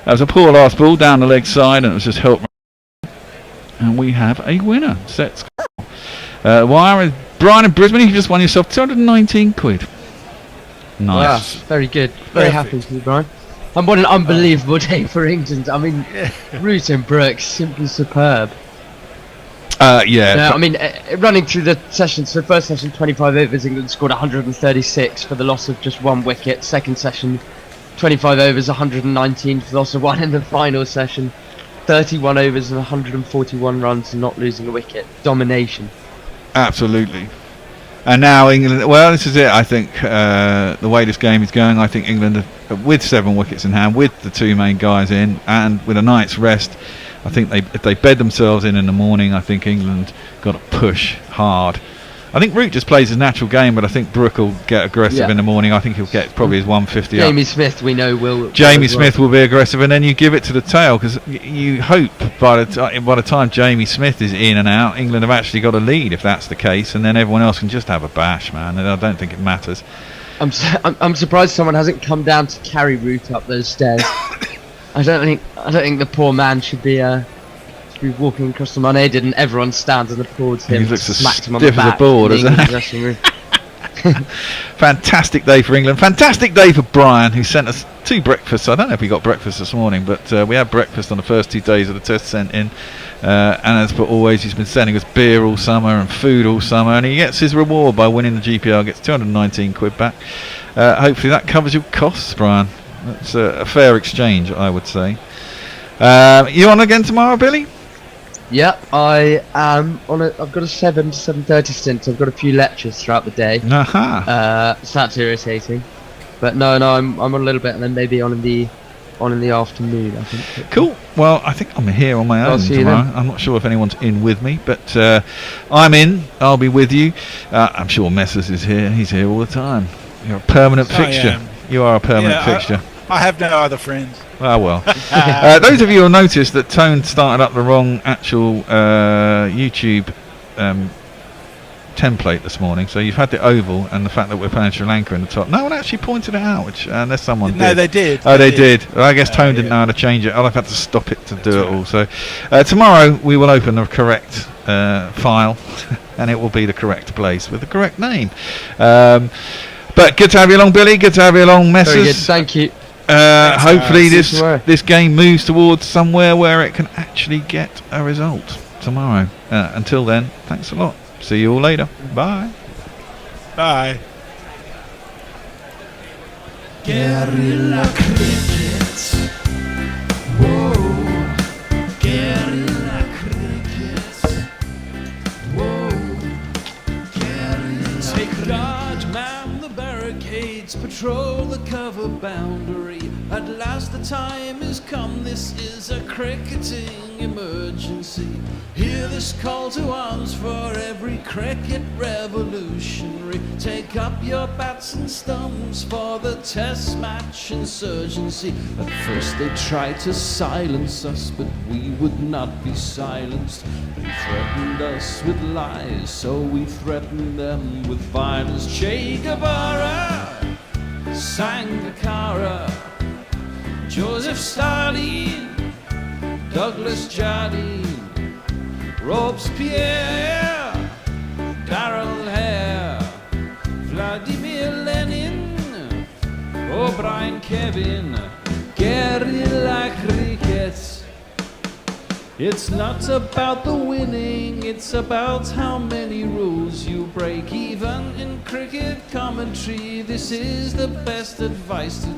That was a poor last ball down the leg side, and it was just help. And we have a winner. Set score. Wire is Brian and Brisbane. You just won yourself 219 quid. Nice.
Wow, very good. Very happy for you, Brian. And what an unbelievable day for England. I mean, Root and Brook, simply superb.
Yeah.
I mean, running through the sessions, so first session 25 overs, England scored 136 for the loss of just 1 wicket. Second session 25 overs, 119 for the loss of 1. In the final session 31 overs and 141 runs and not losing a wicket. Domination.
Absolutely. And now England, well, this is it. I think the way this game is going, I think England, with 7 wickets in hand, with the 2 main guys in, and with a night's rest, I think if they bed themselves in the morning, I think England got to push hard. I think Root just plays his natural game, but I think Brook will get aggressive in the morning. I think he'll get probably his 150
Jamie
up.
Smith, we know, will.
Jamie Smith will be aggressive, and then you give it to the tail, because you hope by the time Jamie Smith is in and out, England have actually got a lead, if that's the case, and then everyone else can just have a bash, man. And I don't think it matters.
I'm surprised someone hasn't come down to carry Root up those stairs. I don't think the poor man should be walking across them unaided, and everyone stands and applauds him.
He looks as
smacks him on the
stiff as a
back
board,
in the
isn't
English
he?
dressing room.
Fantastic day for England. Fantastic day for Brian, who sent us 2 breakfasts. I don't know if we got breakfast this morning, but we had breakfast on the first 2 days of the test sent in. And as per always, he's been sending us beer all summer and food all summer, and he gets his reward by winning the GPL. Gets 219 quid back. Hopefully that covers your costs, Brian. That's a fair exchange, I would say. You on again tomorrow, Billy?
Yep, I am on a. I've got a 7 to 7:30 stint. So I've got a few lectures throughout the day.
Aha.
So that's irritating. But no, I'm on a little bit, and then maybe on in the afternoon, I think.
Cool. Well, I think I'm here on my own tomorrow. I'm not sure if anyone's in with me, but I'm in. I'll be with you. I'm sure Messers is here. He's here all the time. You're a permanent fixture. You are a permanent fixture.
I have no other friends.
Oh well. Those of you who noticed that Tone started up the wrong actual YouTube template this morning, so you've had the oval and the fact that we're playing Sri Lanka in the top. No one actually pointed it out, which unless someone did.
No, they did.
Oh, they did. Well, I guess Tone didn't know how to change it. I'll have had to stop it to do it all. So tomorrow we will open the correct file, and it will be the correct place with the correct name. But good to have you along, Billy. Good to have you along, Messers.
Very good, thank you.
Hopefully this game moves towards somewhere where it can actually get a result tomorrow. Until then, thanks a lot. See you all later. Bye.
Bye.
Guerrilla crickets. Whoa. Guerrilla crickets. Whoa. Guerrilla. Take guard, man the barricades, patrol the cover boundary. At last the time has come, this is a cricketing emergency. Hear this call to arms for every cricket revolutionary. Take up your bats and stumps for the test match insurgency. At first they tried to silence us, but we would not be silenced. They threatened us with lies, so we threatened them with violence. Che Guevara, Sangakkara, Joseph Stalin, Douglas Jardine, Robespierre, Darrell Hare, Vladimir Lenin, O'Brien Kevin, guerrilla cricket. It's not about the winning, it's about how many rules you break. Even in cricket commentary, this is the best advice to